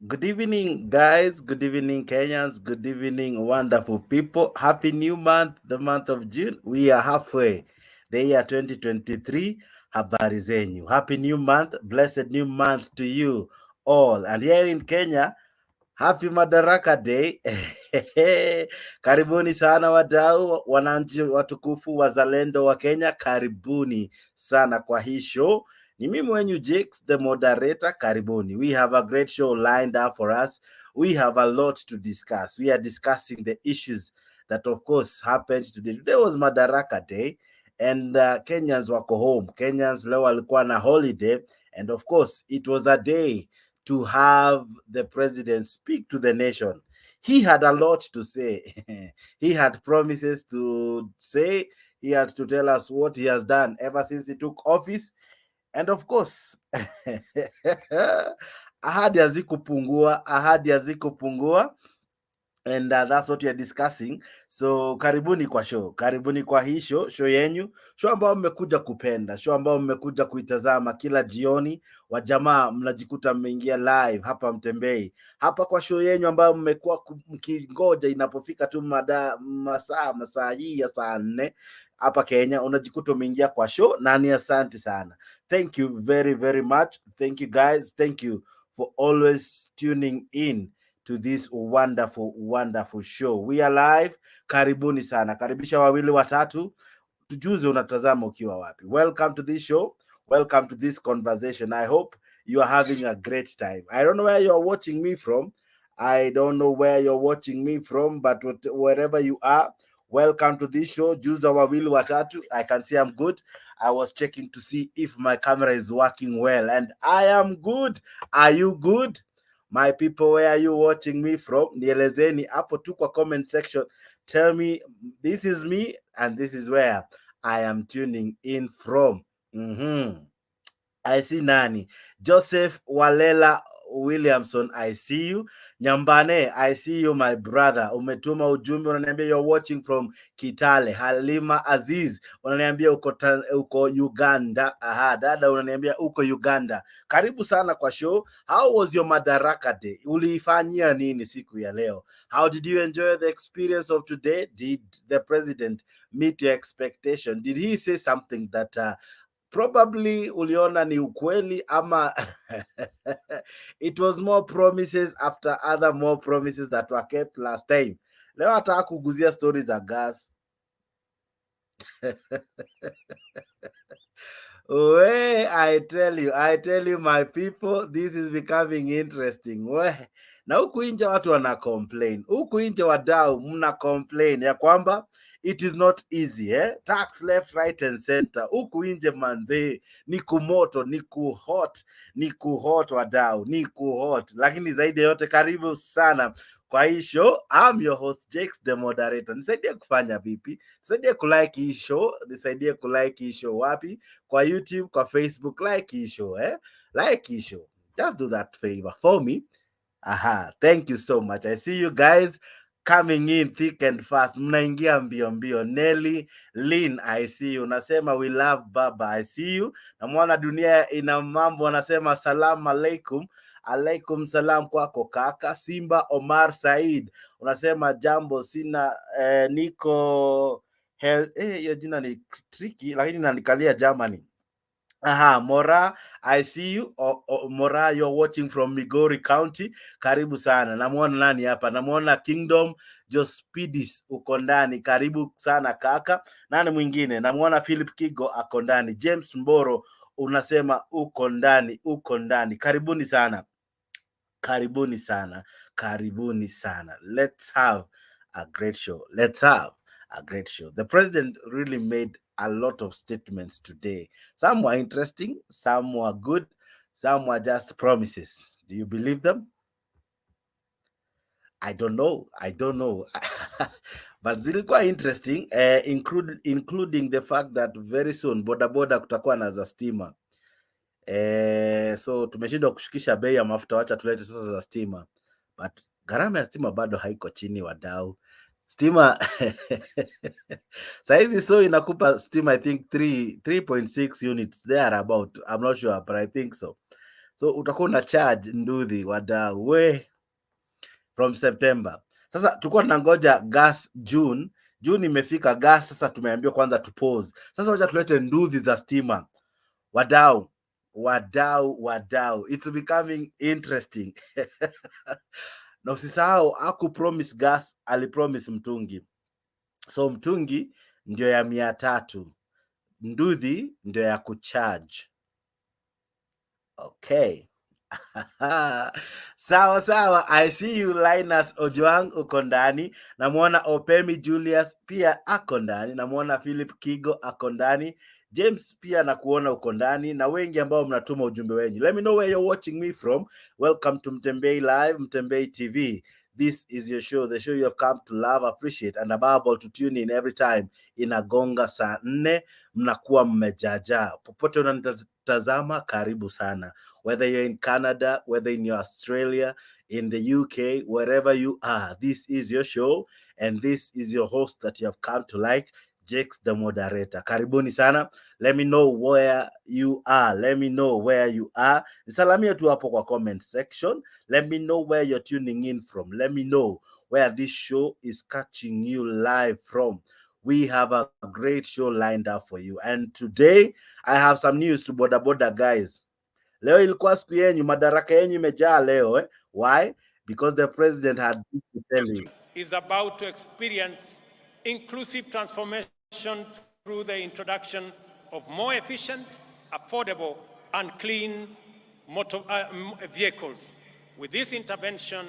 Good evening, guys. Good evening, Kenyans. Good evening, wonderful people. Happy new month, the month of June. We are halfway, the year 2023. Habari zenyu. Happy new month, blessed new month to you all. And here in Kenya, happy Madaraka Day. Karibuni sana wadau, wananchi watukufu, wazalendo wa Kenya. Karibuni sana kwa hii show. Ni mimi wenyu Jakes, the moderator. Karibuni. We have a great show lined up for us. We have a lot to discuss. We are discussing the issues that of course happened today. Today was Madaraka Day and Kenyans wako home. Kenyans leo walikuwa na holiday and of course it was a day to have the president speak to the nation. He had a lot to say. He had promises to say. He had to tell us what he has done ever since he took office. And of course, ahadi hazikupungua, and that's what we are discussing. So karibuni kwa show, karibuni kwa hii show yenyu, show ambao mmekuja kupenda, show ambao mmekuja kuitazama kila jioni. Wajamaa mnajikuta mmeingia live hapa, mtembei hapa kwa show yenyu ambayo mmekuwa mkingoja inapofika tu masaa hii ya saa 4 hapa Kenya, unajikuta umeingia kwa show, na ni asante sana. Thank you very very much. Thank you guys, thank you for always tuning in to this wonderful show. We are live. Karibuni sana. Karibisha wawili watatu. Tujuze unatazama ukiwa wapi. Welcome to this show. Welcome to this conversation. I hope you are having a great time. I don't know where you're watching me from. But wherever you are, welcome to this show. Juza wawili watatu. I can see I'm good. I was checking to see if my camera is working well, and I am good. Are you good? My people, where are you watching me from? Nielezeni hapo tu kwa comment section. Tell me, this is me and this is where I am tuning in from. I see nani. Joseph Walela Williamson, I see you. Nyambane, I see you, my brother. Umetuma ujumbe unaniambia you're watching from Kitale. Halima Aziz unaniambia uko Uganda. Aha, dada unaniambia uko Uganda. Karibu sana kwa show. How was your Madaraka Day? Uliifanyia nini siku ya leo? How did you enjoy the experience of today? Did the president meet your expectation? Did he say something that probably uliona ni ukweli ama it was more promises after other more promises that were kept last time? Leo ataka kuguzia stories za gas. I tell you my people, this is becoming interesting. Na huku nje watu wana complain, huku nje wadau mna complain ya kwamba it is not easy, tax left right and center. Huku nje manze ni kumoto, ni kuhot wadau, ni kuhot. Lakini zaidi yote, karibu sana kwa hii show. I'm your host Jakes, the moderator. Nisaidie kufanya vipi? Nisaidie kulike hii show. Nisaidie kulike hii show wapi? Kwa YouTube, kwa Facebook. Like hii show, like hii show. Just do that favor for me. Aha, thank you so much. I see you guys coming in thick and fast. Mnaingia mbio mbio. Nelly Lynn, I see you. Unasema we love baba. I see you. Na mwana dunia ina mambo, anasema salamu alaikum. Alaikum salam kwako kaka. Simba Omar Said unasema jambo, sina niko hiyo jina ni tricky lakini nanikalia Germany. Aha, Mora, I see you. Mora, you're watching from Migori County. Karibu sana. Namuona nani hapa? Namuona Kingdom Jospidis uko ndani. Karibu sana kaka. Nani mwingine? Namuona Philip Kigo ako ndani. James Mboro unasema uko ndani. Karibuni sana. Karibuni sana. Karibuni sana. Let's have a great show. The president really made a lot of statements today. Some were interesting, some were good, some were just promises. Do you believe them? I don't know. But zilikuwa interesting, including the fact that very soon bodaboda kutakuwa na za stima. So tumeshindwa kushukisha bei ya mafuta, wacha tulete sasa za stima. But gharama ya stima bado haiko chini wadau. Stima saizi so inakupa stima I think 3.6 units there about. I'm not sure but I think so. So utakuwa una charge nduthi wadau from September. Sasa tulikuwa tunangoja gas June. June imefika, gas sasa tumeambiwa kwanza tu pause. Sasa wacha tulete nduthi za stima. Wadau, it's becoming interesting. Na usisahau promise gas, alipromise mtungi. So mtungi ndio ya 300, nduthi ndio ya kucharge. Okay. Sawa. I see you Linus Ojwang uko ndani. Namuona Opemi Julius pia ako ndani. Namuona Philip Kigo ako ndani. James pia nakuona uko ndani, na wengi ambao mnatuma ujumbe wenyu. Let me know where you're watching me from. Welcome to Mtembei Live, Mtembei TV. This is your show, the show you have come to love, appreciate, and above all to tune in every time. Inagonga saa 4, mnakuwa mmejaja. Popote unanitazama, karibu sana. Whether you're in Canada, whether in Australia, in the UK, wherever you are, this is your show, and this is your host that you have come to like, Jakes the moderator. Karibuni sana. Let me know where you are. Nisalamia tu hapo kwa comment section. Let me know where you're tuning in from. Let me know where this show is catching you live from. We have a great show lined up for you. And today, I have some news to boda guys. Leo ilikuwa siku yenyu, madaraka yenyu imejaa leo. Why? Because the president had to tell you. Is about to experience inclusive transformation through the introduction of more efficient, affordable, and clean motor vehicles. With this intervention,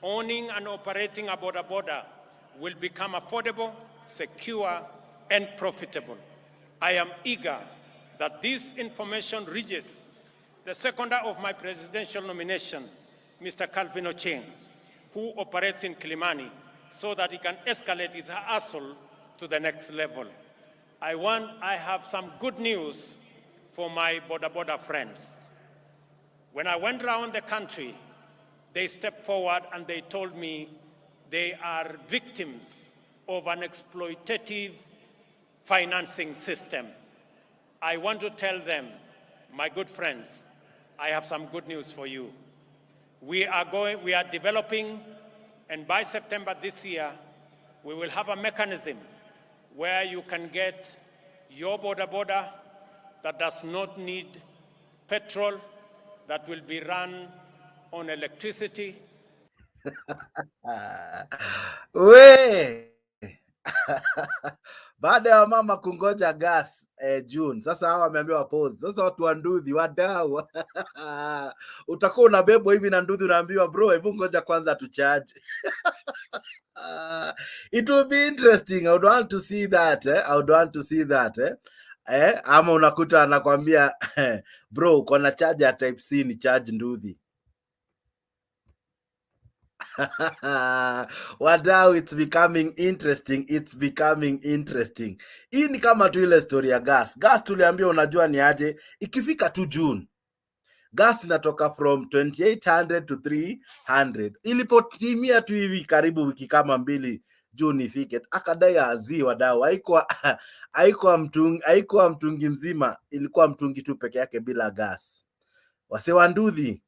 owning and operating a boda will become affordable, secure, and profitable. I am eager that this information reaches the seconder of my presidential nomination, Mr. Calvin Ochieng, who operates in Kilimani, so that he can escalate his hustle to the next level. I have some good news for my boda friends. When I went around the country, they stepped forward and they told me they are victims of an exploitative financing system. I want to tell them, my good friends, I have some good news for you. We are developing, and by September this year, we will have a mechanism where you can get your boda that does not need petrol, that will be run on electricity. Baada ya mama kungoja gas June, sasa hawa wameambiwa pause. Sasa watu wa nduthi wadau utakuwa unabebwa hivi na nduthi, unaambiwa bro, hebu ngoja kwanza tu charge. It will be interesting. I would want to see that. Ama unakuta anakwambia bro, uko na charge ya type C, ni charge nduthi. Wadau, it's becoming interesting. Hii ni kama tu ile story ya gas. Gas tuliambia, unajua ni aje, ikifika tu June gas inatoka from 2800 to 300. Ilipotimia tu hivi karibu wiki kama 2 June ifike, akadai azi wadau, haikuwa mtungi mzima, ilikuwa mtungi tu peke yake bila gas. Wase wa nduthi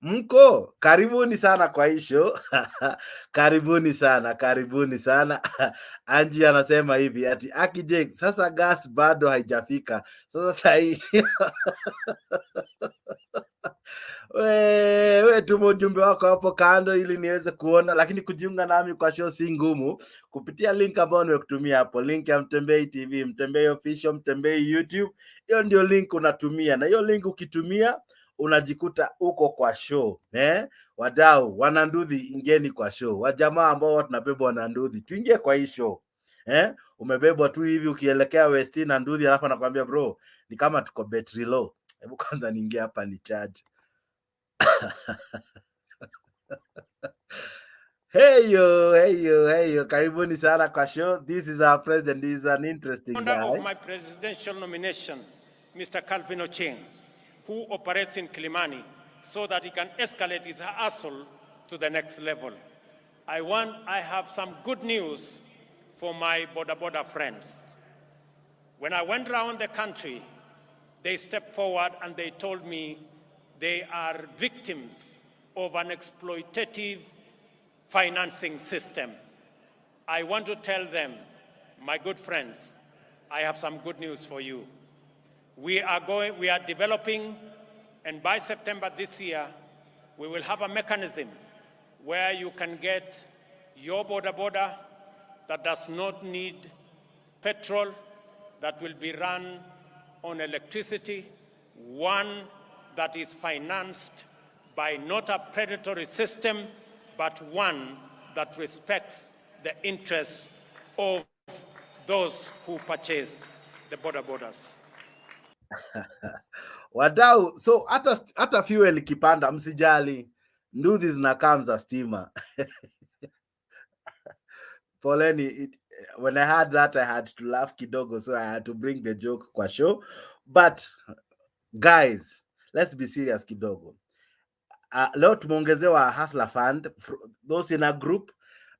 mko karibuni sana kwa hii show. karibuni sana. Anji anasema hivi ati Jake, sasa gas bado haijafika. Sasa sahi we tuma ujumbe wako hapo kando ili niweze kuona, lakini kujiunga nami kwa show si ngumu, kupitia link ambayo nimekutumia hapo, link ya Mtembei TV, Mtembei Official, Mtembei YouTube. Hiyo ndio link unatumia, na hiyo link ukitumia unajikuta uko kwa show. Wadau, wananduthi, ingeni kwa show. Wajamaa ambao tunabebwa na nduthi, tuingie kwa hii show. Umebebwa tu hivi ukielekea West na nduthi, alafu anakuambia bro, ni kama tuko battery low, hebu kwanza niingie hapa ni charge. Hey yo, karibuni sana kwa show. This is our president. He is an interesting guy. Of my presidential nomination, Mr. Calvin Ochieng, who operates in Kilimani, so that he can escalate his hustle to the next level. I have some good news for my boda friends. When I went around the country, they stepped forward and they told me they are victims of an exploitative financing system. I want to tell them, my good friends, I have some good news for you. We are developing, and by September this year, we will have a mechanism where you can get your border that does not need petrol, that will be run on electricity, one that is financed by not a predatory system, but one that respects the interests of those who purchase the borders. Wadau, so hata fuel ikipanda msijali, nduthi zinakaa za stima. Poleni, when I heard that I had to laugh kidogo, so I had to bring the joke kwa show. But guys, let's be serious kidogo. Leo tumeongezewa Hustler Fund, those in a group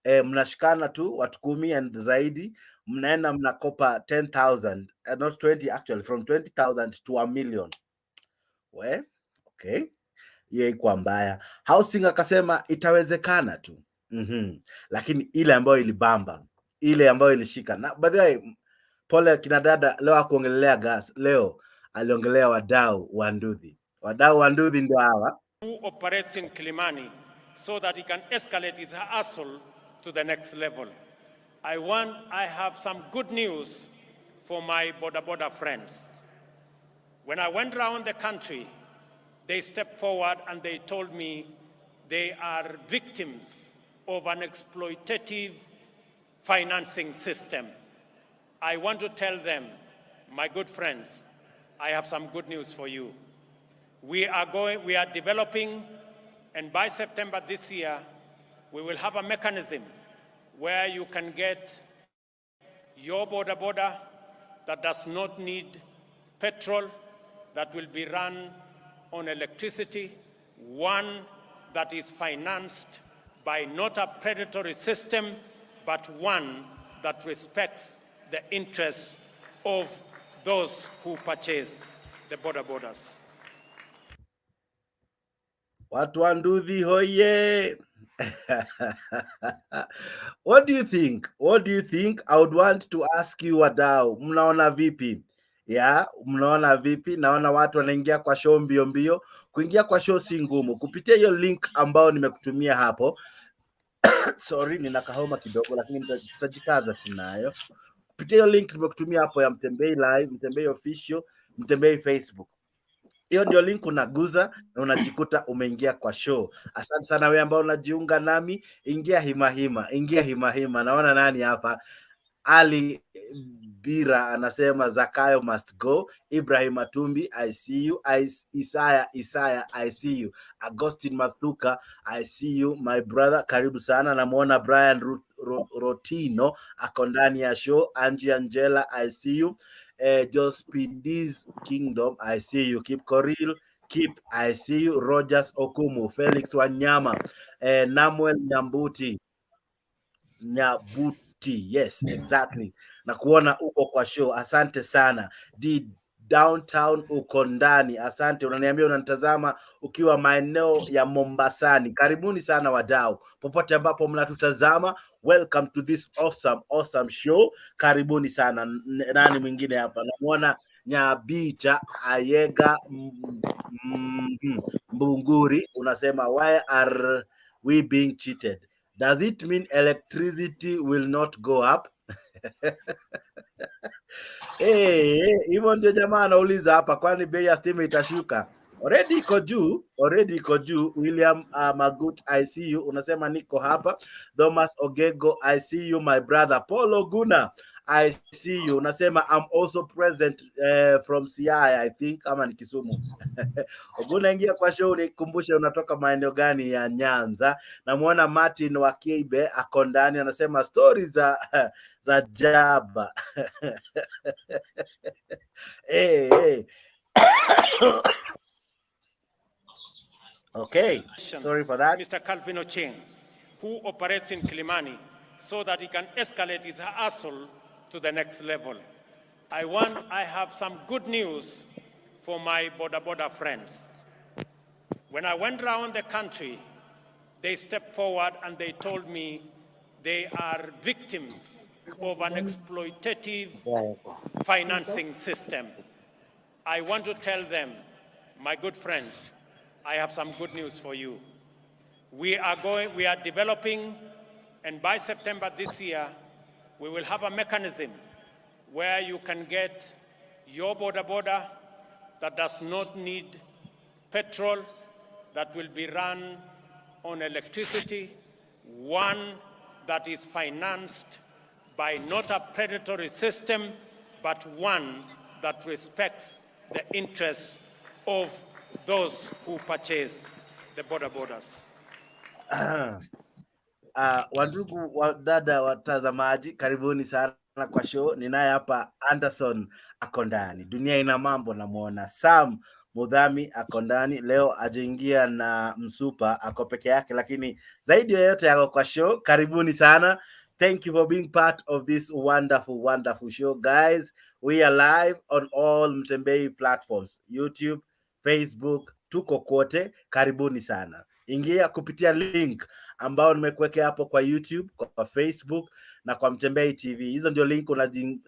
mnashikana tu watu 10 and zaidi, mnaenda mnakopa 10,000, not 20 actually, from 20,000 to a million. We, okay, hiyo ikuwa mbaya. Housing akasema itawezekana tu. Lakini ile ambayo ilibamba, ile ambayo ilishika. Na by the way, pole kina dada, leo akuongelea gas, leo aliongelea wadau wa nduthi. Wadau wa nduthi ndio hawa. Who operates in Kilimani so that he can escalate his hustle to the next level. I have some good news for my border friends. When I went around the country, they stepped forward and they told me they are victims of an exploitative financing system. I want to tell them, my good friends, I have some good news for you. We are developing, and by September this year, we will have a mechanism where you can get your border that does not need petrol, that will be run on electricity, one that is financed by not a predatory system, but one that respects the interests of those who purchase the borders. Watu wa nduthi hoye. What do you think? What do you think? I would want to ask you wadau, mnaona vipi? Mnaona vipi? Naona watu wanaingia kwa show mbio mbio. Kuingia kwa show si ngumu. Kupitia hiyo link ambao nimekutumia hapo. Sorry, nina kahoma kidogo lakini tutajikaza tunayo. Kupitia hiyo link nimekutumia hapo ya Mtembei Live, Mtembei Official, Mtembei Facebook. Hiyo ndio link unaguza na unajikuta umeingia kwa show. Asante sana wewe ambao unajiunga nami, ingia hima. Naona nani hapa? Ali Bira anasema Zakayo must go. Ibrahim Atumbi, I see you. Isaya, I see you. Agustin Mathuka, I see you my brother. Karibu sana. Namuona Brian Rotino ako ndani ya show. Angie Angela, I see you. Jospidis Kingdom, I see you. Keep Koril, keep, I see you. Rogers Okumu, Felix Wanyama, Namuel Nyambuti, yes, exactly. Na kuona uko kwa show, asante sana. Downtown uko ndani, asante. Unaniambia unanitazama ukiwa maeneo ya Mombasani. Karibuni sana wadau, popote ambapo mnatutazama. Welcome to this awesome show. Karibuni sana. Nani mwingine hapa? Namuona Nyabicha Ayega Mbunguri, unasema why are we being cheated? Does it mean electricity will not go up? Hivyo ndio jamaa anauliza hapa, kwani bei ya stima itashuka? Already iko juu. William Magut, I see you. Unasema niko hapa. Thomas Ogego, I see you my brother. Paul Oguna, I see you. Unasema I'm also present from Siaya, I think, kama ni Kisumu. Oguna, ingia kwa show, nikumbushe unatoka maeneo gani ya Nyanza. Namuona Martin wa Kibe ako ndani, anasema stories za jaba. Hey. Okay, sorry for that. Mr. Calvin Ocheng, who operates in Kilimani so that he can escalate his hustle to the next level. I have some good news for my border friends. When I went around the country, they stepped forward and they told me they are victims of an exploitative financing system. I want to tell them, my good friends, I have some good news for you. We are developing, and by September this year, we will have a mechanism where you can get your border that does not need petrol, that will be run on electricity, one that is financed by not a predatory system, but one that respects the interests of those who purchase the borders. Wandugu wadada watazamaji, karibuni sana kwa show. Ninaye hapa Anderson ako ndani. Dunia ina mambo, namuona Sam Mudhami ako ndani. Leo ajaingia na Msupa, ako peke yake, lakini zaidi ya yote yako kwa show. Karibuni sana. Thank you for being part of this wonderful show, guys. We are live on all Mtembei platforms, YouTube, Facebook, tuko kote. Karibuni sana. Ingia kupitia link ambao nimekuwekea hapo kwa YouTube, kwa Facebook na kwa Mtembei TV. Hizo ndio link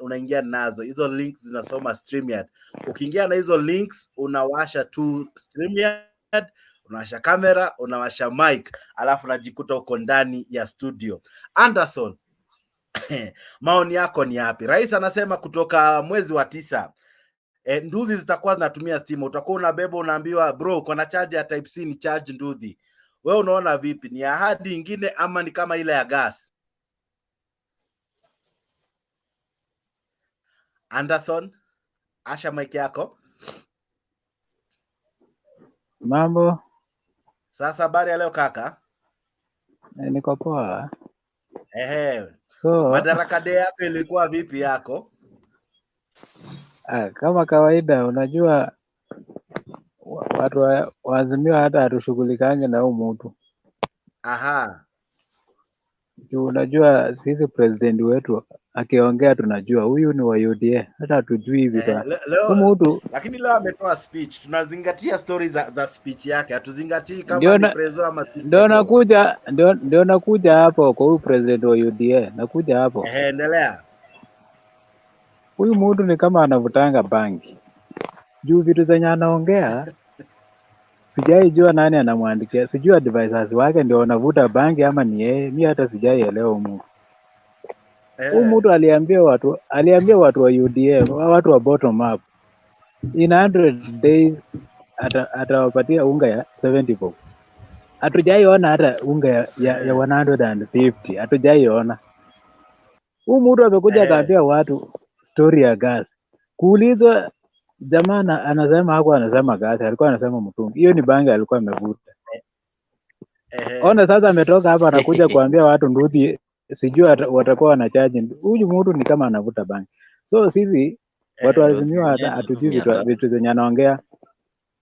unaingia nazo. Hizo links zinasoma StreamYard. Ukiingia na hizo links, unawasha tu StreamYard, unawasha kamera, unawasha mic, alafu unajikuta uko ndani ya studio. Anderson, maoni yako ni yapi? Rais anasema kutoka mwezi wa 9 nduthi zitakuwa zinatumia stima. Utakuwa unabeba, unaambiwa bro, uko na charge ya type C, ni charge nduthi. Wewe unaona vipi? Ni ahadi ingine ama ni kama ile ya gas? Anderson, asha mic yako. Mambo. Sasa habari ya leo kaka? Niko poa. So, Madaraka Day yako ilikuwa vipi yako? Kama kawaida, unajua watu waazimiwa hata hatushughulikange na huyu mtu. Aha. Unajua sisi president wetu akiongea tunajua huyu ni wa UDA, hata hatujui hivi huyu mtu. Lakini leo ametoa speech, tunazingatia stories za speech yake, hatuzingatii kama ni prezo ama si prezo. Ndio nakuja hapo kwa huyu president wa UDA, nakuja hapo. Endelea. Huyu mtu ni kama anavutanga bangi. Juu vitu zenye anaongea sijai jua nani anamwandikia, sijui advisors wake ndio wanavuta bangi ama ni yeye, mimi hata sijai elewa huyu. Huyu mtu aliambia watu wa UDA, watu wa bottom up, in 100 days atawapatia unga ya 74. Hatujaiona hata unga ya 150, hatujaiona. Huyu mtu amekuja akaambia watu story ya gas. Kuulizwa jamaa anasema hapo, anasema gas, alikuwa anasema mtungi. Hiyo ni bangi alikuwa amevuta. Ona sasa ametoka hapa anakuja kuambia watu nduthi sijui watakuwa wanacharge. Huyu mtu ni kama anavuta bangi. So sisi watu wazimiwa hatujui vitu zenye anaongea.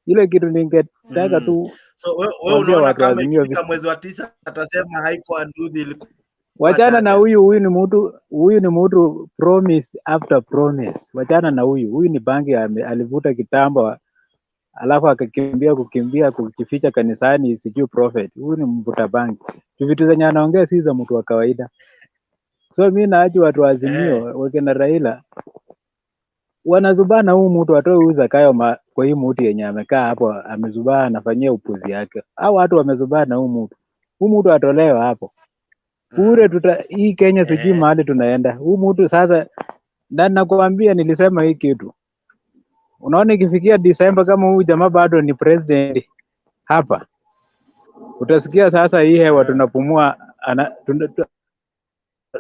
Ile kitu ningetaka tu. So wewe unaona kama ikifika mwezi wa 9 atasema haiko nduthi ilikuwa. Wachana na huyu ni mtu promise after promise. Wachana na huyu ni bangi alivuta kitambo, alafu akakimbia kukificha kanisani sijui prophet. Huyu ni mvuta bangi. Vitu zenye anaongea si za mtu wa kawaida. So mimi naaje watu wazimio wake na Raila wanazubana huyu mtu atoe uza kayo kwa hii mtu yenye amekaa hapo amezubana anafanyia upuzi yake. Hao watu wamezubana huyu mtu atolewe hapo. Kure hii Kenya sijui mahali tunaenda. Huyu mtu sasa, na nakwambia nilisema hii kitu. Unaona ikifikia December kama huyu jamaa bado ni president hapa, utasikia sasa hii hewa tunapumua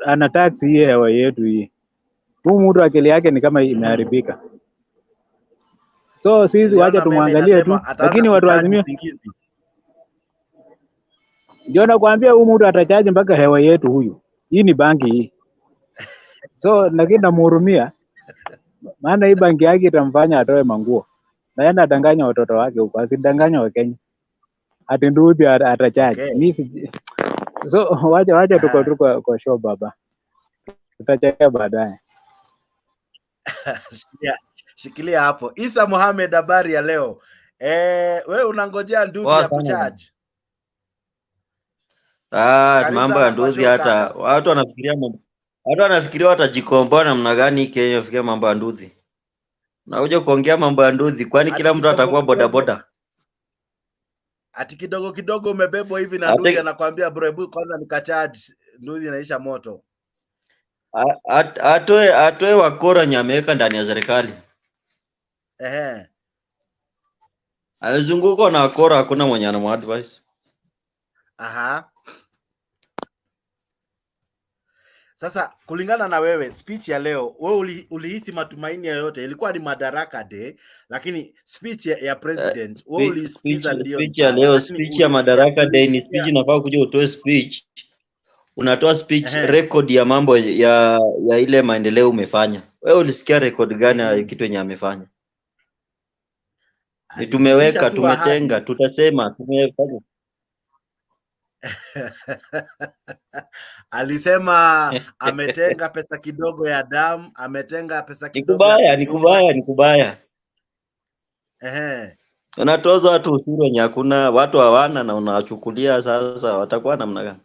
ana tax hii hewa yetu hii. Huyu mtu akili yake ni kama imeharibika. So sisi wacha tumwangalie tu, lakini watu wazimia. Ndio nakwambia huyu mtu atachaji mpaka hewa yetu huyu. Hii ni bangi hii. So lakini namhurumia. Maana hii bangi yake itamfanya atoe manguo. Naenda adanganya watoto wake huko, asidanganya wa Kenya. Ati nduthi atachaji. Okay. So wacha tuko kwa show baba. Tutacheka baadaye. Shikilia hapo. Isa Mohamed, habari ya leo. Wewe unangojea nduthi ya kucharge? Mambo ya nduthi, hata watu wanafikiria watajikomboa namna gani Kenya fikia mambo ya nduthi. Nakuja kuongea mambo ya nduthi, kwani kila mtu atakuwa bodaboda? Ati kidogo kidogo umebebwa hivi na nduthi, anakuambia bro, hebu kwanza nikacharge, nduthi inaisha moto. Atoe wakora nyameka ndani ya serikali. Amezungukwa na wakora, hakuna mwenye anamuadvise. Aha. Sasa kulingana na wewe, speech ya leo, wewe ulihisi matumaini yoyote? Ilikuwa ni Madaraka Day, lakini speech ya president, wewe ulisikiza ndio? Speech ya leo, speech ya Madaraka Day ni speech inafaa kuja utoe speech. Unatoa speech record ya mambo ya ile maendeleo umefanya. Wewe ulisikia record gani ya kitu yenye amefanya? Ni tumeweka, tumetenga, tutasema tumefanya. Alisema ametenga pesa kidogo ya damu, ametenga pesa kidogo ni kubaya. Unatoza watu ushuru wenye hakuna, watu hawana na unawachukulia, sasa watakuwa namna gani?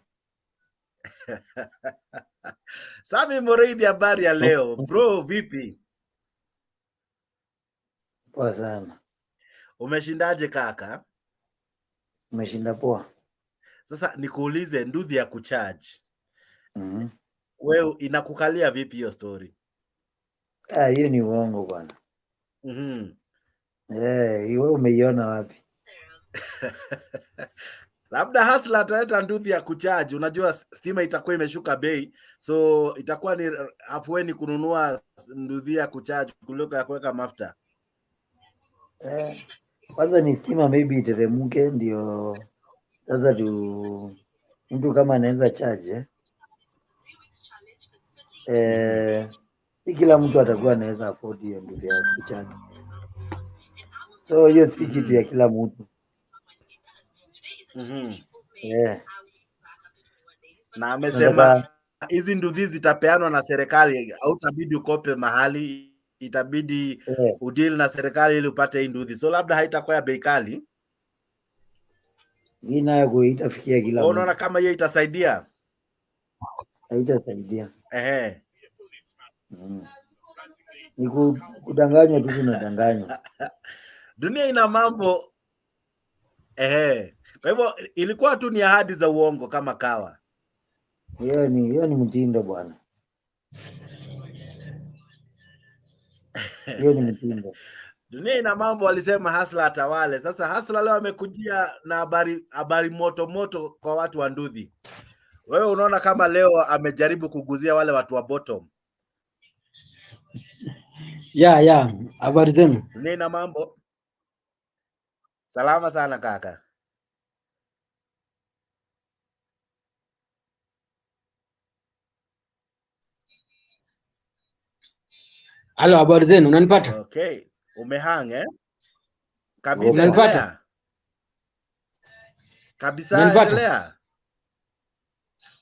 Sami Moreidi, habari ya leo bro, vipi? Poa sana. Umeshindaje kaka? Umeshinda poa. Sasa nikuulize, nduthi ya kucharge, wewe inakukalia vipi hiyo story? Hiyo ni uongo bwana. Wewe umeiona wapi? Labda Hasla ataleta nduthi ya kucharge. Unajua stima itakuwa imeshuka bei, so itakuwa ni afueni kununua nduthi ya kucharge kuliko ya kuweka mafuta. Kwanza ni stima maybe iteremke ndio sasa mtu kama anaweza charge si kila mtu atakuwa anaweza afford hiyo nduthi ya kucharge. So hiyo si kitu ya kila mtu. Na amesema hizi nduthi zitapeanwa na serikali, au itabidi ukope mahali, itabidi udeal na serikali ili upate hii nduthi. So labda haitakuwa ya bei kali. Hii nayo itafikia kila mtu. Unaona kama hiyo itasaidia? Haitasaidia. Ni kudanganywa tu, tunadanganywa. Dunia ina mambo. Kwa hivyo ilikuwa tu ni ahadi za uongo kama kawa. Hiyo ni mtindo bwana. Hiyo ni mtindo. Dunia ina mambo, walisema Hasla atawale. Sasa Hasla leo amekujia na habari moto moto kwa watu wa nduthi. Wewe unaona kama leo amejaribu kuguzia wale watu wa bottom? Habari zenu? Dunia ina mambo. Salama sana kaka. Halo, habari zenu, unanipata? Okay. Umehang kabisa. Unanipata? Kabisa, endelea.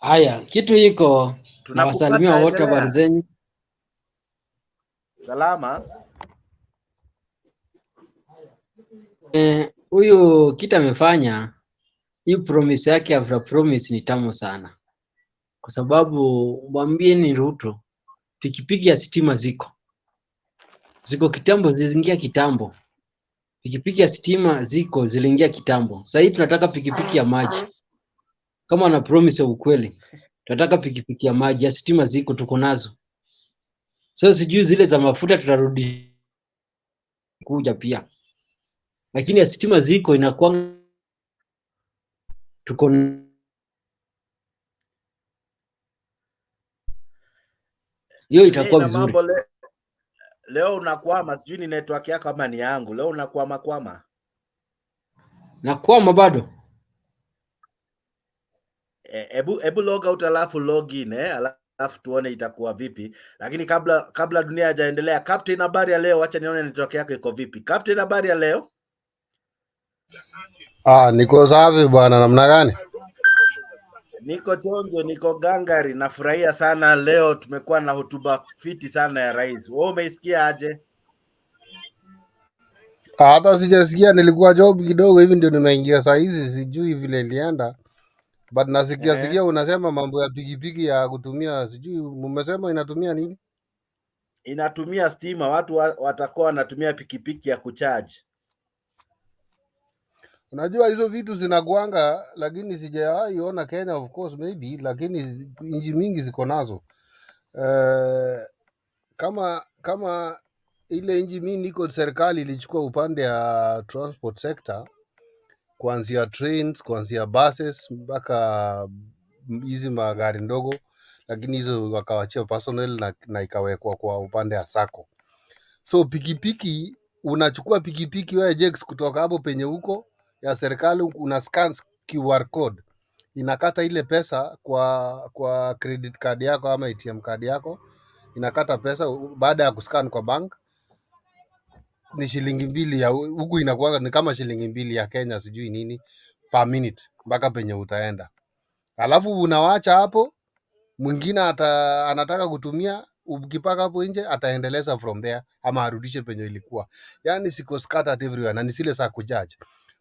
Haya, kitu iko na wasalimia wote, habari zenu? Salama. Huyu kitu amefanya, hii promise yake after promise ni tamu sana, kwa sababu mwambie ni Ruto, pikipiki ya stima ziko kitambo, ziliingia kitambo. Pikipiki ya stima ziliingia kitambo. Sasa hii tunataka pikipiki ya maji. Kama ana promise ya ukweli, tunataka pikipiki ya maji, ya stima tuko nazo. So sijui zile za mafuta tutarudi kuja pia, lakini ya stima inakuwa tuko hiyo, itakuwa vizuri. Leo unakwama, sijui ni network yako kama ni yangu. Leo unakwama. Nakwama bado. Ebu log out alafu log in, alafu tuone itakuwa vipi. Lakini kabla dunia hajaendelea, Captain, habari ya leo? Acha nione network yako iko vipi. Captain, habari ya leo? Niko safi bwana, namna gani? Niko chonjo, niko gangari. Nafurahia sana leo, tumekuwa na hotuba fiti sana ya rais. Wewe umeisikia aje? Hata sijasikia, nilikuwa job kidogo hivi ndio nimeingia saa hizi, sijui vile ilienda, but nasikia unasema mambo ya pikipiki ya kutumia, sijui mmesema inatumia nini? Inatumia stima, watu watakuwa wanatumia pikipiki ya kucharge. Unajua hizo vitu zinakuanga, lakini sijawahi ona Kenya, of course maybe, lakini nchi mingi ziko nazo. Kama ile nchi mimi niko, serikali ilichukua upande ya transport sector, kuanzia trains, kuanzia buses mpaka hizi magari ndogo, lakini hizo wakawachia personnel na ikawekwa kwa upande ya sako. So pikipiki, unachukua pikipiki wewe Jex kutoka hapo penye huko ya serikali, una scan QR code, inakata ile pesa kwa credit card yako ama ATM card yako, inakata pesa baada ya kuscan kwa bank. Ni shilingi 2 ya huku, inakuwa ni kama shilingi 2 ya Kenya sijui nini per minute mpaka penye utaenda. Alafu unawacha hapo, mwingine anataka kutumia, ukipaka hapo nje ataendeleza from there ama arudishe penye ilikuwa. Yani siko scattered everywhere, na ni zile za kujaji.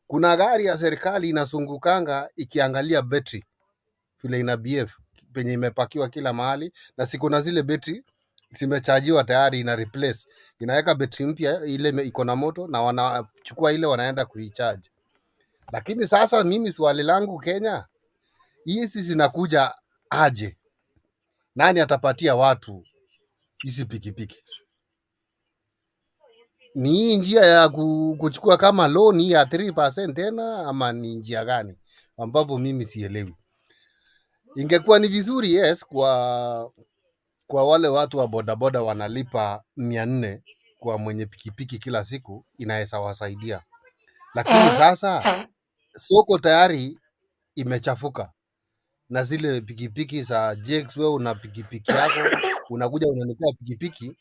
Kuna gari ya serikali inasungukanga ikiangalia battery vile ina BF penye imepakiwa kila mahali, na siko na zile battery zimechajiwa tayari, ina replace, inaweka battery mpya ile iko na moto, na wanachukua ile wanaenda kuicharge. Lakini sasa mimi swali langu, Kenya hizi zinakuja aje? Nani atapatia watu hizi pikipiki? Ni hii njia ya kuchukua kama loan ya 3% tena, ama ni njia gani ambapo mimi sielewi? Ingekuwa ni vizuri yes, kwa wale watu wa bodaboda wanalipa 400 kwa mwenye pikipiki kila siku, inaweza wasaidia. Lakini sasa soko tayari imechafuka na zile pikipiki za Jex. Wewe una pikipiki yako, unakuja unanipea pikipiki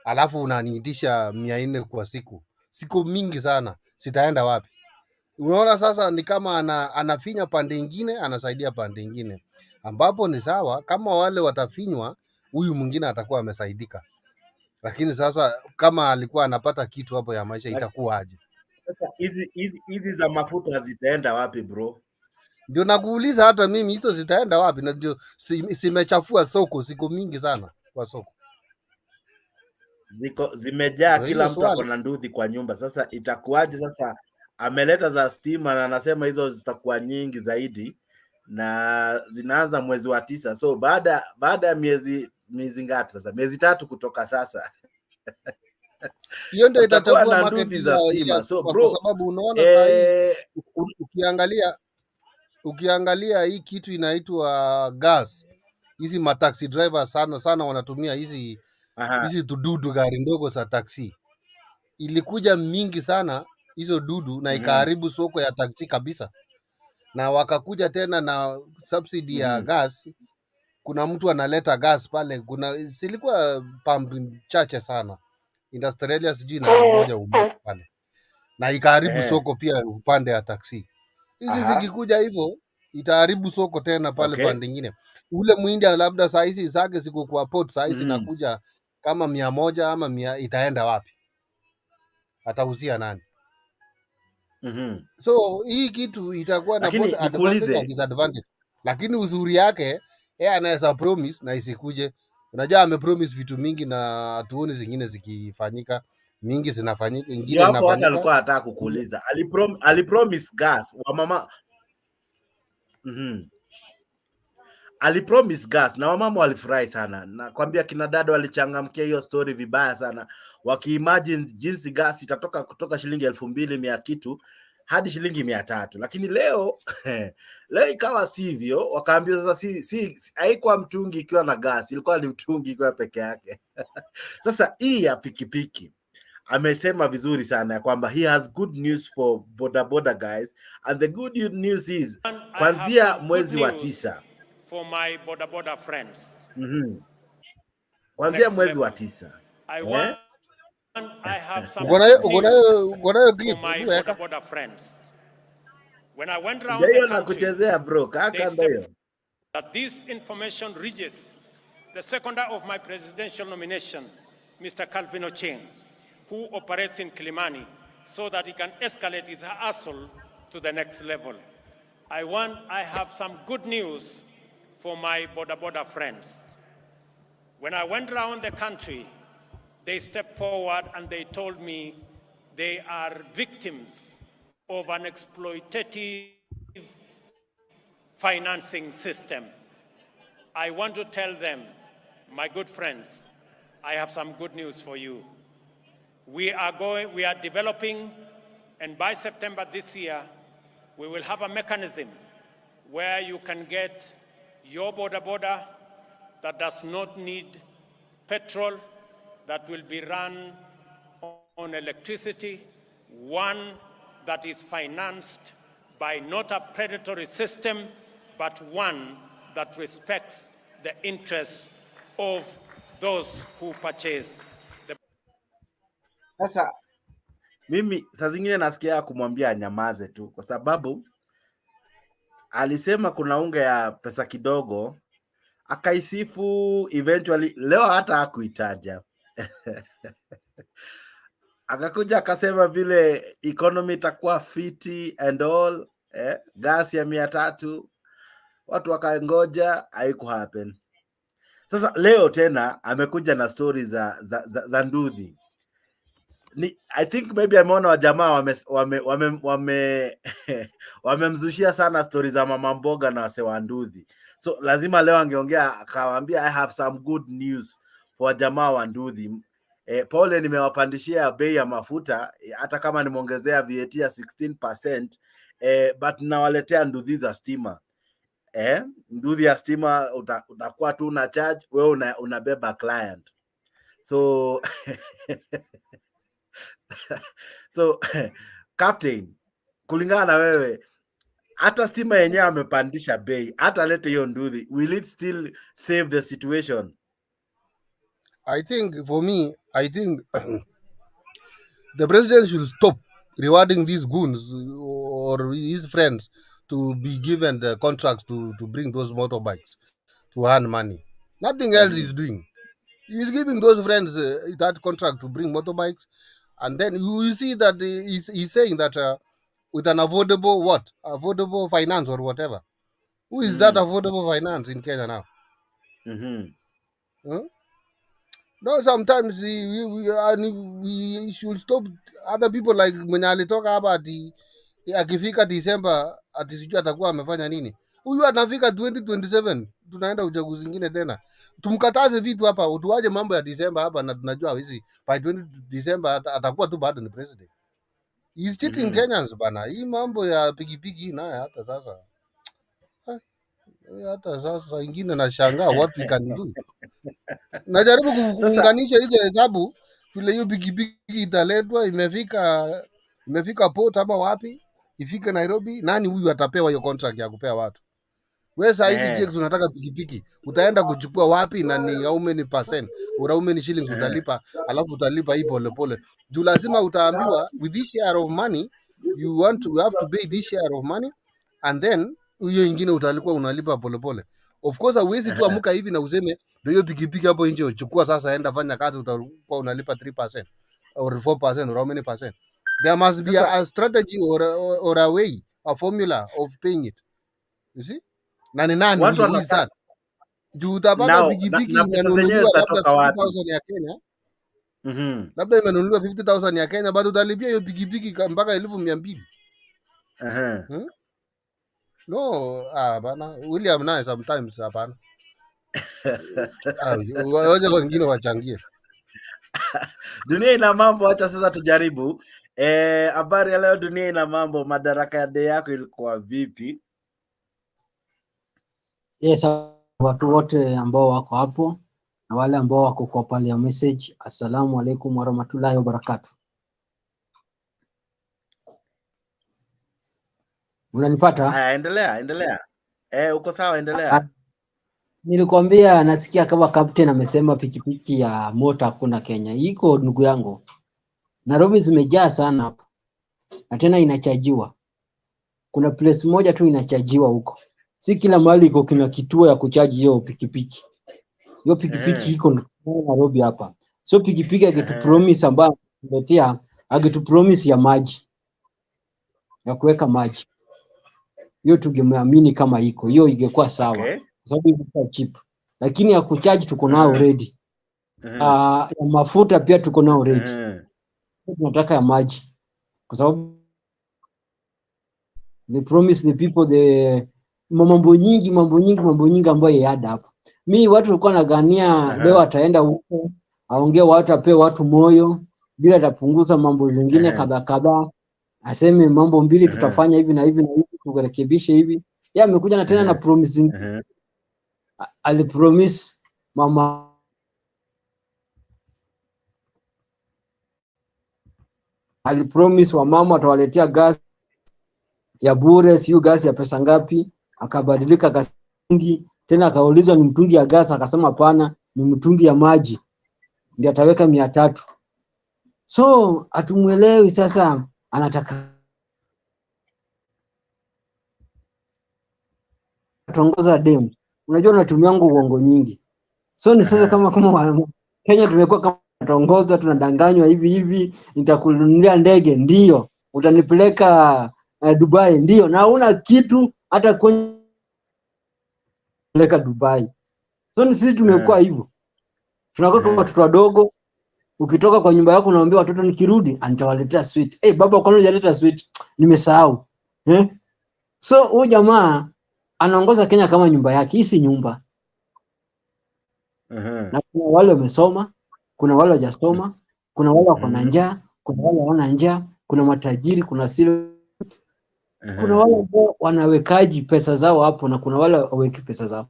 alafu unaniitisha 400 kwa siku mingi sana, sitaenda wapi? Unaona sasa ni kama anafinya pande ingine, anasaidia pande ingine, ambapo ni sawa. Kama wale watafinywa, huyu mwingine atakuwa amesaidika. Lakini sasa kama alikuwa anapata kitu hapo ya maisha, itakuwa aje? Sasa hizi za mafuta zitaenda wapi bro? Ndio nakuuliza hata mimi, hizo zitaenda wapi? Na ndio simechafua soko, siku mingi sana kwa soko Zimejaa, kila mtu ako swali. na nduthi kwa nyumba. Sasa itakuwaje? Sasa ameleta za stima na anasema hizo zitakuwa nyingi zaidi, na zinaanza mwezi wa 9. So baada ya miezi ngapi sasa? Miezi 3 kutoka sasa. Hiyo ndio Tutakuwa itachafua na market nduthi za stima. So bro, kwa sababu unaona saa hii ukiangalia hii kitu inaitwa gas, hizi mataxi drivers sana wanatumia hizi tududu, gari ndogo za taxi. Ilikuja mingi sana hizo dudu na ikaharibu soko ya taxi kabisa, na wakakuja tena na subsidy ya gas. Kuna mtu analeta gas pale, silikuwa pump chache sana Industrialia sijui na moja pale, na ikaharibu soko pia upande ya taxi. Hizi zikikuja hivyo itaharibu soko tena pale pande nyingine. Ule mwindi labda saa hizi zake ziko kwa port, saa hizi nakuja kama 100 ama 100, itaenda wapi? Atauzia nani? So hii kitu itakuwa na both advantage and disadvantage, lakini uzuri yake yeye anaweza promise na isikuje. Unajua amepromise vitu mingi na tuone zingine zikifanyika. Mingi zinafanyika, ingine hapo hata inafanyika. alikuwa anataka kukuuliza, alipromise gas wa mama. Alipromise gas na wamama walifurahi sana. Nakwambia kina dada walichangamkia hiyo story vibaya sana, wakiimagine jinsi gas itatoka kutoka shilingi 2,200 kitu hadi shilingi 300. Lakini leo ikawa sivyo, wakaambiwa sasa haikuwa mtungi ikiwa na gas, ilikuwa ni mtungi ikiwa peke yake. Sasa hii ya pikipiki amesema vizuri sana ya kwamba he has good news for boda guys, and the good news is kuanzia mwezi wa 9 for my boda friends. Kuanzia mwezi wa 9 I have some uko nayo clip for my boda friends. When I went around the country, kuchezea bro, kaka ndio that this information reaches the seconder of my presidential nomination, Mr. Calvin Ochieng, who operates in Kilimani, so that he can escalate his hustle to the next level. I have some good news for my border friends. When I went around the country, they stepped forward and they told me they are victims of an exploitative financing system. I want to tell them, my good friends, I have some good news for you. We are developing, and by September this year, we will have a mechanism where you can get your border that does not need petrol, that will be run on electricity, one that is financed by not a predatory system, but one that respects the interests of those who purchase. Sasa mimi saa zingine nasikia kumwambia anyamaze tu, kwa sababu alisema kuna unga ya pesa kidogo, akaisifu eventually, leo hata hakuitaja akakuja akasema vile economy itakuwa fiti and all, gas ya 300, watu wakangoja, haiku happen. Sasa leo tena amekuja na stories za nduthi. I think maybe ameona wajamaa wamemzushia sana stories za mama mboga na wase wa nduthi, so lazima leo angeongea akawaambia I have some good news for wajamaa wa nduthi. Pole, nimewapandishia bei ya mafuta, hata kama nimeongezea VAT ya 16%, but nawaletea nduthi za stima. Nduthi ya stima utakuwa tu una charge, wewe unabeba client. So so Captain, kulingana na wewe, hata stima yenyewe amepandisha bei, hata lete hiyo nduthi, will it still save the situation? I think for me, the president should stop rewarding these goons or his friends to be given the contracts to bring those motorbikes to earn money. Nothing else is doing. He's giving those friends that contract to bring motorbikes, and then you see that he's saying that with an affordable finance or whatever. Who is that affordable finance in Kenya now? Huh? No, sometimes we should stop other people like mwenye alitoka hapa ati akifika December ati sijui atakuwa amefanya nini. Huyu anafika 2027 tunaenda uchaguzi zingine tena. Tumkataze vitu hapa, utuaje mambo ya December hapa, na tunajua hizi by 20 December atakuwa tu bado ni president. He's cheating Kenyans bana. Hii mambo ya pikipiki naye hata sasa ingine nashangaa what we can do. Najaribu kuunganisha hizo hesabu vile hiyo pikipiki italetwa, imefika port ama wapi, ifike Nairobi, nani huyu atapewa hiyo contract ya kupea watu? Wewe saa hizi Jex unataka pikipiki, utaenda kuchukua wapi na ni how many percent or how many shillings utalipa, alafu utalipa hii pole pole. Juu lazima utaambiwa with this share of money you have to pay this share of money, and then hiyo ingine utalikuwa unalipa pole pole. Of course huwezi tu amuka hivi na useme ndio hiyo pikipiki hapo nje uchukua sasa enda fanya kazi, utakuwa unalipa 3% or 4% or how many percent. There must be a strategy or a way, a formula of paying it. You see? Nani who is that? Juu utapata pikipiki imenunuliwa labda 50,000 ya Kenya. Labda imenunuliwa 50,000 ya Kenya, bado utalipia hiyo pikipiki mpaka 1,200. No, bana, William naye sometimes hapana. Waje wengine wachangie. Dunia ina mambo, acha sasa tujaribu. Habari ya leo, dunia ina mambo. Madaraka Day yako ilikuwa vipi? Yes, watu wote ambao wako hapo na wale ambao wako kwa pale ya message, assalamu alaikum warahmatullahi wabarakatuh. Unanipata? Haya, endelea. Uko sawa, endelea. Nilikwambia nasikia kama captain amesema pikipiki ya mota hakuna Kenya. Iko ndugu yangu. Nairobi zimejaa sana hapo. Na tena inachajiwa. Kuna place moja tu inachajiwa huko. Si kila mahali iko kina kituo ya kuchaji hiyo pikipiki. Hiyo pikipiki iko Nairobi hapa. So pikipiki akitu promise ambayo kuletea Angetupromise ya maji, ya kuweka maji, hiyo tungeamini kama iko hiyo, ingekuwa sawa, Okay. kwa sababu ilikuwa cheap. Lakini ya kucharge tuko nao already. Ya mafuta pia tuko nao already. Tunataka ya maji, kwa sababu they promise the people the mambo nyingi ambayo yada hapa. Mi watu walikuwa nagania leo ataenda huko aongee watu, ape watu moyo, bila atapunguza mambo zingine kadhaa, aseme mambo mbili tutafanya hivi na hivi na hivi, turekebishe hivi. Yeye amekuja na tena na promise zingine. Alipromise mama alipromise wamama atawaletea gas ya bure, siyo gas ya pesa ngapi, akabadilika gas nyingi tena, akaulizwa ni mtungi ya gas, akasema hapana, ni mtungi ya maji ndio ataweka 300. So atumuelewi sasa, anataka tuongoza dem. Unajua natumiangu uongo nyingi. So niseme kama Kenya tumekuwa kama tuongozwa, tunadanganywa hivi, nitakununulia ndege ndio, utanipeleka Dubai ndio, na una kitu hata kwenye Dubai. So ni sisi tumekuwa hivyo. Tunakuwa kama watoto wadogo, ukitoka kwa nyumba yako unaambia watoto nikirudi nitawaletea sweet. Baba kwa nini hujaleta sweet? Nimesahau. So huyu jamaa anaongoza Kenya kama nyumba yake. Hii si nyumba. Na kuna wale wamesoma, kuna wale hawajasoma, kuna wale wako na njaa, kuna wale hawana njaa, kuna matajiri, kuna sile, kuna wale ambao wanawekaji pesa zao hapo, na kuna wale hawaweki pesa zao.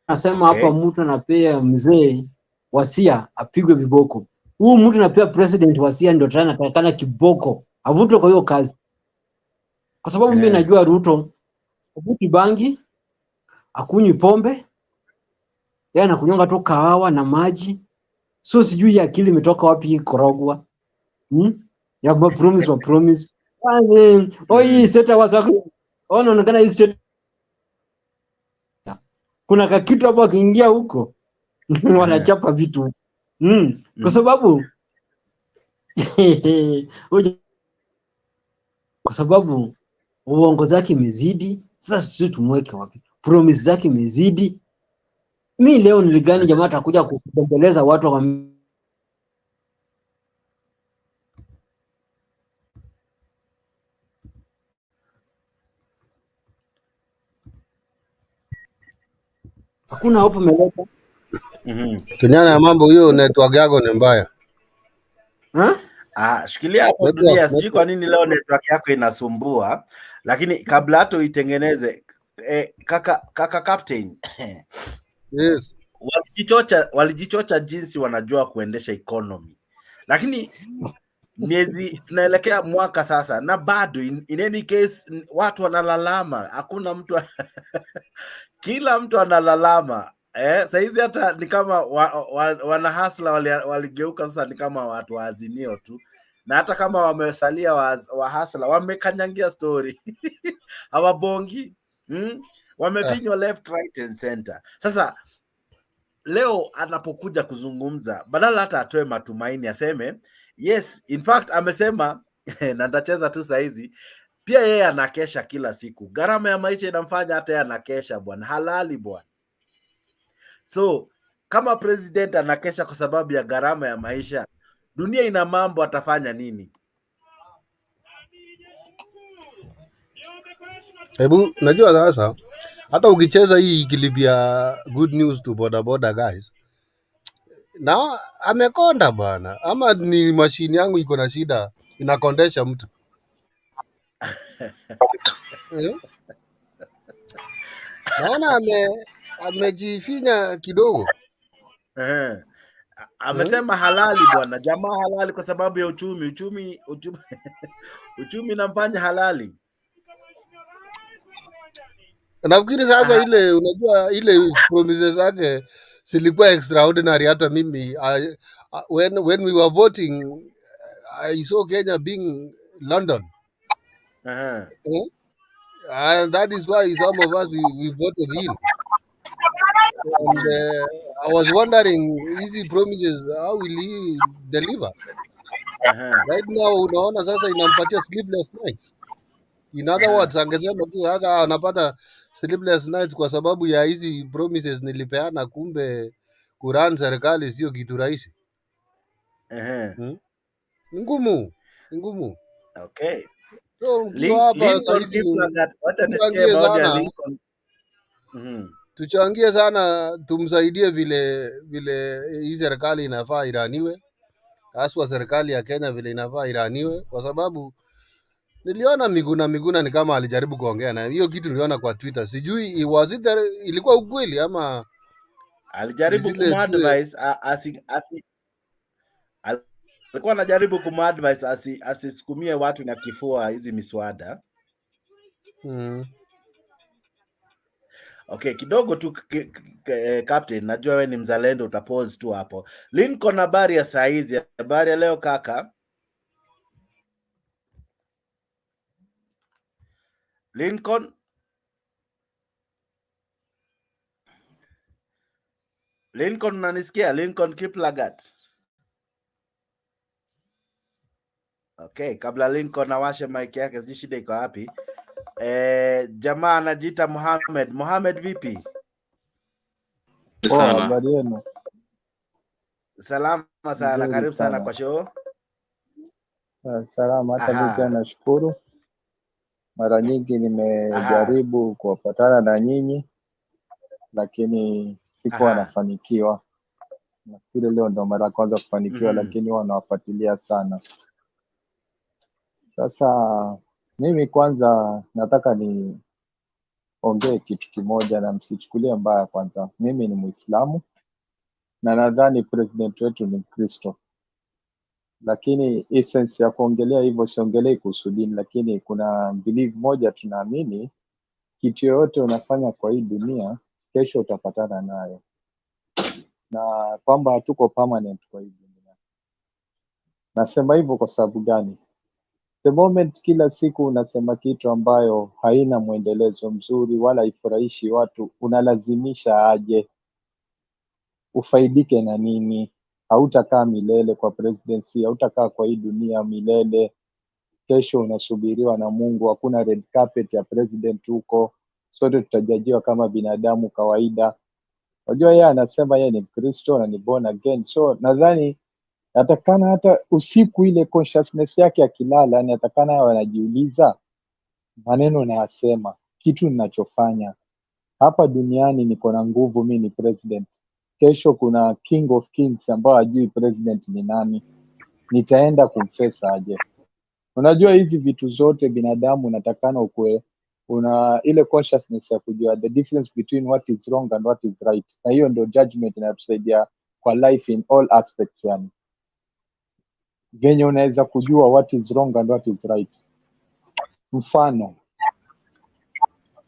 Nasema hapa mtu anapea mzee wasia apigwe viboko. Huyu mtu anapea president wasia ndio tena atakana kiboko, avutwe kwa hiyo kazi. Kwa sababu mimi najua Ruto avuti bangi, akunywi pombe, yeye anakunyonga tu kahawa na maji. So sijui ya akili imetoka wapi hii korogwa. Ya promise. Hii seta wazako. Unaonekana hii seta. Kuna kakitu hapo akiingia huko wanachapa vitu. Kwa sababu uongo zake imezidi. Sasa sisi tumweke wapi? Promise zake imezidi. Mimi leo niligani jamaa atakuja kubembeleza watu wa hakuna hapo meleta. Kinyana ya mambo hiyo, network yako ni mbaya. Shikilia hapo dunia, sijui kwa nini leo network yako inasumbua, lakini kabla hata uitengeneze kaka captain. Yes. Walijichocha jinsi wanajua kuendesha economy, lakini miezi tunaelekea mwaka sasa na bado in any case watu wanalalama, hakuna mtu kila mtu analalama. Saizi hata ni kama wanahasla waligeuka sasa ni kama watu wa Azimio tu, na hata kama wamesalia wahasla wamekanyangia story hawabongi. Wamefinywa left, right and center. Sasa leo anapokuja kuzungumza, badala hata atoe matumaini, aseme yes, in fact amesema na ndacheza tu saizi, pia yeye anakesha kila siku. Gharama ya maisha inamfanya hata yeye anakesha bwana, halali bwana. So kama president anakesha kwa sababu ya gharama ya maisha, dunia ina mambo, atafanya nini? Hebu najua sasa hata ukicheza hii kilibia good news to boda guys, na amekonda bwana, ama ni mashini yangu iko na shida inakondesha mtu. Naona amejifinya kidogo. Amesema halali bwana, jamaa halali kwa sababu ya uchumi inamfanya halali. Nafikiri sasa ile unajua ile promises zake zilikuwa extraordinary. Hata mimi when we were voting I saw Kenya being London. And that is why some of us we voted in. And I was wondering easy promises, how will he deliver? Right now unaona sasa inampatia sleepless nights. In other words, angesema tu sasa anapata sleepless nights kwa sababu ya hizi promises nilipeana, kumbe kuran serikali sio kitu rahisi. Ngumu. Okay. So mkiwa hapa saa hizi tuchangie sana, tuchangie sana, tumsaidie vile hii serikali inafaa iraniwe, haswa serikali ya Kenya vile inafaa iraniwe, kwa sababu niliona Miguna ni kama alijaribu kuongea na hiyo kitu, niliona kwa Twitter, sijui ilikuwa ukweli ama alijaribu kumadvise alikuwa anajaribu kumadvise asisukumie watu na kifua hizi miswada. Okay, kidogo tu Captain, najua wewe ni mzalendo, utapause tu hapo. Lincoln, habari ya saa hizi? Habari ya leo kaka? Lincoln unanisikia? Lincoln Kiplagat. Okay, kabla Lincoln awashe mic yake, sijui shida iko wapi. Jamaa anajiita Mohamed, vipi? Habari yenu? Salama sana, karibu sana kwa show. Salama, hata mimi pia nashukuru. Mara nyingi nimejaribu kuwapatana na nyinyi lakini sikuwa nafanikiwa. Nafikiri leo ndo mara kwanza kufanikiwa, lakini wanawafuatilia sana. Sasa mimi kwanza nataka niongee kitu kimoja na msichukulie mbaya. Kwanza mimi ni Muislamu na nadhani president wetu ni Mkristo, lakini essence ya kuongelea hivyo siongelei kuhusu dini, lakini kuna belief moja tunaamini, kitu yoyote unafanya kwa hii dunia kesho utapatana nayo, na kwamba hatuko permanent kwa hii dunia. Nasema hivyo kwa sababu gani? The moment kila siku unasema kitu ambayo haina mwendelezo mzuri wala ifurahishi watu, unalazimisha aje, ufaidike na nini? Hautakaa milele kwa presidency, hautakaa kwa hii dunia milele. Kesho unasubiriwa na Mungu, hakuna red carpet ya president huko. Sote tutajajiwa kama binadamu kawaida. Unajua yeye anasema yeye ni Mkristo na ni born again. So nadhani atakana hata usiku ile consciousness yake akilala, ni atakana yeye anajiuliza, maneno nayasema, kitu ninachofanya hapa duniani, niko na nguvu, mimi ni president. Kesho kuna king of kings ambao hajui president ni nani, nitaenda kumfesa aje? Unajua hizi vitu zote binadamu unatakana ukue una ile consciousness ya kujua the difference between what is wrong and what is right, na hiyo ndio judgment inatusaidia kwa life in all aspects. Yani venye unaweza kujua what is wrong and what is right.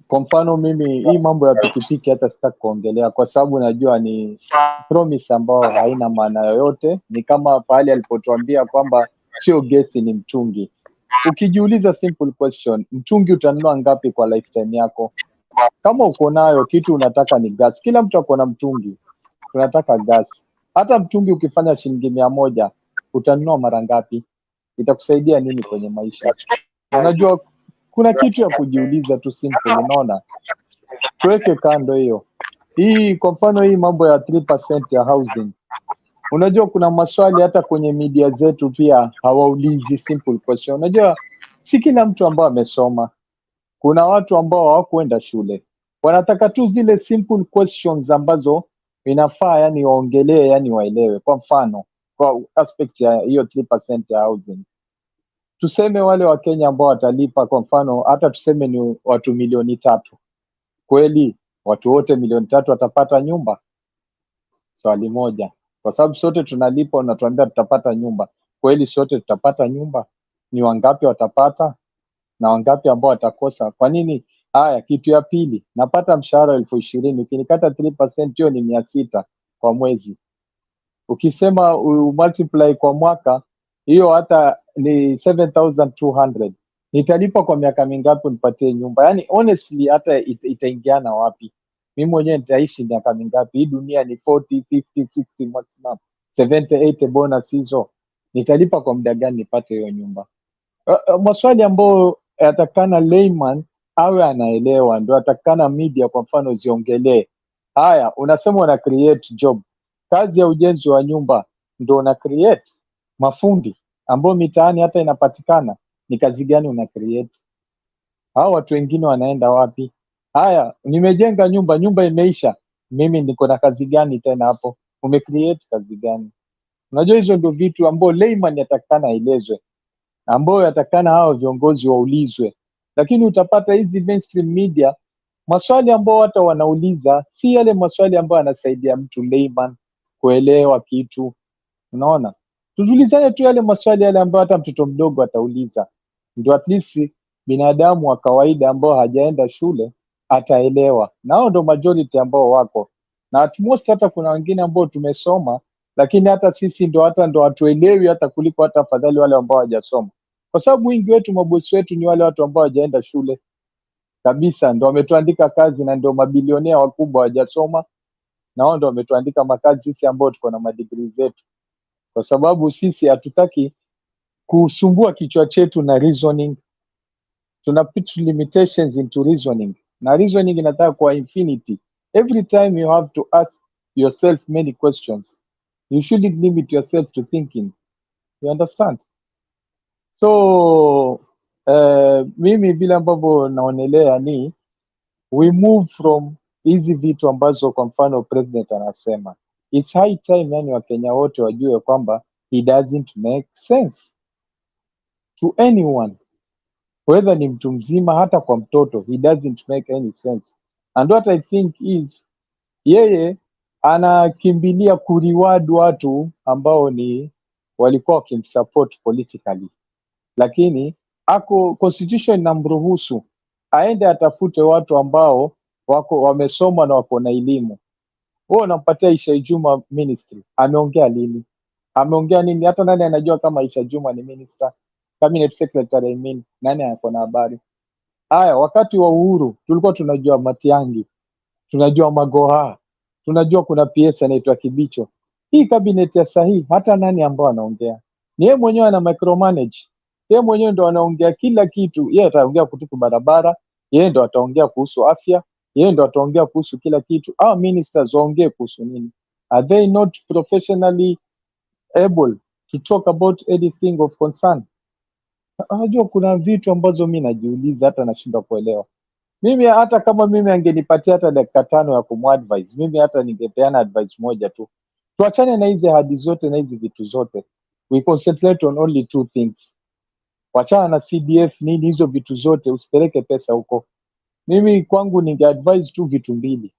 Kwa mfano mimi hii mambo ya pikipiki hata sitaki kuongelea kwa sababu najua ni promise ambayo haina maana yoyote. Ni kama pale alipotuambia kwamba sio gesi ni mtungi. Ukijiuliza simple question, mtungi utanunua ngapi kwa lifetime yako? Kama uko nayo kitu unataka ni gas. Kila mtu ako na mtungi, unataka gas. Hata mtungi ukifanya shilingi 100 utanunua mara ngapi? Itakusaidia nini kwenye maisha? Unajua kuna kitu ya kujiuliza tu simple, unaona? Tuweke kando hiyo. Hii kwa mfano hii mambo ya 3% ya housing. Unajua kuna maswali hata kwenye media zetu pia hawaulizi simple question. Unajua si kila mtu ambao amesoma. Kuna watu ambao hawakuenda shule. Wanataka tu zile simple questions ambazo inafaa yani waongelee, yani waelewe. Kwa mfano kwa aspect ya hiyo 3% ya housing. Tuseme wale wa Kenya ambao watalipa, kwa mfano hata tuseme ni watu 3,000,000. Kweli watu wote 3,000,000 watapata nyumba? Swali moja. Kwa sababu sote tunalipa, unatuambia tutapata nyumba. Kweli sote tutapata nyumba? Ni wangapi watapata na wangapi ambao watakosa? Kwa nini? Haya, kitu ya pili, napata mshahara 20,000, ukinikata 3% hiyo ni 600 kwa mwezi. Ukisema multiply kwa mwaka, hiyo hata ni 7,200. Nitalipa kwa miaka mingapi nipatie nyumba? Yani honestly hata itaingiana wapi? Mimi mwenyewe nitaishi miaka mingapi? Hii dunia ni 40, 50, 60 maximum. 70, 80 bonus hizo. Nitalipa kwa muda gani nipate hiyo nyumba? Maswali ambayo yatakana layman awe anaelewa, ndio atakana media kwa mfano ziongelee. Haya, unasema una create job. Kazi ya ujenzi wa nyumba ndio una create. Mafundi ambao mitaani hata inapatikana, ni kazi gani una create? Hao watu wengine wanaenda wapi? Haya, nimejenga nyumba, nyumba imeisha, mimi niko na kazi gani tena hapo? Umecreate kazi gani? Unajua hizo ndio vitu ambao layman yatakana aelezwe, ambao yatakana hao viongozi waulizwe. Lakini utapata hizi mainstream media maswali ambao hata wanauliza si yale maswali ambayo yanasaidia mtu layman kuelewa kitu. Unaona, tuulizane tu yale maswali yale ambayo hata mtoto mdogo atauliza, ndio at least binadamu wa kawaida ambao hajaenda shule ataelewa. Na hao ndio majority ambao wako, na at most hata kuna wengine ambao tumesoma, lakini hata sisi ndo hatuelewi hata kuliko hata afadhali wale ambao hawajasoma, kwa sababu wingi wetu mabosi wetu ni wale watu ambao hawajaenda shule kabisa, ndo wametuandika kazi, na ndio mabilionea wakubwa hawajasoma, na wao ndo wametuandika makazi sisi ambao tuko na madigrii zetu, kwa sababu sisi hatutaki kusumbua kichwa chetu na reasoning. Tuna put limitations into reasoning, na reasoning inataka kwa infinity. Every time you have to ask yourself many questions, you shouldn't limit yourself to thinking. You understand? So mimi vile ambavyo naonelea ni we move from hizi vitu ambazo kwa mfano president anasema, it's high time yani Wakenya wote wajue kwamba it doesn't make sense to anyone, whether ni mtu mzima hata kwa mtoto, it doesn't make any sense. And what I think is yeye anakimbilia kureward watu ambao ni walikuwa wakimsupport politically, lakini ako constitution inamruhusu aende atafute watu ambao wako wamesoma na wako na elimu. Wewe unampatia Aisha Juma ministry, ameongea lini? Ameongea nini? Hata nani anajua kama Aisha Juma ni minister, cabinet secretary? I mean, nani ako na habari? Haya, wakati wa Uhuru tulikuwa tunajua Matiang'i, tunajua Magoha, tunajua kuna PS anaitwa Kibicho. Hii cabinet ya sahihi hata nani ambao anaongea? Ni yeye mwenyewe ana micromanage. Yeye mwenyewe ndo anaongea kila kitu. Yeye ataongea kuhusu barabara, yeye ndo ataongea kuhusu afya, yeye ndo ataongea kuhusu kila kitu. Our ministers waongee kuhusu nini? Are they not professionally able to talk about anything of concern? Unajua kuna vitu ambazo mimi najiuliza hata nashindwa kuelewa. Mimi hata kama mimi angenipatia hata dakika 5 ya kumadvise, mimi hata ningepeana advice moja tu. Tuachane na hizi ahadi zote na hizi vitu zote. We concentrate on only 2 things. Wachana na CDF nini hizo vitu zote, usipeleke pesa huko. Mimi kwangu ningeadvise tu vitu mbili.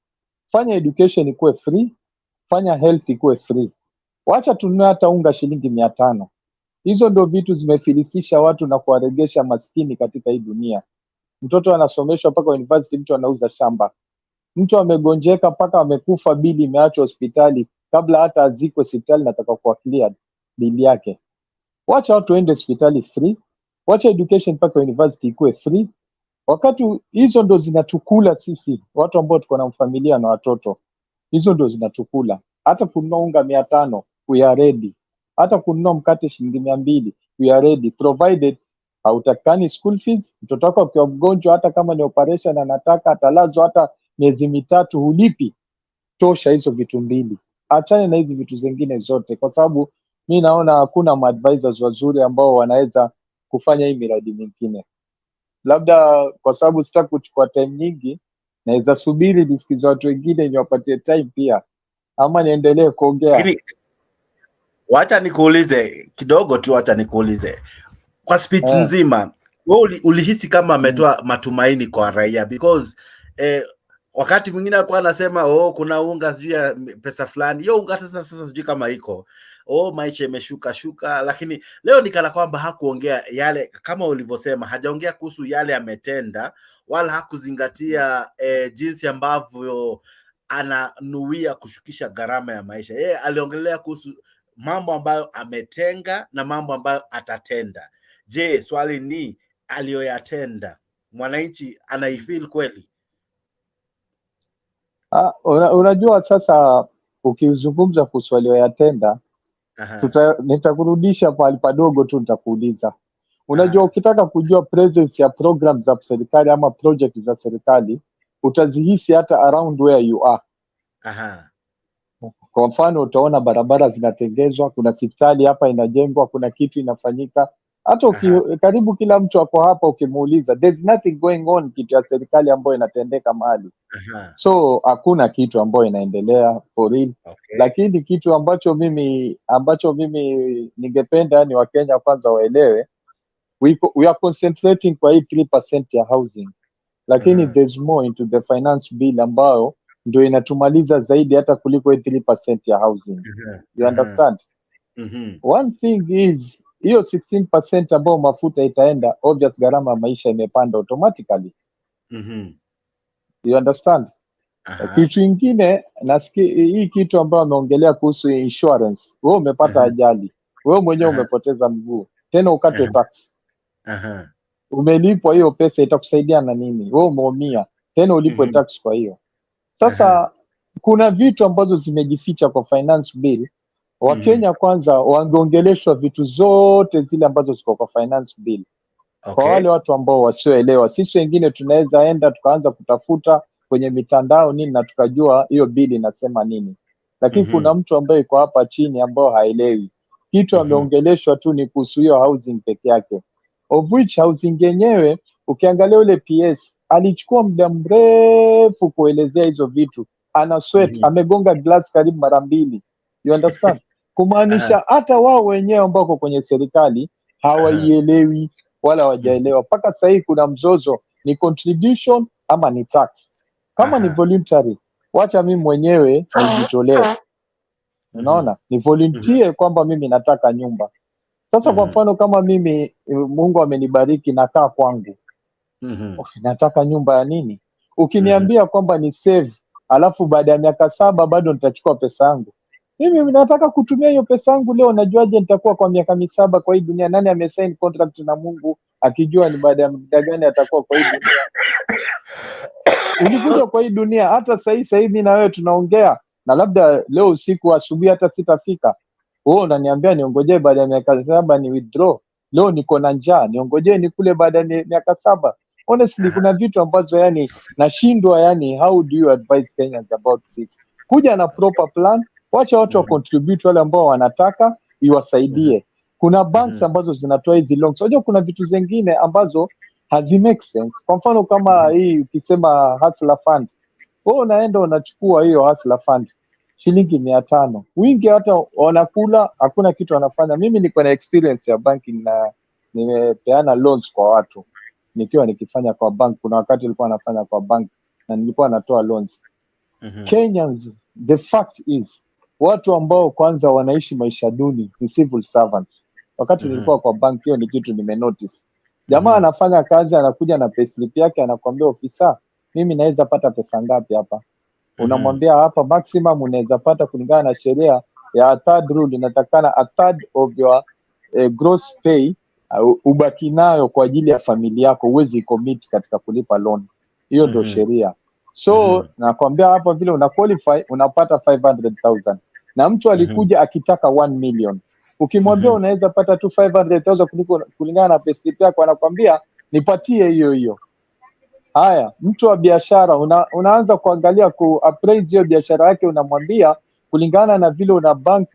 Fanya education ikuwe free, fanya health ikuwe free. Wacha tununue hata unga shilingi 500. Hizo ndio vitu zimefilisisha watu na kuwaregesha maskini katika hii dunia. Mtoto anasomeshwa mpaka university, mtu anauza shamba. Mtu amegonjeka mpaka amekufa, bili imeachwa hospitali, kabla hata azikwe hospitali nataka kuwa cleared bili yake. Wacha watu waende hospitali free, wacha education mpaka university ikuwe free. Wakati hizo ndo zinatukula sisi watu ambao tuko na familia na watoto, hizo ndo zinatukula. Hata kununua unga 500 we are ready, hata kununua mkate shilingi 200 we are ready, provided hautakani school fees. Mtoto wako akiwa mgonjwa, hata kama ni operation anataka atalazwa hata miezi 3, hulipi, tosha hizo vitu mbili. Achane na hizi vitu zingine zote, kwa sababu mi naona hakuna advisors wazuri ambao wanaweza kufanya hii miradi mingine. Labda kwa sababu sitaki kuchukua time nyingi, naweza subiri nisikize watu wengine niwapatie time pia, ama niendelee kuongea. Wacha nikuulize kidogo tu, wacha nikuulize kwa speech nzima, wewe ulihisi kama ametoa matumaini kwa raia? Because wakati mwingine alikuwa anasema kuna unga sijui ya pesa fulani, hiyo unga sasa sijui kama iko maisha imeshuka, lakini leo nikana kwamba hakuongea yale kama ulivyosema, hajaongea kuhusu yale ametenda, wala hakuzingatia jinsi ambavyo ananuia kushukisha gharama ya maisha. Yeye aliongelea kuhusu mambo ambayo ametenga na mambo ambayo atatenda. Je, swali ni aliyoyatenda mwananchi anaifeel kweli? Unajua sasa ukizungumza kuhusu walioyatenda, nitakurudisha pale padogo tu, nitakuuliza. Unajua ukitaka kujua presence ya program za serikali ama project za serikali, utazihisi hata around where you are. Kwa mfano utaona barabara zinatengezwa, kuna hospitali hapa inajengwa, kuna kitu inafanyika. Hata karibu kila mtu ako hapa ukimuuliza, there's nothing going on kitu ya serikali ambayo inatendeka mahali. So hakuna kitu ambayo inaendelea for real. Lakini kitu ambacho mimi ningependa ni Wakenya kwanza waelewe, we are concentrating kwa hii 3% ya housing. Lakini there's more into the finance bill ambayo ndio inatumaliza zaidi hata kuliko hii 3% ya housing. You understand? One thing is, hiyo 16% ambayo mafuta itaenda, obvious gharama ya maisha imepanda automatically. You understand? Kitu kingine nasikia hii kitu ambayo ameongelea kuhusu insurance. Wewe umepata ajali, wewe mwenyewe umepoteza mguu, tena ukate tax. Umelipwa hiyo pesa, itakusaidia na nini? Wewe umeumia, tena ulipwe tax kwa hiyo. Sasa kuna vitu ambazo zimejificha kwa finance bill. Wakenya kwanza wangeongeleshwa vitu zote zile ambazo ziko kwa finance bill. Kwa wale watu ambao wasioelewa, sisi wengine tunaweza enda tukaanza kutafuta kwenye mitandao nini na tukajua hiyo bill inasema nini. Lakini kuna mtu ambaye yuko hapa chini ambao haelewi. Kitu ameongeleshwa tu ni kuhusu hiyo housing peke yake. Of which housing yenyewe ukiangalia ule PS alichukua muda mrefu kuelezea hizo vitu. Ana sweat, amegonga glass karibu mara 2. You understand? Kumaanisha hata wao wenyewe ambao wako kwenye serikali hawaielewi wala hawajaelewa. Paka sasa hii kuna mzozo, ni contribution ama ni tax. Kama ni voluntary, wacha mimi mwenyewe nijitolee. Unaona? Ni volunteer kwamba mimi nataka nyumba. Sasa kwa mfano kama mimi Mungu amenibariki nakaa kwangu. Nataka nyumba ya nini? Ukiniambia kwamba ni save, alafu baada ya miaka 7 bado nitachukua pesa yangu. Mimi nataka kutumia hiyo pesa yangu leo, najuaje nitakuwa kwa miaka 7 kwa hii dunia? Nani amesign contract na Mungu akijua ni baada ya muda gani atakuwa kwa hii dunia? Ulikuja kwa hii dunia, hata sasa hivi na wewe tunaongea, na labda leo usiku asubuhi hata sitafika. Wewe unaniambia niongojee baada ya miaka 7 ni withdraw. Leo niko na njaa, niongojee nikule baada ya miaka 7. Honestly kuna vitu ambazo yani nashindwa, yani how do you advise Kenyans about this? Kuja na proper plan, wacha watu wa contribute wale ambao wanataka iwasaidie. Kuna banks ambazo zinatoa hizi loans. Unajua kuna vitu zingine ambazo hazi make sense. Kwa mfano kama hii ukisema hustler fund, wewe unaenda unachukua hiyo hustler fund shilingi 500. Wingi hata wanakula, hakuna kitu wanafanya. Mimi niko na experience ya banking na nimepeana loans kwa watu. Nikiwa nikifanya kwa bank, kuna wakati nilikuwa nafanya kwa bank na nilikuwa natoa loans. Kenyans, the fact is, watu ambao kwanza wanaishi maisha duni ni civil servants. Wakati nilikuwa kwa bank, hiyo ni kitu nimenotice. Jamaa anafanya kazi, anakuja na payslip yake, anakuambia ofisa, mimi naweza pata pesa ngapi hapa? Unamwambia hapa maximum unaweza pata kulingana na sheria ya third rule, inatakana a third of your gross pay ubaki nayo kwa ajili ya familia yako, uwezi commit katika kulipa loan. Hiyo ndio sheria. So nakwambia hapa vile una qualify unapata 500,000. Na mtu alikuja akitaka 1 million. Ukimwambia unaweza pata tu 500,000 kulingana na payslip yako, anakwambia nipatie hiyo hiyo. Haya, mtu wa biashara unaanza kuangalia appraise hiyo biashara yake, unamwambia kulingana na vile una bank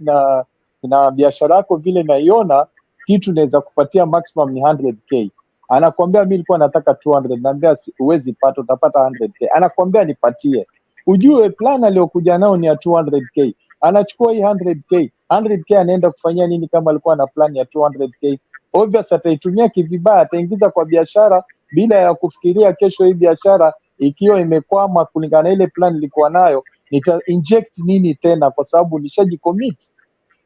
na biashara yako vile naiona, kitu naweza kupatia maximum ni 100k. Anakuambia mimi nilikuwa nataka 200, naambia uwezi pata, utapata 100k. Anakuambia nipatie. Ujue plan aliyokuja nao ni ya 200k. Anachukua hii 100k. 100k anaenda kufanyia nini kama alikuwa na plan ya 200k? Obvious ataitumia kivibaya, ataingiza kwa biashara bila ya kufikiria kesho hii biashara ikiwa imekwama kulingana na ile plan nilikuwa nayo, nita inject nini tena kwa sababu nishajicommit.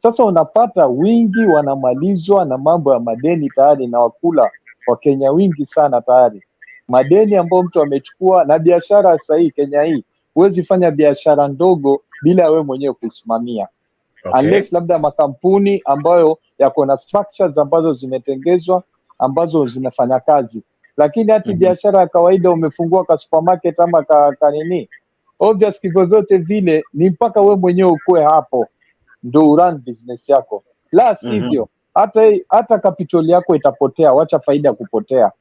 Sasa unapata wingi wanamalizwa na mambo ya madeni tayari, na wakula wa Kenya wingi sana tayari. Madeni ambayo mtu amechukua, na biashara sasa hii Kenya hii, huwezi fanya biashara ndogo bila wewe mwenyewe kusimamia. Unless labda makampuni ambayo yako na structures ambazo zimetengezwa ambazo zinafanya kazi. Lakini hati biashara ya kawaida umefungua ka supermarket ama ka nini, obvious kivyo vyote vile ni mpaka we mwenyewe ukue hapo ndo run business yako, la sivyo hata capital yako itapotea, wacha faida ya kupotea.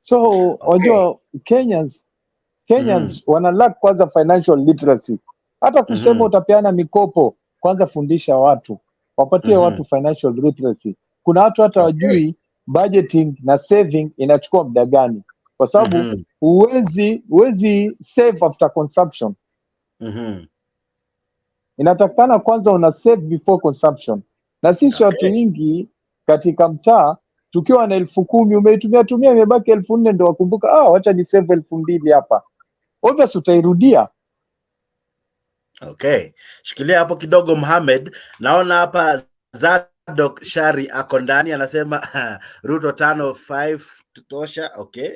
So wajua Kenyans wana lack kwanza financial literacy. Hata kusema utapeana mikopo, kwanza fundisha watu, wapatie watu financial literacy. Kuna watu hata wajui budgeting na saving inachukua muda gani, kwa sababu huwezi save after consumption. Inatakikana kwanza una save before consumption. Na sisi watu wengi katika mtaa tukiwa na 10,000 umeitumia imebaki 4,000 ndio wakumbuka wacha ni save 2,000 hapa. Obviously utairudia. Okay. Shikilia hapo kidogo Mohamed. Naona hapa Zadok Shari ako ndani anasema Ruto 5 tosha. Okay.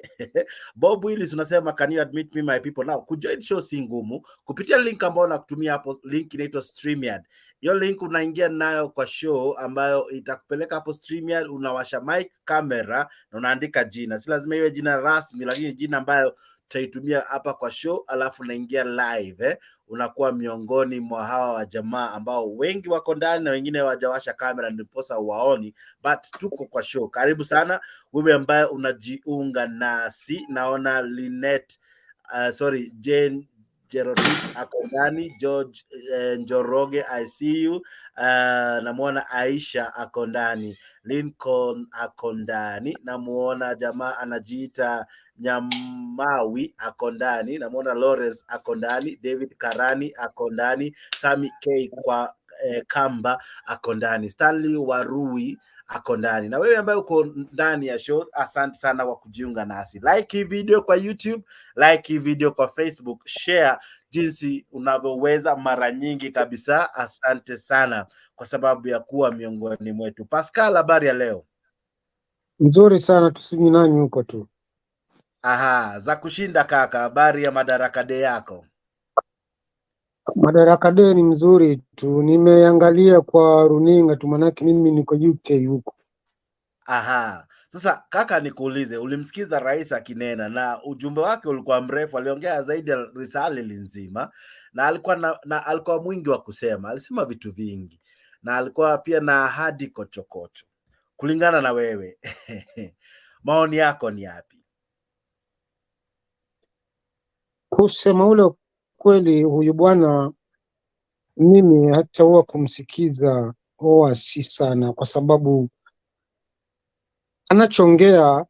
Bob Willis unasema can you admit me my people? Now kujoin show si ngumu. Kupitia link ambayo nakutumia hapo, link inaitwa StreamYard. Hiyo link unaingia nayo kwa show ambayo itakupeleka hapo StreamYard, unawasha mic, camera na unaandika jina. Si lazima iwe jina rasmi, lakini jina ambayo tutaitumia hapa kwa show, alafu naingia live unakuwa miongoni mwa hawa wa jamaa ambao wengi wako ndani na wengine wajawasha kamera ndiposa uwaoni, but tuko kwa show. Karibu sana wewe ambaye unajiunga nasi. Naona Linet Jane Jerotich ako ndani, George Njoroge I see you. Namuona Aisha ako ndani, Lincoln ako ndani, namuona jamaa anajiita Nyamawi ako ndani, namuona Lawrence ako ndani, David Karani ako ndani, Sami K kwa Kamba ako ndani, Stanley Warui ako ndani. Na wewe ambaye uko ndani ya show, asante sana kwa kujiunga nasi. Like hii video kwa YouTube, like hii video kwa Facebook, share jinsi unavyoweza mara nyingi kabisa. Asante sana kwa sababu ya kuwa miongoni mwetu. Pascal, habari ya leo? Nzuri sana, tusimi nani huko tu. Za kushinda kaka. Habari ya Madaraka Day yako? Madaraka Day ni mzuri tu, nimeangalia kwa runinga tu, manake mimi niko UK huko. Sasa kaka, nikuulize, ulimsikiza rais akinena na ujumbe wake ulikuwa mrefu, aliongea zaidi ya risali nzima na alikuwa mwingi wa kusema, alisema vitu vingi na alikuwa pia na ahadi kochokocho. Kulingana na wewe maoni yako ni yapi? Kusema ule kweli, huyu bwana mimi hata huwa kumsikiza si sana, kwa sababu anachoongea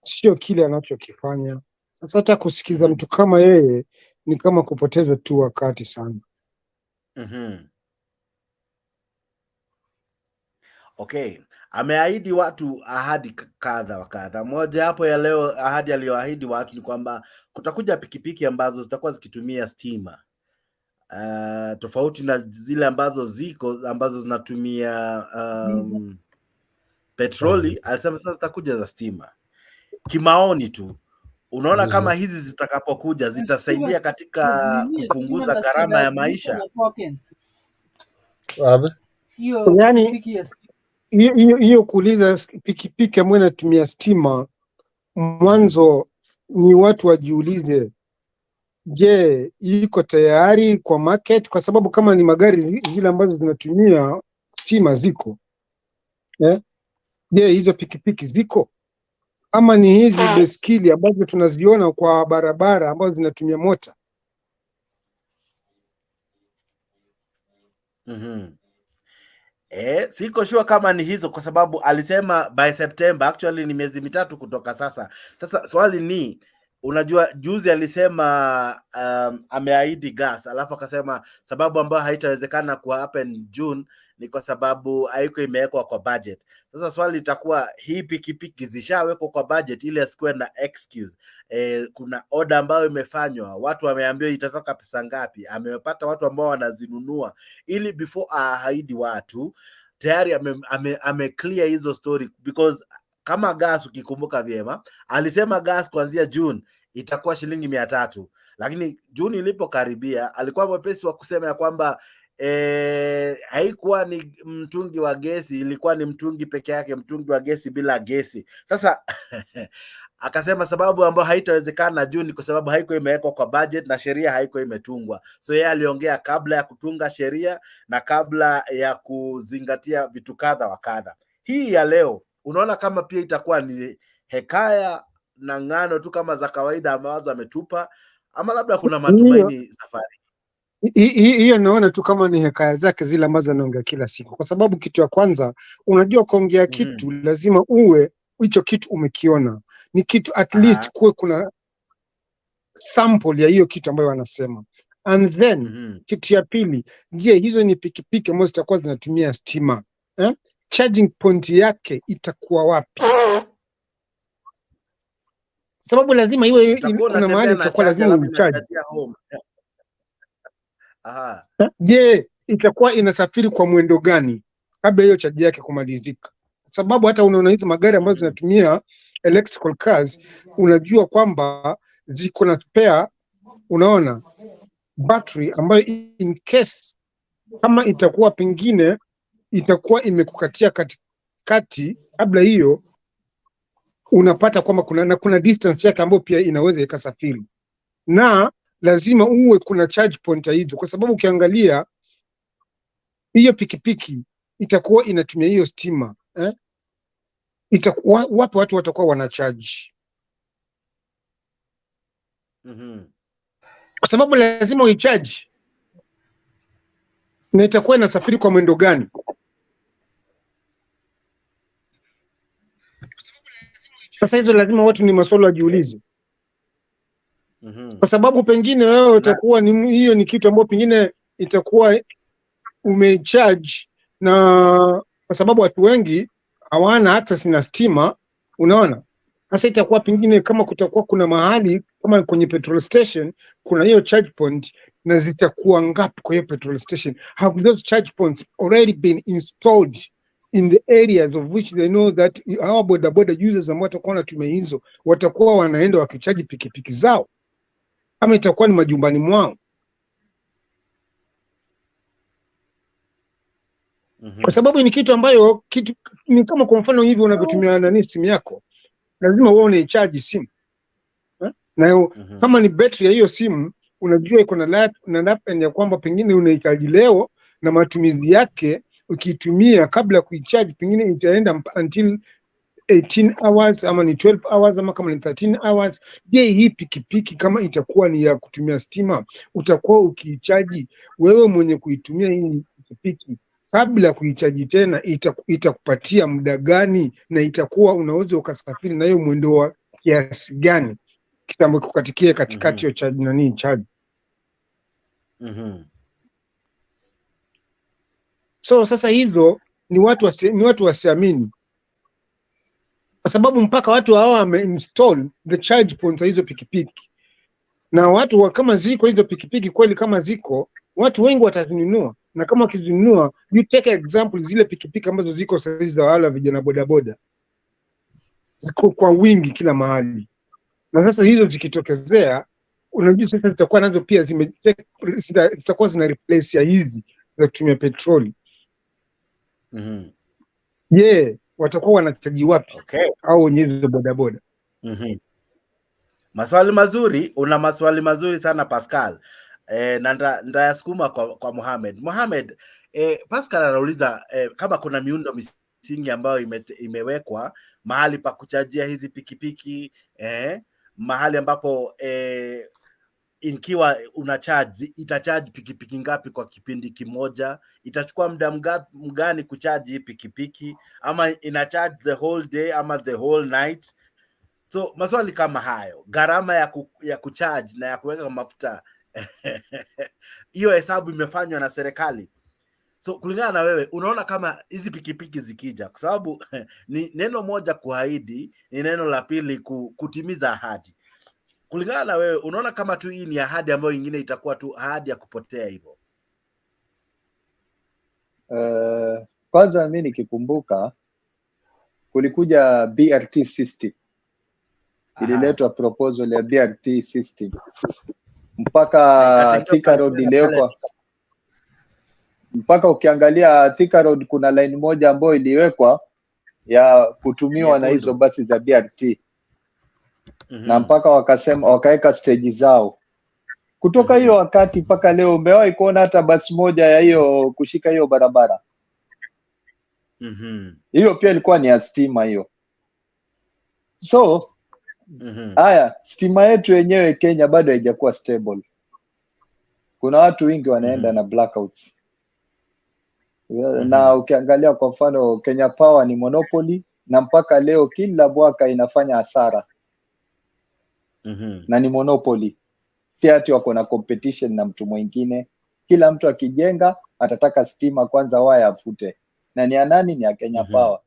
sio kile anachokifanya. Sasa hata kusikiza mtu kama yeye ni kama kupoteza tu wakati sana. Okay, ameahidi watu ahadi kadha wa kadha. Moja hapo ya leo ahadi aliyoahidi watu ni kwamba kutakuja pikipiki ambazo zitakuwa zikitumia stima, tofauti na zile ambazo zinatumia petroli. Alisema sasa zitakuja za stima. Kimaoni tu, unaona kama hizi zitakapokuja zitasaidia katika kupunguza gharama ya maisha? Yani hiyo kuuliza pikipiki ambayo inatumia stima, mwanzo ni watu wajiulize, je, iko tayari kwa market? Kwa sababu kama ni magari zile ambazo zinatumia stima ziko, je, hizo pikipiki ziko? Ama ni hizi beskili ambazo tunaziona kwa barabara ambazo zinatumia mota? Siko sure kama ni hizo, kwa sababu alisema by September, actually ni miezi mitatu kutoka sasa. Sasa swali ni, unajua juzi alisema ameahidi gas, alafu akasema sababu ambayo haitawezekana ku happen June ni kwa sababu haiko imewekwa kwa budget. Sasa swali litakuwa, hii pikipiki zishawekwa kwa budget ili asikuwe na excuse. Kuna order ambayo imefanywa, watu wameambiwa itatoka pesa ngapi, amepata watu ambao wanazinunua, ili before aahidi watu tayari ame clear hizo story. Because kama gas, ukikumbuka vyema, alisema gas kuanzia June itakuwa shilingi 300, lakini June ilipokaribia alikuwa mwepesi wa kusema ya kwamba haikuwa ni mtungi wa gesi, ilikuwa ni mtungi peke yake, mtungi wa gesi bila gesi. Sasa Akasema sababu ambayo haitawezekana juu ni kwa sababu haiko imewekwa kwa budget na sheria haiko imetungwa. So yeye aliongea kabla ya kutunga sheria na kabla ya kuzingatia vitu kadha wa kadha. Hii ya leo unaona kama pia itakuwa ni hekaya na ngano tu kama za kawaida ambazo ametupa, ama labda kuna matumaini safari? Hiyo naona tu kama ni hekaya zake zile ambazo anaongea kila siku, kwa sababu kitu ya kwanza, unajua kuongea kitu lazima uwe hicho kitu umekiona, ni kitu at least kuwe kuna sample ya hiyo kitu ambayo wanasema. And then kitu ya pili, je, hizo ni pikipiki ambazo zitakuwa zinatumia stima, charging point yake itakuwa wapi? Sababu lazima iwe kuna mahali itakuwa lazima uicharge. Je, itakuwa inasafiri kwa mwendo gani kabla hiyo chaji yake kumalizika? Sababu hata unaona hizo magari ambazo zinatumia electrical cars, unajua kwamba ziko na spare, unaona, battery ambayo in case kama itakuwa pengine itakuwa imekukatia katikati, kabla hiyo unapata kwamba kuna distance yake ambayo pia inaweza ikasafiri, na lazima uwe kuna charge point hizo, kwa sababu ukiangalia hiyo pikipiki itakuwa inatumia hiyo stima, itakuwa wapi watu watakuwa wana charge? Kwa sababu lazima uicharge, na itakuwa inasafiri kwa mwendo gani? Sasa hizo lazima watu ni maswali wajiulize. Kwa sababu pengine wewe utakuwa ni hiyo ni kitu ambacho pengine itakuwa umecharge, na kwa sababu watu wengi hawana access na stima, unaona. Sasa itakuwa pengine kama kutakuwa kuna mahali kama kwenye petrol station kuna hiyo charge point, na zitakuwa ngapi kwa hiyo petrol station? Have those charge points already been installed in the areas of which they know that our boda users ambao watakuwa wanatumia hizo watakuwa wanaenda wakichaji pikipiki zao, ama itakuwa ni majumbani mwao? Kwa sababu ni kitu ambayo ni kama kwa mfano hivi unavyotumia simu yako, lazima uwe unacharge simu, na kama ni battery ya hiyo simu unajua iko na lap ya kwamba pengine unahitaji leo, na matumizi yake ukitumia kabla kuicharge pengine itaenda until 18 hours ama ni 12 hours ama kama ni 13 hours. Je, hii pikipiki kama itakuwa ni ya kutumia stima, utakuwa ukiicharge wewe mwenye kuitumia hii pikipiki kabla kuicharge tena itakupatia muda gani, na itakuwa unaweza ukasafiri na hiyo mwendo wa kiasi gani kitambo kukatikia katikati ya charge na nini charge? So sasa hizo ni watu wasiamini, kwa sababu mpaka watu hao wameinstall the charge point hizo pikipiki, na watu kama ziko hizo pikipiki kweli, kama ziko watu wengi watazinunua, na kama wakizinunua, you take example zile pikipiki ambazo ziko sasa za wala vijana bodaboda ziko kwa wingi kila mahali, na sasa hizo zikitokezea, unajua sasa zitakuwa nazo pia zitakuwa zina replace ya hizi za kutumia petroli. Watakuwa wanachaji wapi? Au wenyewe bodaboda? Maswali mazuri, una maswali mazuri sana Pascal. Na ndayasukuma kwa Mohamed. Pascal anauliza kama kuna miundo misingi ambayo imewekwa mahali pa kuchajia hizi pikipiki, mahali ambapo ikiwa una charge itacharge pikipiki ngapi kwa kipindi kimoja, itachukua muda mgani kucharge hii pikipiki, ama ina charge the whole day ama the whole night? So maswali kama hayo, gharama ya kucharge na ya kuweka mafuta hiyo hesabu imefanywa na serikali. So kulingana na wewe, unaona kama hizi pikipiki zikija, kwa sababu ni neno moja kuahidi, ni neno la pili kutimiza ahadi. Kulingana na wewe, unaona kama tu hii ni ahadi ambayo ingine itakuwa tu ahadi ya kupotea hivyo? Kwanza mimi nikikumbuka kulikuja BRT system. Ililetwa proposal ya BRT system mpaka Thika Road iliwekwa, mpaka ukiangalia Thika Road kuna line moja ambayo iliwekwa ya kutumiwa na hizo basi za BRT. na mpaka wakasema wakaweka stage zao kutoka hiyo wakati mpaka leo. Umewahi kuona hata basi moja ya hiyo kushika hiyo barabara? Hiyo pia ilikuwa ni ya stima hiyo. So haya, stima yetu yenyewe Kenya bado haijakuwa stable. Kuna watu wengi wanaenda na blackouts. Na ukiangalia kwa mfano Kenya Power ni monopoly, na mpaka leo kila mwaka inafanya hasara. Na ni monopoly, si ati wako na competition na mtu mwingine. Kila mtu akijenga atataka stima kwanza waya afute, na ni ya nani? Ni ya Kenya Power.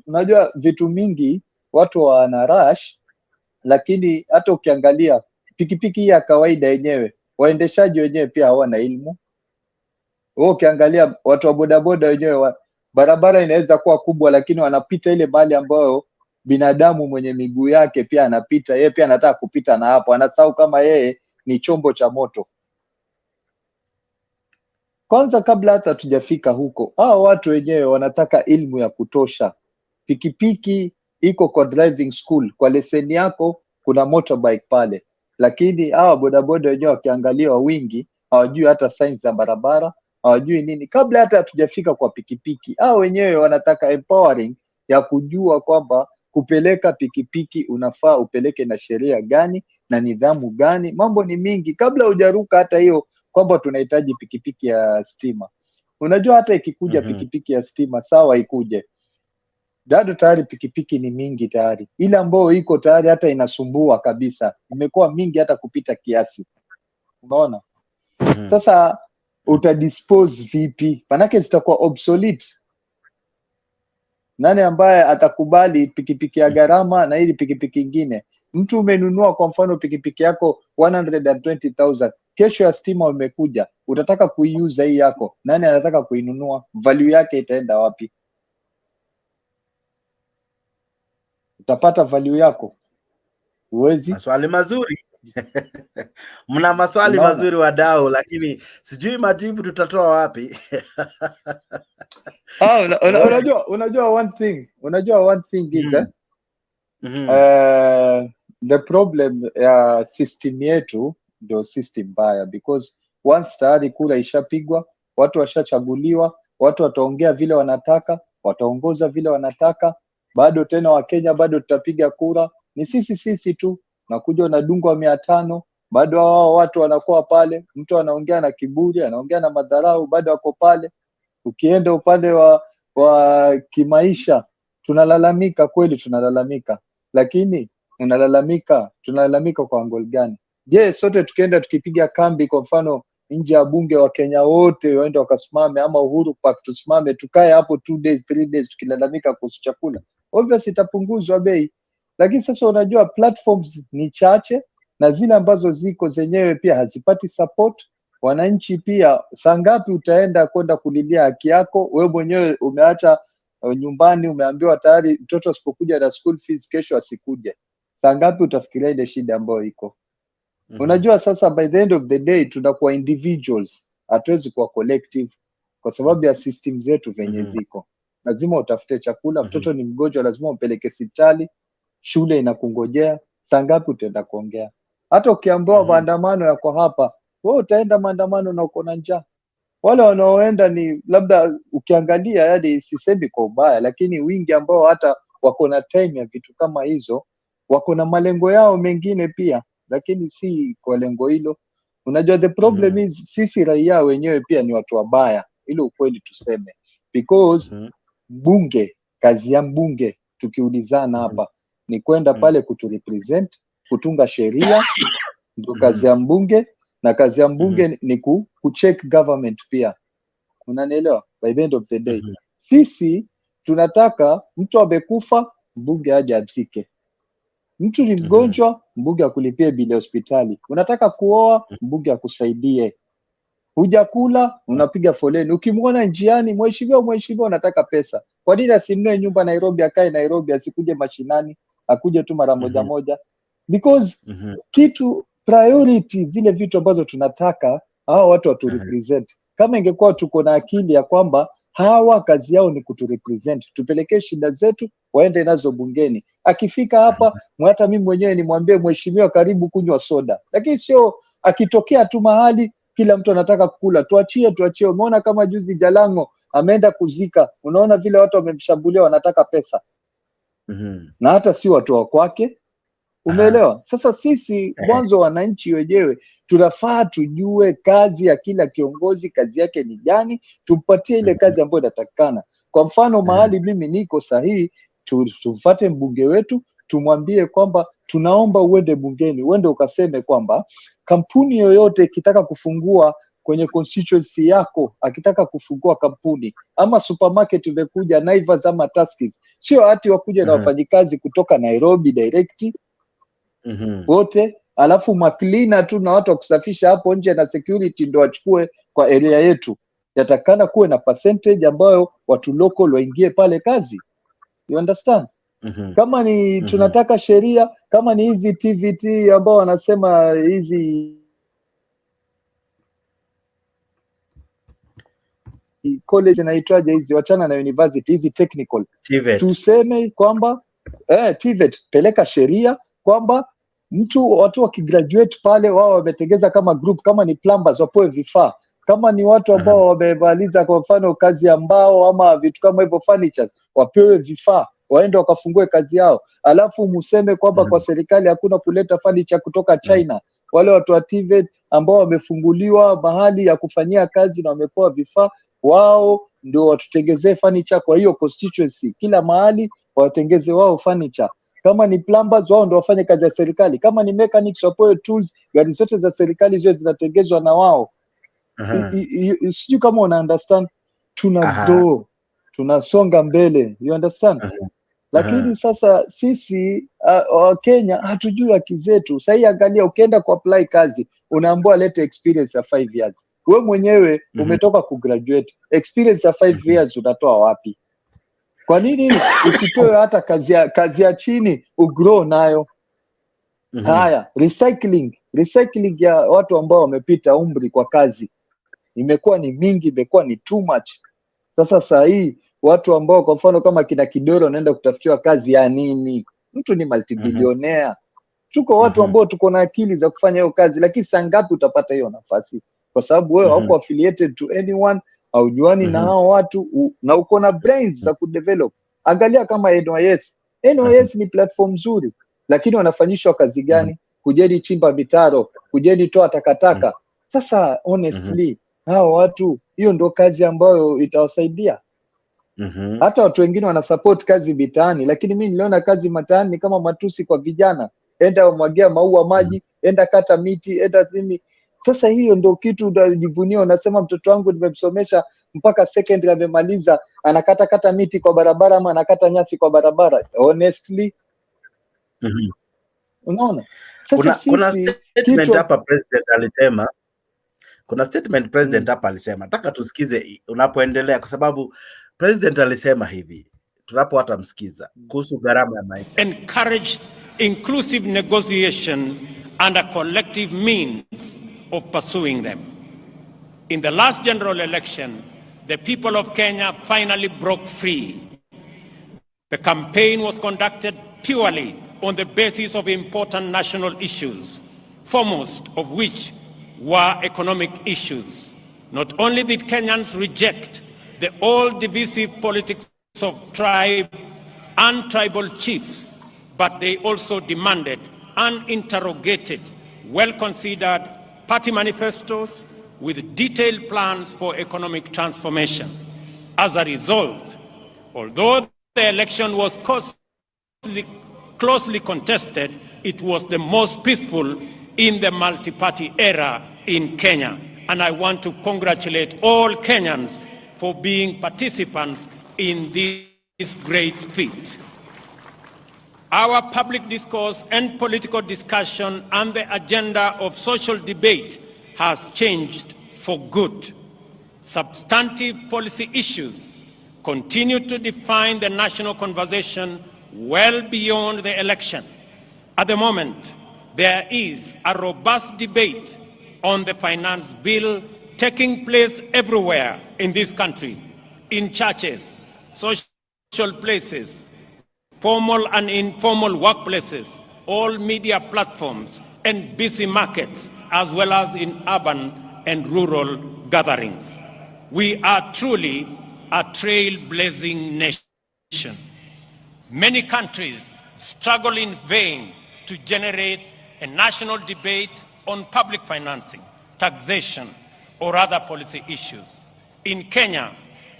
Unajua vitu mingi watu wana rush, lakini hata ukiangalia pikipiki ya kawaida yenyewe, waendeshaji wenyewe pia hawana elimu. Wewe ukiangalia watu wa bodaboda wenyewe, barabara inaweza kuwa kubwa, lakini wanapita ile mahali ambayo binadamu mwenye miguu yake pia anapita, yeye pia anataka kupita, na hapo anasahau kama yeye ni chombo cha moto. Kwanza kabla hata tujafika huko, hao watu wenyewe wanataka elimu ya kutosha. Pikipiki iko kwa driving school, kwa leseni yako kuna motorbike pale, lakini hawa bodaboda wenyewe wakiangalia wingi hawajui hata signs za barabara, hawajui nini. Kabla hata hatujafika kwa pikipiki, hao wenyewe wanataka empowering ya kujua kwamba kupeleka pikipiki unafaa upeleke na sheria gani na nidhamu gani. Mambo ni mingi kabla hujaruka hata hiyo kwamba tunahitaji pikipiki ya stima. Unajua hata ikikuja pikipiki ya stima sawa, ikuje bado tayari pikipiki ni mingi tayari. Ile ambayo iko tayari hata inasumbua kabisa, imekuwa mingi hata kupita kiasi. Unaona? Sasa utadispose vipi? Manake zitakuwa obsolete. Nani ambaye atakubali pikipiki ya gharama na ili pikipiki ingine? Mtu umenunua kwa mfano pikipiki yako 120,000, kesho ya stima umekuja, utataka kuiuza hii yako, nani anataka kuinunua? Value yake itaenda wapi? Utapata value yako? Uwezi. Maswali mazuri. Mna maswali mazuri wadau, lakini sijui majibu tutatoa wapi. Unajua one thing is the problem ya system yetu ndio system mbaya, because once tayari kura ishapigwa, watu washachaguliwa, watu wataongea vile wanataka, wataongoza vile wanataka, bado tena Wakenya bado tutapiga kura, ni sisi tu, nakuja unadungwa 500, bado hao watu wanakuwa pale, mtu anaongea na kiburi, anaongea na madharau, bado wako pale. Ukienda upande wa kimaisha, tunalalamika kweli, tunalalamika, lakini tunalalamika kwa angle gani? Je, sote tukienda tukipiga kambi kwa mfano nje ya bunge, wa Kenya wote waende wakasimame, ama Uhuru Park tusimame, tukae hapo 2 days 3 days tukilalamika kuhusu chakula, obviously itapunguzwa bei. Lakini sasa unajua platforms ni chache, na zile ambazo ziko zenyewe pia hazipati support. Wananchi pia, saa ngapi utaenda kwenda kulilia haki yako? Wewe mwenyewe umeacha nyumbani, umeambiwa tayari mtoto asipokuja na school fees kesho asikuje. Saa ngapi utafikiria ile shida ambayo iko? Unajua sasa by the end of the day tunakuwa individuals, hatuwezi kuwa collective kwa sababu ya system zetu venye ziko. Lazima utafute chakula, mtoto ni mgonjwa lazima umpeleke hospitali, shule inakungojea. Saa ngapi utaenda kuongea? Hata ukiambiwa maandamano yako hapa, wewe utaenda maandamano na uko na njaa. Wale wanaoenda ni labda ukiangalia, yaani sisemi kwa ubaya, lakini wingi ambao hata wako na time ya vitu kama hizo, wako na malengo yao mengine pia, lakini si kwa lengo hilo. Unajua the problem is sisi raia wenyewe pia ni watu wabaya, ile ukweli tuseme, because mbunge, kazi ya mbunge tukiulizana hapa ni kwenda pale kuturepresent, kutunga sheria, ndio kazi ya mbunge. Na kazi ya mbunge ni kucheck government pia. Unanielewa? By the end of the day, sisi tunataka mtu amekufa mbunge aje azike, mtu ni mgonjwa mbunge akulipie bili ya hospitali, unataka kuoa mbunge akusaidie, hujakula unapiga foleni, ukimwona njiani mheshimiwa unataka pesa. Kwa nini asimnue nyumba Nairobi, akae Nairobi, asikuje mashinani, akuje tu mara moja? Because kitu priority, zile vitu ambazo tunataka hawa watu watu represent. Kama ingekuwa tuko na akili ya kwamba hawa kazi yao ni kutu represent, tupelekee shida zetu, waende nazo bungeni. Akifika hapa, hata mimi mwenyewe nimwambie mheshimiwa, karibu kunywa soda, lakini sio akitokea tu mahali kila mtu anataka kukula. Tuachie. Umeona kama juzi Jalango ameenda kuzika, unaona vile watu wamemshambulia, wanataka pesa na hata si watu wa kwake. Umeelewa? Sasa sisi mwanzo, wananchi wenyewe tunafaa tujue kazi ya kila kiongozi, kazi yake ni gani, tumpatie ile kazi ambayo inatakikana. Kwa mfano mahali mimi niko sahihi, tumfuate mbunge wetu, tumwambie kwamba tunaomba uende bungeni, uende ukaseme kwamba kampuni yoyote ikitaka kufungua kwenye constituency yako, akitaka kufungua kampuni ama supermarket, imekuja Naivas ama Tuskys, sio hati wakuja na wafanyikazi kutoka Nairobi direct wote, alafu maklina tu na watu wa kusafisha hapo nje na security ndo wachukue kwa area yetu. Yatakana kuwe na percentage ambayo watu local waingie pale kazi. You understand? Kama ni tunataka sheria, kama ni hizi TVT ambao wanasema hizi college inaitwaje hizi, wachana na university hizi technical, tuseme kwamba TVET, peleka sheria kwamba watu wakigraduate pale wao wametengeza kama group, kama ni plumbers wapewe vifaa, kama ni watu ambao wamemaliza kwa mfano kazi ya mbao ama vitu kama hivyo furnitures, wapewe vifaa, waende wakafungue kazi yao. Alafu museme kwamba kwa serikali hakuna kuleta furniture kutoka China. Wale watu wa TVET ambao wamefunguliwa mahali ya kufanyia kazi na wamepewa vifaa, wao ndio watutengezee furniture kwa hiyo constituency, kila mahali watengeze wao furniture. Kama ni plumbers, wao ndio wafanye kazi ya serikali. Kama ni mechanics, wapewe tools, gari zote za serikali ziwe zinatengezwa na wao. Sijui kama una understand, tunasonga mbele, you understand? Lakini sasa sisi wa Kenya hatujui haki zetu. Sasa angalia, ukienda ku apply kazi unaambiwa lete experience ya 5 years. Wewe mwenyewe umetoka kugraduate, experience ya 5 years unatoa wapi? Kwa nini usipewe hata kazi ya chini ugrow nayo? Haya, recycling ya watu ambao wamepita umri kwa kazi imekuwa ni mingi, imekuwa ni too much. Sasa hii watu ambao kwa mfano kama kina Kidoro wanaenda kutafutiwa kazi ya nini? Mtu ni multibillionaire. Tuko watu ambao tuko na akili za kufanya hiyo kazi, lakini saa ngapi utapata hiyo nafasi? Kwa sababu wewe hauko affiliated to anyone, au juani na hao watu, na uko na brains za kudevelop. Angalia kama NYS ni platform nzuri, lakini wanafanyishwa kazi gani? Kujeni chimba mitaro, kujeni toa takataka. Sasa honestly, hao watu, hiyo ndio kazi ambayo itawasaidia. Hata watu wengine wanasupport kazi mitaani, lakini mimi niliona kazi mitaani ni kama matusi kwa vijana. Enda mwagia maua maji, enda kata miti, enda nini. Sasa hiyo ndio kitu unajivunia, unasema mtoto wangu nimemsomesha mpaka secondary amemaliza, anakata miti kwa barabara ama anakata nyasi kwa barabara. Honestly, unaona? Sasa kuna statement hapa president alisema, nataka tusikize unapoendelea, kwa sababu president alisema hivi, tunapo hata msikiza kuhusu gharama ya maisha. Encourage inclusive negotiations and a collective means of pursuing them. In the last general election, the people of Kenya finally broke free. The campaign was conducted purely on the basis of important national issues, foremost of which were economic issues. Not only did Kenyans reject the old divisive politics of tribe and tribal chiefs, but they also demanded uninterrogated, well-considered party manifestos with detailed plans for economic transformation. As a result, although the election was closely contested, it was the most peaceful in the multi-party era in Kenya. And I want to congratulate all Kenyans for being participants in this great feat. Our public discourse and political discussion and the agenda of social debate has changed for good. Substantive policy issues continue to define the national conversation well beyond the election. At the moment, there is a robust debate on the finance bill taking place everywhere in this country, in churches, social places, formal and informal workplaces, all media platforms, and busy markets, as well as in urban and rural gatherings. We are truly a trailblazing nation. Many countries struggle in vain to generate a national debate on public financing, taxation, or other policy issues. In Kenya,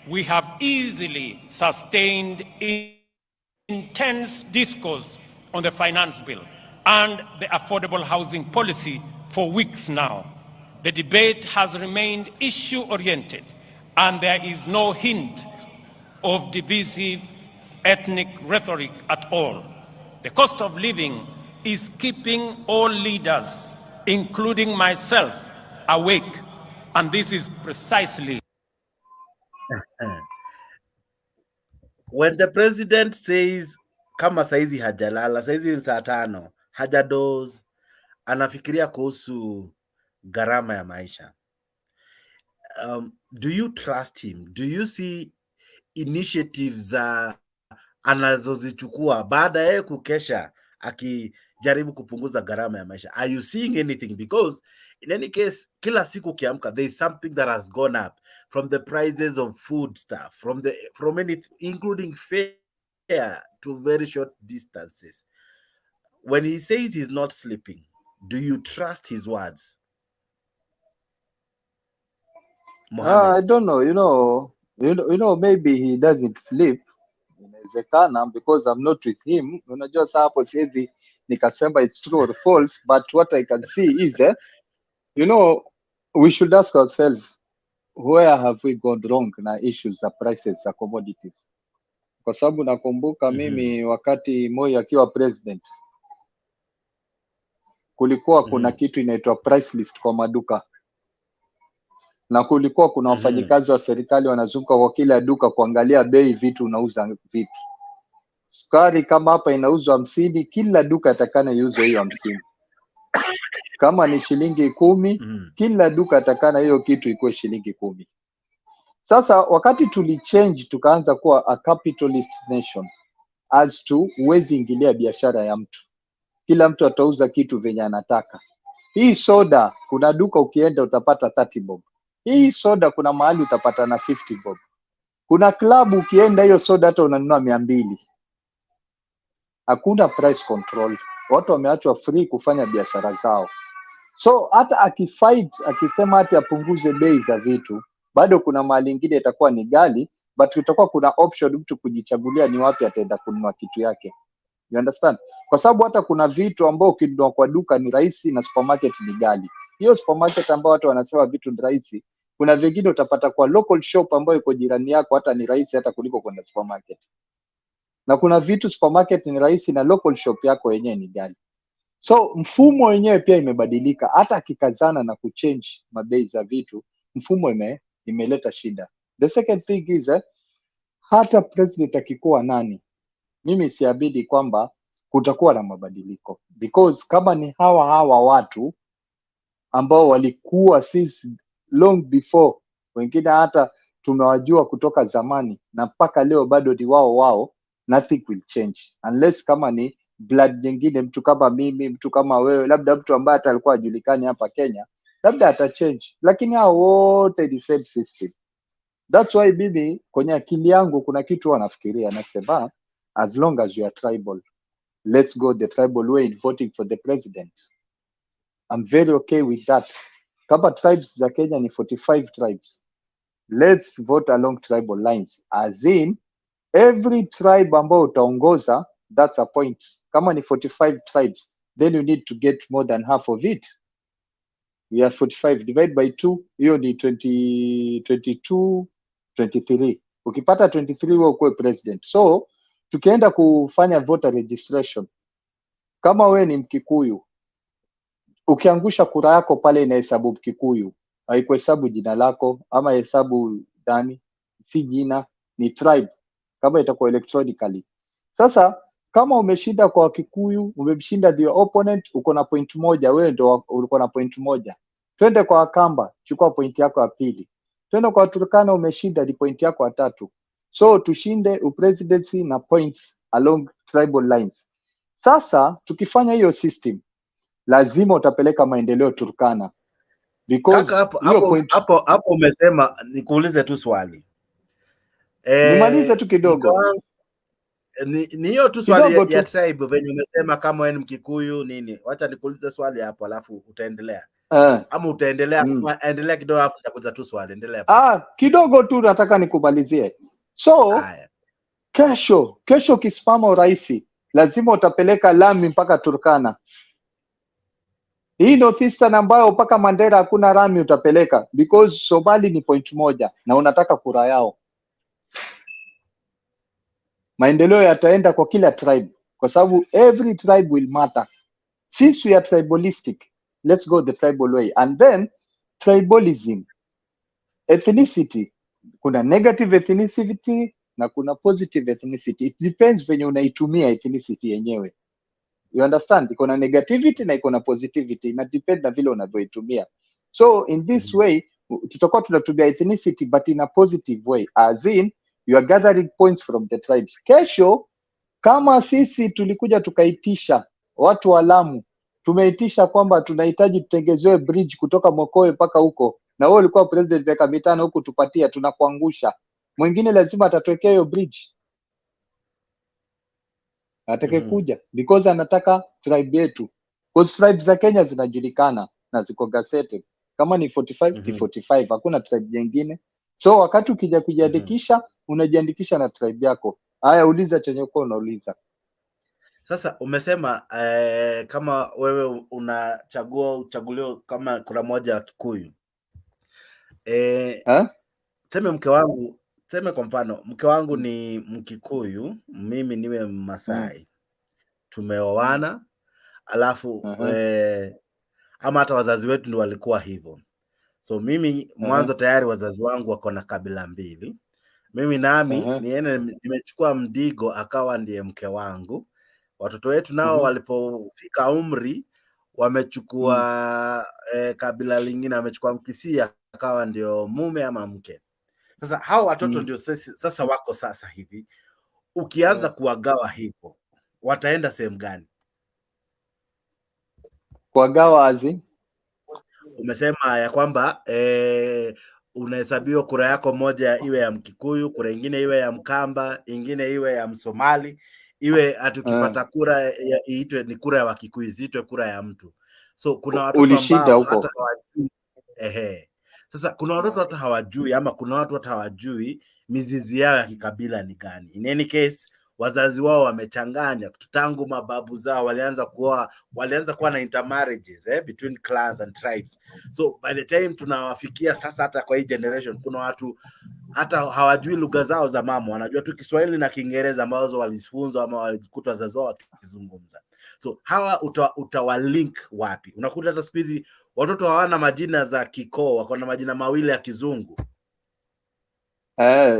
we have easily sustained intense discourse on the finance bill and the affordable housing policy for weeks now. The debate has remained issue-oriented, and there is no hint of divisive ethnic rhetoric at all. The cost of living is keeping all leaders, including myself, awake, and this is precisely when the president says kama saizi hajalala, saizi ni saa 5, hajadoze, anafikiria kuhusu gharama ya maisha. Do you trust him? Do you see initiatives za anazozichukua baada ya kukesha akijaribu kupunguza gharama ya maisha? Are you seeing anything? Because in any case, kila siku ukiamka, there is something that has gone up, from the prices of food stuff, from anything, including fare to very short distances. When he says he's not sleeping, do you trust his words, Mohammed? I don't know, maybe he doesn't sleep. Inawezekana, because I'm not with him. Unajua saa hapo siwezi nikasema it's true or false, but what I can see is we should ask ourselves, where have we gone wrong na issues za prices za commodities? Kwa sababu nakumbuka mimi wakati Moi akiwa president, kulikuwa kuna kitu inaitwa price list kwa maduka, na kulikuwa kuna wafanyikazi wa serikali wanazunguka kwa kila duka kuangalia bei vitu unauza vipi. Sukari kama hapa inauzwa 50, kila duka atakana iuzwe hiyo 50. Kama ni shilingi 10, kila duka atakana hiyo kitu ikuwe shilingi 10. Sasa wakati tulichange tukaanza kuwa a capitalist nation, as to huwezi ingilia biashara ya mtu, kila mtu atauza kitu venye anataka. Hii soda kuna duka ukienda utapata 30 bob. Hii soda kuna mahali utapata na 50 bob. Kuna klabu ukienda hiyo soda hata unanunua 200. Hakuna price control. Watu wameachwa free kufanya biashara zao. So hata akifight akisema hata apunguze bei za vitu, bado kuna mahali ingine itakuwa ni gali, but itakuwa kuna option mtu kujichagulia ni wapi ataenda kununua kitu yake. You understand? Kwa sababu hata kuna vitu ambao ukinunua kwa duka ni rahisi na supermarket ni gali. Hiyo supermarket ambao watu wanasema vitu ni rahisi, kuna vingine utapata kwa local shop ambayo iko jirani yako hata ni rahisi hata kuliko kwenda supermarket. Na kuna vitu supermarket ni rahisi na local shop yako yenyewe ni gali. So mfumo wenyewe pia imebadilika, hata akikazana na kuchange mabei za vitu, mfumo imeleta shida. The second thing is hata president akikuwa nani, mimi siabidi kwamba kutakuwa na mabadiliko, because kama ni hawa watu ambao walikuwa since long before, wengine hata tumewajua kutoka zamani na mpaka leo bado ni wao, nothing will change unless kama ni blood nyingine, mtu kama mimi, mtu kama wewe, labda mtu ambaye hata alikuwa ajulikani hapa Kenya, labda atachange, lakini hao wote the same system. That's why mimi kwenye akili yangu kuna kitu wanafikiria, nasema as long as you are tribal, let's go the tribal way in voting for the president. I'm very okay with that. Kama tribes za Kenya ni 45 tribes, let's vote along tribal lines, as in every tribe ambao utaongoza, that's a point. Kama ni 45 tribes, then you need to get more than half of it. We are 45, divide by 2, hiyo ni 22, 23. Ukipata 23 wewe ukuwe president. So tukienda kufanya voter registration, kama we ni Mkikuyu, ukiangusha kura yako pale inahesabu Mkikuyu, haikuhesabu jina lako ama hesabu ndani, si jina, ni tribe kama itakuwa electronically. Sasa kama umeshinda kwa Kikuyu, umemshinda the opponent, uko na point moja, wewe ndio uko na point moja. Twende kwa Wakamba, chukua point yako ya pili. Twende kwa Turkana, umeshinda, ni point yako ya tatu. So tushinde upresidency na points along tribal lines. Sasa tukifanya hiyo system, lazima utapeleka maendeleo Turkana, because hapo umesema, nikuulize tu swali. Nimalize tu kidogo. Ni hiyo tu swali ya tribe venye umesema, kama wewe ni Mkikuyu nini. Wacha nikuulize swali hapo alafu utaendelea. Ama utaendelea, endelea kidogo alafu nitakuza tu swali, endelea. Kidogo tu nataka nikumalizie. So kesho kisimama urais, lazima utapeleka lami mpaka Turkana. Hii Northeastern ambayo mpaka Mandera hakuna lami utapeleka, because Somali ni point moja na unataka kura yao. Maendeleo yataenda kwa kila tribe, kwa sababu every tribe will matter. Since we are tribalistic, let's go the tribal way. And then tribalism, ethnicity, kuna negative ethnicity na kuna positive ethnicity. It depends venye unaitumia ethnicity yenyewe. You understand? Iko na negativity na iko na positivity, na depend na vile unavyoitumia. So in this way tutakuwa tunatumia ethnicity but in a positive way, as in you are gathering points from the tribes. Kesho kama sisi tulikuja tukaitisha watu wa Lamu, tumeitisha kwamba tunahitaji tutengezewe bridge kutoka Mokowe mpaka huko, na wewe ulikuwa president miaka 5 huko, tupatia, tunakuangusha. Mwingine lazima atatwekea hiyo bridge, atakayekuja because anataka tribe yetu, because tribes za Kenya zinajulikana na ziko gazetted. Kama ni 45 ni 45, hakuna tribe nyingine. So wakati ukija kujiandikisha, unajiandikisha na tribe yako. Haya, uliza chenye uko unauliza. Sasa umesema kama wewe uchaguliwa kama kura moja wa Kikuyu. Seme kwa mfano mke wangu ni Mkikuyu, mimi niwe Masai. Tumeoana, alafu ama hata wazazi wetu ndio walikuwa hivyo. So mimi mwanzo tayari wazazi wangu wako na kabila mbili. Mimi nami nimechukua Mdigo akawa ndiye mke wangu. Watoto wetu nao walipofika umri wamechukua kabila lingine, wamechukua Mkisia akawa ndio mume ama mke. Sasa hao watoto ndio sasa wako sasa hivi. Ukianza kuwagawa hivyo, wataenda sehemu gani? Kuwagawa azi? Umesema ya kwamba unahesabiwa kura yako moja iwe ya Mkikuyu, kura ingine iwe ya Mkamba, ingine iwe ya Msomali, iwe atukipata kura iitwe ni kura ya Wakikuyu, ziitwe kura ya mtu. So kuna watoto ambao hata hawajui. Sasa kuna watoto hata hawajui, ama kuna watu hata hawajui mizizi yao ya kikabila ni gani. In any case, wazazi wao wamechanganya tangu mababu zao walianza kuwa na intermarriages between clans and tribes. So by the time tunawafikia sasa, hata kwa hii generation kuna watu hata hawajui lugha zao za mama, wanajua tu Kiswahili na Kiingereza ambazo walifunzwa ama walikuta wazazi wao wakizungumza. So hawa utawalink wapi? Unakuta hata siku hizi watoto hawana majina za kikoo, wako na majina mawili ya Kizungu.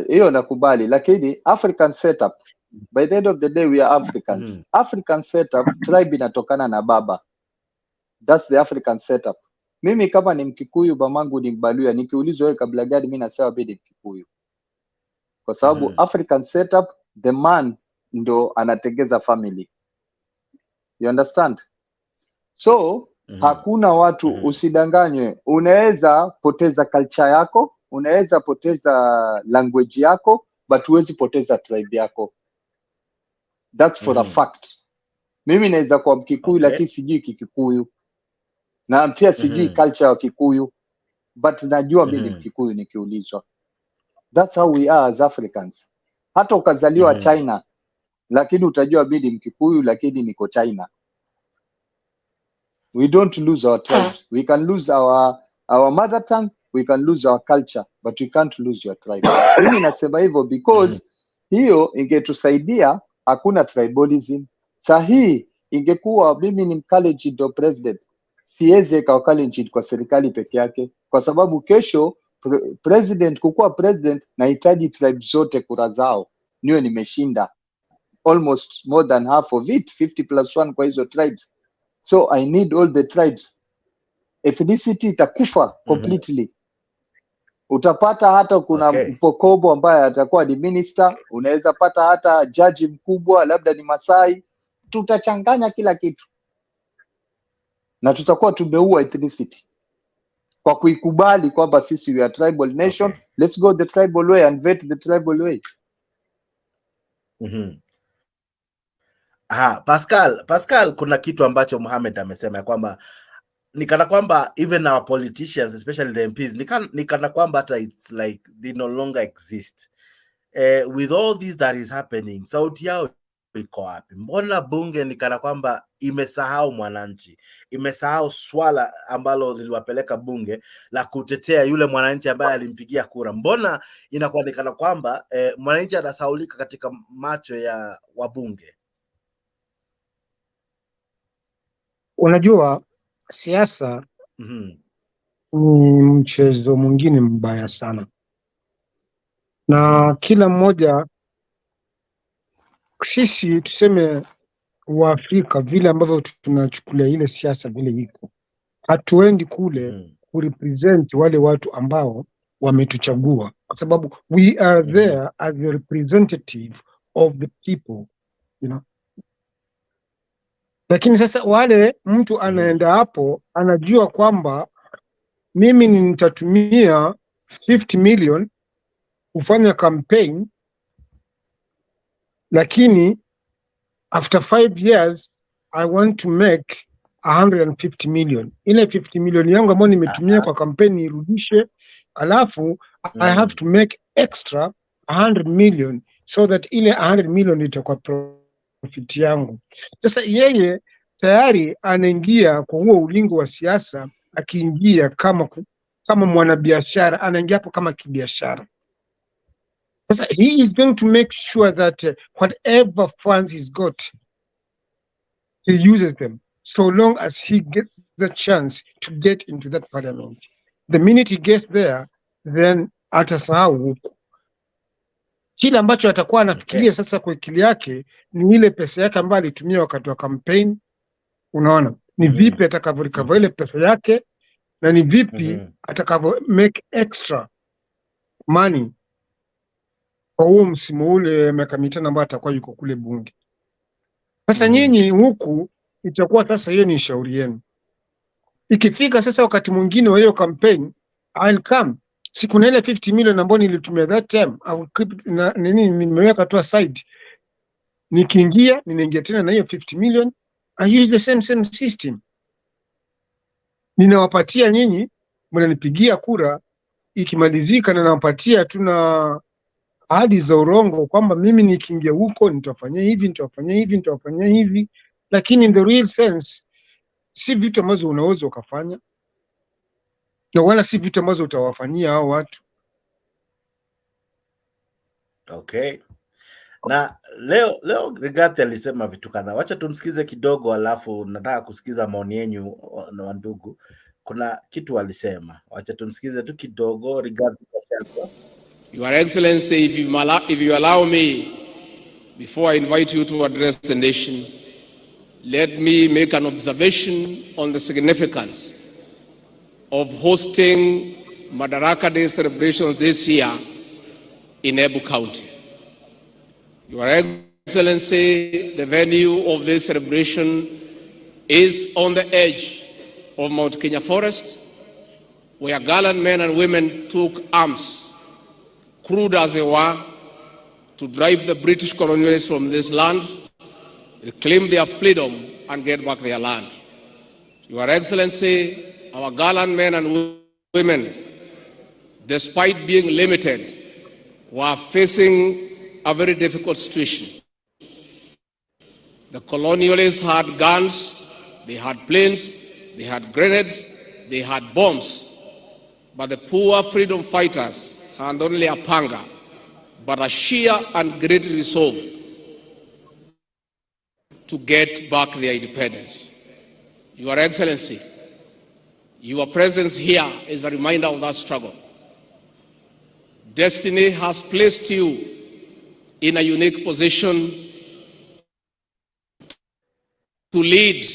Hiyo nakubali, lakini African setup, by the end of the day we are Africans. African setup, tribe inatokana na baba. That's the African setup. Mimi kama ni Mkikuyu, mamangu ni Mbaluya, nikiulizwa wewe kabla gani, mimi nasema mimi ni Mkikuyu. Kwa sababu African setup, the man ndo anatengeza family. You understand? So hakuna watu, usidanganywe. Unaweza poteza culture yako, unaweza poteza language yako, but huwezi poteza tribe yako. That's for a fact. Mimi naweza kuwa Mkikuyu lakini sijui Kikikuyu, na pia sijui culture ya Kikuyu, but najua mimi ni Mkikuyu nikiulizwa. That's how we are as Africans. Hata ukazaliwa China, lakini utajua mimi ni Mkikuyu lakini niko China. We don't lose our tribes. We can lose our mother tongue, we can lose our culture, but we can't lose your tribe. Mimi nasema hivyo because hiyo ingetusaidia, hakuna tribalism. Sahi ingekuwa mimi ni Mkalenjin ndo president, siweze kwa Kalenjin kwa serikali peke yake, kwa sababu kesho president kukuwa president nahitaji tribes zote kura zao, niwe nimeshinda almost more than half of it, 50+1 kwa hizo tribes. So I need all the tribes. Ethnicity itakufa completely. Utapata hata kuna Mpokobo ambaye atakuwa ni minister, unaweza pata hata jaji mkubwa labda ni Masai. Tutachanganya kila kitu na tutakuwa tumeua ethnicity kwa kuikubali kwamba sisi we are tribal nation. Let's go the tribal way and vet the tribal way. Pascal, kuna kitu ambacho Mohamed amesema kwamba nikana kwamba even our politicians, especially the MPs, nikana kwamba hata it's like they no longer exist. With all this that is happening, sauti yao iko wapi? Mbona bunge nikana kwamba imesahau mwananchi, imesahau swala ambalo liliwapeleka bunge la kutetea yule mwananchi ambaye alimpigia kura? Mbona inakuwa nikana kwamba mwananchi anasaulika katika macho ya wabunge? Unajua siasa ni mchezo mwingine mbaya sana, na kila mmoja, sisi tuseme Waafrika, vile ambavyo tunachukulia ile siasa vile iko, hatuendi kule kurepresent wale watu ambao wametuchagua, kwa sababu we are there as the representative of the people, you know. Lakini sasa wale mtu anaenda hapo anajua kwamba mimi nitatumia 50 million kufanya campaign, lakini after 5 years I want to make 150 million. Ile 50 million yangu ambayo nimetumia kwa campaign irudishe, alafu I have to make extra 100 million so that ile 100 million itakuwa profit yangu. Sasa yeye tayari anaingia kwa huo ulingo wa siasa, akiingia kama mwanabiashara, anaingia hapo kama kibiashara. Sasa he is going to make sure that whatever funds he's got, he uses them so long as he gets the chance to get into that parliament. The minute he gets there, then atasahau huko. Kile ambacho atakuwa anafikiria sasa kwa akili yake ni ile pesa yake ambayo alitumia wakati wa campaign. Unaona, ni vipi atakavyorecover ile pesa yake, na ni vipi atakavyo make extra money kwa huo msimu ule miaka mitano ambayo atakuwa yuko kule bunge. Sasa nyinyi huku itakuwa sasa hiyo ni shauri yenu. Ikifika sasa wakati mwingine wa hiyo campaign, I'll come. Siku na ile 50 million ambayo nilitumia that time, I will keep nimeweka tu aside. Nikiingia, ninaingia tena na hiyo 50 million, I use the same system. Ninawapatia nyinyi, mnanipigia kura, ikimalizika na nawapatia tuna ahadi za urongo kwamba mimi nikiingia huko nitafanya hivi, nitafanya hivi, nitafanya hivi, lakini in the real sense si vitu ambazo unaweza ukafanya, na wala si vitu ambazo utawafanyia hao watu. Na leo Rigathi alisema vitu kadhaa. Wacha tumsikize kidogo, alafu nataka kusikiza maoni yenu na wandugu. Kuna kitu alisema, wacha tumsikize tu kidogo. Rigathi, Your Excellency, if you allow me, before I invite you to address the nation, let me make an observation on the significance of hosting Madaraka Day celebrations this year in Embu County. Your Excellency, the venue of this celebration is on the edge of Mount Kenya Forest, where gallant men and women took arms, crude as they were, to drive the British colonialists from this land, reclaim their freedom, and get back their land. Your Excellency, our gallant men and women, despite being limited, were facing a very difficult situation. The colonialists had guns, they had planes, they had grenades, they had bombs, but the poor freedom fighters had only a panga, but a sheer and great resolve to get back their independence. Your Excellency, your presence here is a reminder of that struggle. Destiny has placed you in a unique position to lead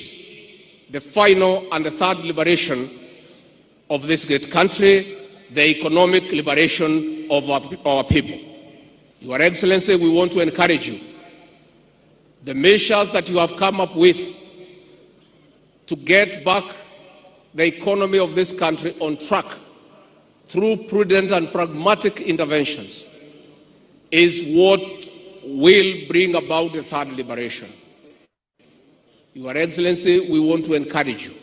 the final and the third liberation of this great country the economic liberation of our people. Your Excellency, we want to encourage you. The measures that you have come up with to get back the economy of this country on track through prudent and pragmatic interventions is what will bring about the third liberation. Your Excellency, we want to encourage you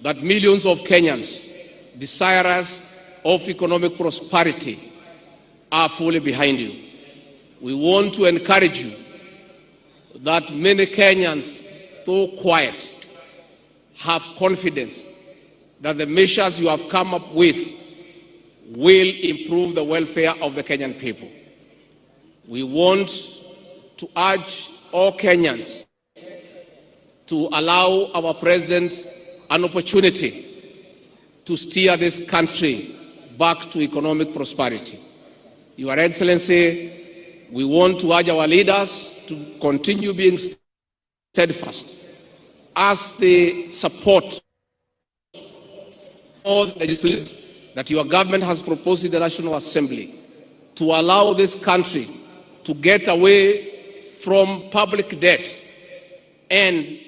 that millions of Kenyans desirous of economic prosperity are fully behind you. We want to encourage you that many Kenyans, though quiet, have confidence that the measures you have come up with will improve the welfare of the Kenyan people. We want to urge all Kenyans to allow our president an opportunity to steer this country back to economic prosperity. Your Excellency, we want to urge our leaders to continue being steadfast as they support all the legislation that your government has proposed in the National Assembly to allow this country to get away from public debt and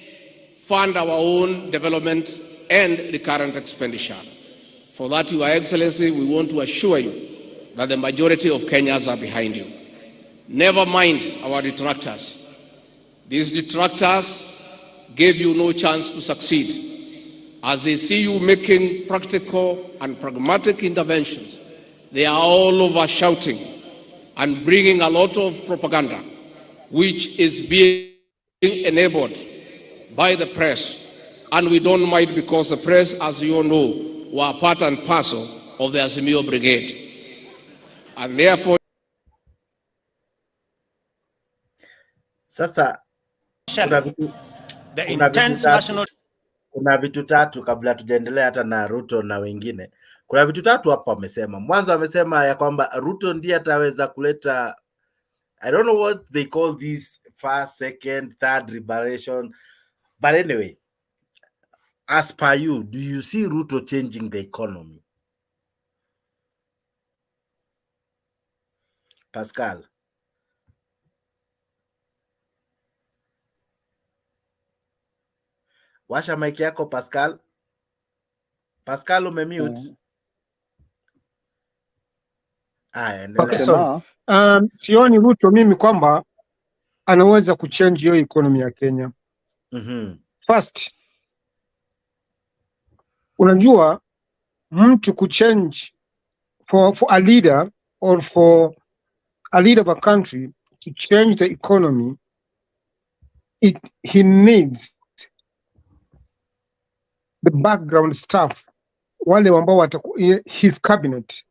fund our own development and recurrent expenditure. For that, Your Excellency, we want to assure you that the majority of Kenyans are behind you. Never mind our detractors. These detractors gave you no chance to succeed. As they see you making practical and pragmatic interventions, they are all over shouting and bringing a lot of propaganda, which is being enabled by the press. And we don't mind, because the press, as you all know, were part and parcel of the Azimio Brigade. And therefore, Sasa kuna vitu tatu kabla tujaendelea hata na Ruto na wengine. Kuna vitu tatu hapa wamesema. Mwanzo wamesema ya kwamba Ruto ndiye ataweza kuleta, I don't know what they call this, first, second, third liberation. But anyway, as per you, do you see Ruto changing the economy? Pascal. Washa mic yako Pascal. Pascal umemute. Okay, sorry. Sioni Ruto mimi kwamba anaweza kuchange hiyo economy ya Kenya. First, unajua mtu kuchange for a leader or for a leader of a country to change the economy, he needs the background staff, wale ambao his cabinet,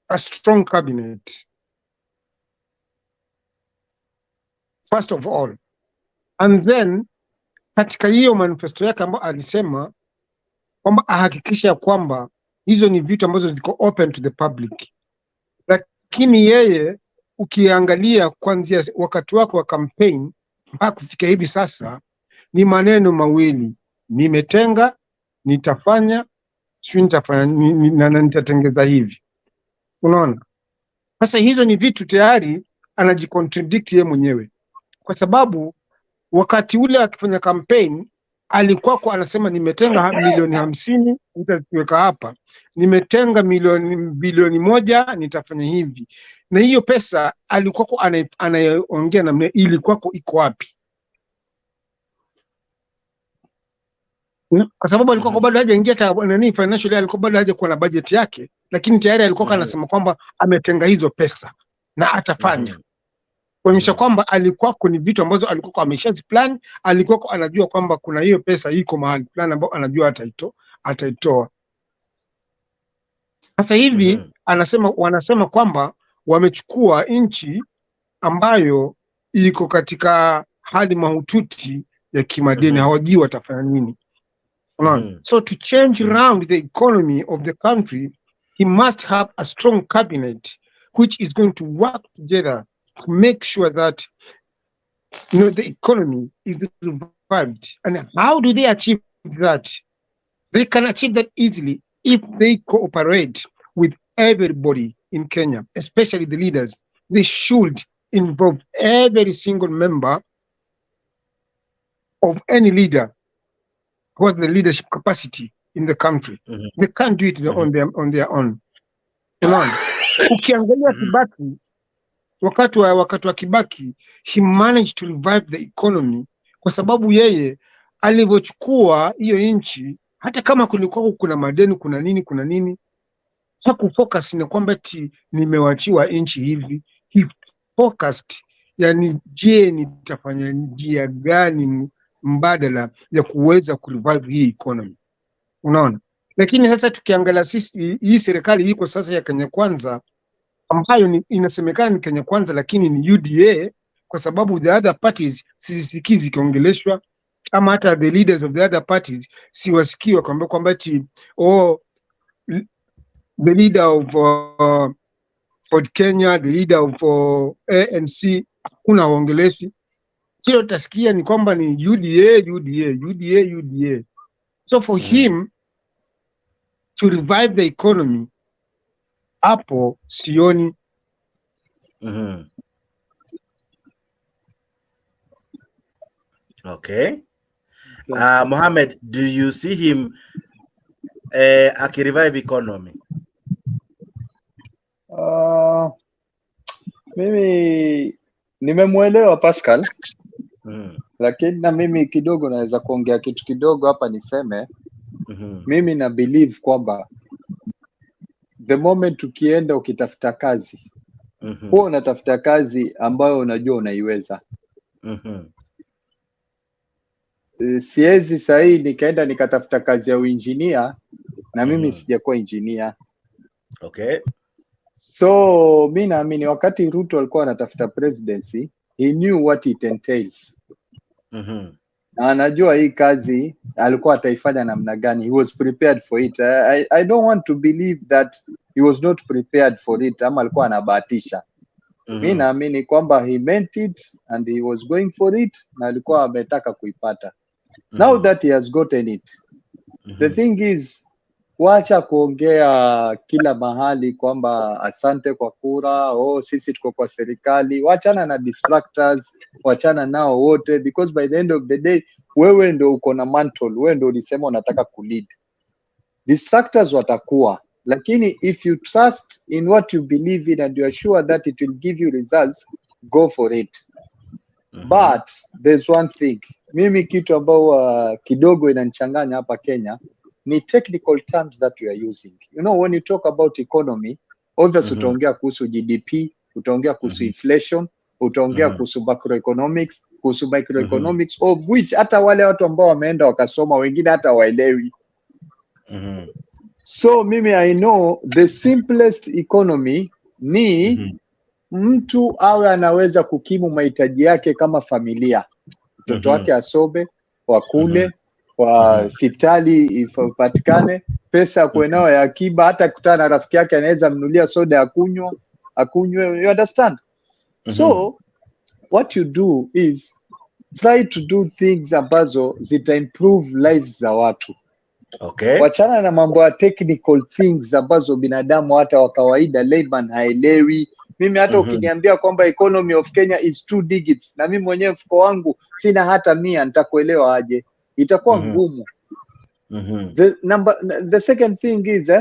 a strong cabinet, first of all. And then katika hiyo manifesto yake ambayo alisema kwamba ahakikisha kwamba hizo ni vitu ambazo ziko open to the public. Lakini yeye ukiangalia kuanzia wakati wako wa campaign mpaka kufika hivi sasa ni maneno mawili: nimetenga, nitafanya, na nitatengeza hivi. Unaona? Sasa hizo ni vitu tayari anajicontradict yeye mwenyewe, kwa sababu wakati ule akifanya campaign alikuwa anasema nimetenga milioni 50 nitaweka hapa, nimetenga bilioni 1 nitafanya hivi, na hiyo pesa alikuwa anaongea namna ilikuwa iko wapi? Kwa sababu alikuwa bado hajaingia financial, alikuwa bado hajakuwa na budget yake, lakini tayari alikuwa anasema kwamba ametenga hizo pesa na atafanya. Kuonyesha kwamba alikuwa ni vitu ambazo alikuwa ameshaziplan, alikuwa anajua kwamba kuna hiyo pesa iko mahali plan ambao anajua ataitoa. Sasa hivi wanasema kwamba wamechukua nchi ambayo iko katika hali mahututi ya kimadeni, hawajui watafanya nini. So to change around the economy of the country, he must have a strong cabinet which is going to work together to make sure that the economy is revived. And how do they achieve that? They can achieve that easily if they cooperate with everybody in Kenya, especially the leaders, they should involve every single member of any leader who has the leadership capacity in the country. They can't do it on their own. Unaona? Ukiangalia Kibaki, wakati wa Kibaki, he managed to revive the economy kwa sababu yeye alivyochukua hiyo nchi, hata kama kulikuwa kuna madeni, kuna nini, hakufocus ni kwamba eti nimewachiwa nchi hivi. He focused, yani je, nitafanya njia gani mbadala ya kuweza kurevive hii economy. Unaona? Lakini sasa tukiangalia sisi, hii serikali iko sasa ya Kenya Kwanza, ambayo inasemekana ni Kenya Kwanza lakini ni UDA, kwa sababu the other parties sisikii zikiongeleshwa, ama hata the leaders of the other parties siwasikii kwamba eti the leader of Ford Kenya, the leader of ANC, hakuna waongeleshi. Kile utasikia ni kwamba ni UDA. So for him to revive the economy, hapo sioni. Okay. Mohamed, do you see him akirevive economy? Mimi nimemwelewa Pascal, lakini na mimi kidogo naweza kuongea kitu kidogo hapa niseme. Mimi na believe kwamba the moment ukienda ukitafuta kazi, huwa unatafuta kazi ambayo unajua unaiweza. Siwezi sahi nikaenda nikatafuta kazi ya uinjinia na mimi sijakuwa engineer. Okay. So mimi naamini wakati Ruto alikuwa anatafuta presidency, he knew what it entails. Na anajua hii kazi alikuwa ataifanya namna gani. He was prepared for it. I don't want to believe that he was not prepared for it ama alikuwa anabahatisha. Mimi naamini kwamba he meant it and he was going for it na alikuwa ametaka kuipata. Now that he has gotten it, the thing is, wacha kuongea kila mahali kwamba asante kwa kura, sisi tuko kwa serikali. Wachana na distractors, wachana nao wote, because by the end of the day wewe ndo uko na mantle, wewe ndo ulisema unataka kulead. Distractors watakuwa, lakini if you trust in what you believe in and you are sure that it will give you results, go for it. But there's one thing, mimi kitu ambao kidogo inanichanganya hapa Kenya ni technical terms that we are using. You know, when you talk about economy, obviously utaongea kuhusu GDP, utaongea kuhusu inflation, utaongea kuhusu macroeconomics, microeconomics, of which hata wale watu ambao wameenda wakasoma wengine hata waelewi. So mimi I know the simplest economy ni mtu awe anaweza kukimu mahitaji yake kama familia. Mtoto wake asome, wakule, wa hospitali ipatikane, pesa kuwe nayo ya akiba, hata kutana na rafiki yake anaweza mnulia soda akunywe, you understand? So what you do is try to do things ambazo zita improve lives za watu. Okay. Wachana na mambo ya technical things ambazo binadamu hata wa kawaida layman haelewi. Mimi hata ukiniambia kwamba economy of Kenya is 2 digits na mimi mwenyewe mfuko wangu sina hata 100, nitakuelewa aje? Itakuwa ngumu. The second thing is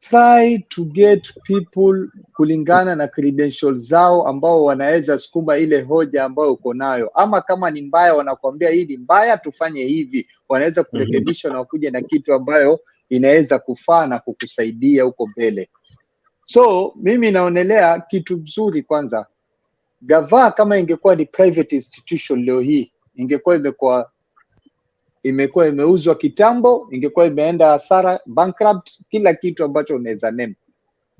try to get people kulingana na credentials zao ambao wanaweza sukuma ile hoja ambayo uko nayo, ama kama ni mbaya wanakuambia hii ni mbaya tufanye hivi, wanaweza kurekebisha na kuja na kitu ambayo inaweza kufaa na kukusaidia huko mbele. So mimi naonelea kitu mzuri. Kwanza gava kama ingekuwa ni private institution leo hii imekuwa imeuzwa kitambo, ingekuwa imeenda hasara, bankrupt, kila kitu ambacho unaweza name.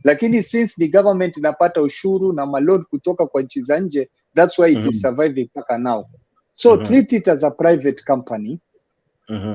Lakini since the government inapata ushuru na malod kutoka kwa nchi za nje, that's why it is surviving mpaka now. So treat it as a private company.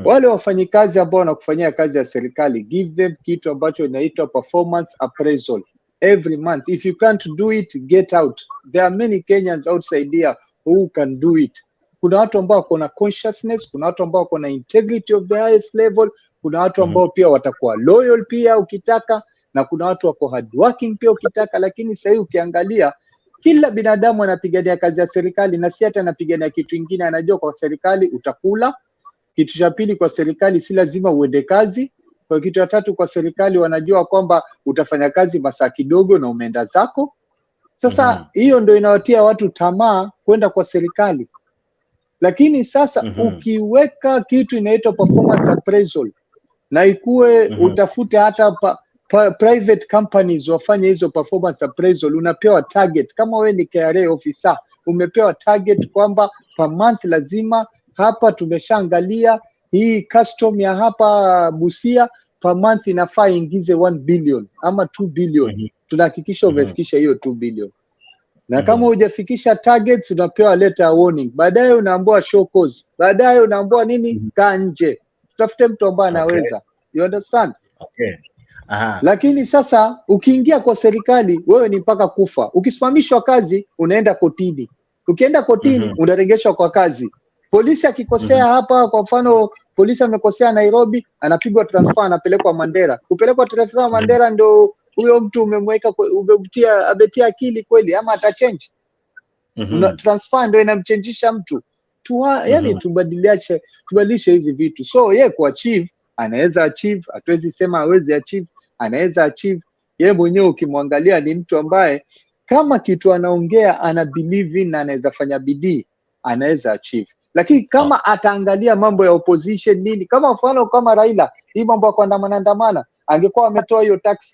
Wale wafanyikazi ambao wanakufanyia kazi ya serikali, give them kitu ambacho inaitwa performance appraisal every month. If you can't do it, get out. There are many Kenyans outside here who can do it. Kuna watu ambao wako na consciousness, kuna watu ambao wako na integrity of the highest level, kuna watu ambao pia watakuwa loyal pia ukitaka, na kuna watu wako hardworking pia ukitaka. Lakini sasa ukiangalia kila binadamu anapigania kazi ya serikali, na si hata anapigania kitu kingine. Anajua kwa serikali utakula. Kitu cha pili, kwa serikali si lazima uende kazi. Kwa kitu cha tatu, kwa serikali wanajua kwamba utafanya kazi masaa kidogo na umeenda zako. Sasa hiyo ndio inawatia watu tamaa kwenda kwa serikali. Lakini sasa ukiweka kitu inaitwa performance appraisal, na ikuwe utafute hata private companies wafanye hizo performance appraisal, unapewa target. Kama we ni KRA officer, umepewa target kwamba per month lazima hapa tumeshaangalia hii custom ya hapa Busia per month inafaa ingize 1 billion ama 2 billion. Tunahakikisha umefikisha hiyo 2 billion. Na kama hujafikisha targets unapewa letter warning. Baadaye unaambiwa show cause. Baadaye unaambiwa nini? Kaa nje. Tutafute mtu ambaye anaweza. You understand? Okay. Aha. Lakini sasa ukiingia kwa serikali wewe ni mpaka kufa. Ukisimamishwa kazi unaenda kotini. Ukienda kotini unarejeshwa kwa kazi. Polisi akikosea hapa, kwa mfano polisi amekosea Nairobi, anapigwa transfer, anapelekwa Mandera. Kupelekwa transfer Mandera ndo huyo mtu umemweka, abetia akili kweli ama atachange? Transfer ndo inamchangisha mtu. Yani tubadilishe hizi vitu. So yeye kuachieve anaweza achieve, hatuwezi sema hawezi achieve, anaweza achieve. Yeye mwenyewe ukimwangalia ni mtu ambaye kama kitu anaongea ana believe in na anaweza fanya bidii, anaweza achieve. Lakini kama ataangalia mambo ya opposition nini, kama mfano kama Raila, hii mambo ya kuandamana, angekuwa ametoa hiyo tax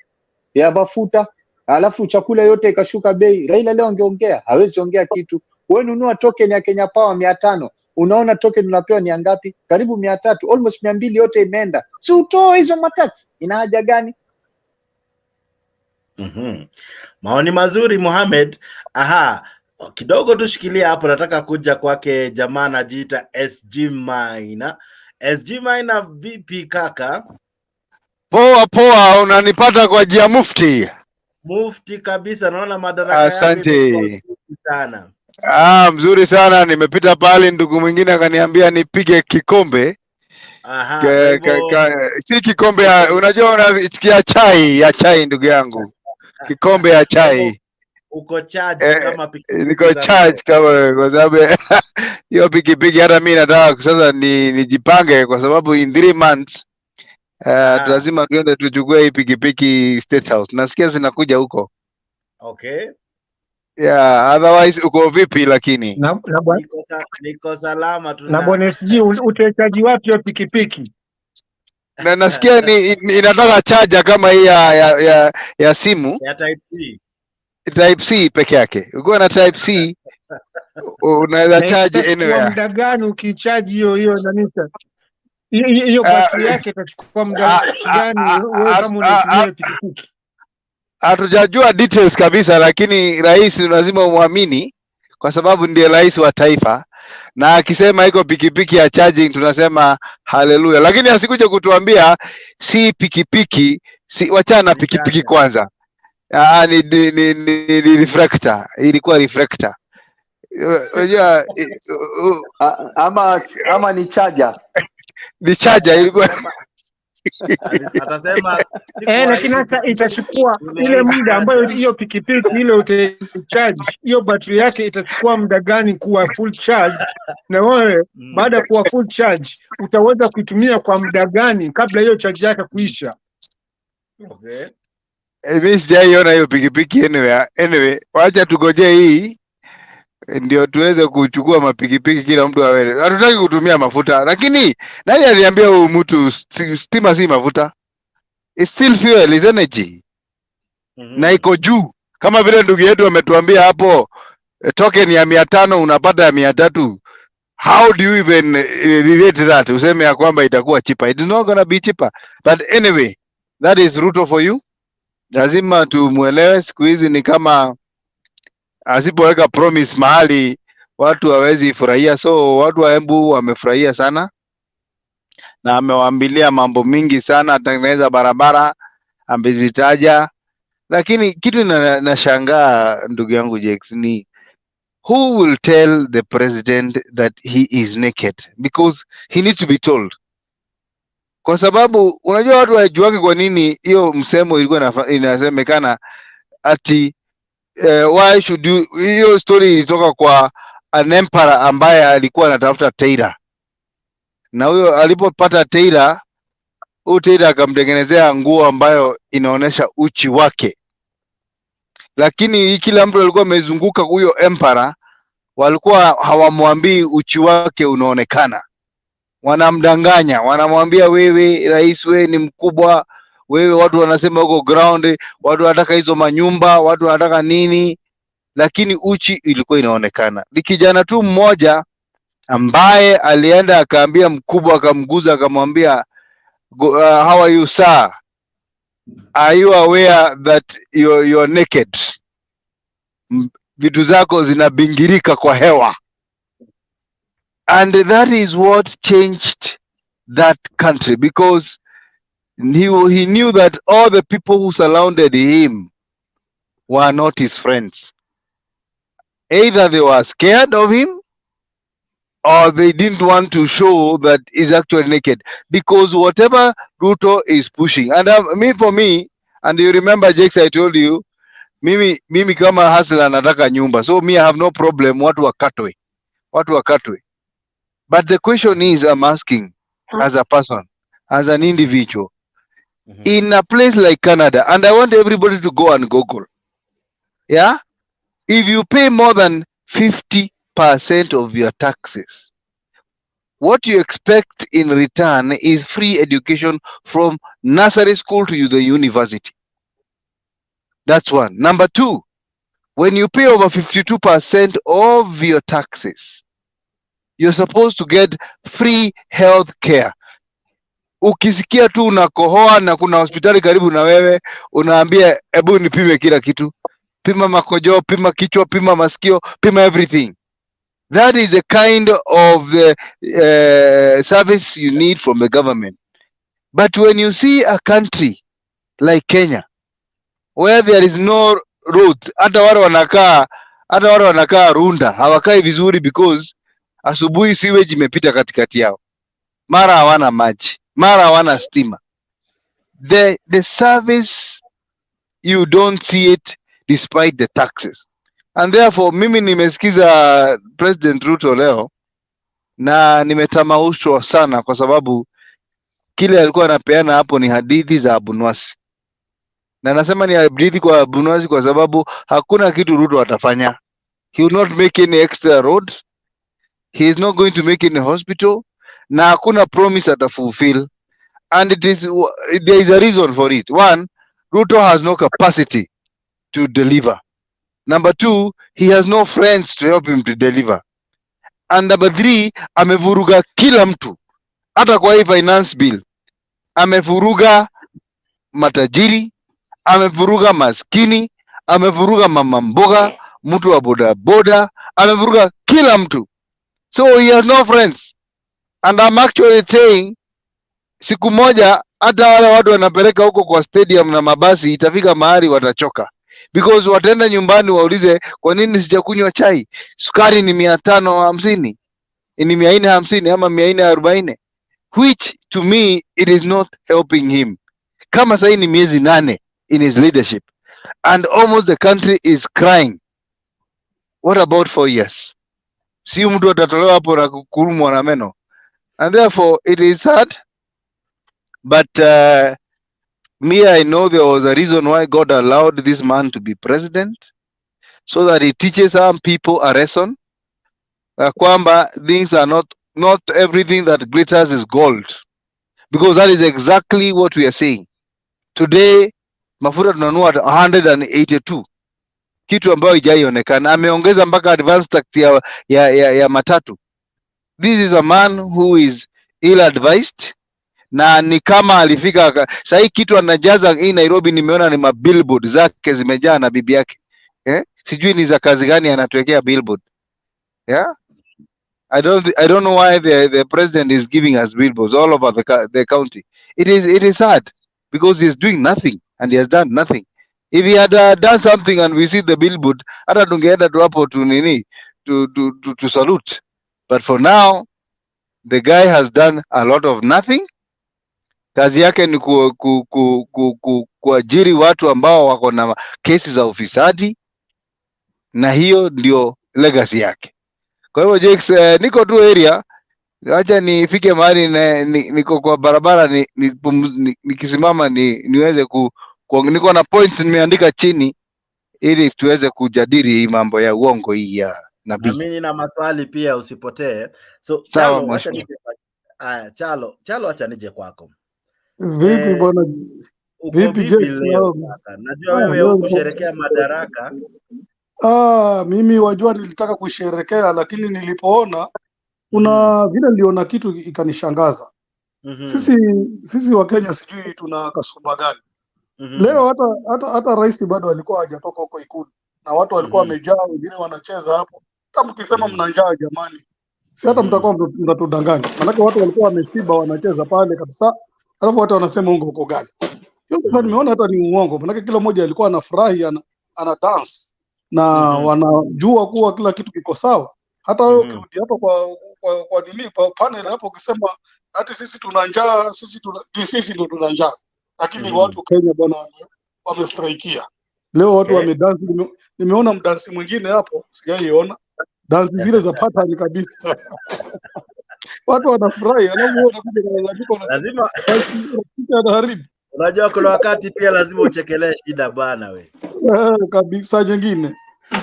ya mafuta, alafu chakula yote ikashuka bei, Raila leo angeongea? Hawezi ongea kitu. Wewe nunua token ya Kenya Power 500, unaona token unapewa ni ngapi? Karibu 300, almost 200 yote imeenda. Si utoe hizo matax, ina haja gani? Maoni mazuri Mohamed. Aha, kidogo tushikilia hapo, nataka kuja kwake jamaa anajiita SG Maina. SG Maina, vipi kaka? Poa, unanipata kwa jia mufti? Mufti kabisa, naona Madaraka. Asante sana. Mzuri sana. Nimepita pale, ndugu mwingine akaniambia nipige kikombe. Aha, si kikombe unajua unasikia chai ndugu yangu. Kikombe ya chai. Uko charge kama pikipiki. Niko charge kama, kwa sababu hiyo pikipiki hata mimi nataka sasa nijipange, kwa sababu in 3 months lazima tuende tuchukue hii pikipiki State House. Nasikia zinakuja huko. Okay. Yeah, otherwise uko vipi lakini? Niko salama tu. Na bwana SG, utachaji wapi hiyo pikipiki? Na nasikia inataka charger kama hii ya simu. Ya type C. Type C peke yake. Ukiwa na type C unaweza charge anywhere. Kwa muda gani ukichaji hiyo nanisa? Hiyo battery yake itachukua muda gani wewe kama unatumia pikipiki? Hatujajua details kabisa, lakini rais lazima umwamini kwa sababu ndiye rais wa taifa, na akisema iko pikipiki ya charging tunasema haleluya. Lakini asikuja kutuambia si pikipiki, wachana pikipiki kwanza. Ni reflector, ilikuwa reflector. Unajua ama ni charger. Ni charger ilikuwa. Atasema lakini sasa itachukua ile muda ambayo hiyo pikipiki ile utacharge, hiyo battery yake itachukua muda gani kuwa full charge? Na wewe baada ya kuwa full charge utaweza kuitumia kwa muda gani kabla hiyo charge yake kuisha? Okay. Mimi sijaiona hiyo pikipiki anyway, wacha tugoje hii ndio tuweze kuchukua mapikipiki, kila mtu awe. Hatutaki kutumia mafuta, lakini nani aliambia huyu mtu stima si mafuta? It's still fuel, is energy. Na iko juu kama vile ndugu yetu ametuambia hapo, token ya 500 unapata ya 300. How do you even relate that? Useme ya kwamba itakuwa cheaper. It's not gonna be cheaper. But anyway, that is Ruto for you. Lazima tumuelewe, siku hizi ni kama asipoweka promise mahali watu hawezi furahia. So watu wa Embu wamefurahia sana na amewaambilia mambo mingi sana, atengeneza barabara amezitaja. Lakini kitu nashangaa ndugu yangu Jex, ni who will tell the president that he is naked? Because he needs to be told. Kwa sababu unajua watu wajuake kwa nini hiyo msemo ilikuwa inasemekana ati why should you, hiyo story ilitoka kwa an emperor ambaye alikuwa anatafuta tailor, na huyo alipopata tailor, huyo tailor akamtengenezea nguo ambayo inaonesha uchi wake, lakini kila mtu alikuwa amezunguka huyo emperor, walikuwa hawamwambii uchi wake unaonekana, wanamdanganya, wanamwambia wewe rais, wewe ni mkubwa, wewe, watu wanasema huko ground, watu wanataka hizo manyumba, watu wanataka nini, lakini uchi ilikuwa inaonekana. Ni kijana tu mmoja ambaye alienda akaambia mkubwa, akamguza, akamwambia how are you sir, are you aware that you're naked? Vitu zako zinabingirika kwa hewa. And that is what changed that country, because he knew that all the people who surrounded him were not his friends. Either they were scared of him or they didn't want to show that he's actually naked, because whatever Ruto is pushing, and for me, and you remember Jakes, I told you, mimi kama hustler nataka nyumba, so me I have no problem watu wakatwe, but the question is, I'm asking as a person, as an individual, in a place like Canada, and I want everybody to go and Google, yeah, if you pay more than 50% of your taxes, what you expect in return is free education from nursery school to the university. That's one. Number two, when you pay over 52% of your taxes, you're supposed to get free health care. Ukisikia tu unakohoa na kuna hospitali karibu na wewe, unaambia hebu nipime kila kitu, pima makojo, pima kichwa, pima masikio, pima everything. That is the kind of the service you need from the government. But when you see a country like Kenya, where there is no roads, hata wale wanakaa Runda hawakai vizuri, because asubuhi sewage imepita katikati yao, mara hawana maji, mara hawana stima. The service, you don't see it despite the taxes. And therefore mimi nimesikiza President Ruto leo na nimetamaushwa sana, kwa sababu kile alikuwa anapeana hapo ni hadithi za Abunwasi, na nasema ni hadithi kwa Abunwasi kwa sababu hakuna kitu Ruto atafanya. He will not make any extra road, he is not going to make any hospital, na hakuna promise atafulfill. And there is a reason for it. One, Ruto has no capacity to deliver. Number two, he has no friends to help him to deliver. And number three, amevuruga kila mtu. Hata kwa hii finance bill, amevuruga matajiri, amevuruga maskini, amevuruga mama mboga, mtu wa bodaboda, amevuruga kila mtu. So he has no friends. And I'm actually saying, siku moja hata wale watu wanapeleka huko kwa stadium na mabasi, itafika mahali watachoka, because wataenda nyumbani waulize, kwa nini sijakunywa chai? Sukari ni 550, ni 450 ama 440, which to me it is not helping him. Kama sasa ni miezi 8 in his leadership and almost the country is crying, what about 4 years? Si mtu atatolewa hapo na kukurumwa na meno. And therefore it is sad, but me, I know there was a reason why God allowed this man to be president, so that he teaches some people a lesson, kwamba things are not everything that glitters is gold, because that is exactly what we are saying today. Mafuta tunanunua 182, kitu ambayo haijaionekana. Ameongeza mpaka advance tax ya matatu. This is a man who is ill advised, na ni kama alifika sasa. Kitu anajaza hii Nairobi, nimeona ni mabillboard zake zimejaa na bibi yake, sijui ni za kazi gani anatuwekea billboard. I don't know why the president is giving us billboards all over the county. It is sad, because he is doing nothing and he has done nothing. If he had done something and we see the billboard, hata tungeenda tu hapo tu nini to salute. But for now, the guy has done a lot of nothing. Kazi yake ni kuajiri watu ambao wako na kesi za ufisadi, na hiyo ndio legacy yake. Kwa hivyo Jakes, niko tu area, acha nifike mahali niko kwa barabara nikisimama niweze niko na points nimeandika chini ili tuweze kujadili hii mambo ya uongo hii ya nabii. Na mimi na maswali pia, usipotee. So Sawa, Chalo, acha nije kwako. Vipi bwana? Vipi leo kaka? Najua wewe huko kusherehekea Madaraka. Mimi wajua nilitaka kusherehekea, lakini nilipoona kuna vile niliona kitu ikanishangaza. Sisi wa Kenya sijui tuna kasumba gani. Leo hata rais bado alikuwa hajatoka huko Ikulu na watu walikuwa wamejaa, wengine wanacheza hapo. Kama mkisema mna njaa jamani, si hata mtakuwa mnatudanganya. Maana watu walikuwa wameshiba wanacheza pale kabisa. Alafu watu wanasema ungo uko gani? Hiyo sasa nimeona hata ni uongo. Maana kila mmoja alikuwa anafurahi ana dance na wanajua kuwa kila kitu kiko sawa. Hata wewe ukirudi hapo kwa dini panel hapo ukisema hata sisi tuna njaa, sisi ndio tuna njaa. Lakini watu Kenya bwana wamefurahikia. Leo watu wamedance. Nimeona mdansi mwingine hapo, sijaiona. Dance zile za pattern kabisa. Watu wanafurahi, lazima anaharibu. Unajua kuna wakati pia lazima uchekelee shida bana we. Kabisa nyingine.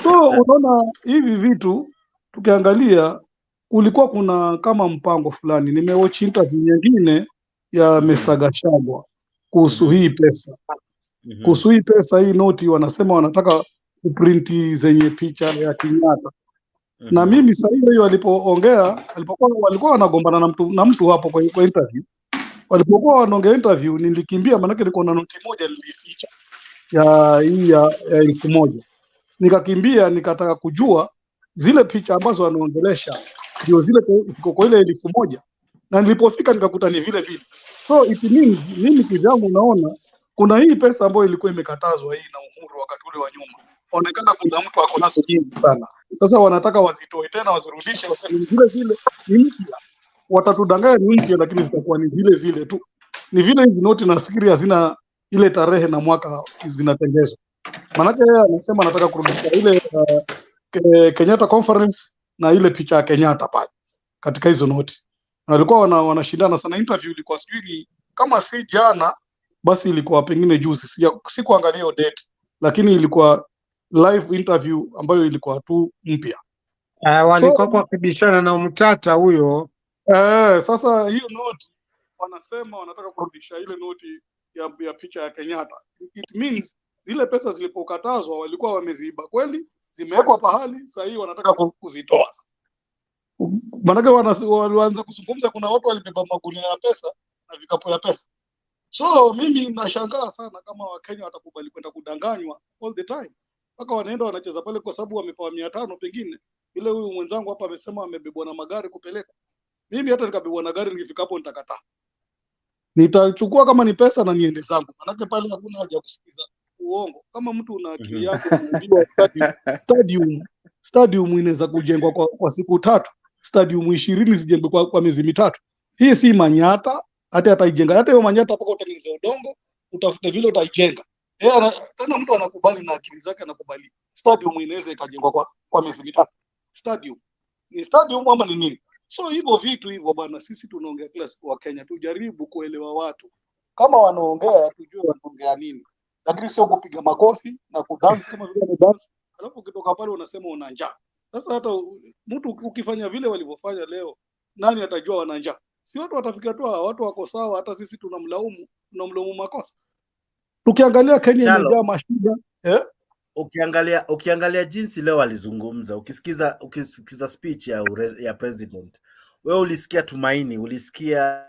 So unaona hivi vitu tukiangalia kulikuwa kuna kama mpango fulani. Nimewatch interview nyingine ya Mr. Gachagua kuhusu hii pesa. Kuhusu hii pesa, hii noti wanasema wanataka kuprinti zenye picha ya Kenyatta. Na mimi sasa hiyo alipokuwa walikuwa wanagombana na mtu hapo kwa interview. Walipokuwa wanaongea interview nilikimbia, maana nilikuwa na noti moja nilificha ya hii ya 1000. Nikakimbia nikataka kujua zile picha ambazo wanaongelesha ndio zile ziko kwa ile 1000, na nilipofika nikakuta ni vile vile. So it means mimi kivyangu naona kuna hii pesa ambayo ilikuwa imekatazwa hii na Uhuru wakati ule wa nyuma. Onekana kuna mtu ako nazo nyingi sana. Sasa wanataka wazitoe tena wazirudishe, waseme zile zile ni mpya. Watatudanganya ni mpya, lakini zitakuwa ni zile zile tu. Ni vile hizi noti nafikiri hazina ile tarehe na mwaka zinatengezwa. Maana yeye anasema anataka kurudisha ile Kenyatta conference na ile picha ya Kenyatta pale katika hizo noti. Na walikuwa wanashindana sana. Interview ilikuwa sijui kama si jana basi ilikuwa pengine juzi, sikuangalia hiyo date, lakini ilikuwa live interview ambayo ilikuwa tu mpya. Walikuwa kwa kibishana na mtata huyo. Sasa hiyo noti wanasema wanataka kurudisha ile noti ya picha ya Kenyatta. It means zile pesa zilipokatazwa walikuwa wameziiba kweli, zimewekwa pahali, sasa hii wanataka kuzitoa. Maana walianza kuzungumza, kuna watu walibeba magunia ya pesa na vikapu ya pesa. So mimi nashangaa sana kama Wakenya watakubali kwenda kudanganywa all the time. Mpaka wanaenda wanacheza pale kwa sababu wamepewa 500 pengine. Ile huyu mwenzangu hapa amesema amebebwa na magari kupeleka. Mimi hata nikabebwa na gari nikifika hapo nitakataa. Nitachukua kama ni pesa na niende zangu. Maana pale hakuna haja kusikiza uongo. Kama mtu una akili yake kuambiwa stadium inaweza kujengwa kwa siku 3. Stadium 20 zijengwe kwa miezi 3. Hii si Manyata. Hata ataijenga hata hiyo Manyata mpaka utengeneze udongo, utafute vile utaijenga. Tena mtu anakubali na akili zake, anakubali stadium inaweza ikajengwa kwa miezi 3. Stadium ni stadium ama ni nini? So hivyo vitu hivyo bana, sisi tunaongea kila siku wa Kenya, tujaribu kuelewa watu. Kama wanaongea tujue wanaongea nini. Lakini sio kupiga makofi na kudance kama vile dance. Alafu ukitoka pale unasema una njaa. Sasa hata mtu ukifanya vile walivyofanya leo, nani atajua wana njaa? Si watu watafikiria tu watu wako sawa, hata sisi tunamlaumu makosa. Tukiangalia Kenya imejaa mashida. Ukiangalia jinsi leo walizungumza, ukisikiza speech ya president, wewe ulisikia tumaini, ulisikia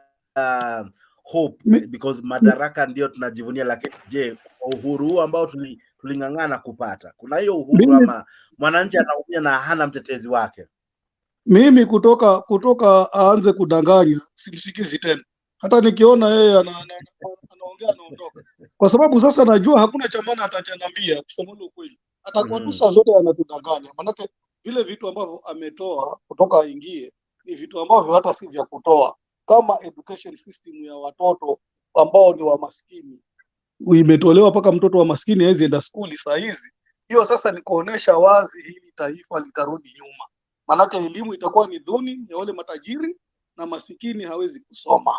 hope, because Madaraka ndio tunajivunia, lakini je, uhuru ambao tuling'ang'ana kupata, kuna hiyo uhuru ama mwananchi anaumia na hana mtetezi wake? Mimi kutoka aanze kudanganya simsikizi tena. Hata nikiona yeye anaongea naondoka. Kwa sababu sasa najua hakuna cha maana ataniambia kusema ukweli. Atakuwa tu saa zote anatudanganya. Maana vile vitu ambavyo ametoa kutoka aingie ni vitu ambavyo hata si vya kutoa, kama education system ya watoto ambao ni wa maskini imetolewa mpaka mtoto wa maskini hawezi enda skuli saa hizi. Hiyo sasa ni kuonesha wazi hili taifa litarudi nyuma, maanake elimu itakuwa ni duni ya wale matajiri na masikini hawezi kusoma.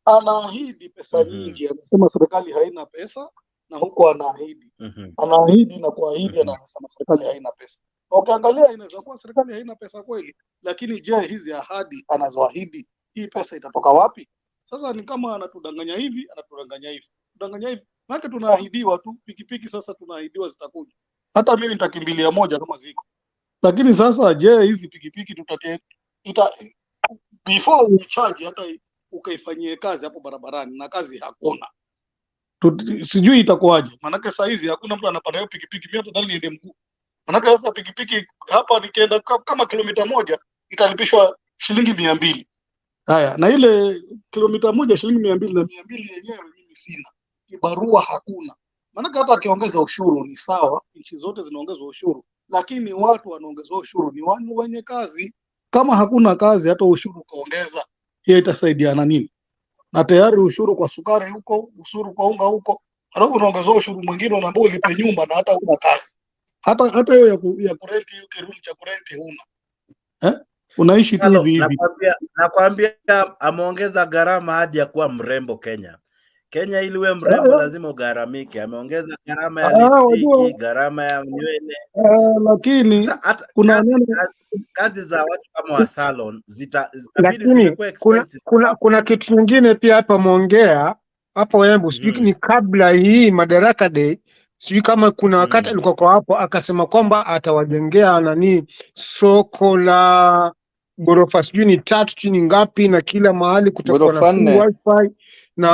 Anaahidi pesa nyingi, anasema serikali haina pesa, na huko anaahidi anaahidi na kuahidi, anasema serikali haina pesa. Na ukiangalia inaweza kuwa serikali haina pesa kweli, lakini je, hizi ahadi anazoahidi, hii pesa itatoka wapi? Sasa ni kama anatudanganya hivi, anatudanganya hivi, tudanganya hivi. Maana tunaahidiwa tu pikipiki, sasa tunaahidiwa zitakuja. Hata mimi nitakimbilia moja kama ziko. Lakini sasa je, hizi pikipiki before uicharge hata ukaifanyie kazi hapo barabarani, na kazi hakuna. Sijui itakuwaje. Maana saa hizi hakuna mtu anapanda hiyo pikipiki, mimi hata niende mguu. Maana sasa pikipiki hapa nikienda kama kilomita moja italipishwa shilingi 200. Haya, na ile kilomita moja shilingi 200, na 200 yenyewe mimi sina. Kibarua hakuna. Maana hata akiongeza ushuru ni sawa, nchi zote zinaongezwa ushuru, lakini watu wanaongezwa ushuru ni wale wenye kazi. Kama hakuna kazi, hata ushuru kaongeza, hiyo itasaidiana nini? Na tayari ushuru kwa sukari huko, ushuru kwa unga huko, alafu unaongezwa ushuru mwingine unaambia ulipe nyumba na hata una kazi. Hata hiyo ya kurenti, hiyo kiruni cha kurenti huna. Unaishi tu hivi. Nakwambia ameongeza gharama hadi ya kuwa mrembo Kenya. Kenya ili uwe mrembo lazima ugharamike. Ameongeza gharama ya lipstick, gharama ya nywele. Lakini kuna kazi za watu kama wa salon zitabidi zimekuwa expensive. Kuna kitu kingine pia hapa muongea hapo Embu, sijui ni kabla hii Madaraka Day, sijui kama kuna wakati alikuwa kwa hapo akasema kwamba atawajengea nani soko la ghorofa sijui ni 3 chini ngapi, na kila mahali kutakuwa na wifi, na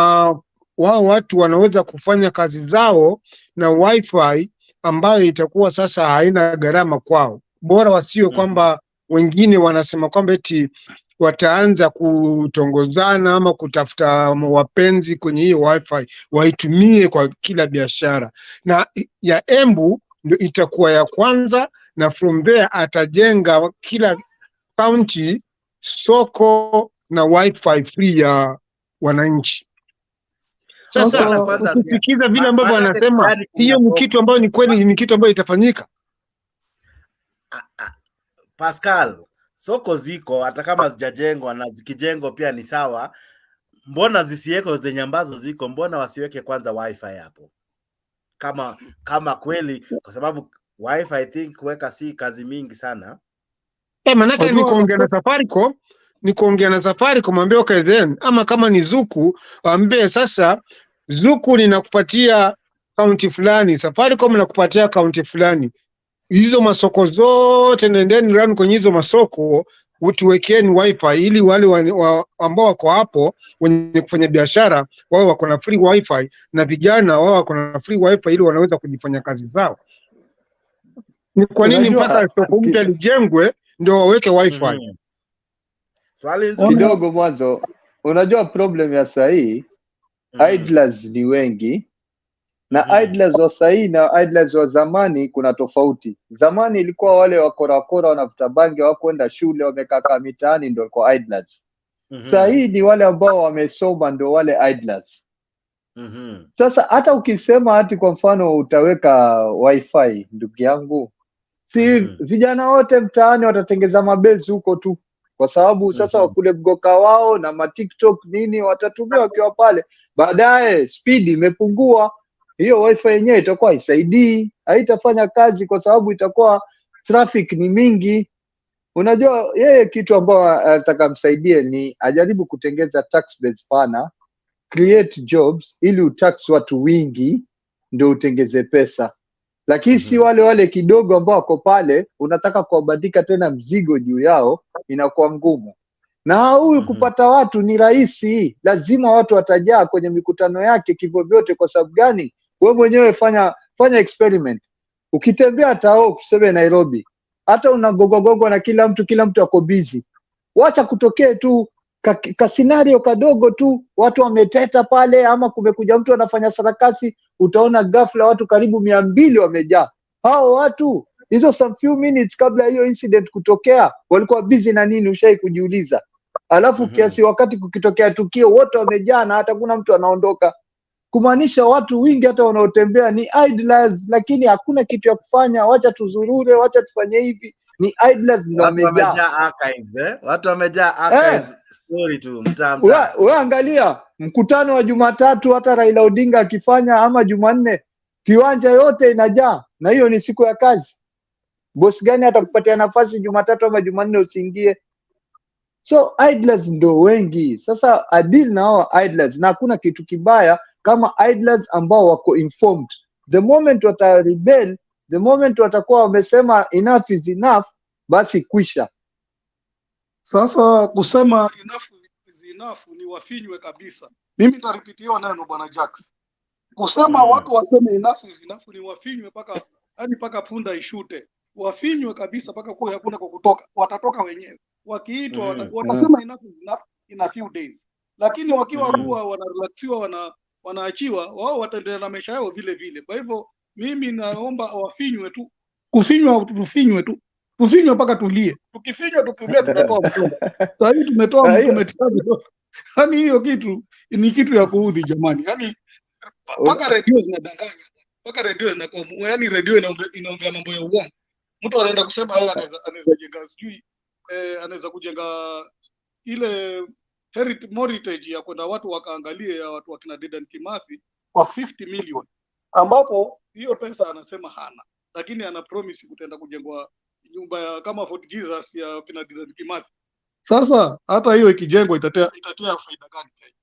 wao watu wanaweza kufanya kazi zao na wifi ambayo itakuwa sasa haina gharama kwao. Bora wasio kwamba wengine wanasema kwamba eti wataanza kutongozana ama kutafuta wapenzi kwenye hiyo wifi, waitumie kwa kila biashara. Na ya Embu ndio itakuwa ya kwanza, na from there atajenga kila county soko na wifi free ya wananchi. Sasa ukisikiza vile ambavyo wanasema, hiyo ni kitu ambayo ni kweli, ni kitu ambayo itafanyika. Pascal, soko ziko hata kama zijajengwa, na zikijengwa pia ni sawa. Mbona zisiweko zenye ambazo ziko? Mbona wasiweke kwanza wifi hapo? Kama kweli, kwa sababu wifi I think kuweka si kazi mingi sana. Manake ni kuongea na Safaricom ambie okay then, ama kama ni Zuku ambie sasa Zuku ninakupatia kaunti fulani, Safaricom nakupatia kaunti fulani. Hizo masoko zote nendeni run kwenye hizo masoko, utuwekeni wifi ili wale ambao wako hapo wenye kufanya biashara wao wako na free wifi, na vijana wao wako na free wifi ili wanaweza kujifanya kazi zao. Ni kwa nini mpaka soko mpya lijengwe ndio waweke wifi? Swali kidogo mwanzo. Unajua problem ya sahii, idlers ni wengi, na idlers wa sahii na idlers wa zamani kuna tofauti. Zamani ilikuwa wale wakorakora wanavuta bangi, hawakwenda shule, wamekaa mitaani, ndio walikuwa idlers. Sahii ni wale ambao wamesoma ndio wale idlers. Sasa hata ukisema hati kwa mfano utaweka wifi, ndugu yangu, si vijana wote mtaani watatengeza mabezi huko tu, kwa sababu sasa wakule mgoka wao na ma TikTok nini watatumia wakiwa pale. Baadaye speed imepungua, hiyo wifi yenyewe itakuwa haisaidii, haitafanya kazi kwa sababu itakuwa traffic ni mingi. Unajua yeye kitu ambao anataka msaidie ni ajaribu kutengeza tax base pana, create jobs ili utax watu wingi ndio utengeze pesa. Lakini si wale kidogo ambao wako pale unataka kuwabandika tena mzigo juu yao, inakuwa ngumu. Na huyu kupata watu ni rahisi, lazima watu watajaa kwenye mikutano yake kivyo vyote. Kwa sababu gani? Wewe mwenyewe fanya experiment. Ukitembea tao kuseme Nairobi, hata unagogogogo na kila mtu ako busy. Wacha kutokee tu ka scenario kadogo tu, watu wameteta pale, ama kumekuja mtu anafanya sarakasi, utaona ghafla watu karibu 200 wamejaa. Hao watu Hizo some few minutes kabla hiyo incident kutokea walikuwa busy na nini? Ushai kujiuliza? Alafu kiasi wakati kukitokea tukio wote wamejaa na hata kuna mtu anaondoka, kumaanisha watu wingi hata wanaotembea ni idlers, lakini hakuna kitu ya kufanya. Wacha tuzurure, wacha tufanye hivi, ni idlers ndio wamejaa. Watu wamejaa archives, watu wamejaa archives, story tu mtaa. Wewe angalia mkutano wa Jumatatu hata Raila Odinga akifanya ama Jumanne, kiwanja yote inajaa, na hiyo ni siku ya kazi. Boss gani atakupatia nafasi Jumatatu ama Jumanne usiingie? So idlers ndo wengi. Sasa adil na hao idlers, na hakuna kitu kibaya kama idlers ambao wako informed. The moment wata rebel, the moment watakuwa wamesema enough is enough, basi kwisha. Sasa kusema enough is enough ni wafinywe kabisa. Mimi nitarepeat neno bwana Jax. Kusema watu waseme enough is enough ni wafinywe paka punda ishute. Wafinywe kabisa paka kwa hakuna kwa kutoka. Watatoka wenyewe. Wakiitwa watasema enough is enough in a few days. Lakini wakiwa rua wanarelaxiwa wanaachiwa, wao wataendelea na maisha yao vile vile. Kwa hivyo mimi naomba wafinywe tu. Kufinywa tufinywe tu. Tufinywe mpaka tulie. Tukifinywa tukilia tunatoa mtunda. Sasa hivi tumetoa mtunda. Yaani hiyo kitu ni kitu ya kuudhi jamani. Yaani mpaka radio zinadanganya. Mpaka radio zinakuwa, yaani radio inaongea mambo ya uongo. Mtu anaenda kusema yeye anaweza jenga sijui anaweza kujenga ile heritage ya kwenda watu wakaangalie ya watu wakina Dedan Kimathi kwa 50 million, ambapo hiyo pesa anasema hana, lakini ana promise kutenda kujengwa nyumba ya kama Fort Jesus ya kina Dedan Kimathi. Sasa hata hiyo ikijengwa itatia faida gani Kenya?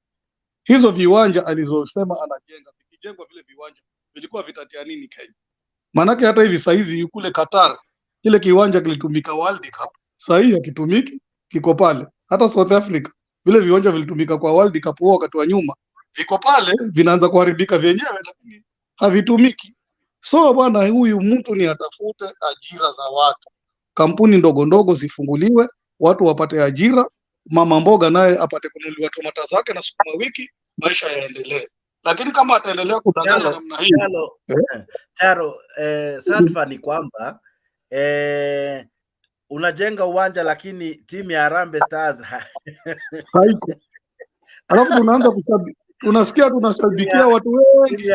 Hizo viwanja alizosema anajenga, vikijengwa vile viwanja vilikuwa vitatia nini Kenya? Manake hata hivi saizi kule Qatar kile kiwanja kilitumika World Cup, sasa hivi hakitumiki, kiko pale. Hata South Africa vile viwanja vilitumika kwa World Cup wakati wa nyuma, viko pale, vinaanza kuharibika vyenyewe, lakini havitumiki. So bwana, huyu mtu ni atafute ajira za watu, kampuni ndogo ndogo zifunguliwe, watu wapate ajira, mama mboga naye apate kununuliwa tomata zake na sukuma wiki, maisha yaendelee. Lakini kama ataendelea kudanganya namna hiyo Charo, sadfa ni kwamba unajenga uwanja lakini timu ya Harambee Stars haiko. Alafu tunaanza unasikia tunashabikia watu wengi.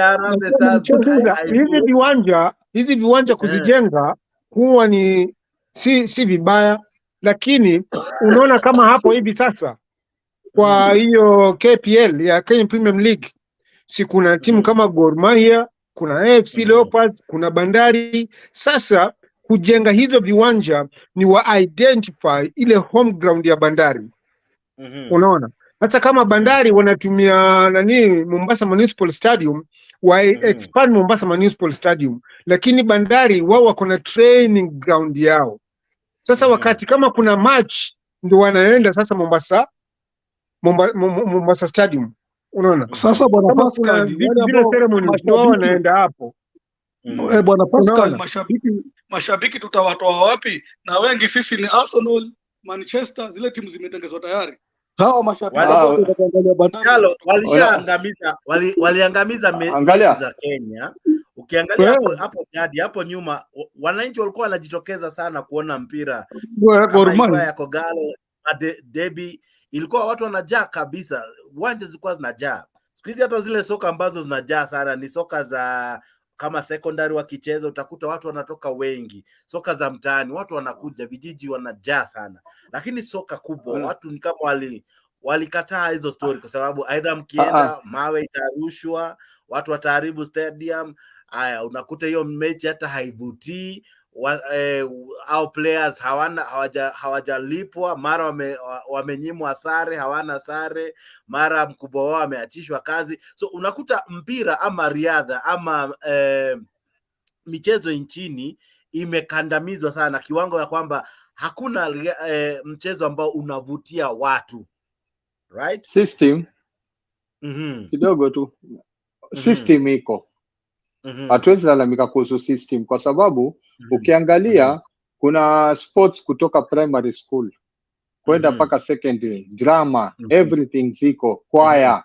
Hizi viwanja kuzijenga huwa ni si vibaya, lakini unaona kama hapo hivi sasa kwa hiyo KPL ya Kenya Premium League, si kuna timu kama Gor Mahia, kuna AFC Leopards, kuna Bandari. Sasa kujenga hizo viwanja ni wa identify ile home ground ya Bandari. Unaona? Hata kama Bandari wanatumia Mombasa Municipal Stadium, wa expand Mombasa Municipal Stadium, lakini Bandari wao wako na training ground yao. Sasa wakati kama kuna match ndio wanaenda sasa Mombasa Stadium. Unaona? Sasa bwana Pascal, vile ceremony ndio wanaenda hapo. Bwana Pascal, mashabiki tutawatoa wapi? Na wengi sisi ni Arsenal, Manchester, zile timu zimetengezwa tayari. Hawa mashabiki waliangamiza mechi za Kenya. Ukiangalia hapo jadi hapo nyuma, wananchi walikuwa wanajitokeza sana kuona mpira. Ya Kogalo Derby ilikuwa watu wanajaa kabisa, uwanja zilikuwa zinajaa. Siku hizi hata zile soka ambazo zinajaa sana ni soka za kama secondary wakicheza, utakuta watu wanatoka wengi. Soka za mtaani watu wanakuja, vijiji wanajaa sana. Lakini soka kubwa watu ni kama walikataa hizo story, kwa sababu aidha mkienda mawe itarushwa, watu wataharibu stadium. Haya, unakuta hiyo mechi hata haivutii, au players hawajalipwa, mara wamenyimwa sare, hawana sare, mara mkubwa wao ameachishwa kazi. So unakuta mpira ama riadha ama michezo nchini imekandamizwa sana kiwango ya kwamba hakuna mchezo ambao unavutia watu, right? System kidogo tu system iko. Hatuwezi lalamika kuhusu system kwa sababu ukiangalia kuna sports kutoka primary school kwenda mpaka secondary, drama, everything ziko, choir,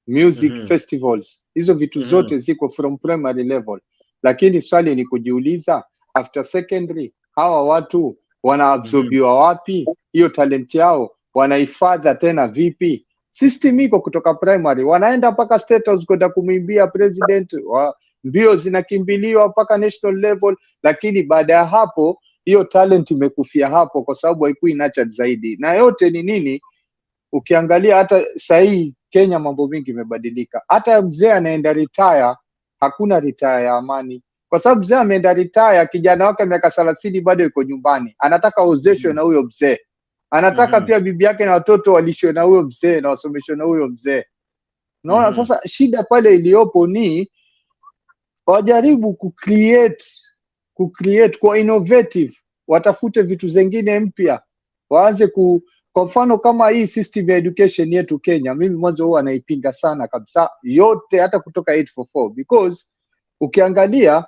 music festivals, hizo vitu zote ziko from primary level. Lakini swali ni kujiuliza, after secondary, hawa watu wanaabsorbiwa wapi? Hiyo talent yao wanahifadha tena vipi? System iko kutoka primary, wanaenda mpaka state house kwenda kumwimbia president, mbio zinakimbiliwa mpaka national level, lakini baada ya hapo hiyo talent imekufia hapo, kwa sababu haikuwa nurtured zaidi. Na yote ni nini? Ukiangalia hata sahii Kenya mambo mingi imebadilika. Hata mzee anaenda retire, hakuna retire ya amani, kwa sababu mzee ameenda retire, kijana wake miaka 30 bado yuko nyumbani, anataka ozeshwe na huyo mzee, anataka pia bibi yake na watoto walishwe na huyo mzee na wasomeshwe na huyo mzee. Unaona sasa shida pale iliyopo ni wajaribu kucreate kwa innovative, watafute vitu zingine mpya, waanze kwa mfano kama hii system ya education yetu Kenya, mimi mwanzo huwa naipinga sana kabisa yote, hata kutoka 844, because ukiangalia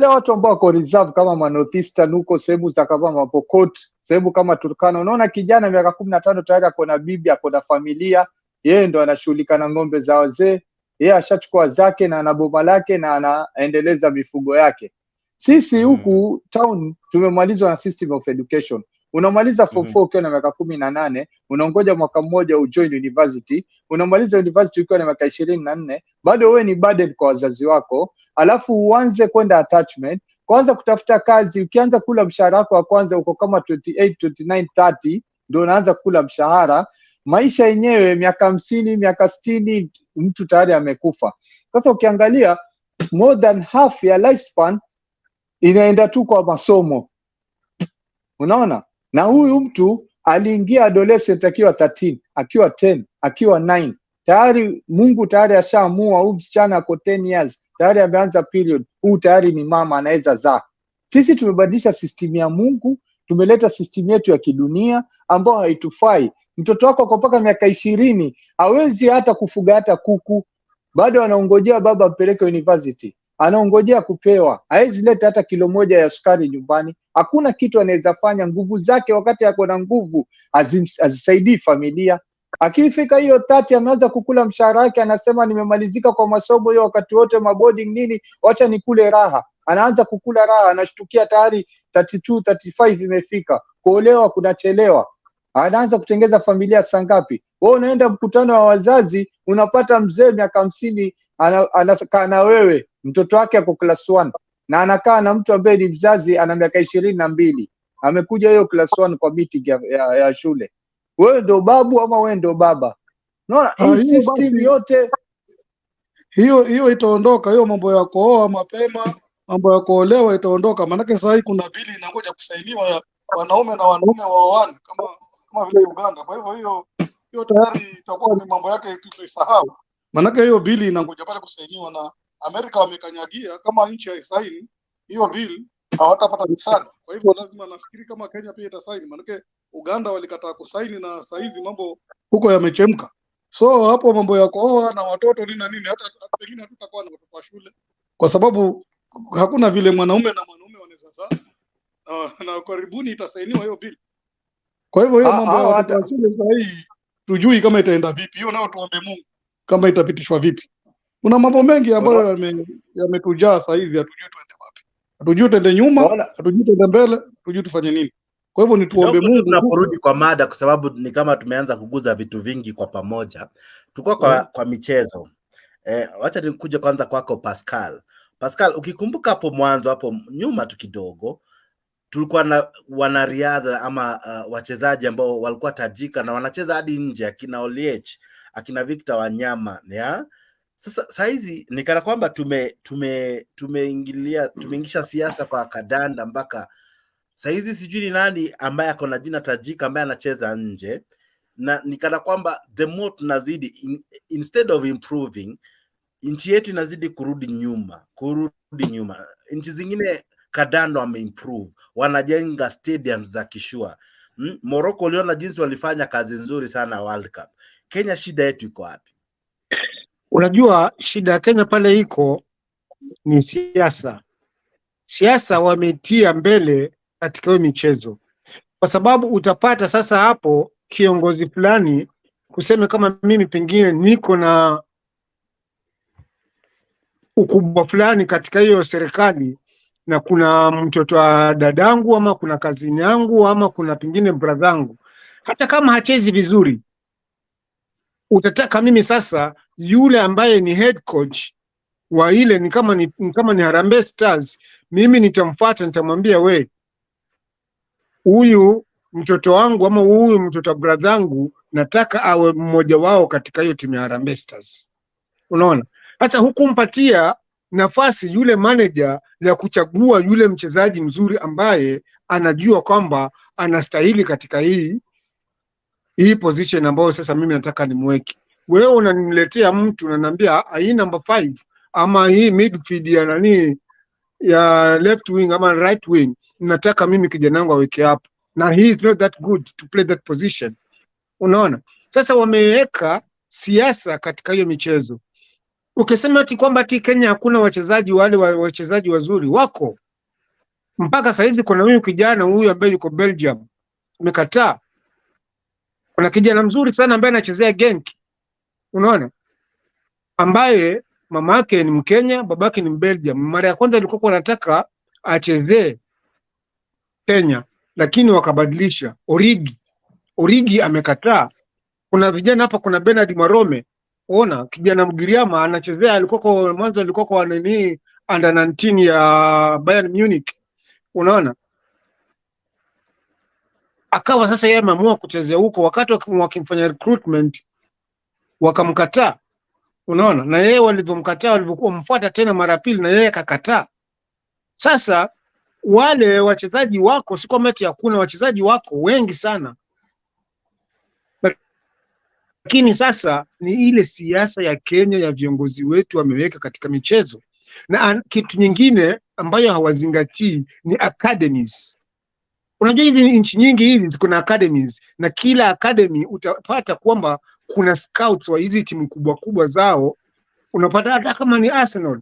watu ambao wako reserve kama Northeastern huko, sehemu za kama Mapokot, sehemu kama Turkana, unaona kijana miaka 15 tayari ako na bibi, ako na familia, yeye ndo anashughulika na ng'ombe za wazee, yeye ashachukua zake na ana boma lake na anaendeleza mifugo yake. Sisi huku town tumemalizwa na system of education. Unamaliza form 4 ukiwa na miaka 18, unaongoja mwaka mmoja ujoin university, unamaliza university ukiwa na miaka 24, bado wewe ni burden kwa wazazi wako, alafu uanze kwenda attachment, kwanza kutafuta kazi. Ukianza kula mshahara wako wa kwanza uko kama 28, 29, 30 ndio unaanza kula mshahara. Maisha yenyewe miaka 50, miaka 60 mtu tayari amekufa. Sasa ukiangalia more than half ya lifespan inaenda tu kwa masomo. Unaona? Na huyu mtu aliingia adolescent akiwa 13, akiwa 10, akiwa 9. Tayari Mungu tayari ashaamua huyu msichana ako 10 years, tayari ameanza period. Huyu tayari ni mama, anaweza zaa. Sisi tumebadilisha system ya Mungu, tumeleta system yetu ya kidunia ambao haitufai. Mtoto wako kwa mpaka miaka 20 hawezi hata kufuga hata kuku, bado anaongojea baba ampeleke university, anaongojea kupewa, hawezi leta hata kilo moja ya sukari nyumbani. Hakuna kitu anaweza fanya. Nguvu zake wakati yako na nguvu hazisaidii familia. Akifika hiyo 30 ameanza kukula mshahara wake, anasema nimemalizika kwa masomo hiyo, wakati wote maboarding nini, wacha nikule raha. Anaanza kukula raha, anashtukia tayari 32, 35 imefika, kuolewa kunachelewa, anaanza kutengeza familia saa ngapi? Wewe unaenda mkutano wa wazazi, unapata mzee miaka 50 anakaa na wewe, mtoto wake ako class 1 na anakaa na mtu ambaye ni mzazi ana miaka 22, amekuja hiyo class 1 kwa meeting ya shule. Wewe ndo babu ama wewe ndo baba? Unaona hii system yote hiyo itaondoka. Hiyo mambo ya kuoa mapema, mambo ya kuolewa itaondoka, maanake sasa hii kuna bili inangoja kusainiwa ya wanaume na wanaume waoane kama vile Uganda. Kwa hivyo hiyo tayari itakuwa ni mambo yake tuisahau, maanake hiyo bili inangoja pale kusainiwa, na Amerika wamekanyagia kama nchi haisaini hiyo bili hawatapata misaada. Kwa hivyo lazima, nafikiri kama Kenya pia itasaini, maanake Uganda walikataa kusaini na saa hizi mambo huko yamechemka. So hapo mambo ya kuoa na watoto nini na nini, hata pengine hatutakuwa na watoto wa shule, kwa sababu hakuna vile mwanaume na mwanaume wanaweza zaa, na karibuni itasainiwa hiyo bili. Kwa hivyo hiyo mambo ya watoto wa shule sasa hii tujui kama itaenda vipi. Hiyo nao tuombe Mungu kama itapitishwa vipi. Kuna mambo mengi ambayo yametujaa sasa hivi, hatujui tuende wapi, hatujui tuende nyuma, hatujui tuende mbele, hatujui tufanye nini. Kwa hivyo ni tuombe Mungu. Tunaporudi kwa mada, kwa sababu ni kama tumeanza kuguza vitu vingi kwa pamoja. Tuko kwa michezo. Wacha nikuje kwanza kwako Pascal. Pascal, ukikumbuka hapo mwanzo, hapo nyuma tu kidogo, tulikuwa na wanariadha ama wachezaji ambao walikuwa tajika na wanacheza hadi nje, akina Oliech, akina Victor Wanyama, ya. Sasa hizi ni kana kwamba tumeingisha siasa kwa kadanda, mpaka sasa hizi sijui ni nani ambaye ako na jina tajika ambaye anacheza nje, na ni kana kwamba the more tunazidi instead of improving, nchi yetu inazidi kurudi nyuma. Nchi zingine kadanda wameimprove, wanajenga stadiums za kishua. Morocco uliona jinsi walifanya kazi nzuri sana World Cup. Kenya shida yetu iko wapi? Unajua shida ya Kenya pale iko ni siasa. Siasa wametia mbele katika hiyo michezo, kwa sababu utapata sasa hapo kiongozi fulani kuseme kama mimi pengine niko na ukubwa fulani katika hiyo serikali, na kuna mtoto wa dadangu ama kuna kazini yangu ama kuna pengine bradhangu, hata kama hachezi vizuri, utataka mimi sasa yule ambaye ni head coach wa ile ni kama ni Harambee Stars, mimi nitamfuata, nitamwambia we, huyu mtoto wangu ama huyu mtoto wa bradhangu nataka awe mmoja wao katika hiyo timu ya Harambee Stars. Unaona, hata hukumpatia nafasi yule manager ya kuchagua yule mchezaji mzuri ambaye anajua kwamba anastahili katika hii position ambayo sasa mimi nataka nimweke. Wewe unaniletea mtu unaniambia hii number 5 ama hii midfield ya nani ya left wing ama right wing, nataka mimi kijana wangu aweke hapo, na he is not that good to play that position. Unaona, sasa wameweka siasa katika hiyo michezo. Ukisema ati kwamba ati Kenya hakuna wachezaji, wale wachezaji wazuri wako mpaka saizi. Kuna huyu kijana huyu ambaye yuko Belgium amekataa. Kuna kijana mzuri sana ambaye anachezea Genk, unaona, ambaye mama yake ni Mkenya, babake ni Belgium. Mara ya kwanza alikuwa anataka achezee Kenya, lakini wakabadilisha. Origi amekataa. Kuna vijana hapa, kuna Bernard Marome, ona kijana Mgiriama anachezea, alikuwa mwanzo alikuwa kwa nini under 19 ya Bayern Munich, unaona, akawa sasa yeye ameamua kuchezea huko, wakati wakimfanya recruitment wakamkataa, unaona, na yeye walivyomkataa, walivyokuwa mfuata tena mara pili na yeye akakataa. Sasa wale wachezaji wako, si kwamba eti hakuna wachezaji wako wengi sana, lakini sasa ni ile siasa ya Kenya ya viongozi wetu wameweka katika michezo. Na kitu nyingine ambayo hawazingatii ni academies. Unajua hizi nchi nyingi hizi kuna academies, na kila academy utapata kwamba kuna scouts wa hizi timu kubwa kubwa zao. Unapata hata kama ni Arsenal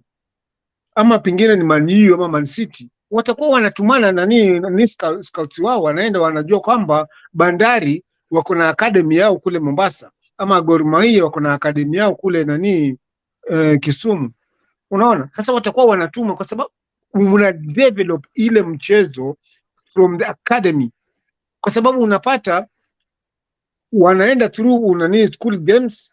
ama pengine ni Man U ama Man City, watakuwa wanatumana nani scouts wao, wanaenda wanajua kwamba Bandari wako na academy yao kule Mombasa, ama Gor Mahia wako na academy yao kule Kisumu. Unaona, sasa watakuwa wanatuma kwa sababu mna develop ile mchezo from the academy, kwa sababu unapata wanaenda through school games,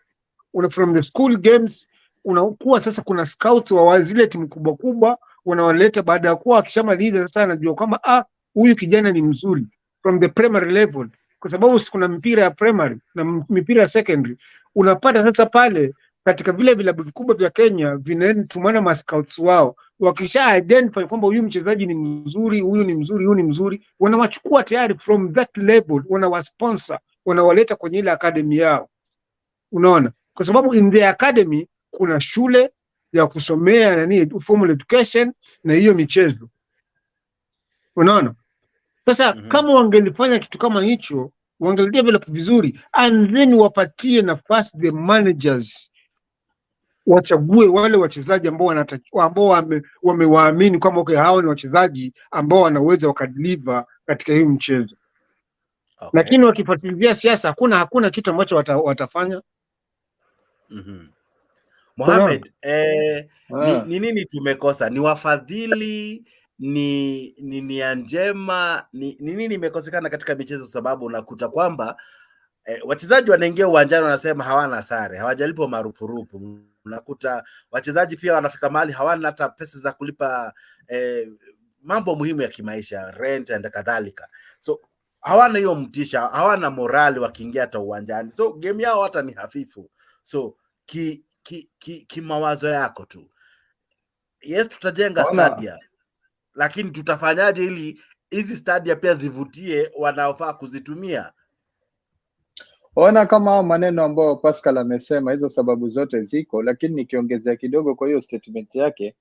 from the school games unakuwa sasa kuna scouts wa zile timu kubwa kubwa wanawaleta. Baada ya kuwa akishamaliza sasa anajua kwamba huyu kijana ni mzuri from the primary level, kwa sababu kuna mpira ya primary na mpira ya secondary. Unapata sasa pale katika vile vilabu vikubwa vya Kenya vinatumana ma scouts wao, wakisha identify kwamba huyu mchezaji ni mzuri, huyu ni mzuri, huyu ni mzuri, wanawachukua tayari from that level, wanawasponsor, wanawaleta kwenye ile academy yao. Unaona, kwa sababu in the academy kuna shule ya kusomea formal education na hiyo michezo. Unaona, sasa kama wangelifanya kitu kama hicho, wangedevelop vizuri, and then wapatie nafasi the managers wachague wale wachezaji ambao wamewaamini kwamba okay, hao ni wachezaji ambao wanaweza wakadeliver katika hii mchezo. Okay. Lakini wakifuatilia siasa hakuna kitu ambacho watafanya. Mohamed, ni nini tumekosa? Ni wafadhili? Ni nia njema? Ni nini imekosekana katika michezo? Sababu unakuta kwamba wachezaji wanaingia uwanjani wanasema hawana sare, hawajalipwa marupurupu. Unakuta wachezaji pia wanafika mahali hawana hata pesa za kulipa mambo muhimu ya kimaisha, rent and kadhalika. So hawana hiyo mtisha, hawana morali wakiingia hata uwanjani. So game yao hata ni hafifu. So mawazo yako tu, yes, tutajenga stadia, lakini tutafanyaje ili hizi stadia pia zivutie wanaofaa kuzitumia? Ona kama maneno ambayo Pascal amesema, hizo sababu zote ziko, lakini nikiongezea kidogo kwa hiyo statement yake,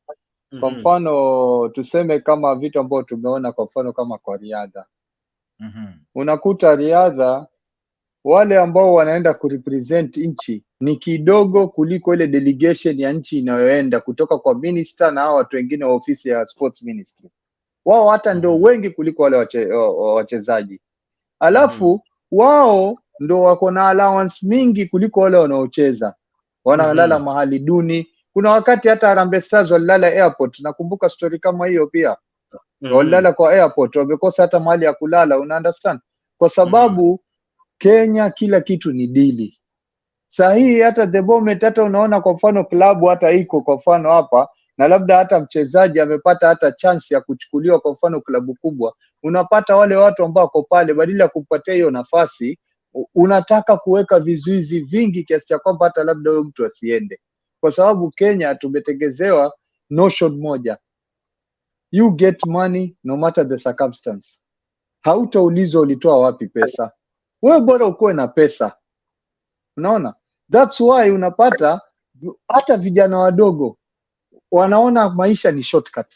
kwa mfano tuseme kama vitu ambavyo tumeona, kwa mfano kama kwa riadha, unakuta riadha wale ambao wanaenda kurepresent nchi ni kidogo kuliko ile delegation ya nchi inayoenda kutoka kwa minister na hao watu wengine wa ofisi ya sports ministry. Wao hata ndio wengi kuliko wale wachezaji. Alafu wao ndio wako na allowance mingi kuliko wale wanaocheza. Wanalala mahali duni. Kuna wakati hata Harambee Stars walilala airport. Nakumbuka story kama hiyo pia. walilala kwa airport, wamekosa hata mahali ya kulala, una understand? Kwa sababu Kenya kila kitu ni dili. Sahihi hata the moment hata unaona kwa mfano klabu hata iko kwa mfano hapa, na labda hata mchezaji amepata hata chance ya kuchukuliwa kwa mfano klabu kubwa, unapata wale watu ambao wako pale badala ya kupatia hiyo nafasi, unataka kuweka vizuizi vingi kiasi cha kwamba hata labda huyo mtu asiende. Kwa sababu Kenya tumetengezewa notion moja, you get money no matter the circumstance. Hautaulizwa ulitoa wapi pesa, wewe bora ukuwe na pesa. Unaona, that's why unapata hata vijana wadogo wanaona maisha ni shortcut.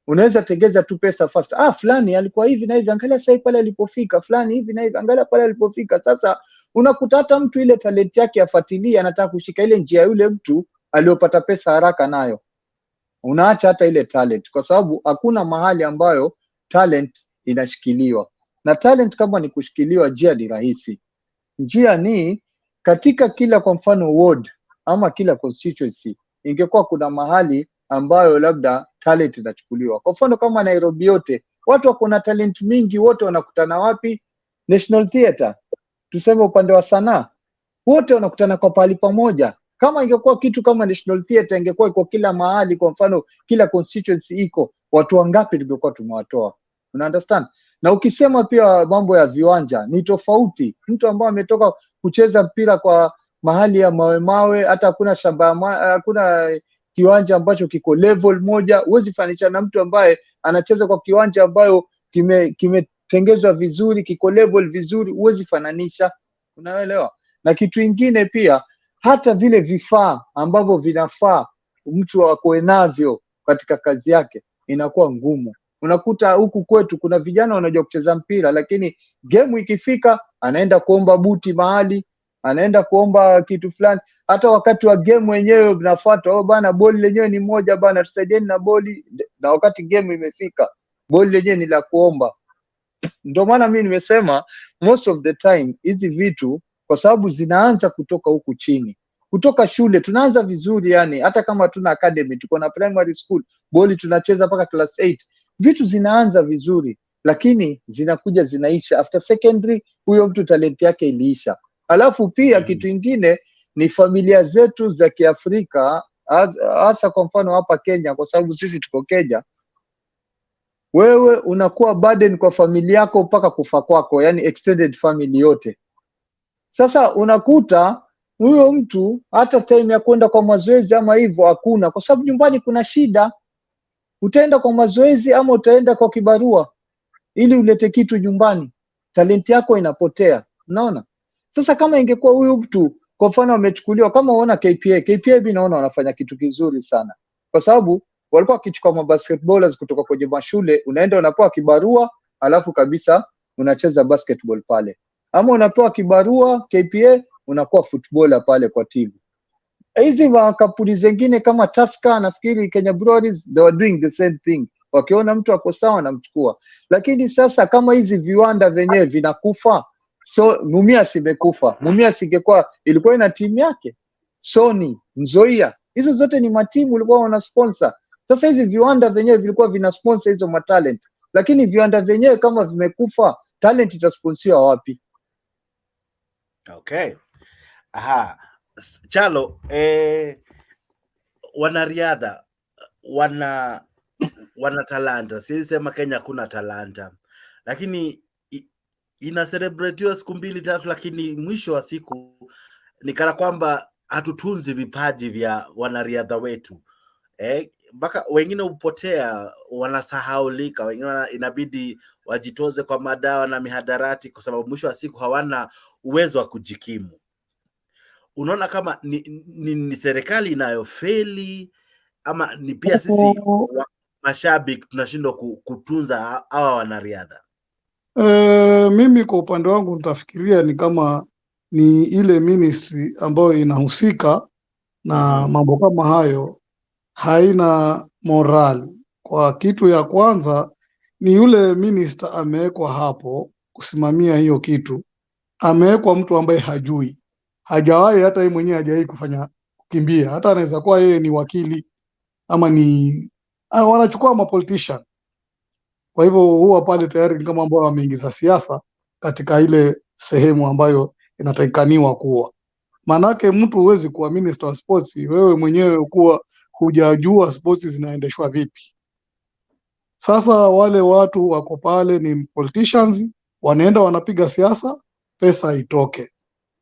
Unaweza tengeza tu pesa fast. Fulani alikuwa hivi na hivi, angalia sasa pale alipofika. Fulani hivi na hivi, angalia pale alipofika. Sasa unakuta hata mtu ile talent yake afuatilia, anataka kushika ile njia yule mtu aliyopata pesa haraka nayo. Unaacha hata ile talent, kwa sababu hakuna mahali ambayo talent inashikiliwa. Na talent kama ni kushikiliwa, njia ni rahisi. Njia ni katika kila kwa mfano ward ama kila constituency ingekuwa kuna mahali ambayo labda talent inachukuliwa. Kwa mfano kama Nairobi yote, watu wako na talent mingi, wote wanakutana wapi? National Theatre. Tuseme upande wa sanaa, wote wanakutana kwa pahali pamoja. Kama ingekuwa kitu kama National Theatre ingekuwa iko kila mahali, kwa mfano kila constituency iko, watu wangapi tungekuwa tumewatoa? Una understand? Na ukisema pia mambo ya viwanja ni tofauti. Mtu ambaye ametoka kucheza mpira kwa mahali ya mawe, hata hakuna shamba, hakuna kiwanja ambacho kiko level moja, huwezi fanisha na mtu ambaye anacheza kwa kiwanja ambayo kimetengezwa vizuri, kiko level vizuri, huwezi fananisha. Unaelewa? Na kitu kingine pia, hata vile vifaa ambavyo vinafaa mtu akoe navyo katika kazi yake inakuwa ngumu. Unakuta huku kwetu kuna vijana wanajua kucheza mpira, lakini game ikifika anaenda kuomba buti mahali, anaenda kuomba kitu fulani. Hata wakati wa game wenyewe unafuata, bana boli lenyewe ni moja bana, tusaidieni na boli, na wakati game imefika boli lenyewe ni la kuomba. Ndio maana mimi nimesema most of the time hizi vitu, kwa sababu zinaanza kutoka huku chini, kutoka shule tunaanza vizuri. Yani hata kama tuna academy, tuko na primary school, boli tunacheza mpaka class 8, vitu zinaanza vizuri, lakini zinakuja zinaisha after secondary, huyo mtu talent yake iliisha. Alafu pia kitu kingine ni familia zetu za Kiafrika, hasa kwa mfano hapa Kenya, kwa sababu sisi tuko Kenya, wewe unakuwa burden kwa familia yako mpaka kufa kwako, yani extended family yote. Sasa unakuta huyo mtu hata time ya kwenda kwa mazoezi ama hivyo hakuna, kwa sababu nyumbani kuna shida. Utaenda kwa mazoezi ama utaenda kwa kibarua ili ulete kitu nyumbani, talenti yako inapotea. Unaona? Sasa kama ingekuwa huyu mtu kwa mfano amechukuliwa, kama unaona KPA mimi naona wanafanya kitu kizuri sana, kwa sababu walikuwa wakichukua mabasketballers kutoka kwenye mashule, unaenda unapewa kibarua, alafu kabisa unacheza basketball pale, ama unapewa kibarua KPA, unakuwa footballer pale kwa timu. Hizi kampuni zingine kama Tusker, nafikiri Kenya Breweries, they were doing the same thing. Wakiona mtu ako sawa namchukua. Lakini sasa kama hizi viwanda venyewe vinakufa, so Mumias imekufa. Mumias ingekuwa ilikuwa ina timu yake, Sony, Nzoia, hizo zote ni matimu walikuwa wana sponsor. Sasa hivi viwanda venyewe vilikuwa vina sponsor hizo matalent, lakini viwanda venyewe kama vimekufa, talent itasponsiwa wapi? Okay. Chalo, wanariadha wana talanta. Siwezi sema Kenya kuna talanta, lakini ina celebratiwa siku 2-3, lakini mwisho wa siku ni kana kwamba hatutunzi vipaji vya wanariadha wetu. Mpaka wengine upotea, wanasahaulika, wengine inabidi wajitoze kwa madawa na mihadarati, kwa sababu mwisho wa siku hawana uwezo wa kujikimu. Unaona kama ni serikali inayofeli ama ni pia sisi mashabiki tunashindwa kutunza hawa wanariadha? Mimi kwa upande wangu nitafikiria ni kama ni ile ministry ambayo inahusika na mambo kama hayo haina moral. Kwa kitu ya kwanza ni yule minister amewekwa hapo kusimamia hiyo kitu, amewekwa mtu ambaye hajui, hajawahi, hata yeye mwenyewe hajawahi kukimbia. Hata anaweza kuwa yeye ni wakili ama ni wanachukua ma politician. Kwa hivyo huwa pale tayari kama ambao wameingiza siasa katika ile sehemu ambayo inatakikaniwa kuwa. Maanake mtu huwezi kuwa minister wa sports wewe mwenyewe kuwa hujajua sports zinaendeshwa vipi. Sasa wale watu wako pale ni politicians, wanaenda wanapiga siasa, pesa itoke.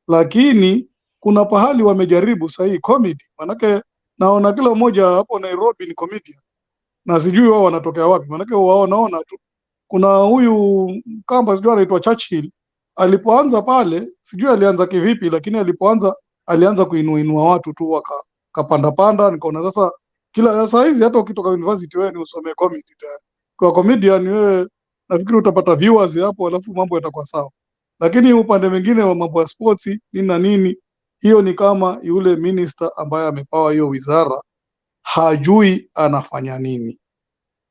Lakini kuna pahali wamejaribu sahi comedy, manake naona kila mmoja hapo Nairobi ni comedian, na sijui wao wanatokea wapi, manake wao naona tu kuna huyu kamba sijui anaitwa Churchill, alipoanza pale sijui alianza kivipi, lakini alianza kuinua watu tu wakapanda panda, nikaona sasa kila saa hizi hata ukitoka university wewe ni usome comedy tayari. Kwa comedian wewe nafikiri utapata viewers hapo, alafu mambo yatakuwa sawa. Lakini upande mwingine wa mambo ya sports nini na nini, hiyo ni kama yule minister ambaye amepawa hiyo wizara hajui anafanya nini,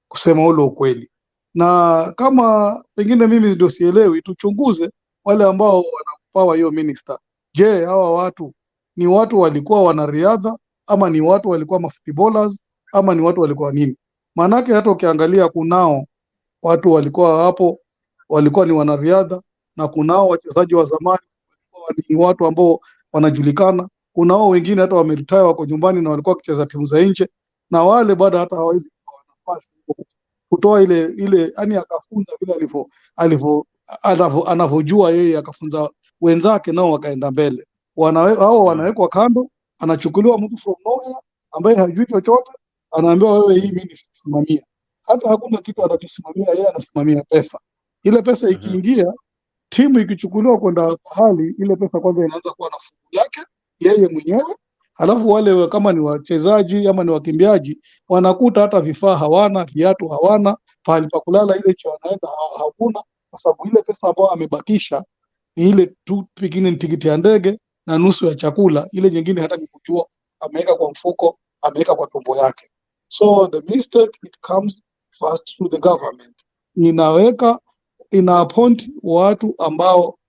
kusema ule ukweli. Na kama pengine mimi ndio sielewi, tuchunguze wale ambao wanapawa hiyo minister. Je, hawa watu ni watu walikuwa wanariadha ama ni watu walikuwa mafootballers ama ni watu walikuwa nini? Maanake hata ukiangalia kunao watu walikuwa hapo walikuwa ni wanariadha, na kunao wachezaji wa zamani ni watu ambao wanajulikana, kunao wengine hata wameretire wako nyumbani na walikuwa wakicheza timu za nje, na wale bado hata hawawezi kuwa nafasi kutoa ile yani akafunza vile anavyojua yeye, akafunza wenzake nao wakaenda mbele. Hao wanawekwa kando, anachukuliwa mtu from nowhere ambaye hajui chochote, anaambiwa wewe hii mimi nisimamia. Hata hakuna kitu anachosimamia yeye, anasimamia pesa. Ile pesa ikiingia, timu ikichukuliwa kwenda hali, ile pesa kwanza inaanza kuwa na fungu yake yeye mwenyewe, halafu wale kama ni wachezaji ama ni wakimbiaji wanakuta hata vifaa hawana, viatu hawana, pahali pa kulala ile choo anaenda hakuna, kwa sababu ile pesa ambayo amebakisha ni ile tu pengine ni tikiti ya ndege na nusu ya chakula, ile nyingine hata ni kujua ameweka kwa mfuko, ameweka kwa tumbo yake. So the mistake it comes first to the government. Ina appoint watu ambao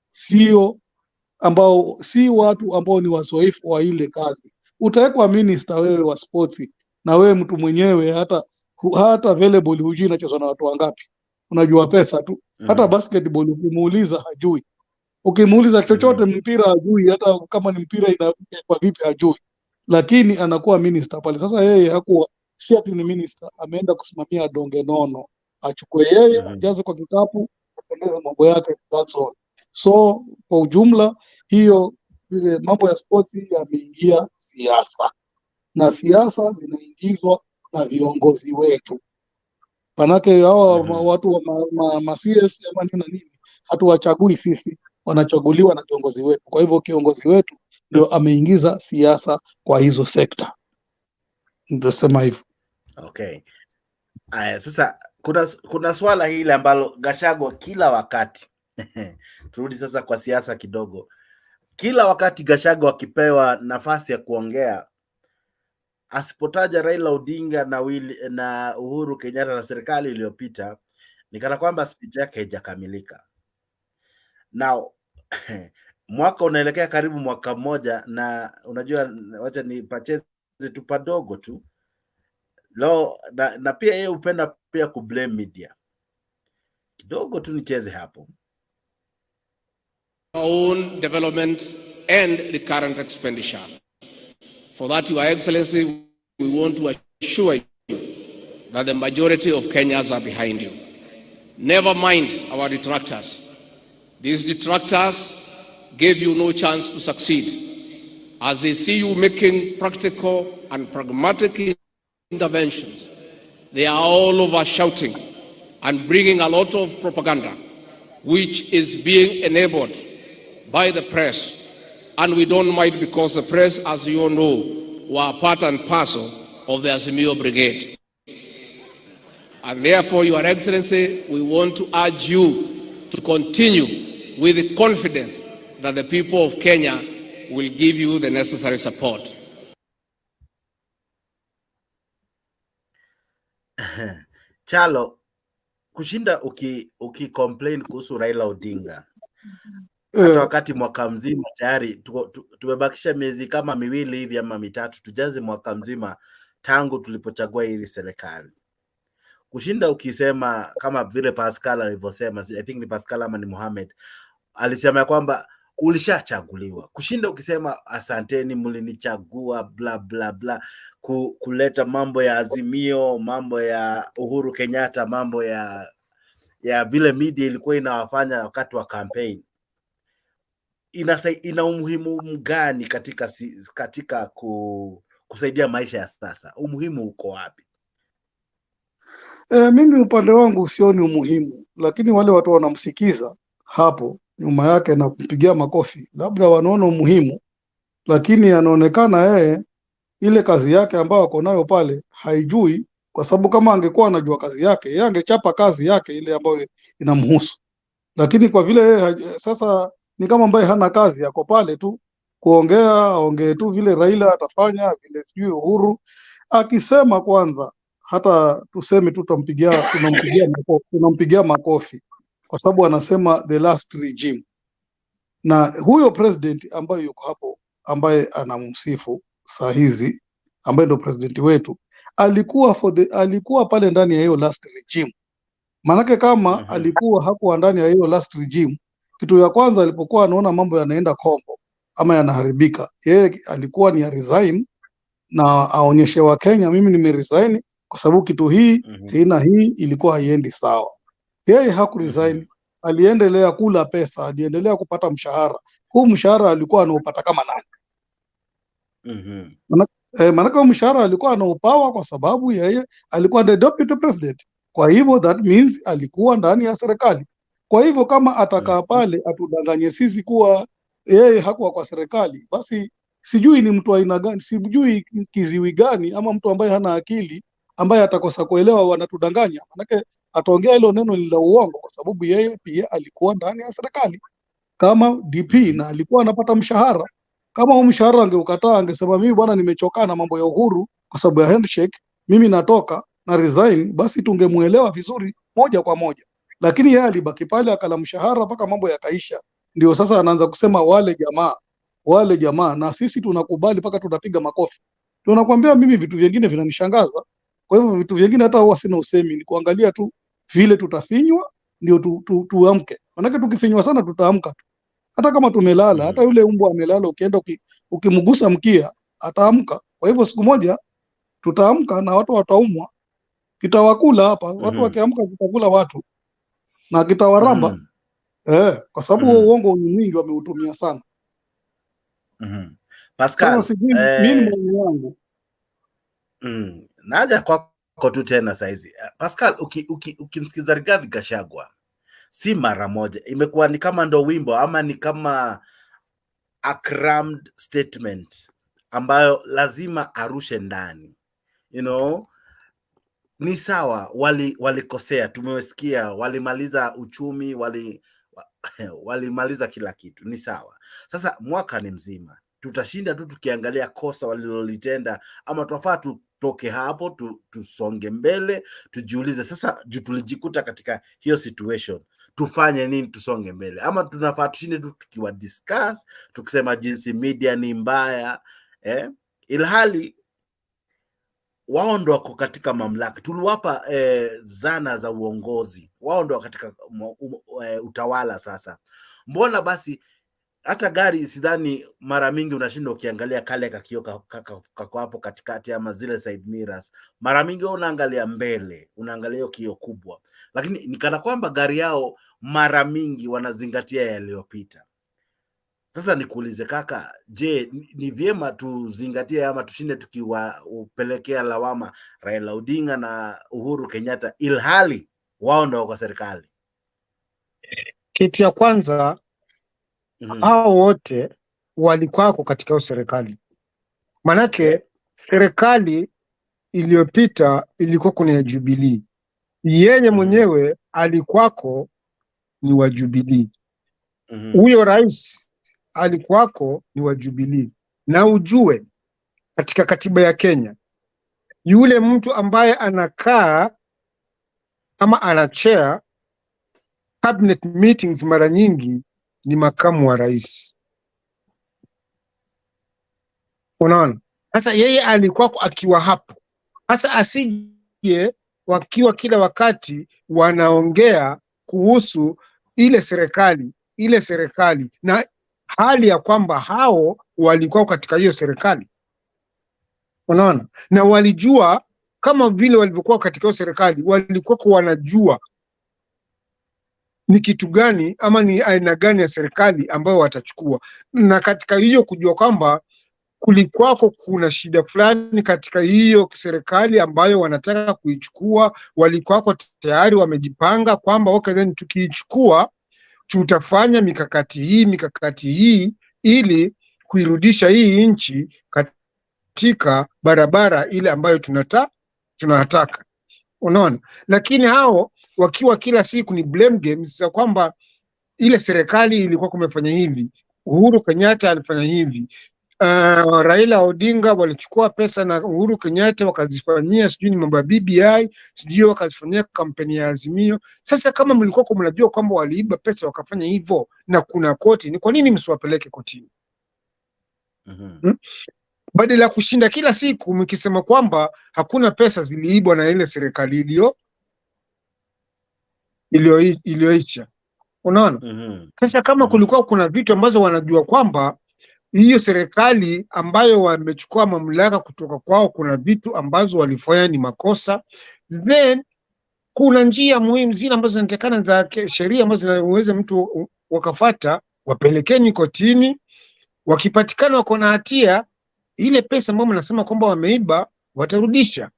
si watu ambao ni wazoefu wa ile kazi. Utawekwa minister wewe wa sports, na wewe mtu mwenyewe hata available hujui inachezwa na watu wangapi, unajua pesa tu. Hata basketball ukimuuliza hajui, ukimuuliza chochote mpira hajui, hata kama ni mpira inakuwa vipi hajui, lakini anakuwa minister pale. Sasa yeye hakuwa si ati ni minister, ameenda kusimamia donge nono, achukue yeye ajaze kwa kikapu, apendeze mambo yake, that's all. So kwa ujumla hiyo mambo ya sports yameingia siasa, na siasa zinaingizwa na viongozi wetu. Manake hawa watu wa CS ama nini na nini hatuwachagui sisi, wanachaguliwa na viongozi wetu. Kwa hivyo kiongozi wetu ndio ameingiza siasa kwa hizo sekta, ndio sema hivyo. Okay. Aya, sasa kuna swala hili ambalo Gachagua kila wakati turudi sasa kwa siasa kidogo. Kila wakati Gachagua akipewa nafasi ya kuongea, asipotaja Raila Odinga na Uhuru Kenyatta na serikali iliyopita, ni kana kwamba speech yake haijakamilika. Now mwaka unaelekea karibu mwaka mmoja, na unajua, wacha nipacheze tu padogo tu leo, na pia yeye upenda pia kublame media kidogo tu, nicheze hapo. Our own development and the current expenditure. For that, Your Excellency, we want to assure you that the majority of Kenyans are behind you. Never mind our detractors. These detractors gave you no chance to succeed. As they see you making practical and pragmatic interventions, they are all over shouting and bringing a lot of propaganda, which is being enabled by the press. And we don't mind, because the press, as you all know, were part and parcel of the Azimio Brigade. And therefore, Your Excellency, we want to urge you to continue with the confidence that the people of Kenya will give you the necessary support. Chalo, kushinda complain kuhusu Raila Odinga, hata wakati mwaka mzima tayari tumebakisha miezi kama miwili hivi ama mitatu tujaze mwaka mzima tangu tulipochagua hili serikali. kushinda ukisema kama vile Pascal alivyosema, I think ni Pascal ama ni Mohamed alisema ya kwamba ulishachaguliwa, kushinda ukisema asanteni mlinichagua bla bla bla, kuleta mambo ya Azimio, mambo ya Uhuru Kenyatta, mambo ya vile media ilikuwa inawafanya wakati wa campaign. Ina umuhimu gani katika kusaidia maisha ya sasa? Umuhimu uko wapi? Mimi upande wangu sioni umuhimu, lakini wale watu wanamsikiza hapo nyuma yake na kumpigia makofi labda wanaona umuhimu, lakini anaonekana yeye ile kazi yake ambayo ako nayo pale haijui, kwa sababu kama angekuwa anajua kazi yake yeye angechapa kazi yake ile ambayo inamhusu. Lakini kwa vile yeye sasa ni kama ambaye hana kazi, yako pale tu kuongea, aongee tu vile Raila atafanya, vile sijui Uhuru akisema. Kwanza hata tuseme tu tunampigia makofi kwa sababu anasema the last regime, na huyo president ambaye yuko hapo ambaye anamsifu saa hizi ambaye ndo president wetu alikuwa pale ndani ya hiyo last regime. Manake kama alikuwa hakuwa ndani ya hiyo last regime, kitu ya kwanza alipokuwa anaona mambo yanaenda kombo ama yanaharibika, yeye alikuwa ni resign na aonyeshe wa Kenya mimi nimeresign kwa sababu kitu hii hii ilikuwa haiendi sawa. Yeye hakuresign, aliendelea kula pesa, aliendelea kupata mshahara. Huu mshahara alikuwa anaupata kama nani? Manake mshahara alikuwa anaupawa kwa sababu yeye alikuwa the deputy president. Kwa hivyo that means alikuwa ndani ya serikali. Kwa hivyo kama atakaa pale atudanganye sisi kuwa yeye hakuwa kwa serikali, basi sijui ni mtu aina gani, sijui kiziwi gani, ama mtu ambaye hana akili ambaye atakosa kuelewa wanatudanganya. Manake ataongea hilo neno la uongo kwa sababu yeye pia alikuwa ndani ya serikali kama DP na alikuwa anapata mshahara. Kama huo mshahara angeukataa, angesema mimi bwana nimechoka na mambo ya Uhuru kwa sababu ya handshake, mimi natoka na resign, basi tungemuelewa vizuri moja kwa moja. Lakini yeye alibaki pale akala mshahara mpaka mambo yakaisha, ndio sasa anaanza kusema wale jamaa, na sisi tunakubali mpaka tunapiga makofi. Tunakwambia mimi vitu vingine vinanishangaza. Kwa hivyo vitu vingine hata huwa sina usemi, ni kuangalia tu vile tutafinywa ndio tuamke. Manake tukifinywa sana tutaamka tu. Hata kama tumelala, hata yule mbwa amelala, ukienda ukimgusa mkia ataamka. Kwa hivyo siku moja tutaamka na watu wataumwa, kitawakula hapa. Watu wakiamka kitakula watu na kitawaramba. Kwa sababu uongo ni mwingi wameutumia sana. Pascal, sasa mimi ni wangu naja kwako tu tena saizi. Pascal, ukimsikiza Rigathi Gachagua si mara moja, imekuwa ni kama ndo wimbo ama ni kama a crammed statement ambayo lazima arushe ndani. Ni sawa, walikosea, tumewesikia, walimaliza uchumi, walimaliza kila kitu, ni sawa. Sasa mwaka ni mzima, tutashinda tu tukiangalia kosa walilolitenda, ama tunafaa tutoke hapo tusonge mbele, tujiulize sasa juu tulijikuta katika hiyo situation, tufanye nini tusonge mbele? Ama tunafaa tushinde tu tukiwa discuss, tukisema jinsi media ni mbaya, ilhali wao ndo wako katika mamlaka. Tuliwapa zana za uongozi, wao ndo katika utawala. Sasa mbona basi hata gari sidhani mara mingi unashinda ukiangalia kale kakio kako hapo katikati ama zile side mirrors, mara mingi unaangalia mbele, unaangalia hiyo kio kubwa, lakini nikana kwamba gari yao mara mingi wanazingatia yaliyopita. Sasa nikuulize kaka, je, ni vyema tuzingatie ama tushinde tukiwapelekea lawama Raila Odinga na Uhuru Kenyatta ilhali wao ndio kwa serikali? Kitu ya kwanza, hao wote walikuwako katika serikali. Manake serikali iliyopita ilikuwa kuna Jubilee. Yeye mwenyewe alikuwako ni wa Jubilee. Huyo rais alikuwako ni wa Jubilee. Na ujue katika katiba ya Kenya, yule mtu ambaye anakaa ama anachair cabinet meetings mara nyingi ni makamu wa rais. Unaona? Sasa yeye alikuwa akiwa hapo. Sasa asije wakiwa kila wakati wanaongea kuhusu ile serikali na hali ya kwamba hao walikuwa katika hiyo serikali, unaona, na walijua kama vile walivyokuwa katika hiyo serikali, walikuwa wanajua ni kitu gani ama ni aina gani ya serikali ambayo watachukua, na katika hiyo kujua kwamba kulikuwako kuna shida fulani katika hiyo serikali ambayo wanataka kuichukua, walikuwako tayari wamejipanga kwamba okay, then tukiichukua tutafanya mikakati hii ili kuirudisha hii nchi katika barabara ile ambayo tunataka, unaona. Lakini hao wakiwa kila siku ni blame games za kwamba ile serikali ilikuwa kumefanya hivi, Uhuru Kenyatta alifanya hivi, Raila Odinga walichukua pesa na Uhuru Kenyatta wakazifanyia sijui ni mambo ya BBI, sijui wakazifanyia kampeni ya Azimio. Sasa kama mlikuwa mnajua kwamba waliiba pesa wakafanya hivyo na kuna koti, ni kwa nini msiwapeleke kotini? Badala ya kushinda kila siku mkisema kwamba hakuna pesa ziliibwa na ile serikali iliyoisha, unaona. Sasa kama kulikuwa kuna vitu ambazo wanajua kwamba hiyo serikali ambayo wamechukua mamlaka kutoka kwao, kuna vitu ambazo walifanya ni makosa, then kuna njia muhimu zile ambazo zinatakana za sheria ambazo zinaweza mtu wakafata, wapelekeni kotini, wakipatikana wako na hatia, ile pesa ambayo mnasema kwamba wameiba watarudisha.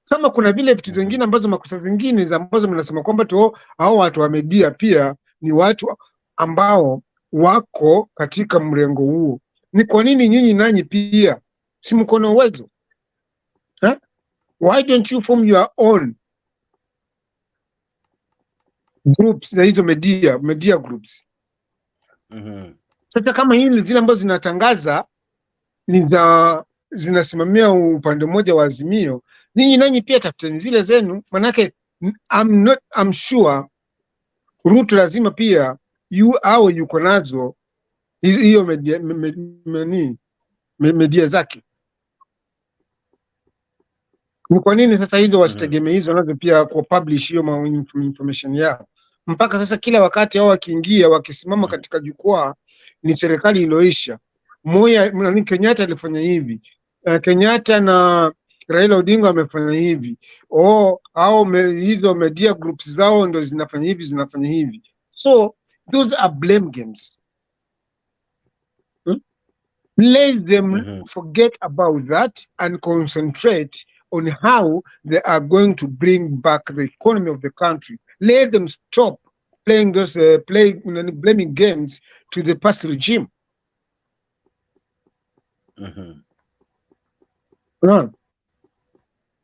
Kama kuna vile vitu vingine ambazo makosa zingine ambazo mnasema kwamba tu hao watu wamedia, pia ni watu ambao wako katika mrengo huo, ni kwa nini nyinyi nanyi pia si mko na uwezo? Why don't you form your own groups za hizo media groups? Sasa kama hili zile ambazo zinatangaza ni zinasimamia upande mmoja wa Azimio, ninyi nanyi pia tafuteni zile zenu, manake I'm sure Ruto lazima pia yuko nazo hiyo media zake. Ni kwa nini sasa hizo wasitegemee hizo nazo pia kwa publish hiyo information yao? Mpaka sasa kila wakati hao wakiingia wakisimama katika jukwaa ni serikali iliyoisha. Kenyatta alifanya hivi, Kenyatta na Raila Odinga wamefanya hivi, hizo media groups zao ndio zinafanya hivi. So those are blame games. Let them forget about that and concentrate on how they are going to bring back the economy of the country. Let them stop playing those blaming games to the past regime.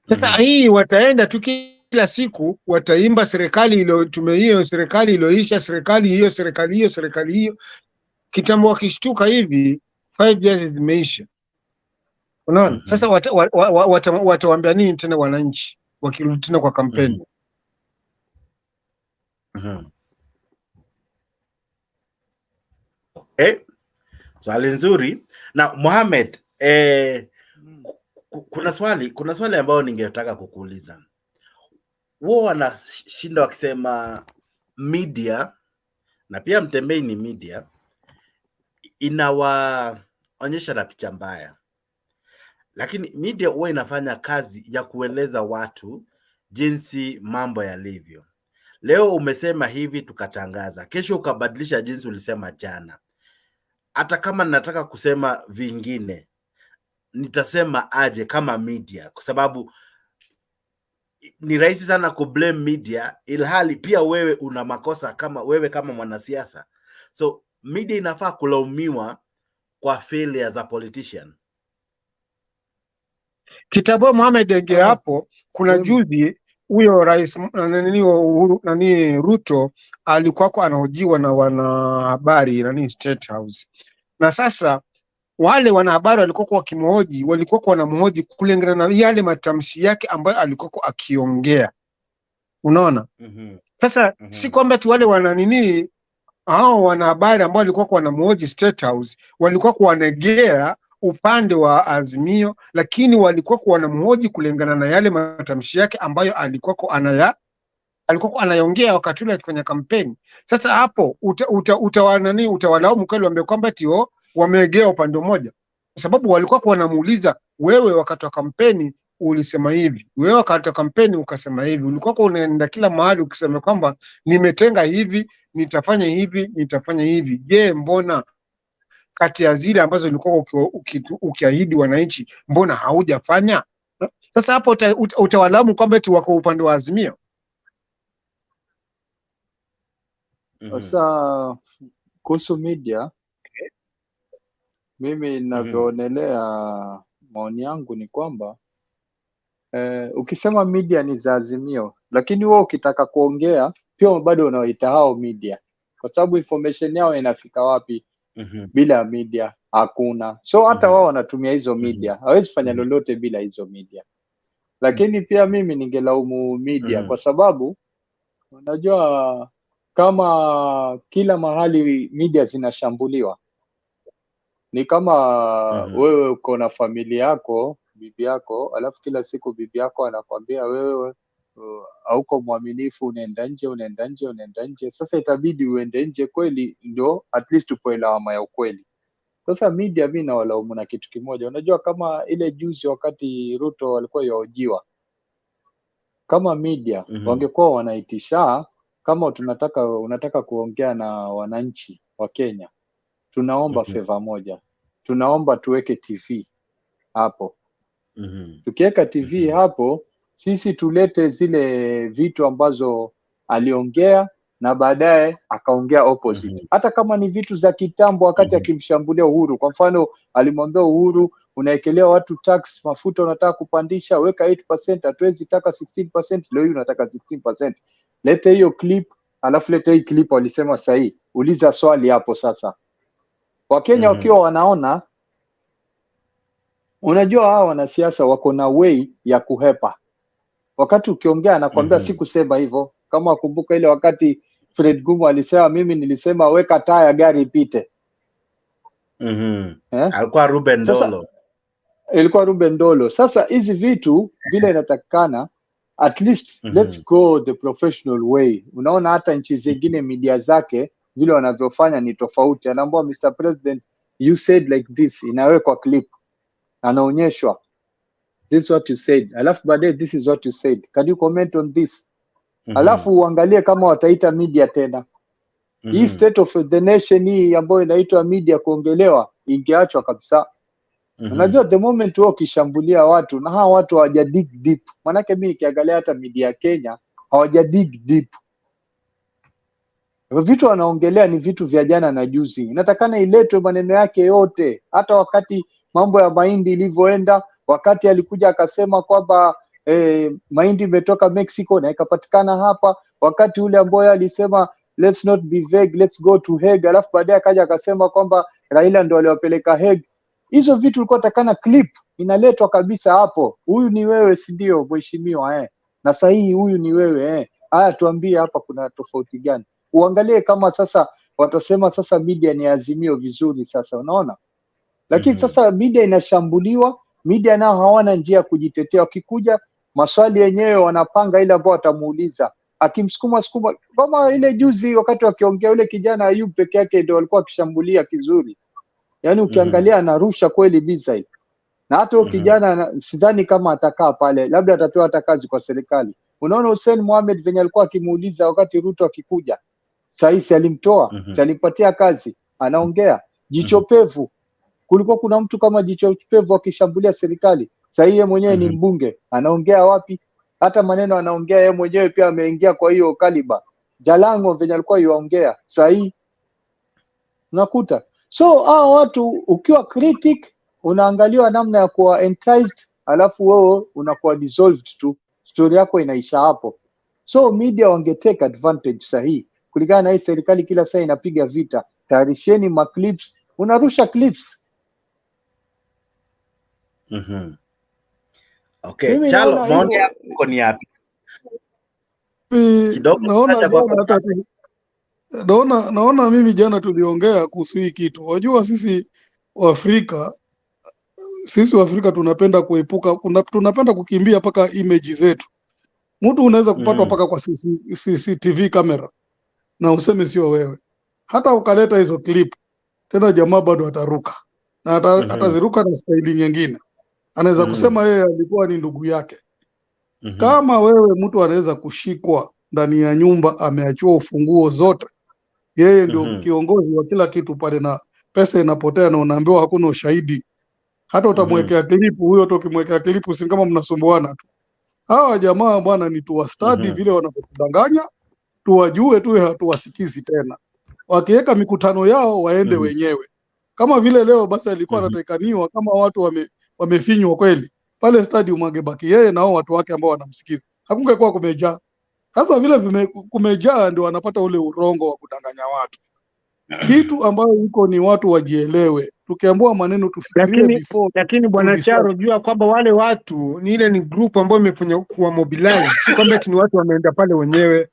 Sasa hii wataenda tu kila siku wataimba serikali serikali iliyoisha, serikali hiyo. Kitambo wakishtuka hivi 5 years zimeisha. Unaona? Sasa watawaambia nini tena wananchi wakirudi tena kwa kampeni? Okay. Swali nzuri. Na Mohamed, kuna swali ambayo ningetaka kukuuliza. Wao wanashinda wakisema media na pia Mtembei ni media inawaonyesha na picha mbaya, lakini media huwa inafanya kazi ya kueleza watu jinsi mambo yalivyo. Leo umesema hivi tukatangaza, kesho ukabadilisha jinsi ulisema jana. Hata kama nataka kusema vingine, nitasema aje kama media? Kwa sababu ni rahisi sana kublame media, ilhali pia wewe una makosa kama mwanasiasa. So media inafaa kulaumiwa kwa failure za politician. Kitabu Mohamed enge hapo, kuna juzi huyo rais Ruto alikuwa anahojiwa na wanahabari State House, na sasa wale wanahabari walikuwa wanamhoji kulingana na yale matamshi yake ambayo alikuwa akiongea, unaona. Sasa si kwamba tu wale hao wanahabari ambao walikuwa wanamhoji State House walikuwa wanegea upande wa Azimio, lakini walikuwa wanamhoji kulingana na yale matamshi yake ambayo alikuwa anayaongea wakati ule kwenye kampeni. Sasa hapo utawalaumu kweli wambie kwamba tio wameegea upande mmoja, kwa sababu walikuwa wanamuuliza wewe, wakati wa kampeni ulisema hivi, wewe wakati wa kampeni ukasema hivi, ulikuwa unaenda kila mahali ukisema kwamba nimetenga hivi, nitafanya hivi, nitafanya hivi. Je, mbona kati ya zile ambazo ulikuwa ukiahidi wananchi, mbona haujafanya? Sasa hapo utawalamu kwamba eti wako upande wa Azimio. Sasa kuhusu media, mimi ninavyoonelea, maoni yangu ni kwamba ukisema media ni za Azimio, lakini wewe ukitaka kuongea pia bado unawaita hao media, kwa sababu information yao inafika wapi? Bila media hakuna. So hata wao wanatumia hizo media, hawezi fanya lolote bila hizo media. Lakini pia mimi ningelaumu media kwa sababu unajua kama kila mahali media zinashambuliwa, ni kama wewe uko na familia yako, bibi yako, alafu kila siku bibi yako anakwambia wewe hauko mwaminifu, unaenda nje. Sasa itabidi uende nje kweli, ndio at least upoe lawama ya ukweli. Sasa media mimi nawalaumu na kitu kimoja. Unajua kama ile juzi wakati Ruto alikuwa yaojiwa, kama media wangekuwa wanaitisha, kama unataka kuongea na wananchi wa Kenya, tunaomba favor moja, tunaomba tuweke TV hapo. Tukiweka TV hapo, sisi tulete zile vitu ambazo aliongea na baadaye akaongea opposite. Hata kama ni vitu za kitambo wakati akimshambulia Uhuru. Kwa mfano alimwambia Uhuru, unaekelea watu tax, mafuta unataka kupandisha, weka 8%, hatuwezi taka 16%, leo hii unataka 16%. Lete hiyo clip, alafu lete hii clip walisema sahihi. Uliza swali hapo sasa. Wakenya wakiwa wanaona, unajua hao wanasiasa wako na way ya kuhepa. Wakati ukiongea anakuambia sikusema hivyo. Kama wakumbuka ile wakati Fred Gumu alisema mimi nilisema weka taa ya gari ipite. Alikuwa Ruben Dolo. Ilikuwa Ruben Dolo. Sasa hizi vitu vile inatakikana, at least let's go the professional way. Unaona hata nchi zingine media zake vile wanavyofanya ni tofauti. Anaambiwa Mr. President, you said like this, inawekwa clip. Anaonyeshwa, this is what you said. Alafu baadaye, this is what you said. Can you comment on this? Alafu uangalie kama wataita media tena. Hii state of the nation hii ambayo inaitwa media kuongelewa, ingeachwa kabisa. Unajua the moment wao kishambulia watu na hawa watu hawajadig deep. Manake mimi nikiangalia hata media ya Kenya hawajadig deep. Vitu wanaongelea ni vitu vya jana na juzi. Inatakana iletwe maneno yake yote. Hata wakati mambo ya mahindi ilivyoenda, wakati alikuja akasema kwamba mahindi imetoka Mexico na ikapatikana hapa, wakati ule ambao alisema let's not be vague, let's go to Hague, alafu baadaye akaja akasema kwamba Raila ndio aliwapeleka Hague. Hizo vitu ulikuwa takana clip inaletwa kabisa hapo. Huyu ni wewe, si ndio mheshimiwa na sahihi huyu ni wewe haya tuambie hapa kuna tofauti gani? Uangalie kama sasa watasema sasa media ni Azimio vizuri sasa, unaona? Lakini sasa media inashambuliwa, media nao hawana njia ya kujitetea. Wakikuja maswali yenyewe wanapanga ile ambao watamuuliza. Akimsukuma kama ile juzi wakati wakiongea ule kijana Ayub peke yake ndio walikuwa akishambulia kizuri. Yaani ukiangalia anarusha kweli bizai. Na hata kijana sidhani kama atakaa pale, labda atapewa hata kazi kwa serikali. Unaona Hussein Mohamed venye alikuwa akimuuliza wakati Ruto akikuja. Saisi alimtoa, alimpatia kazi, anaongea. Jicho pevu. Kulikuwa kuna mtu kama Jicho pevu akishambulia serikali. Sasa yeye mwenyewe ni mbunge, anaongea wapi? Hata maneno anaongea yeye mwenyewe pia ameingia kwa hiyo kaliba. Jalango venye alikuwa yuongea, sahi unakuta. So hao watu ukiwa critic unaangaliwa namna ya kuwa enticed, alafu wewe unakuwa dissolved tu. Story yako inaisha hapo. So media wange take advantage sahi. Kulingana na hii serikali kila saa inapiga vita. Tayarisheni ma clips, unarusha clips. Okay, Chalo, maoni yako ni yapi? Naona mimi jana tuliongea kuhusu hii kitu. Wajua sisi Waafrika sisi wa Afrika tunapenda kuepuka, tunapenda kukimbia paka image zetu. Mtu unaweza kupatwa paka kwa CCTV kamera na useme sio wewe, hata ukaleta hizo clip tena, jamaa bado ataruka na ataziruka na staili nyingine. Anaweza kusema yeye alikuwa ni ndugu yake. Kama wewe mtu anaweza kushikwa ndani ya nyumba ameachiwa ufunguo zote, yeye ndio kiongozi wa kila kitu pale, na pesa inapotea na unaambiwa hakuna ushahidi, hata utamwekea klipu huyo, ukimwekea klipu si kama mnasumbuana tu. Hawa jamaa bwana ni tuwastadi vile wanapodanganya, tuwajue tu, hatuwasikizi tena. Wakiweka mikutano yao waende wenyewe. Kama vile leo basi alikuwa anatakaniwa, kama watu wamefinywa kweli pale stadium, angebaki yeye na hao watu wake ambao wanamsikiza, hakungekuwa kumejaa. Sasa vile kumejaa, ndio wanapata ule urongo wa kudanganya watu. Kitu ambayo iko ni watu wajielewe, tukiambiwa maneno tufikirie before. Lakini bwana Charo, jua kwamba wale watu ni ile ni group ambayo imefanya kuwa mobilize, si kwamba ni watu wameenda pale wenyewe.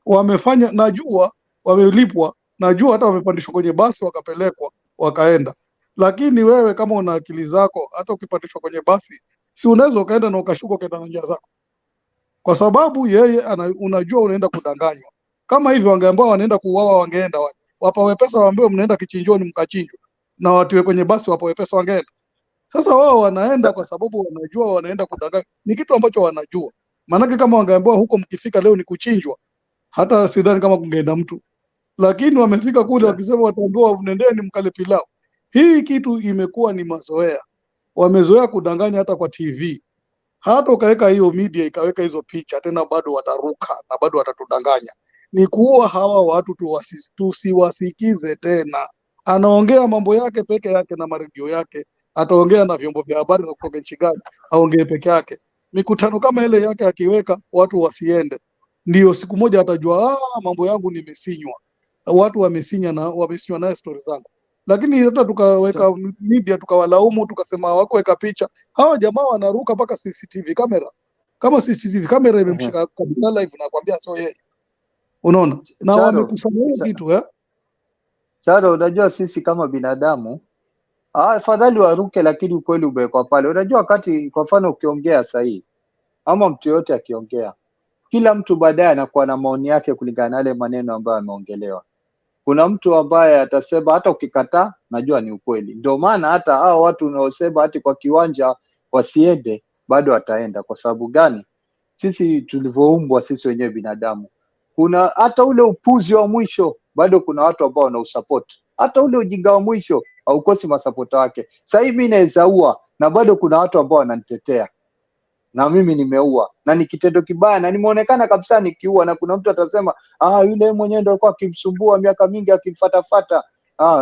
Wamefanya, najua wamelipwa, najua hata wamepandishwa kwenye basi wakapelekwa wakaenda. Lakini wewe kama una akili zako, hata ukipandishwa kwenye basi si unaweza ukaenda na ukashuka ukaenda na njia zako, kwa sababu yeye unajua unaenda kudanganywa. Kama hivyo wangeambiwa wanaenda kuuawa, wangeenda wapi? Wapawe pesa, waambiwe mnaenda kichinjoni mkachinjwe, na watu kwenye basi wapawe pesa, wangeenda. Sasa wao wanaenda kwa sababu wanajua wanaenda kudanganya, ni kitu ambacho wanajua. Maanake kama wangeambiwa huko mkifika leo ni kuchinjwa, hata sidhani kama kungeenda mtu. Lakini wamefika kule wakisema wataambiwa nendeni mkale pilau. Hii kitu imekuwa ni mazoea, wamezoea kudanganya hata kwa TV. Hata ukaweka hiyo media ikaweka hizo picha tena, bado wataruka na bado watatudanganya. Ni kuua hawa watu, tusiwasikize tena. Anaongea mambo yake peke yake na maredio yake, ataongea na vyombo vya habari za kutoka nchi gani, aongee peke yake. Mikutano kama ile yake akiweka, watu wasiende, ndio siku moja atajua mambo yangu nimesinywa. Watu wamesinya na wamesinywa na stories zangu. Lakini hata tukaweka media tukawalaumu, tukasema hawakuweka picha, hawa jamaa wanaruka mpaka CCTV kamera. Kama CCTV kamera imemshika kabisa live, na kwambia sio yeye. Unaona? Na wamekusanya kitu Charo, unajua sisi kama binadamu afadhali waruke, lakini ukweli ubekwa pale. Unajua wakati kwa mfano ukiongea sahihi ama mtu yote akiongea, kila mtu baadaye anakuwa na maoni yake kulingana na yale maneno ambayo yameongelewa. Kuna mtu ambaye atasema hata ukikataa najua ni ukweli. Ndio maana hata hao watu unaosema hati kwa kiwanja wasiende bado wataenda. Kwa sababu gani? Sisi tulivyoumbwa sisi wenyewe binadamu, kuna hata ule upuzi wa mwisho bado kuna watu ambao wanausupport. Hata ule ujinga wa mwisho haukosi masapota wake. Sasa hivi mimi naweza ua na bado kuna watu ambao wananitetea, na mimi nimeua na ni kitendo kibaya na nimeonekana kabisa nikiua, na kuna mtu atasema yule mwenyewe ndio alikuwa akimsumbua miaka mingi akimfatafata,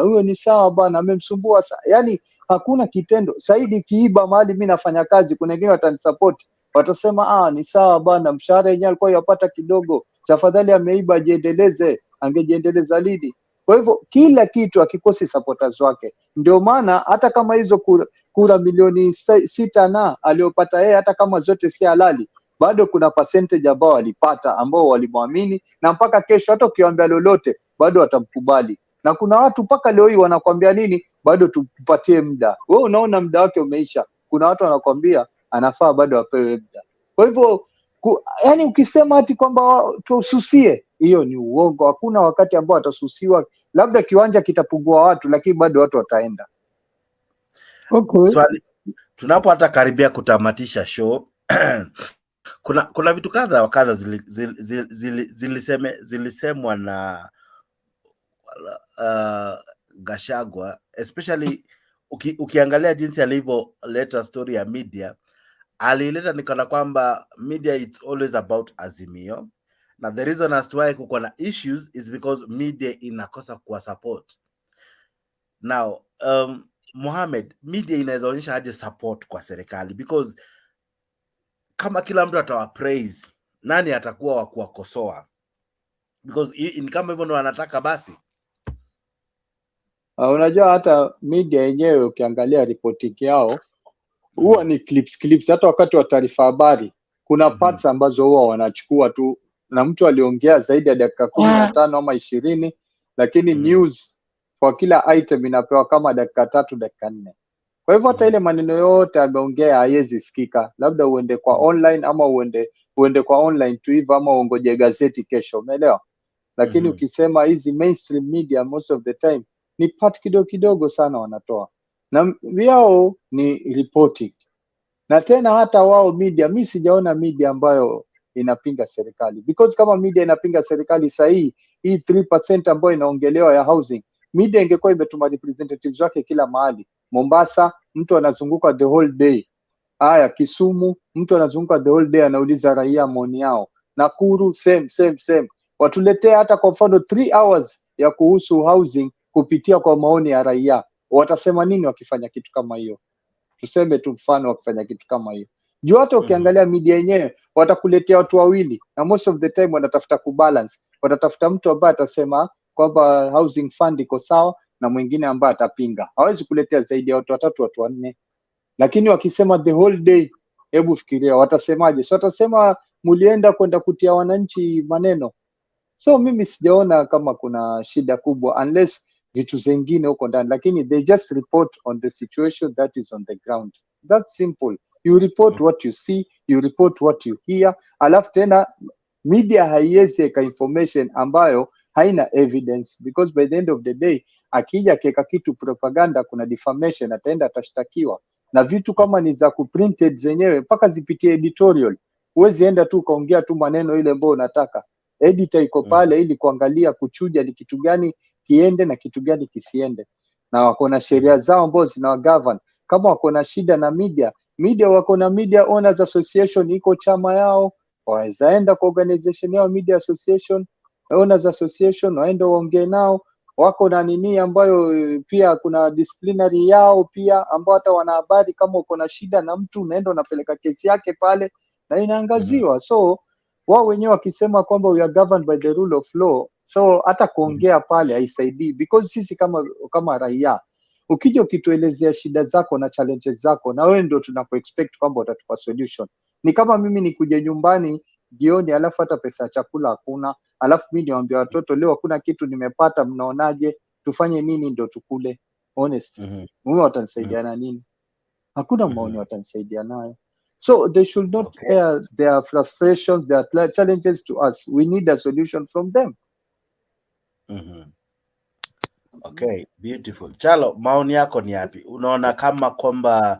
huyo ni sawa bana, amemsumbua. Yani hakuna kitendo. Saidi kiiba mahali mimi nafanya kazi, kuna wengine watanisupport, watasema ni sawa bana, mshahara yenyewe alikuwa yapata kidogo, tafadhali ameiba, jiendeleze, angejiendeleza lini? Kwa hivyo kila kitu akikosi supporters wake. Ndio maana hata kama hizo kura milioni 6 na aliopata yeye, hata kama zote si halali, bado kuna percentage ambao walipata, ambao walimwamini, na mpaka kesho hata ukiwaambia lolote bado watamkubali. Na kuna watu mpaka leo hii wanakuambia nini, bado tupatie muda. Wewe unaona muda wake umeisha, kuna watu wanakuambia anafaa bado apewe muda. Kwa hivyo yani ukisema ati kwamba tususie, hiyo ni uongo. Hakuna wakati ambao watasusiwa, labda kiwanja kitapungua watu, lakini bado watu wataenda. Okay. Swali, tunapo hata karibia kutamatisha show kuna vitu kadha wa kadha zilisemwa na Gachagua, especially ukiangalia jinsi alivyoleta story ya media. Alileta ni kana kwamba media it's always about Azimio, na the reason as to why kuko na issues is because media inakosa kuwa support. Now Mohamed, media inaweza onyesha aje support kwa serikali? Because kama kila mtu atawa praise, nani atakuwa wa kuwakosoa? Because ni kama hivyo ndo wanataka basi. Unajua hata media yenyewe ukiangalia reporting yao huwa ni clips. Hata wakati wa taarifa habari kuna parts ambazo huwa wanachukua tu, na mtu aliongea zaidi ya dakika 15 ama 20, lakini news kwa kila item inapewa kama dakika 3, dakika 4. Kwa hivyo hata ile maneno yote ameongea haiwezi sikika, labda uende kwa online ama uende kwa online tu hivyo, ama uongoje gazeti kesho, umeelewa? Lakini ukisema hizi mainstream media most of the time ni part kidogo kidogo sana wanatoa, na yao ni reporting. Na tena hata wao media, mi sijaona media ambayo inapinga serikali, because kama media inapinga serikali sahihi, hii 3% ambayo inaongelewa ya housing, media ingekuwa imetuma representatives wake kila mahali. Mombasa mtu anazunguka the whole day, haya Kisumu mtu anazunguka the whole day anauliza raia maoni yao, Nakuru same. Watuletee hata kwa mfano 3 hours ya kuhusu housing kupitia kwa maoni ya raia, watasema nini wakifanya kitu kama hiyo? Tuseme tu mfano wakifanya kitu kama hiyo, juu hata ukiangalia media yenyewe watakuletea watu wawili, na most of the time wanatafuta kubalance, watatafuta mtu ambaye atasema kwamba housing fund iko sawa na mwingine ambaye atapinga. Hawezi kuletea zaidi ya watu watatu, watu wanne. Lakini wakisema the whole day, hebu fikiria watasemaje? So watasema mulienda kwenda kutia wananchi maneno. So mimi sijaona kama kuna shida kubwa unless vitu zingine huko ndani, lakini they just report on the situation that is on the ground. That's simple. You report what you see, you report what you hear. Alafu tena media haiwezi eka information ambayo haina evidence, because by the end of the day akija keka kitu propaganda, kuna defamation, ataenda atashtakiwa. Na vitu kama ni za kuprinted zenyewe mpaka zipitie editorial. Huwezi enda tu kaongea tu maneno ile ambayo unataka. Editor iko pale ili kuangalia kuchuja ni kitu gani kiende na kitu gani kisiende, na wako na sheria zao ambazo zinawagovern. Kama wako na shida na media wako na Media Owners Association, iko chama yao, waweza enda kwa organization yao Media Association, Owners Association, waende waongee nao. Wako na nini ambayo pia kuna disciplinary yao pia, ambao hata wanahabari kama uko na shida na mtu unaenda unapeleka kesi yake pale na inaangaziwa. So wao wenyewe wakisema kwamba we are governed by the rule of law, so hata kuongea pale haisaidii, because sisi kama raia ukija ukituelezea shida zako na challenges zako, na wewe ndio tunapo expect kwamba utatupa solution. Ni kama mimi nikuje nyumbani jioni alafu hata pesa ya chakula hakuna, alafu mimi niwaambia watoto leo hakuna kitu nimepata, mnaonaje tufanye nini ndio tukule? Honestly mimi watanisaidia na nini? Hakuna maoni watanisaidia nayo. So they should not air their frustrations, their challenges to us. We need a solution from them. Okay, beautiful. Chalo, maoni yako ni yapi? Unaona kama kwamba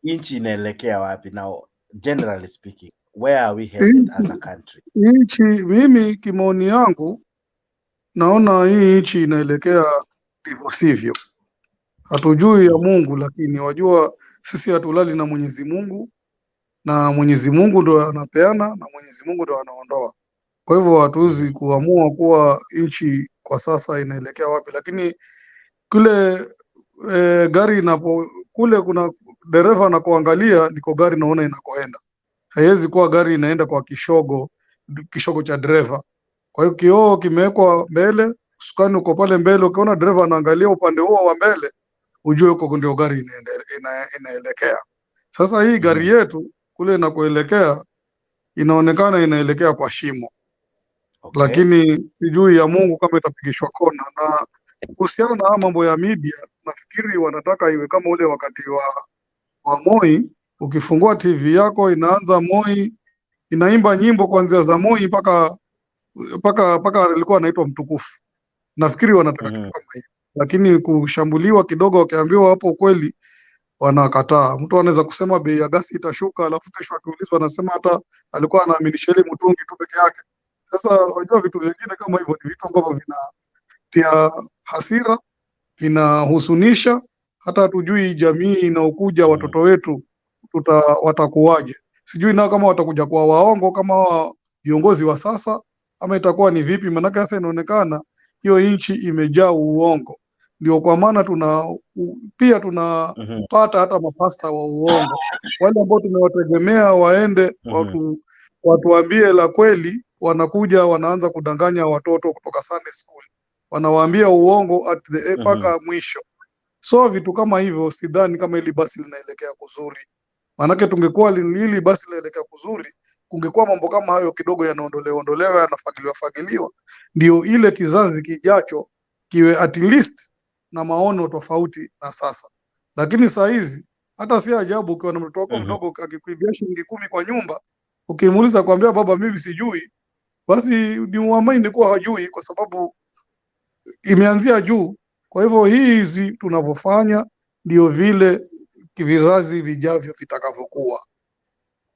nchi inaelekea wapi now, generally speaking? Where are we headed as a country? Nchi, mimi kimaoni yangu naona hii nchi inaelekea ndivyo sivyo. Hatujui ya Mungu, lakini wajua sisi hatulali na Mwenyezi Mungu, na Mwenyezi Mungu ndo anapeana na Mwenyezi Mungu ndo anaondoa. Kwa hivyo hatuwezi kuamua kuwa nchi kwa sasa inaelekea wapi, lakini kule gari kule kuna dereva anakoangalia ndiko gari naona inakoenda. Haiwezi kuwa gari inaenda kwa kishogo cha dereva. Kwa hiyo kioo kimewekwa mbele, usukani uko pale mbele, ukiona dereva anaangalia upande huo wa mbele, ujue huko ndio gari inaelekea. Sasa hii gari yetu kule inakoelekea inaonekana inaelekea kwa shimo. Lakini sijui ya Mungu kama itapigishwa kona. Na kuhusiana na mambo ya media, nafikiri wanataka iwe kama ule wakati wa Moi. Ukifungua TV yako inaanza Moi, inaimba nyimbo kuanzia za Moi mpaka alikuwa anaitwa mtukufu. Nafikiri wanataka kitu kama hiyo, lakini kushambuliwa kidogo wakiambiwa hapo kweli wanakataa. Mtu anaweza kusema bei ya gasi itashuka, alafu kesho akiulizwa anasema hata alikuwa anaaminisha ile mtungi tu peke yake. Sasa wajua vitu vingine kama hivyo ni vitu ambavyo vinatia hasira, vinahusunisha, hata hatujui jamii inaokuja watoto wetu watakuwaje. Sijui nao kama watakuja kwa waongo kama viongozi wa sasa, ama itakuwa ni vipi? Maana sasa inaonekana hiyo nchi imejaa uongo. Ndio kwa maana pia tunapata hata mapasta wa uongo, wale ambao tumewategemea waende watuambie la kweli, wanakuja wanaanza kudanganya watoto kutoka Sunday school, wanawaambia uongo at the mpaka mwisho. So vitu kama hivyo sidhani kama ili basi linaelekea kuzuri. Maanake tungekuwa hili basi linaelekea kuzuri, kungekuwa mambo kama hayo kidogo yanaondolewa yanafagiliwa, ndio ile kizazi kijacho kiwe at least na maono tofauti na sasa. Lakini saa hizi hata si ajabu ukiwa na mtoto wako mdogo akikuibia shilingi 10 kwa nyumba, ukimuuliza kwambia baba mimi sijui, basi ni uamini kuwa hajui, kwa sababu imeanzia juu. Kwa hivyo hizi tunavyofanya ndio vile vizazi vijavyo vitakavyokuwa.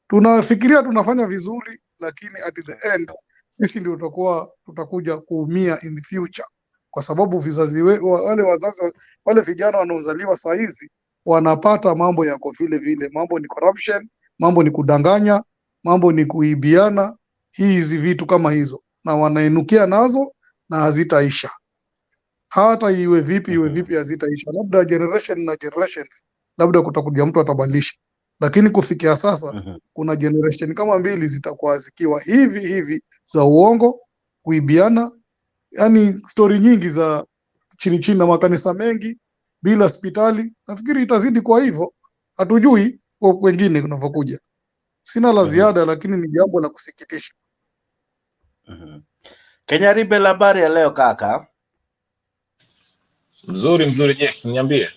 Tunafikiria tunafanya vizuri, lakini at the end sisi ndio tutakuja kuumia in the future, kwa sababu vizazi wale wazazi wale vijana wanaozaliwa saa hizi wanapata mambo yako vile vile. Mambo ni corruption, mambo ni kudanganya, mambo ni kuibiana, hizi vitu kama hizo, na wanainukia nazo na hazitaisha. Hata iwe vipi hazitaisha. Labda generation na generations, labda kutakuja mtu atabadilisha, lakini kufikia sasa kuna generation kama 2 zitakuwa zikiwa hivi za uongo, kuibiana, yani story nyingi za chini na makanisa mengi bila hospitali. Nafikiri itazidi kwa hivyo, hatujui kwa wengine kunavyokuja. Sina la ziada, lakini ni jambo la kusikitisha. Kenya Rebel, habari ya leo kaka? Mzuri Jex, niambie.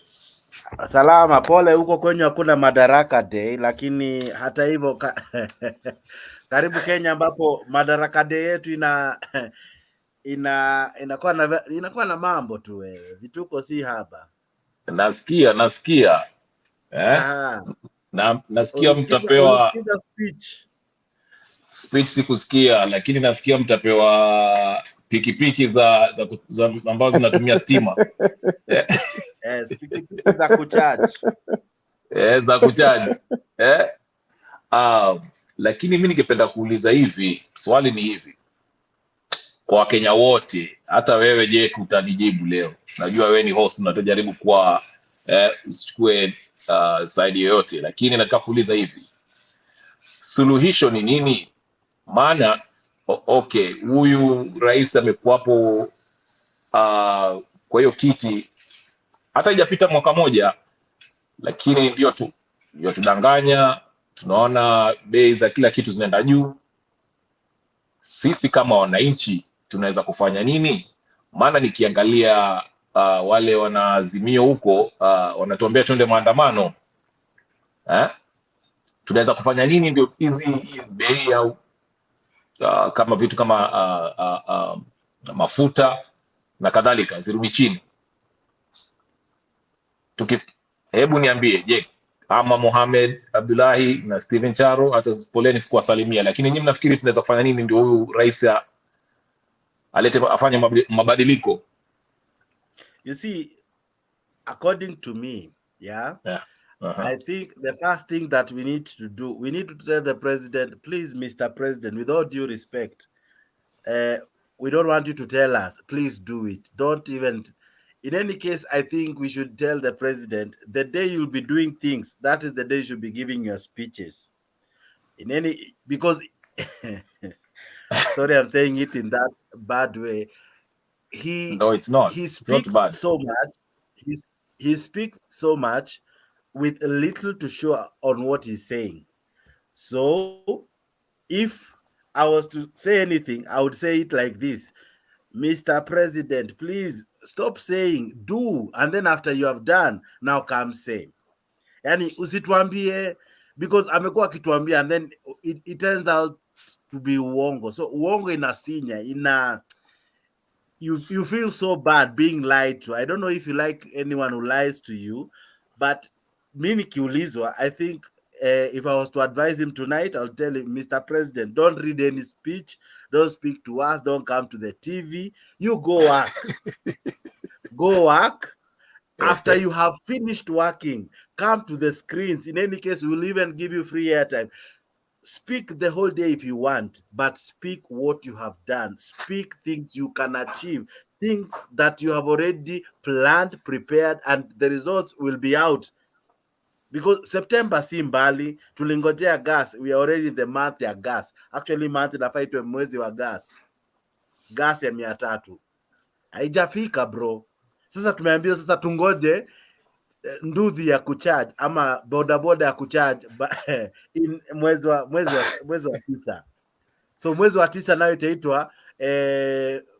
Salama, pole huko kwenye hakuna Madaraka Day, lakini hata hivyo karibu Kenya ambapo Madaraka Day yetu inakuwa na mambo tu wewe. Vituko si haba. Nasikia. Nasikia mtapewa speech sikusikia, lakini nasikia mtapewa pikipiki za ambazo zinatumia stima. Pikipiki za kucharge. Za kucharge. Lakini mimi ningependa kuuliza hivi, swali ni hivi. Kwa Wakenya wote, hata wewe je, utanijibu leo. Najua wewe ni host, unatajaribu kwa usichukue slide yoyote, lakini nataka kuuliza hivi. Suluhisho ni nini? Maana okay, huyu rais amekuwapo kwa hiyo kiti hata haijapita mwaka moja, lakini ndio tudanganya. Tunaona bei za kila kitu zinaenda juu. Sisi kama wananchi tunaweza kufanya nini? Maana nikiangalia wale wanaazimio huko wanatuambia twende maandamano. Tunaweza kufanya nini ndio hizi bei au kama vitu kama mafuta na kadhalika zirudi chini? Hebu niambie, je, ama Mohamed Abdullahi na Steven Charo, hata poleni sikuwasalimia, lakini nyinyi mnafikiri tunaweza kufanya nini ndio huyu rais afanye mabadiliko? You see, according to me, I think the first thing that we need to do, we need to tell the president, please, Mr. President, with all due respect, we don't want you to tell us, please do it. Don't even, in any case, I think we should tell the president, the day you'll be doing things, that is the day you should be giving your speeches. Because, sorry, I'm saying it in that bad way. No, it's not. He speaks so much. He speaks so much with a little to show on what he's saying. So if I was to say anything, I would say it like this: Mr. President, please stop saying do, and then after you have done, now come say. Yani usituambie, because amekuwa akituambia and then it turns out to be uongo. So uongo inasinya, you feel so bad being lied to. I don't know if you like anyone who lies to you, but mimi kiulizwa, I think if I was to advise him tonight, I'll tell him, Mr. President, don't read any speech, don't speak to us, don't come to the TV, you go work. Go work. After you have finished working, come to the screens. In any case, we'll even give you free airtime. Speak the whole day if you want, but speak what you have done. Speak things you can achieve, things that you have already planned, prepared, and the results will be out. Because September si mbali, tulingojea gas. We are already in the month ya gas. Actually, month inafaa itwe mwezi wa gas. Gas ya 300. Haijafika bro. Sasa tumeambiwa sasa tungoje nduthi ya kucharge ama bodaboda ya kucharge in mwezi wa 9. So mwezi wa 9 nayo itaitwa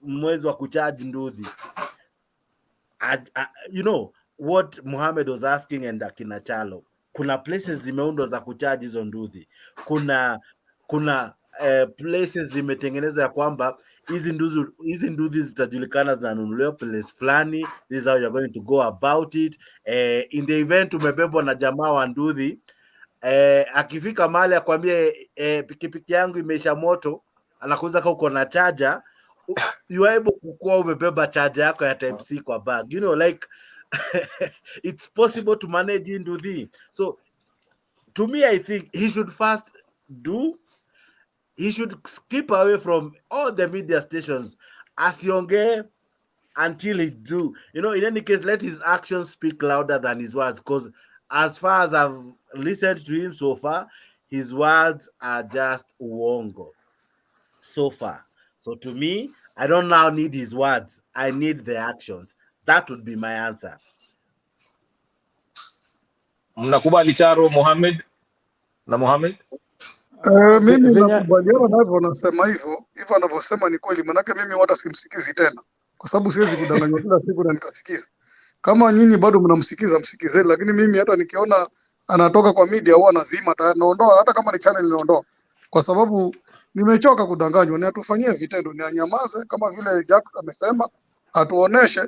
mwezi wa kucharge nduthi. You know, what Mohamed was asking and akina Chalo, kuna places zimeundwa za kuchaji hizo nduthi, kuna places zimetengeneza ya kwamba hizi nduthi zitajulikana zinanunuliwa place fulani, this is how you're going to go about it. In the event umebebwa na jamaa wa nduthi, akifika mahali akwambie pikipiki yangu imeisha moto, anakuuliza kama uko na charger, you are able kukuwa umebeba charger yako ya type C kwa bag, you know, like it's possible to manage nduthi. So to me, I think he should first he should keep away from all the media stations, asiongee until he do. You know, in any case, let his actions speak louder than his words, because as far as I've listened to him so far, his words are just uwongo so far. So to me, I don't now need his words, I need the actions. That would be my answer. Mnakubali Charo Mohamed na Mohamed? Mimi nakubaliana navyo, wanasema hivyo anavyosema ni kweli, manake mimi hata simsikizi tena, kwa sababu siwezi kudanganywa kila siku na nikasikiza. Kama nyinyi bado mnamsikiza, msikizeni, lakini mimi hata nikiona anatoka kwa media huwa nazima, naondoa, hata kama ni channel naondoa, kwa sababu nimechoka kudanganywa. Ni atufanyie vitendo, ni anyamaze kama vile Jax amesema, atuoneshe.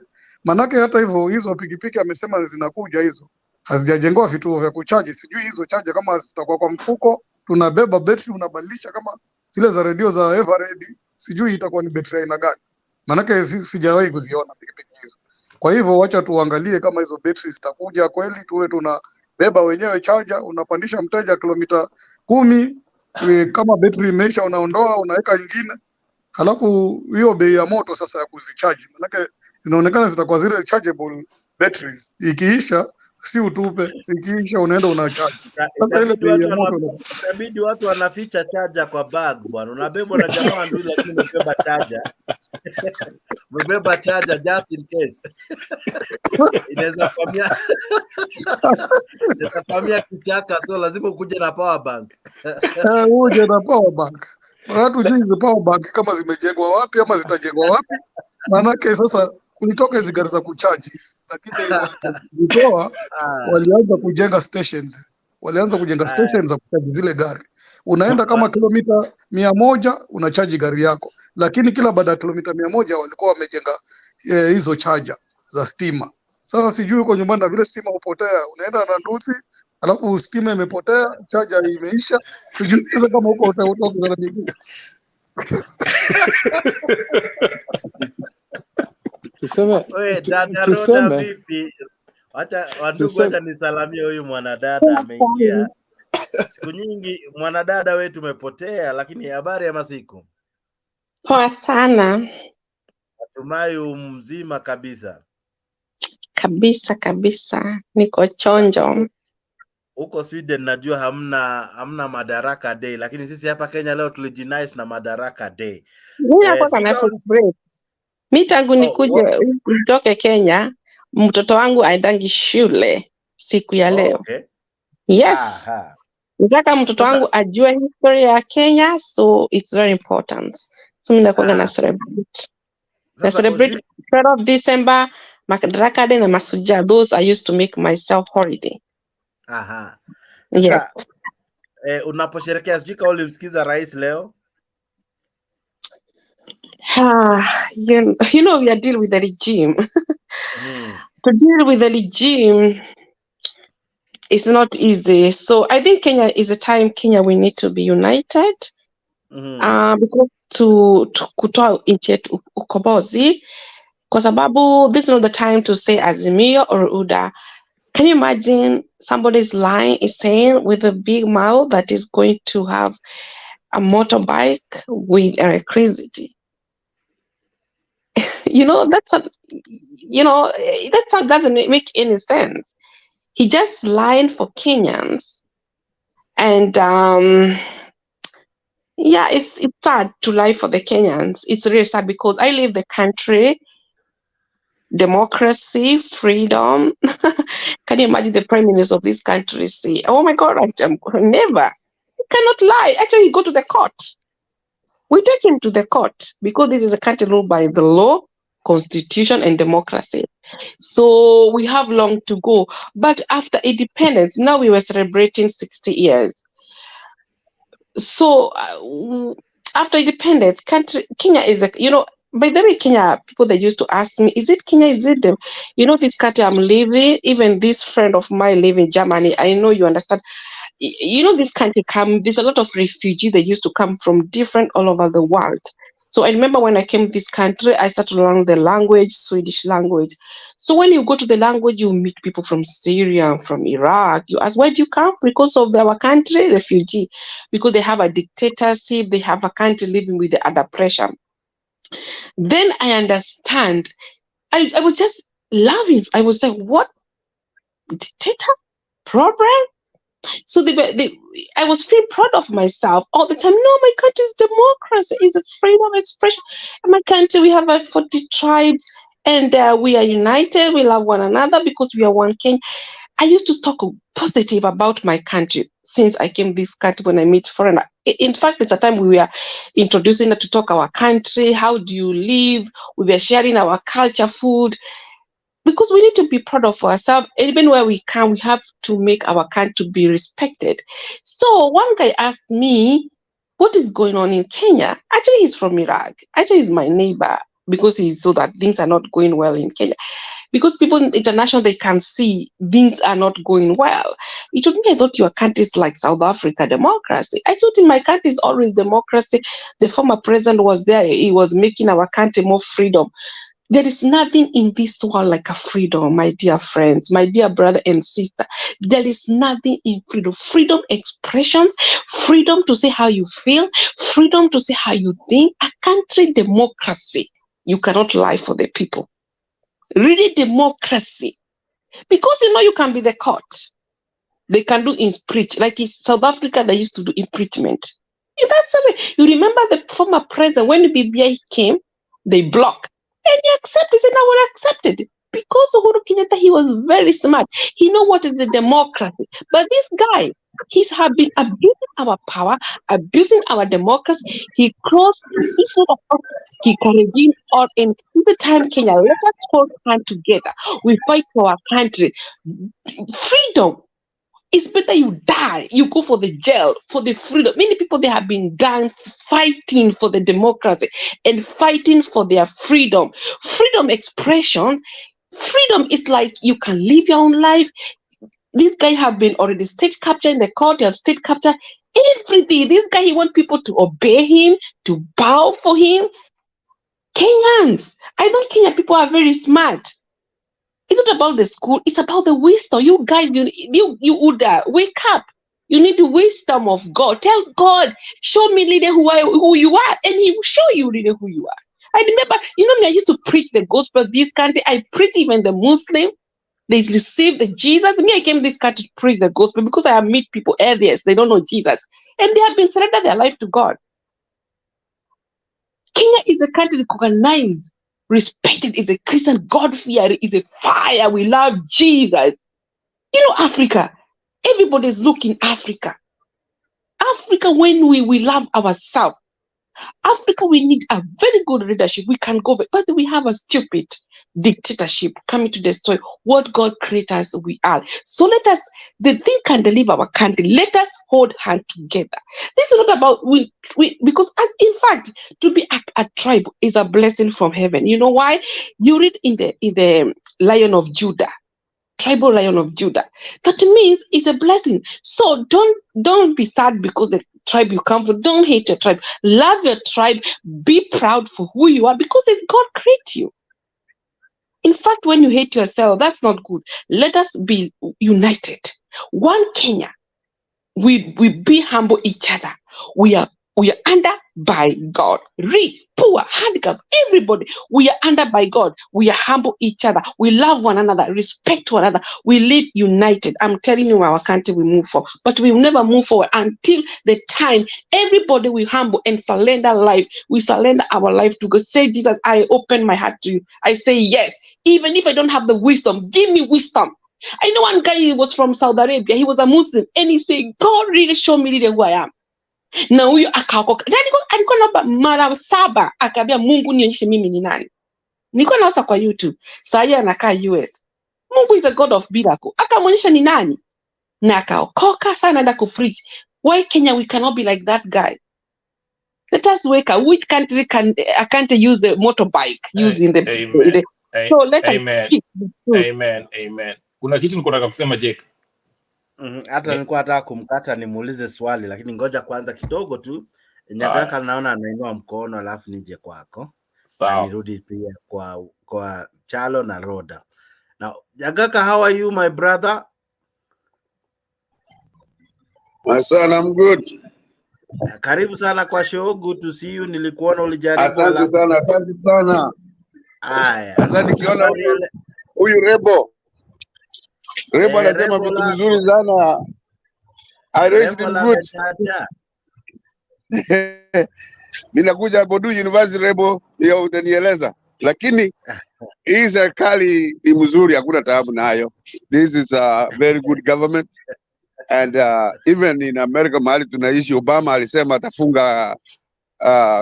Manake hata hivyo hizo pikipiki amesema zinakuja hizo, hazijajengwa vituo vya kuchaji, sijui hizo chaja kama zitakuwa kwa mfuko, tunabeba betri unabadilisha kama zile za redio za Eveready, sijui itakuwa ni betri aina gani, manake sijawahi kuziona pikipiki hizo. Kwa hivyo wacha tuangalie kama hizo betri zitakuja kweli, tuwe tunabeba wenyewe chaja, unapandisha mteja kilomita 10, kama betri imeisha unaondoa unaweka nyingine, halafu hiyo bei ya moto sasa ya kuzichaji, manake inaonekana zitakuwa zile chargeable batteries, ikiisha si utupe, ikiisha unaenda unachaji. Sasa ile bei ya moto inabidi watu wanaficha charger kwa bag bwana, unabebwa na jamaa ndio, lakini umebeba charger umebeba charger just in case inaweza famia kichaka, so lazima ukuje na power bank uje na power bank. Watu juu hizo power bank kama zimejengwa wapi ama zitajengwa wapi, manake sasa kulitoka hizo gari za kuchaji, lakini walitoa walianza kujenga stations, za kuchaji zile gari. Unaenda kama kilomita 100 unachaji gari yako, lakini kila baada ya kilomita 100 walikuwa wamejenga hizo chaja za stima. Sasa sijui uko nyumbani na vile stima upotea, unaenda na nduthi, alafu stima imepotea, chaja imeisha, sijui sasa kama uko utoka za miguu. Dada vipi? Wacha wandugu, acha nisalamie huyu mwanadada ameingia. Siku nyingi mwanadada wetu umepotea, lakini habari ya masiku? Poa sana. Natumai mzima kabisa. Kabisa, niko chonjo. Huko Sweden najua hamna Madaraka Day, lakini sisi hapa Kenya leo tulijinice na Madaraka Day. Mimi tangu nikuje kutoke Kenya, mtoto wangu aendangi shule siku ya leo. Okay. Yes. Nataka mtoto wangu ajue history ya Kenya, so it's very important. So mimi nakuanga na celebrate. Na celebrate 3rd of December, Madaraka Day na Masuja. Those I used to make myself holiday. Sasa, yes. Unaposherekea sijui kama ulimsikiza rais leo? You know we are dealing with the regime. To deal with the regime is not easy. So I think Kenya is a time we need to be united. Because to kutoa nchi yetu ukombozi, kwa sababu this is not the time to say Azimio or UDA. Can you imagine somebody's lying is saying with a big mouth that is going to have a motorbike with electricity? That doesn't make any sense. He just lying for Kenyans, and it's sad to lie for the Kenyans. It's really sad because I live the country, democracy, freedom. Can you imagine the prime minister of this country say, "Oh my God, I'm never." He cannot lie. Actually, go to the court. We take him to the court because this is a country ruled by the law. constitution and democracy. So we have long to go. But after independence, now we were celebrating 60 years. So after independence, Kenya is by the way, Kenya, people that used to ask me, is it Kenya, is it them? This country I'm living, even this friend of mine live in Germany, I know you understand. This country there's a lot of refugees that used to come from different all over the world. So I remember when I came to this country, I started to learn the language, Swedish language. So when you go to the language, you meet people from Syria, from Iraq. You ask, where do you come? Because of our country, refugee. Because they have a dictatorship, they have a country living with the under pressure. Then I understand. I was just laughing. I was like, what? Dictator? Problem? So I was feeling proud of myself all the time. No, my country is democracy, it's a freedom of expression. In my country, we have 40 tribes, and we are united. We love one another because we are one king. I used to talk positive about my country since I came this country when I meet foreigner. In fact, it's a time we were introducing to talk our country. How do you live? We were sharing our culture, food. Because we need to be proud of ourselves. Even where we can, we have to make our country be respected. So one guy asked me, what is going on in Kenya? Actually, he's from Iraq. Actually, he's my neighbor because he saw that things are not going well in Kenya. Because people international, they can see things are not going well. He told me, I thought your country is like South Africa, democracy. I told him my country is always democracy. The former president was there. He was making our country more freedom. There is nothing in this world like a freedom, my dear friends, my dear brother and sister. There is nothing in freedom. Freedom expressions, freedom to say how you feel, freedom to say how you think. A country democracy. You cannot lie for the people. Really democracy. Because you can be the court. They can do impeach. Like in South Africa, they used to do impeachment. You remember the former president, when BBI came, they blocked. And he accepted, he said, I will accept it. Because Uhuru Kenyatta, he was very smart. He know what is the democracy. But this guy, he's have been abusing our power, abusing our democracy. He crossed, he can redeem all in the time Kenya. Let us hold hands together. We fight for our country. Freedom. It's better you die. You go for the jail, for the freedom. Many people, they have been dying fighting for the democracy and fighting for their freedom. Freedom expression. Freedom is like you can live your own life. This guy have been already state capture in the court. You have state capture. Everything. This guy, he want people to obey him, to bow for him. Kenyans. I know Kenyan people are very smart. It's not about the school, it's about the wisdom. You guys, you would wake up. You need the wisdom of God. Tell God, show me leader who you are, and he will show you leader who you are. I remember, me, I used to preach the gospel this country. I preach even the Muslim. They receive the Jesus. Me, I came this country to preach the gospel because I have meet people atheists. They don't know Jesus. And they have been surrendered their life to God. Kenya is a country recognized, respected, is a Christian, God-fearing, is a fire. We love Jesus. Africa, everybody's looking Africa. Africa, when we love ourselves. Africa, we need a very good leadership. We can go, but we have a stupid dictatorship coming to destroy what God created us we are. So let us, the thing can deliver our country. Let us hold hands together. This is not about because in fact, to be a tribe is a blessing from heaven. You know why? You read in the Lion of Judah. Tribal Lion of Judah. That means it's a blessing. So don't be sad because the tribe you come from. Don't hate your tribe. Love your tribe. Be proud for who you are because it's God created you. In fact, when you hate yourself, that's not good. Let us be united. One Kenya. We be humble each other. We are under by God. Rich, poor, handicap, everybody. We are under by God. We are humble each other. We love one another, respect one another. We live united. I'm telling you, our country will move forward. But we will never move forward until the time everybody will humble and surrender life. We surrender our life to God. Say, Jesus, I open my heart to you. I say yes. Even if I don't have the wisdom, give me wisdom. I know one guy, he was from Saudi Arabia. He was a Muslim. And he said, God really show me who I am. Na huyo akaokoka. Alikuwa namba mara 7 akaambia Mungu nionyeshe mimi ni nani. Niko naosa kwa YouTube. Sasa anakaa US. Mungu is a God of miracle. Akamwonyesha ni nani? Na akaokoka sana anaenda kupreach. Why Kenya we cannot be like that guy? Let us wake up. Which country can't use a motorbike using the Amen. so let us Amen. speak the truth. Amen. Amen. Kuna kitu niko nataka kusema Jake. Hata nilikuwa nataka kumkata nimuulize swali, lakini ngoja kwanza kidogo tu. Nyagaka naona anainua mkono, alafu nije kwako. Na nirudi pia kwa Chalo na Roda. Now, Nyagaka, how are you, my brother? My son, I'm good. Karibu sana kwa show. Good to see you. Nilikuona ulijaribu. Asante sana. Haya. Sasa nikiona huyu Rebo anasema vitu vizuri sana. I raised him good. Mimi nakuja Bodu University Rebo, hiyo utanieleza. Lakini hii serikali ni mzuri, hakuna taabu nayo. This is a very good government. And even in America mahali tunaishi, Obama alisema atafunga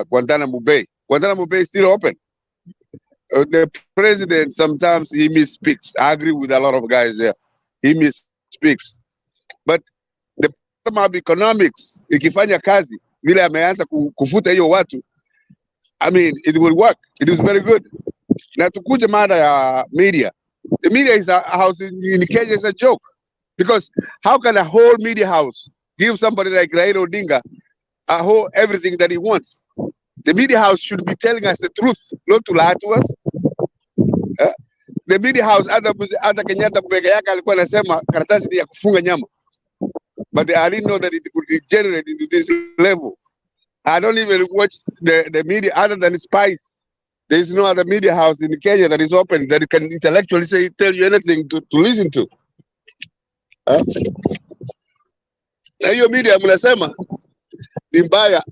Guantanamo Bay. Guantanamo Bay is still open. The president sometimes he misspeaks. I agree with a lot of guys there. He misspeaks. But the problem of economics, ikifanya kazi vile ameanza kufuta hiyo watu, I mean, it will work. It is very good. Na tukuje mada ya media. The media is a house in Kenya is a joke. Because how can a whole media house give somebody like Raila Odinga everything that he wants? The media house should be telling us the truth, not to lie to us. The media house, hata Kenyatta peke yake alikuwa anasema karatasi ni ya kufunga nyama. But I didn't know that it could degenerate into this level. I don't even watch the media other than Spice. There is no other media house in Kenya that is open that can intellectually tell you anything to listen to. Na hiyo media mnasema ni mbaya,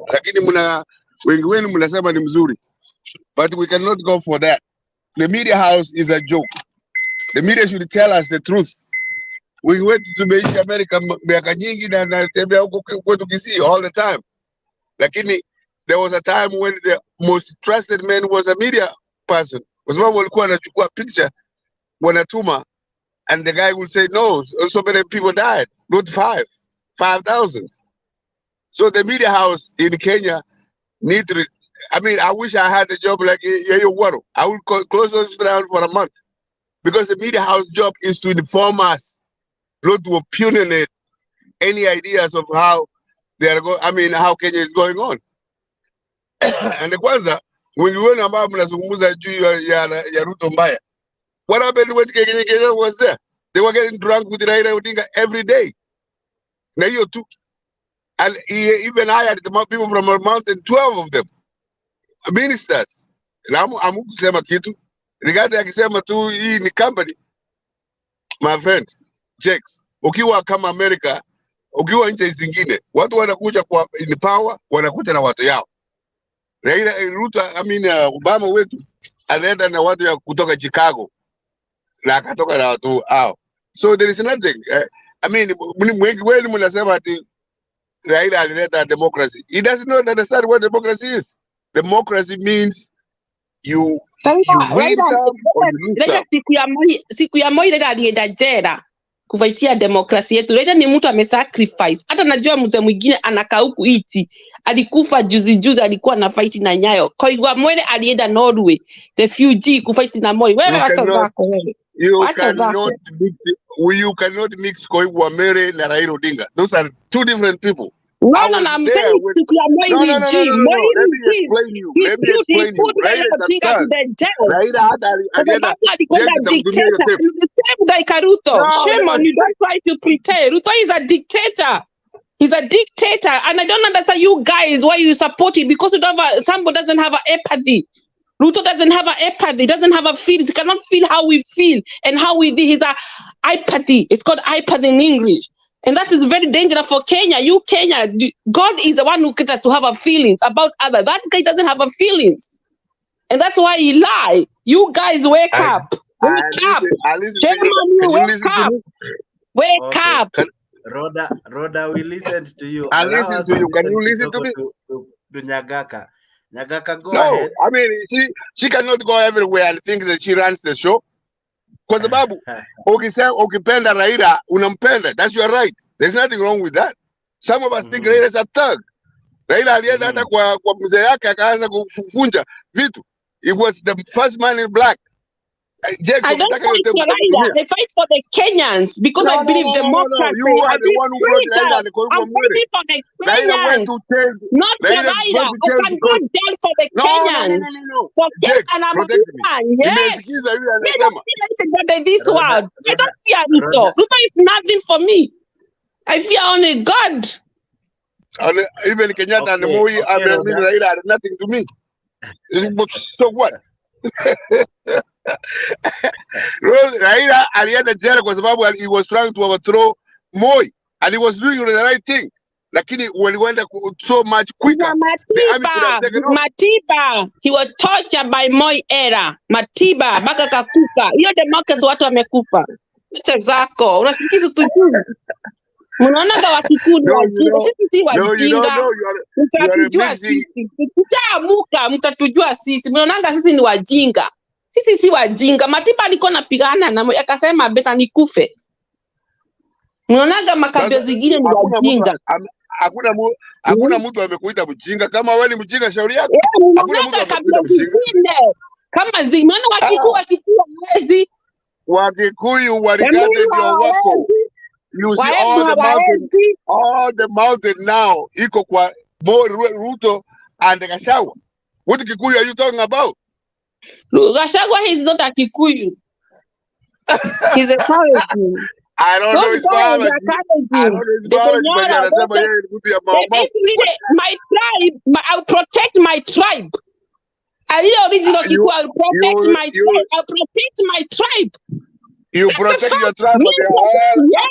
lakini wengi wenu mnasema ni mzuri, but we cannot go for that. The media house is a joke. The media should tell us the truth. We went to tumeishi America miaka nyingi na natembea huko kwetu Kisii all the time, lakini there was a time when the most trusted man was a media person, kwa sababu walikuwa wanachukua picture wanatuma. And the guy will say, no, so many people died, not 5,000. So the media house in Kenya I wish I had a job like Yayo Waro. I would close those down for a month. Because the media house job is to inform us, not to opinionate any ideas of how they are how Kenya is going on. And the kwanza, when you went about mnazungumza juu ya Ruto mbaya. What happened when Kenya was there? They were getting drunk with Raila Odinga every day. Na hiyo tu. And even I had the people from our mountain, 12 of them, ministers. Na amu kusema kitu. Rigati akisema tu hii ni company. My friend, Jakes, ukiwa kama America, ukiwa nchi zingine, watu wanakuja kwa in power, wanakuja na watu yao. Raila Ruto, Obama wetu anaenda na watu ya kutoka Chicago. Na akatoka na watu hao. So there is nothing. When mnasema ati Raila alileta democracy, he doesn't know understand what democracy is. Democracy means you win some or you lose some. Siku ya Moi Raila alienda jela kufaitia demokrasia yetu. Raila ni mtu amesacrifice. Hata najua mzee mwingine anakaa huku iti alikufa juzi alikuwa na fight na Nyayo. Koigwa Moi alienda Norway refugee kufight na Moi. Wewe acha zako wewe. You cannot mix Koigwa Mere na Raila Odinga. Those are two different people. No, I'm saying siku ya Moi regime. Moi regime. Let me explain you. Raila Odinga to the jail. Raila alienda dictator. The same like Ruto. Shame on you. Don't try to pretend. Ruto is a dictator. He's a dictator, and I don't understand you guys why you support him, because you don't have somebody doesn't have empathy. Ruto doesn't have empathy, doesn't have a feeling. He cannot feel how we feel and how we do. He's a apathy. It's called apathy in English. And that is very dangerous for Kenya. Kenya, God is the one who gets us to have a feelings about others. That guy doesn't have a feelings. And that's why he lie. You guys wake up. Wake up. Shame on you. Wake up. Wake up. Roda, we listened to you. I listen to you. Can you listen to me? To Nyagaka. Nyagaka, go No, ahead. I mean, she cannot go everywhere and think that she runs the show. Kwa sababu ukipenda Raila unampenda, that's your right. There's nothing wrong with that. Some of us think Raila is a thug. Raila alienda hata kwa mzee yake akaanza kufunja vitu. He was the first man in black. I don't fight for Raila. I fight for the Kenyans because I believe democracy. You are the one who brought Raila. I'm fighting for the Kenyans, not for Raila. I can go down for the Kenyans. No. Forget and I'm a yes. I don't fear this world. I don't fear Ruto. Ruto is nothing for me. I fear only God. Even Kenyatta and Moi, I mean, Raila had nothing to me. So what? Raila alienda jela kwa sababu he was trying to overthrow Moi and he was doing the right thing, lakini walienda so much quicker. Matiba, he was tortured by Moi era. Matiba baka kakufa, hiyo democracy watu wamekufa. Acha zako unasikiza tu. Mnaona kwa Wakikuyu wajinga, sisi si wajinga. Mkatujua sisi, mkaamuka mkatujua sisi. Mnaona sisi ni wajinga. Sisi si wajinga. Matiba alikuwa anapigana na akasema beta nikufe. Mnaona makabila zingine ni wajinga. Hakuna mtu amekuita mjinga. Kama wewe ni mjinga shauri yako. Hakuna mtu amekuita mjinga. Kama mnaona Wakikuyu mwezi. Wakikuyu waligate ndio wako. You see all the mountain now iko kwa Ruto and Gachagua. What Kikuyu are you talking about? Gachagua is not a Kikuyu. He's a Kikuyu. I don't know his biology. My tribe, I'll protect my tribe. I original Kikuyu, I'll protect my tribe. I'll protect my tribe. You protect your tribe, yes.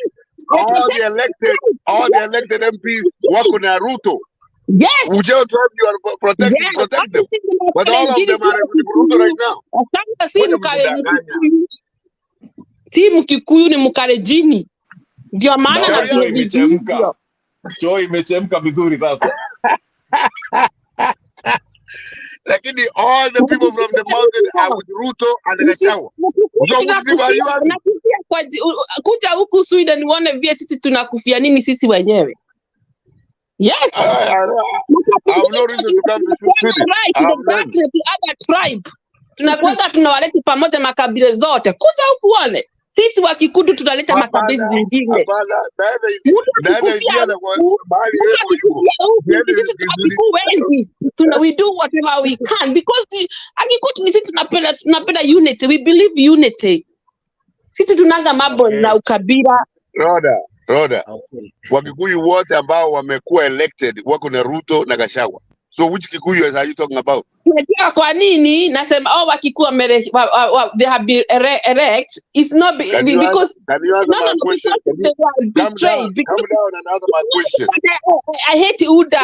All the elected MPs wako na Ruto. Yes. Ujeo tribe you are protect them. But all of them are Ruto right now. Si Mkikuyu ni Mkalenjini. Ndio maana na imechemka. Show imechemka vizuri sasa. Lakini all the people from the mountain are with Ruto and Gachagua. Kuja huku Sweden uone vile sisi tunakufia nini sisi wenyewe. Yes. I have no reason to come to Sweden. Tribe. Tunakuwa tunawaleta pamoja makabila zote. Kuja huku uone. Sisi Wakikuyu tunaleta makabila zingine. We do whatever we can because Wakikuyu sisi tunapenda unity. We believe unity. Sisi tunaga mambo na ukabila. Roda. Wakikuyu wote ambao wamekuwa elected wako na Ruto na Gachagua. So which Kikuyu are you talking about? Kwa nini nasema Wakikuyu they have been erect? It's not because can you answer my question? Come down and answer my question. I hate UDA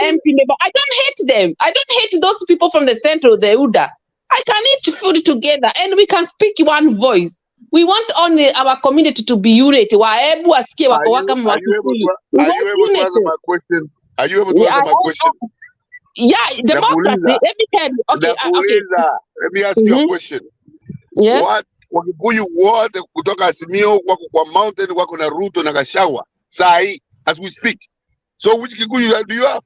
MP member. I don't hate them. I don't hate those people from the center of the UDA. I can eat food together and we can speak one voice. We want only our community to be united. Waebu wasikie wako waka Wakikuyu. Are you able to answer my question? Are you able to answer my question? Yeah, democracy. Let me ask you a question. Yes. What Wakikuyu wote kutoka Azimio wako kwa mountain wako na Ruto na Gachagua sahi as we speak. So which Kikuyu do you have?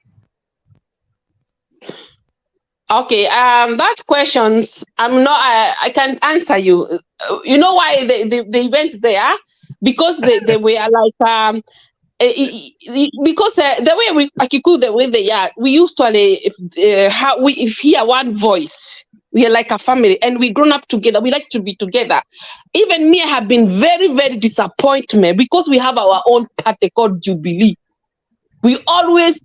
Okay, that questions I can answer you. You know why they went there? Because they were like because the way we Wakikuyu, the way they are, we used to if hear one voice. We are like a family and we grown up together. We like to be together. Even me, I have been very, very disappointed because we have our own party called Jubilee. We always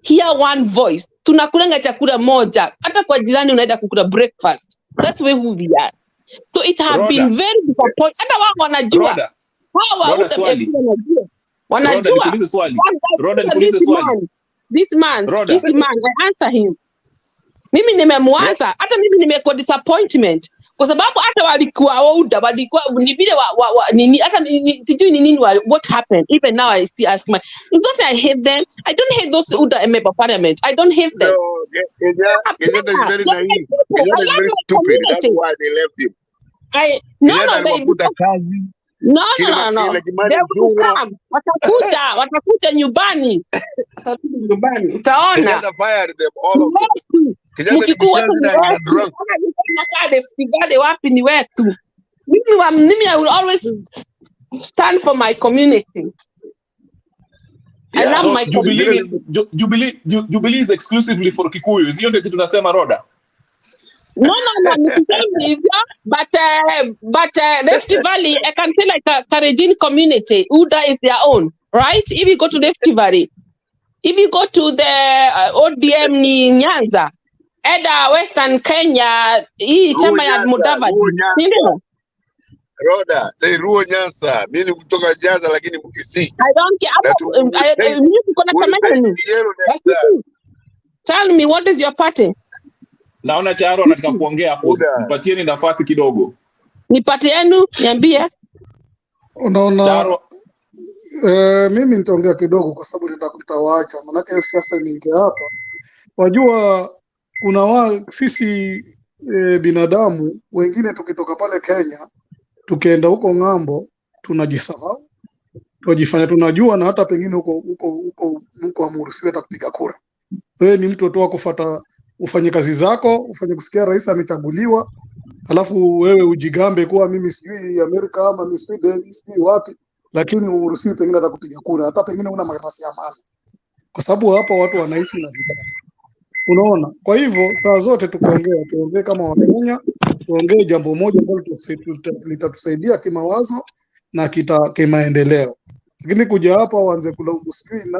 hear one voice. Tunakulanga chakula moja. Hata kwa jirani unaenda kukula breakfast. That's where who we are. So it has been very disappointing. Hata wao wanajua. Hawa wanajua. This man, I answer him. Mimi nimemwanza. Hata mimi nimekuwa disappointment. kwa sababu hata walikuwa UDA walikuwa ni vile nini hata sijui ni nini what happened. Even now I still ask it's not I hate them. I don't hate those UDA member of parliament. I don't hate them. No, Kenyatta is very naive. Kenyatta is very stupid. That's why they left him. No, they no. Watakuja nyumbani. Utaona. Kenyatta fired them all of them. Kenyatta drunk. Wapi ni wetu. Mimi I will always stand for my community. I love my community. Jubilee is exclusively for Kikuyu. Hiyo ndio kitu tunasema Roda. No, but Rift Valley, I can say like a Kalenjin community. UDA is their own, right? If you go to Rift Valley, if you go to the ODM ni Nyanza, Eda Western Kenya, hii chama ya Mudavadi. Ndio. Roda, say Ruo Nyanza. Mimi kutoka Nyanza lakini mkisi. I don't care. Tell me, what is your party? Naona Charo anataka kuongea hapo. Mpatieni nafasi kidogo. Nipate yenu, niambie. Unaona mimi nitaongea kidogo kwa sababu nitakutawaacha. Maana yake siasa nyingi hapa. Wajua kuna sisi binadamu wengine tukitoka pale Kenya tukienda huko ng'ambo tunajisahau. Tunajifanya tunajua na hata pengine huko amuruhusiwe hata kupiga kura. Wewe ni mtu tu wa kufuata ufanye kazi zako, ufanye kusikia rais amechaguliwa, alafu wewe ujigambe kuwa mimi sijui Amerika ama mimi sijui wapi, lakini uruhusiwi pengine hata kupiga kura, hata pengine una makaratasi ya maana. Kwa sababu hapa watu wanaishi na vibaya. Unaona? Kwa hivyo saa zote tuongee kama Wakenya, tuongee jambo moja ambalo litatusaidia kimawazo na kimaendeleo. Lakini kuja hapa waanze kulaumu sijui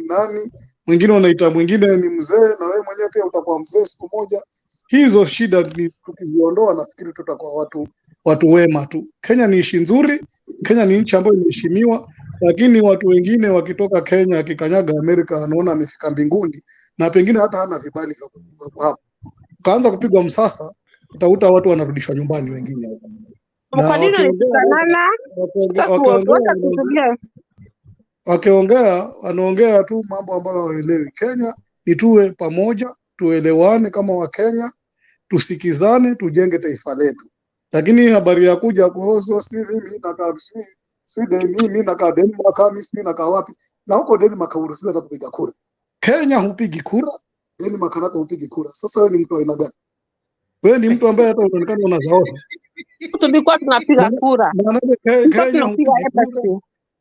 nani, mwingine unaita mwingine ni mzee na wewe mwenyewe pia utakuwa mzee siku moja. Hizo shida tukiziondoa nafikiri tutakuwa watu wema tu. Kenya ni nchi nzuri, Kenya ni nchi ambayo imeheshimiwa, lakini watu wengine wakitoka Kenya akikanyaga Amerika anaona amefika mbinguni na pengine hata hana vibali vya kuwa hapo. Kaanza kupigwa msasa, utakuta watu wanarudishwa nyumbani wengine huko. Kwa nini tunaanana? Wanaongea tu mambo ambayo hawaelewi. Kenya ni tuwe pamoja, tuelewane kama Wakenya, tusikizane, tujenge taifa letu. Lakini habari ya kuja kuhusu mimi nakaa mimi nakaa Denmark, mimi nakaa wapi? Na huko Denmark uruhusiwa hata kupiga kura. Kenya hupigi kura, Denmark hata hupigi kura. Sasa wewe ni mtu aina gani? Wewe ni mtu ambaye hata unaonekana unazaona. Tulikuwa tunapiga kura. Kenya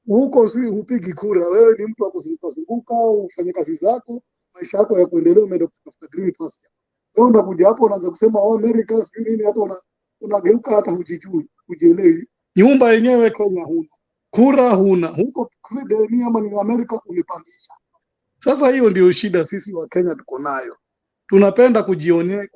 huko hupigi kura. Wewe ni mtu wa kuzunguka, ufanye kazi zako, maisha yako ya kuendelea, umeenda kutafuta green pass. Wewe unakuja hapo unaanza kusema America sijui nini, hata unageuka hata hujijui, hujielewi. Nyumba yenyewe Kenya huna. Kura huna. Huko ni ama ni America umepangisha. Sasa hiyo ndio shida sisi wa Kenya tuko nayo. Tunapenda kujiona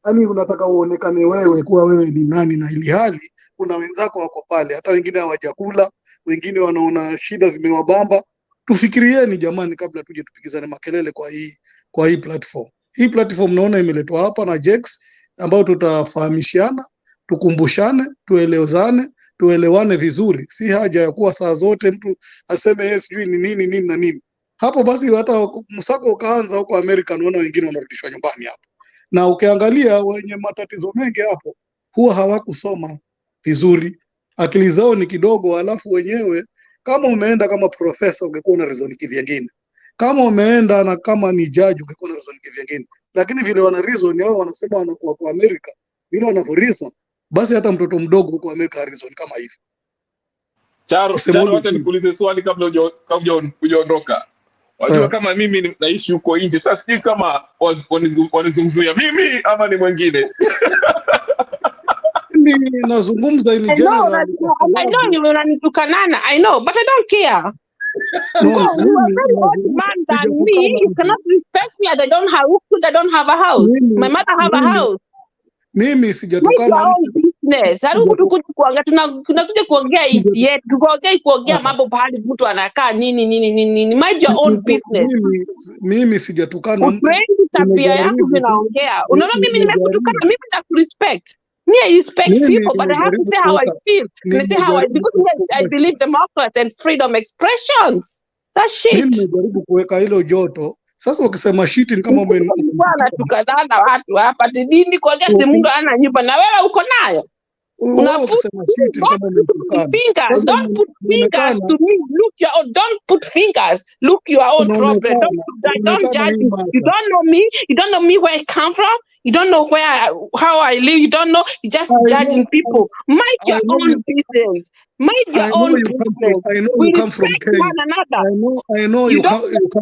yani unataka uonekane wewe kuwa wewe ni nani, na ili hali kuna wenzako wako pale, hata wengine hawajakula, wengine wanaona shida zimewabamba. Tufikirieni jamani, kabla tuje tupigizane makelele kwa hii platform. Hii platform naona imeletwa hapa na Jex, ambao tutafahamishana, tukumbushane, tuelewane vizuri. Si haja ya kuwa saa zote mtu aseme yes sijui ni nini na nini. Hapo basi hata msako ukaanza huko Amerika, naona wengine wanarudishwa nyumbani hapo. Na ukiangalia wenye matatizo mengi hapo huwa hawakusoma vizuri, akili zao ni kidogo, alafu wenyewe kama umeenda kama profesa ungekuwa una reason kivingine, kama umeenda na kama ni judge ungekuwa na reason kivingine, lakini vile wana reason wao wanasema wanakuwa kwa Amerika, vile wana reason, basi hata mtoto mdogo huko Amerika reason kama hivi. Charo, hata nikuulize swali kabla hujaondoka. Wajua kama mimi naishi huko nje, sasa sijui kama wanizungumzia mimi ama ni mwingine. Mimi nazungumza in general. I know you unanitukanana. I know, but I don't care. You are very old man than me. You cannot respect me and I don't have a house. My mother have a house. Mimi sijatukana. business. Halafu tukuja kuongea tunakuja kuongea idiot, kuongea mambo pahali mtu anakaa nini. Mind your own business. Mimi sijatukana mtu. Tabia yako vinaongea. Unaona mimi nimekutukana, mimi nakurespect. Me, I respect people, but I have to say how I feel. And say how because I believe democracy and freedom expressions. That shit. Mimi nimejaribu kuweka hilo joto. Sasa ukisema shit ni kama bwana tukadana watu hapa nini kuongea ati Mungu ana nyumba na wewe uko nayo. Unasema shit ni kama fingers. Don't put fingers to me. Look your own. Don't put fingers. Look your own problem. Don't judge me. You don't know me. You don't know me where I come from. You don't know how I live. You don't know. You're just judging people. Mind your own business. Mind your own business. I know you come from Kenya. I know you come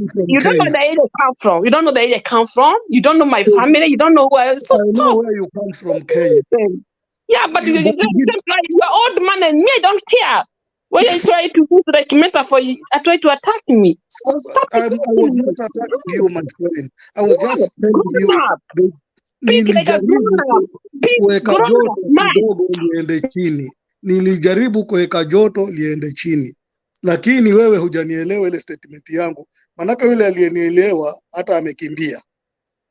from You don't know the area I come from. You don't know the area I come from. You don't know my family. You don't know who I am. So I know where you come from, Kenya. Yeah, but you're old man and me, I don't care. When I try to use like metaphor, I try to attack me. I was not attacking you, my friend. I was just telling you. Speak like a liende chini. Nilijaribu kuweka joto liende chini. Lakini wewe hujanielewa ile statement yangu. Manaka yule aliyenielewa hata amekimbia.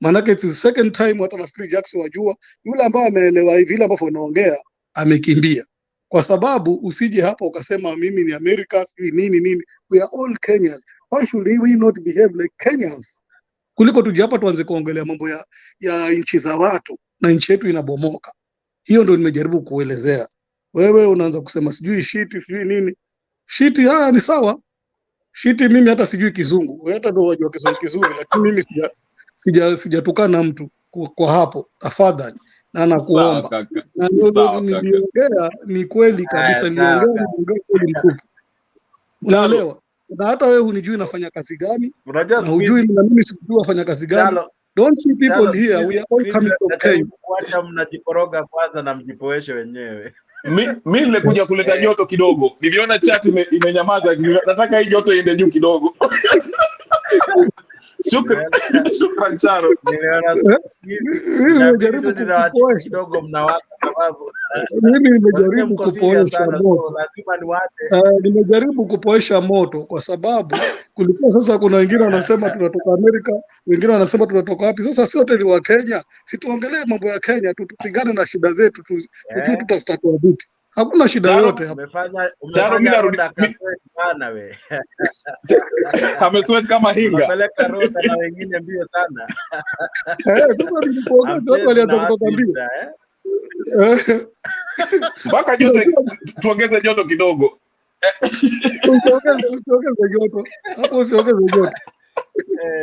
Manake it's the second time hata nafikiri Jackson wajua yule ambaye ameelewa hivi vile ambavyo unaongea amekimbia. Kwa sababu usije hapa ukasema mimi ni Americans nini. We are all Kenyans. Why should we not behave like Kenyans? Kuliko tuje hapa tuanze kuongelea mambo ya nchi za watu na nchi yetu inabomoka. Hiyo ndio nimejaribu kuelezea. Wewe unaanza kusema sijui shiti sijui nini. Shiti ni sawa. Shiti mimi hata sijui kizungu. Wewe hata ndio wajua kizungu lakini mimi sijatukana mtu kwa hapo tafadhali na nakuomba. Na niliongea ni kweli kabisa niliongea kweli mtupu. Unaelewa? Na hata wewe hunijui nafanya kazi gani? Na hujui na mimi sikujua nafanya kazi gani. Don't see people here, we are all coming from Kenya. Wacha mnajikoroga kwanza na mjipoeshe wenyewe. Mimi nimekuja kuleta joto kidogo. Niliona chat imenyamaza, nataka hii joto iende juu kidogo. Shukran Charo. Nimejaribu kupoesha kidogo mnawaka sababu mimi nimejaribu kupoesha moto. Lazima niwache. Nimejaribu kupoesha moto kwa sababu kulikuwa sasa kuna wengine wanasema tunatoka Amerika, wengine wanasema tunatoka wapi. Sasa sote ni wa Kenya, situongelee mambo ya Kenya, tupigane na shida zetu tujue tutastatua vipi. Hakuna shida yote hapa. Umefanya roda kasweti bana we. Amesweti kama hinga. Umepeleka roda na wengine mbio sana. Sasa nilipoongeza watu walianza kutoka mbio. Mpaka joto tuongeze joto kidogo. Usiongeze joto. Hapo usiongeze joto.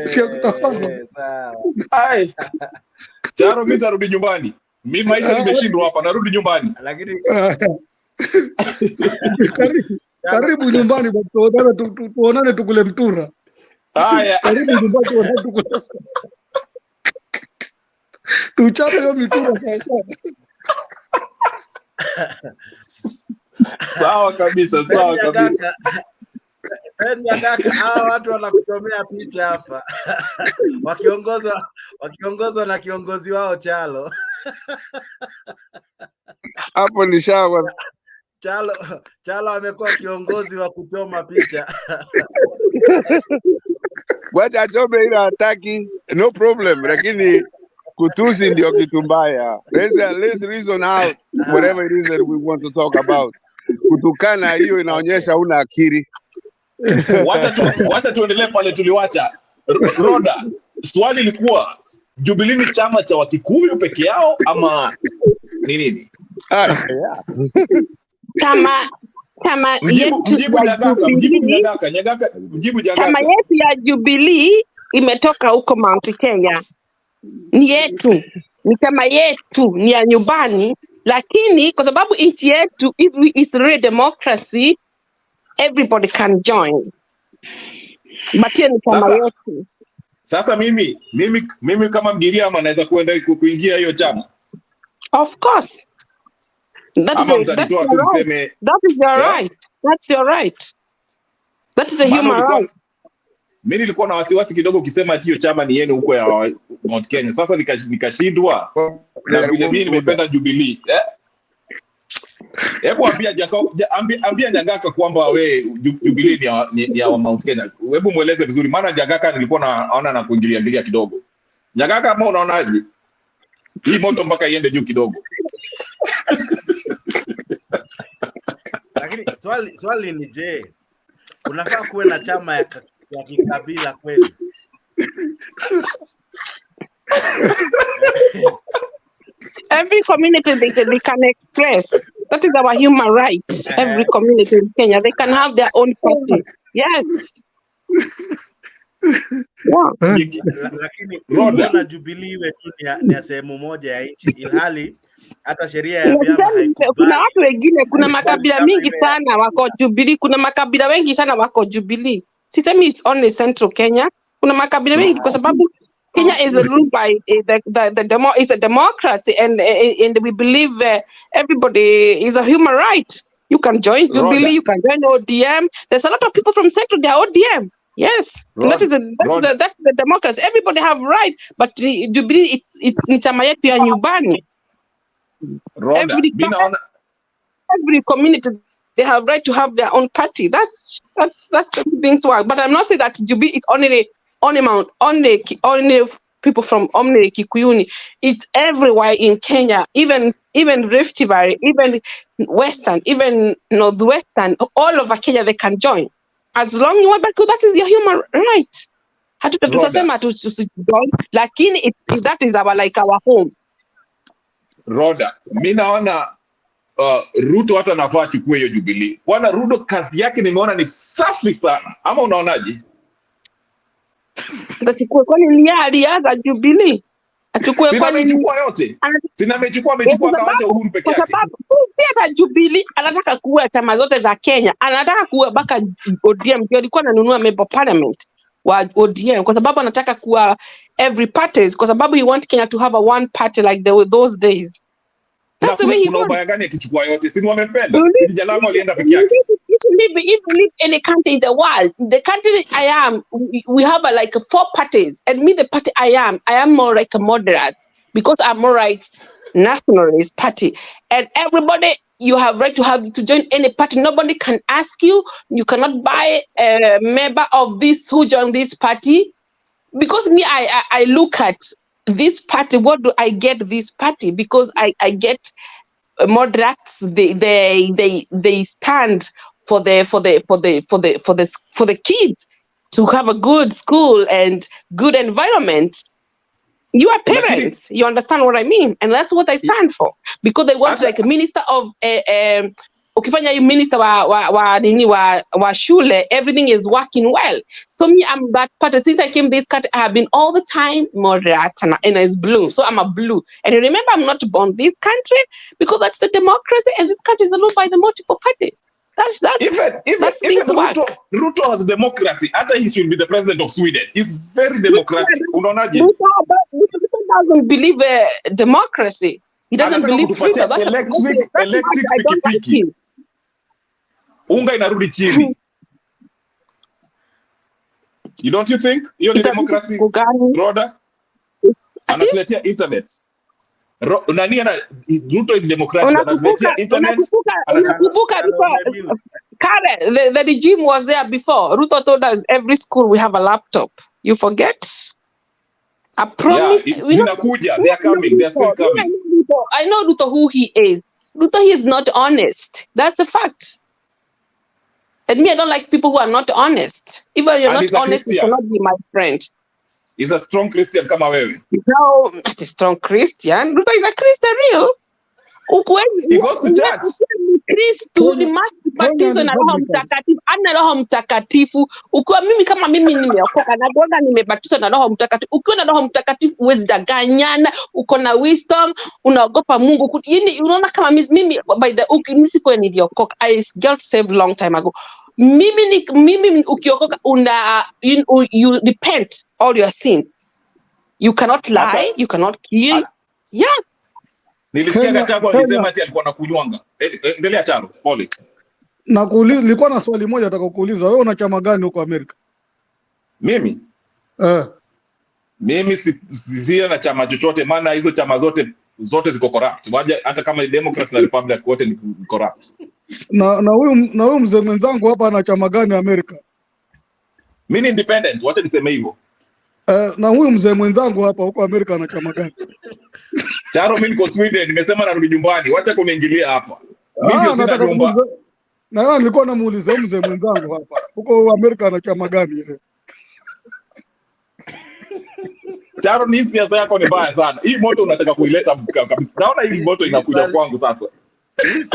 Sio kutafanya. Sawa. Ai. Charo mimi tarudi nyumbani. Mimi maisha nimeshindwa hapa, narudi nyumbani. Lakini karibu nyumbani tuonane tukule mtura. Haya. Karibu nyumbani tuonane tukule. Tuchape hiyo mitura sasa. Sawa kabisa. Hawa watu wanakutomea picha hapa. Wakiongozwa na kiongozi wao Chalo. Hapo ni sawa. Chalo amekuwa kiongozi wa kuchoma picha. Wacha achome ile hataki, no problem, lakini kutusi ndio kitu mbaya. Let's reason out whatever it is that we want to talk about. Kutukana hiyo inaonyesha una akili. Wacha tuendelee pale tuliwacha. Roda, swali lilikuwa Jubilee ni chama cha Wakikuyu peke yao ama ni nini? Chama yetu ya Jubilee imetoka huko Mount Kenya. Ni yetu. Ni chama yetu, ni ya nyumbani, lakini kwa sababu nchi yetu is real democracy, everybody can join. But ni chama yetu. Sasa mimi kama Mgiriama naweza kuingia hiyo chama? Of course. That's your right. That's your right. That is a human right. Mimi nilikuwa na wasiwasi kidogo ukisema hiyo chama ni yenu huko ya Mount Kenya. Sasa nikashindwa. Na vile mimi nimependa Jubilee. Hebu ambia Nyangaka kwamba we Jubilee ni ya Mount Kenya. Hebu mueleze vizuri, maana Nyangaka nilikuwa naona na kuingilia kidogo. Nyangaka, kama unaonaje hii moto mpaka iende juu kidogo? Lakini swali ni je, unafaa kuwe na chama ya kikabila kweli? Every community they can express. That is our human right. Every community in Kenya, they can have their own party. Yes. Yeah. Lakini mbona Jubilee iwe tu ni sehemu moja ya nchi, ilhali hata sheria ya vyama haikubali? Kuna watu wengine, kuna makabila mingi sana wako Jubilee, kuna makabila wengi sana wako Jubilee. Sisemi it's only Central Kenya. Kuna makabila wengi kwa sababu Kenya is ruled by is a democracy, and we believe everybody is a human right. You can join Jubilee, you can join ODM. There's a lot of people from Central, they are ODM. Yes, that's the democracy. Everybody have right, but Jubilee it's chama yetu ya nyumbani. Every community they have right to have their own party. That's things work. But I'm not saying that Jubilee is only people from Omni Kikuyuni. It's everywhere in Kenya, even Rift Valley, even Western, even Northwestern, all over Kenya they can join. As long you want, because that is your human right. Hatutasema tusijoin, lakini that is our home. Roda, mimi naona Ruto hata nafaa achukue hiyo Jubilee. Bwana Ruto kazi yake nimeona ni safi sana. Ama unaonaje? Achukue kwani aliaga Jubilee? Achukue kwani amechukua yote? Amechukua kawacha Uhuru peke yake. Kwa sababu pia Jubilee anataka kuwa chama zote za Kenya. Anataka kuwa baka ODM, ndio alikuwa ananunua member parliament wa ODM kwa sababu anataka kuwa every parties, kwa sababu he want Kenya to have a one party like those days. That's the way he wants. Kuna gani akichukua yote? Si wamependa. Si Jalamo alienda peke yake. If you live any country in the world, the country I am, we have like 4 parties, and me, the party I am more like a moderate, because I'm more like nationalist party, and everybody, you have right to join any party. Nobody can ask you. You cannot buy a member of this who join this party, because me, I look at this party. What do I get this party? Because I get moderates. They stand for the kids to have a good school and good environment. You are parents, you understand what I mean, and that's what I stand for, because they want like a minister of ukifanya minister wa shule, everything is working well. So me, I'm that part. Since I came this country, I have been all the time moderate and it's blue. So I'm a blue. And remember, I'm not born this country, because that's a democracy, and this country is ruled by the multiple parties. Even Ruto has democracy. After he should be the president of Sweden. He's very democratic. Ruto doesn't believe democracy. He doesn't believe freedom. That's electric pikipiki. Unga inarudi chini. Don't you think? Hiyo ni democracy. Roda anatuletea internet. Ruto is democratic. Anatuletea internet. The regime was there before. Ruto told us every school we have a laptop. You forget? I promise. Yeah, they are coming. They are still coming. I know Ruto who he is. Ruto, he is not honest. That's a fact. And me, I don't like people who are not honest. If you're not honest, you cannot be my friend. He's a strong Christian kama wewe. No, not a strong Christian. Ruto is a Christian real. He goes to church. Kristo ni batizo na Roho Mtakatifu. Ana Roho Mtakatifu. Ukiwa mimi kama mimi nimeokoka na Bwana nimebatizwa na Roho Mtakatifu. Ukiwa na Roho Mtakatifu huwezi danganyana, uko na wisdom, unaogopa Mungu. Yaani unaona kama mimi by the nisikuwa niliokoka. I got saved long time ago. Mimi ukiokoka you repent all your sin. You cannot lie, you cannot kill. Yeah. Nilisikia Gachagua alisema ati alikuwa anakunywanga. Endelea Charo, pole. Nilikuwa na swali moja nataka kuuliza. Wewe una chama gani huko Amerika? Mimi? Mimi si na chama chochote, maana hizo chama zote zote ziko corrupt. Waje hata kama ni Democrats na Republicans wote ni corrupt. Na huyu mzee mwenzangu hapa ana chama gani Amerika? Mimi ni independent, wacha niseme hivyo. Na huyu mzee mwenzangu hapa huko Amerika ana chama gani? Charo, mimi niko Sweden, nimesema narudi nyumbani. Wacha kuniingilia hapa. Mimi ndio sina nyumba. Na nilikuwa namuuliza huyu mzee mwenzangu hapa huko Amerika ana chama gani yeye? Charo, ni siasa yako ni mbaya sana. Hii moto unataka kuileta kabisa. Naona hii moto inakuja kwangu sasa. As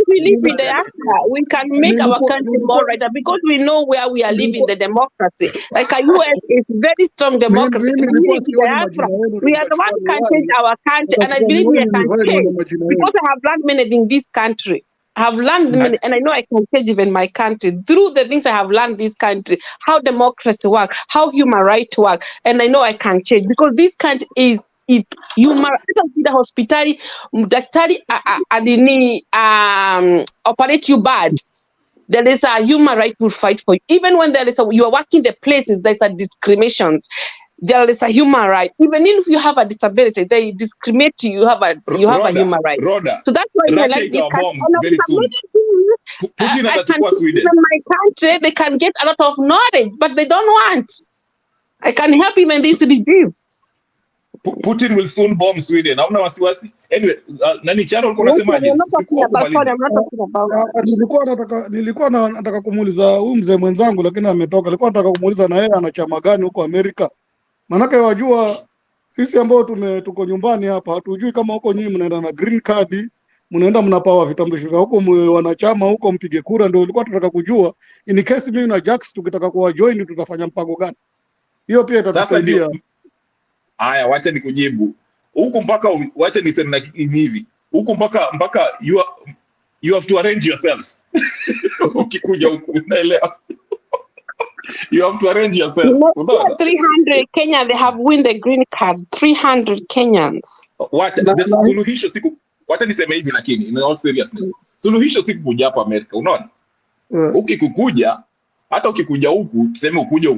we live in the Africa, we can make our country more right because we know where we are living the democracy. Like a US is very strong democracy. We are the ones who can change our country, and I believe we can change because I have learned many in this country. I have learned many, and I know I can change even my country through the things I have learned this country, how democracy work, how human rights work, and I know I can change because this country it's human. The hospitali daktari adini operate you bad. There is a human right will fight for you. Even when there is you are working the places there's a discriminations. There is a human right. Even if you have a disability, they discriminate you. You have a human right. So that's why I like this country. Very soon. I can in my country, they can get a lot of knowledge, but they don't want. I can help even this regime. Putin will soon bomb Sweden. Hauna wasiwasi. Anyway, nani Charo ulikuwa unasemaje? Nilikuwa nataka kumuuliza huyu mzee mwenzangu lakini ametoka. Nilikuwa nataka kumuuliza na yeye ana chama gani huko Amerika. Manake wajua sisi ambao tuko nyumbani hapa hatujui kama huko nyinyi mnaenda na green card, mnaenda mnapawa vitambulisho vya huko wanachama huko mpige kura. Ndio nilikuwa tunataka kujua in case mimi na Jax tukitaka kuwa join tutafanya mpango gani. Hiyo pia itatusaidia. Haya, wacha nikujibu. Huko mpaka wacha niseme hivi. Huko mpaka you have to arrange yourself. Ukikuja huko unaelewa. You have to arrange yourself. 300 Kenya they have win the green card. 300 Kenyans. Wacha niseme hivi lakini in all seriousness. Suluhisho siku kuja hapa Amerika, unaona? Ukikuja hata ukikuja huku tuseme ukuje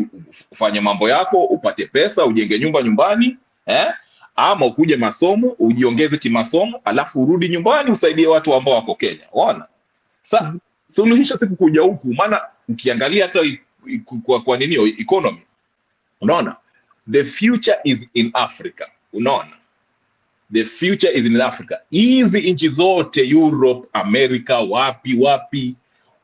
ufanye mambo yako, upate pesa, ujenge nyumba nyumbani, ama ukuje masomo, ujiongeze kimasomo, alafu urudi nyumbani usaidie watu ambao wako Kenya. Unaona? Sasa suluhisho siku kuja huku, maana ukiangalia hata kwa nini economy. Unaona? The future is in Africa. Unaona? The future is in Africa. Hizi nchi zote Europe, America, wapi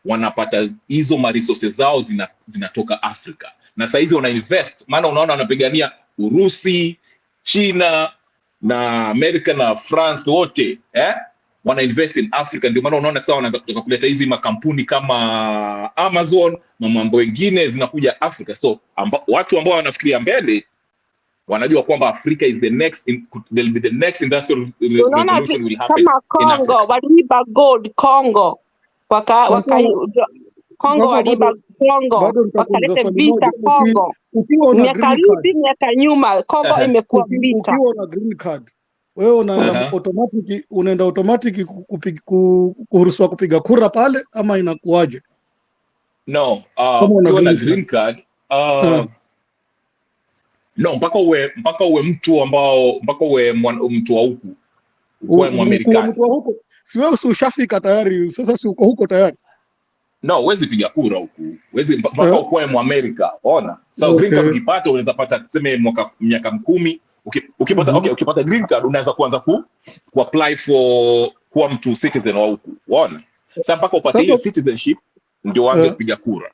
wanapata hizo resources zao zinatoka Afrika. Na sasa hizi wana invest, maana unaona wanapigania Urusi, China na America na France wote, wana invest in Africa. Ndio maana unaona sasa wanaanza kutoka kuleta hizi makampuni kama Amazon na mambo mengine zinakuja Afrika. So watu ambao wanafikiria mbele wanajua kwamba Africa is the next will be the next industrial revolution will happen in Africa. Congo, waliba gold Congo. Congo waliba Congo. Wakalete vita Congo. Miaka nyuma Congo imekuwa vita. Ukiwa na green card wewe unaenda automatic kuruhusiwa kupiga kura pale ama inakuaje? No, ukiwa na green card no, mpaka uwe mtu wa huku. Uwe Mwamerikani. Mtu wa huko. Si wewe ushafika tayari, sasa si uko huko tayari. No, huwezi piga kura huku. Huwezi mpaka uwe Mwamerika. Ona. So green card ukipata unaweza pata tuseme miaka 10. Ukipata green card unaweza kuanza ku apply for kuwa mtu citizen wa huku. Unaona? Sasa mpaka upate hiyo citizenship ndio uanze kupiga kura.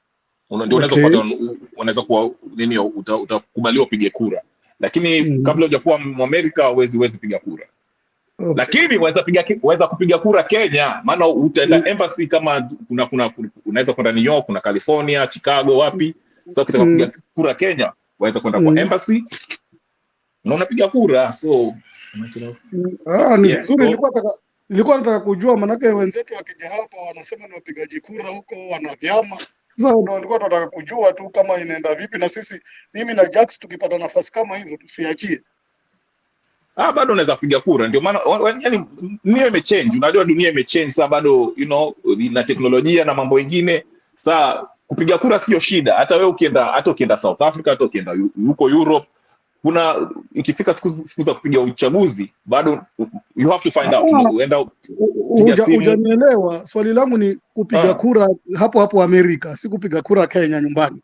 Ndio unaweza kuwa nini utakubaliwa upige kura. Lakini kabla hujakuwa Mwamerika huwezi piga kura. Lakini waweza kupiga kura Kenya, maana utaenda embassy kama unaweza kwenda New York, kuna California, Chicago, wapi. So ukitaka kupiga kura Kenya, waweza kwenda kwa embassy na unapiga kura. So ni vizuri. Nilikuwa nataka kujua manake wenzetu wakija hapa wanasema ni wapigaji kura huko wana vyama. Sasa ndio nilikuwa nataka kujua tu kama inaenda vipi na mimi na Jax tukipata nafasi kama hizo tusiachie. Bado unaweza kupiga kura. Ndio maana yani dunia imechange. Unajua dunia imechange sasa bado na teknolojia na mambo mengine. Sasa kupiga kura sio shida. Hata wewe ukienda South Africa, hata ukienda huko Europe, kuna ikifika siku za kupiga uchaguzi bado you have to find out, uenda piga simu. Hujanielewa, swali langu ni kupiga kura hapo hapo Amerika, si kupiga kura Kenya nyumbani.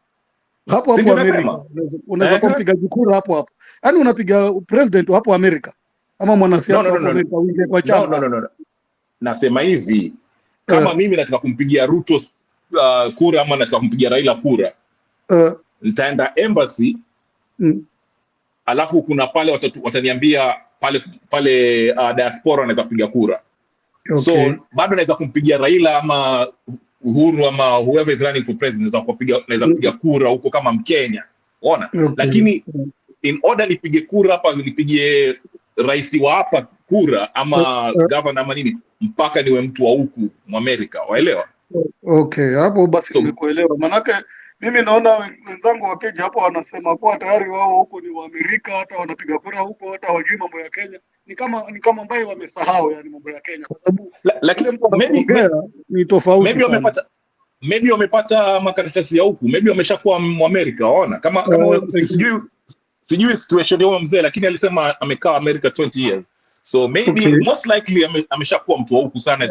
Hapo hapo Amerika unaweza kumpiga kura hapo hapo. Yaani unapiga president hapo Amerika ama mwanasiasa hapo Amerika uingie kwa chama. No. Nasema hivi, kama mimi nataka kumpigia Ruto kura ama nataka kumpigia Raila kura, nitaenda embassy, alafu kuna pale wataniambia pale diaspora wanaweza kupiga kura. Okay. So bado naweza kumpigia Raila ama Uhuru ama whoever is running for president, naweza kupiga kura huko kama Mkenya. Unaona? Okay. Lakini in order nipige kura hapa, nipige rais wa hapa kura ama governor ama nini, mpaka niwe mtu wa huku Amerika, waelewa? Okay, hapo basi nimekuelewa. Manake mimi naona wenzangu wa Kenya hapo wanasema kwa tayari wao huko ni wa Amerika, hata wanapiga kura huko, hata hawajui mambo ya Kenya. Ni kama ambaye wamesahau yani mambo ya Kenya, kwa sababu lakini maybe ni tofauti sana. Maybe wamepata makaratasi ya huku, maybe wameshakuwa Amerika, waona? Kama sijui situation ya mzee, lakini alisema amekaa America 20 years. So maybe most likely ameshakuwa mtu wa huku sana,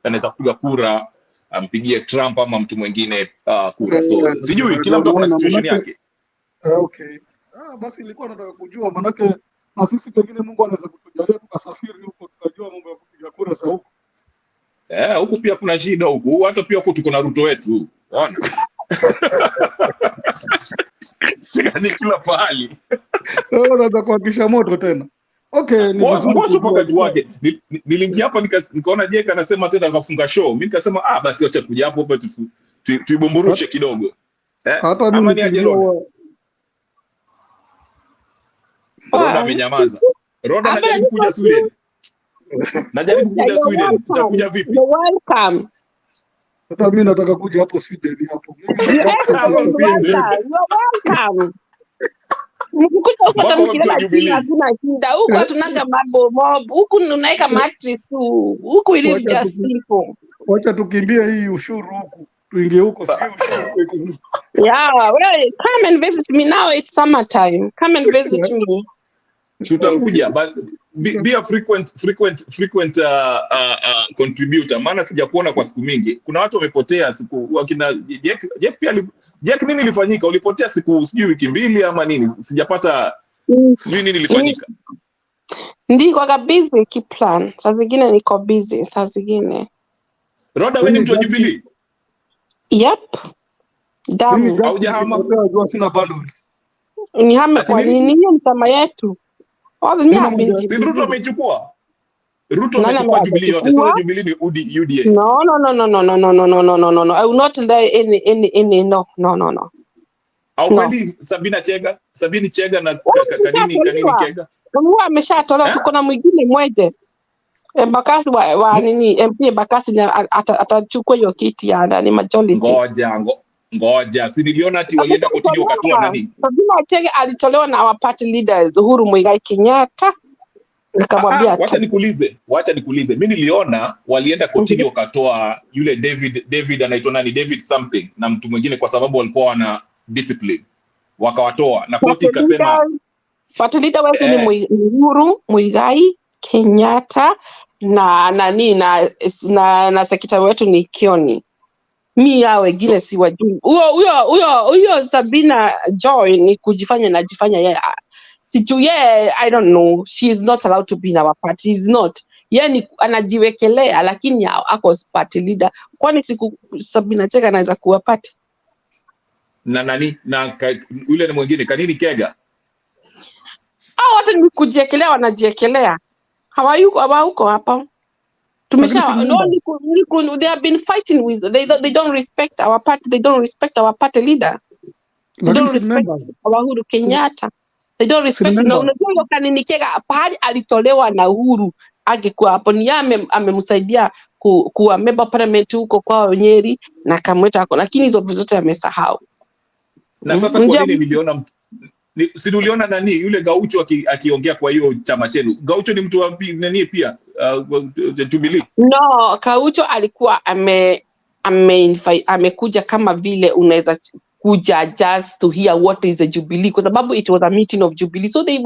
anaweza kupiga kura, ampigie Trump ama mtu mwingine kura. So sijui, kila mtu ana situation yake. Okay. Basi nilikuwa nataka kujua, manake na sisi pengine Mungu anaweza kutujalia tukasafiri huko tukajua mambo ya kupiga kura za huko. Huku pia kuna shida huku, hata pia huku tuko na Ruto wetu. Unaona? Ni kila pahali. Unaweza kuhakisha moto tena. Okay, ni vizuri wakati wake. Niliingia hapa nikaona Jeka anasema tena akafunga show. Mimi nikasema basi acha kuja hapo hapa tuibomborushe kidogo. Hata mimi nilijua Roda amenyamaza. Roda anajaribu kuja Sweden. Tutakuja vipi? You're welcome. Hata mimi nataka kuja hapo Sweden hapo. You're welcome. Hatuna shida huko, tunaga mambo mob huku, unaweka mattress tu huku, ili just simple. Wacha tukimbie hii ushuru huku, tuingie huko, sio ushuru. Yeah, well, come and visit me now, it's summer time. Come and visit me. Tutakuja, but be a frequent contributor, maana sijakuona kwa siku mingi. Kuna watu wamepotea siku, wakina Jack nini ilifanyika? Ulipotea siku sijui wiki mbili ama nini? Sijapata sijui nini ilifanyika. Ndiko kwa busy kiplan. Saa zingine niko busy, saa zingine. Roda, wewe ni mtu wa Jubilee? Yep. Damu. Haujahama? Sina bundles. Nihame kwa nini? Hiyo ni kama yetu. Ruto amechukua. Ruto amechukua Jubilee yote. Sasa Jubilee ni UDA. No. I will not lie any no. Au kweli Sabini Chega na kanini Chega. Huwa ameshatolewa, tuko na mwingine mmoja. Bakasi wa nini MP Bakasi atachukua hiyo kiti ya ndani majority. Ngoja, si niliona ati walienda kotini wakatoa nani? Sabina Chege alitolewa na our party leaders Uhuru Muigai Kenyatta. Nikamwambia wacha nikuulize. Mimi niliona walienda kotini wakatoa yule David anaitwa nani? David something na mtu mwingine, kwa sababu walikuwa wana discipline. Wakawatoa na koti ikasema party leader wetu ni Uhuru Muigai Kenyatta na nani na secretary wetu ni Kioni. Mi ya wengine si wajui. Huyo Sabina Joy ni kujifanya yeye. Sijui yeye, I don't know. She is not allowed to be in our party. Is not. Yeye ni anajiwekelea, lakini ako party leader. Kwani siku Sabina Chega anaweza kuwa party? Na nani? Na yule ni mwingine kanini Kega? Watu ni kujiekelea, wanajiekelea. Hawayuko hapa. They have been fighting with they don't respect our party, they don't respect our party leader, they don't respect our Uhuru Kenyatta, they don't respect unajua kanini Kega pahali alitolewa na Uhuru angekuwa hapo ni amemsaidia kuwa member parliament huko kwa Nyeri na kamweta hapo, lakini hizo zote amesahau. Na sasa kwa nini niliona si uliona nani yule Gaucho akiongea kwa hiyo chama chenu? Gaucho ni mtu wa nani pia Jubilee? No, Gaucho alikuwa amekuja kama vile unaweza kuja just to hear what is a Jubilee, because it was a meeting of Jubilee, so they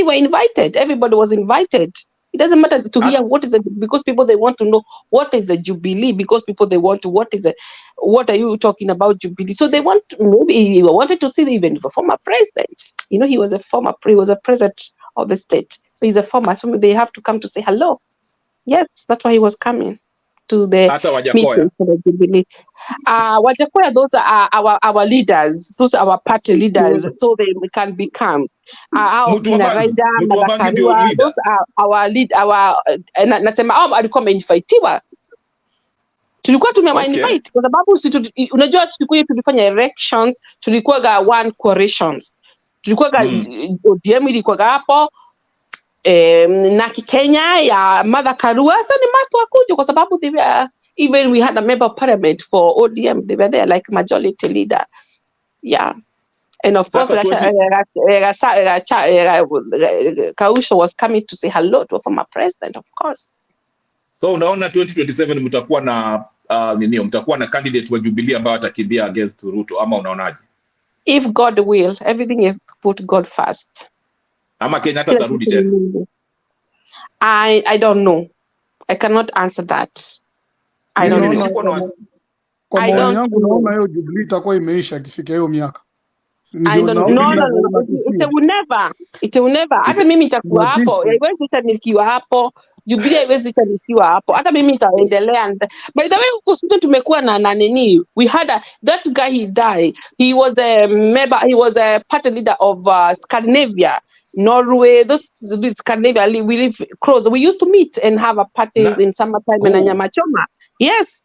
were invited. Everybody was invited. It doesn't matter to hear what is because people they want to know what is a Jubilee, because people they want to what are you talking about Jubilee? So they maybe he wanted to see even the former president. He was a president of the state, so he's a former. So they have to come to say hello. Yes, that's why he was coming to the meeting for the Jubilee. Wajakoya, those are our leaders, those are our party leaders, so they can become. Madaraka, those are our lead, nasema alikuwa ameinvitiwa. Tulikuwa invite kwa sababu unajua tulifanya elections, tulikuwa one coalitions. Tulikuwa ODM ilikuwa hapo. Na Kenya ya Madaraka, so ni must wakuja kwa sababu even we had a member of parliament for ODM, they were there like majority leader. Yeah. And of course, Kausho was coming to say hello to a former president, of course. So unaona 2027 mtakuwa na mtakuwa na candidate wa Jubilee ambao atakimbia against Ruto, ama unaonaje? If God will, everything is to put God first. Ama Kenyatta atarudi tena? I don't know. I cannot answer that. I don't know. Kwa maoni yangu naona hiyo Jubilee itakuwa imeisha ikifika hiyo miaka. I don't know. No. It will never. Hata mimi nitakuwa hapo. Haiwezi itanikiwa hapo. Jubilee haiwezi itanikiwa hapo. Hata mimi nitaendelea. By the way, huko sote tumekuwa na nini. We had that guy, he died. He was a member. He was a party leader of Scandinavia, Norway. Those Scandinavia, we live close. We used to meet and have a parties in summertime in Nyamachoma. Yes.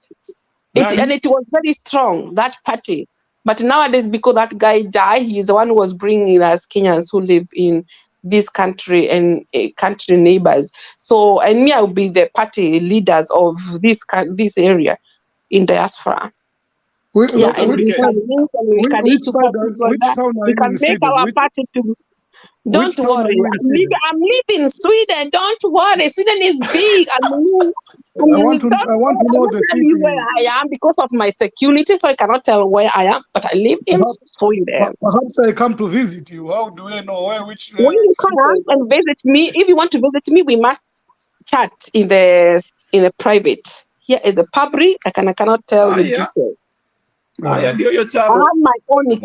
And it was very strong, that party. But nowadays, because that guy died, he is the one who was bringing us Kenyans who live in this country and country neighbors. So, and me, I will be the party leaders of this area in diaspora. Which town are you in Sweden? Party to. Don't worry. I'm leaving Sweden. Don't worry. Sweden is big. I want to know the city where I am because of my security, so I cannot tell where I am. But I live in Sweden. Perhaps I come to visit you. How do I know where? When you come and visit me, if you want to visit me, we must chat in the private. Here is the public. I cannot tell you details. I have my own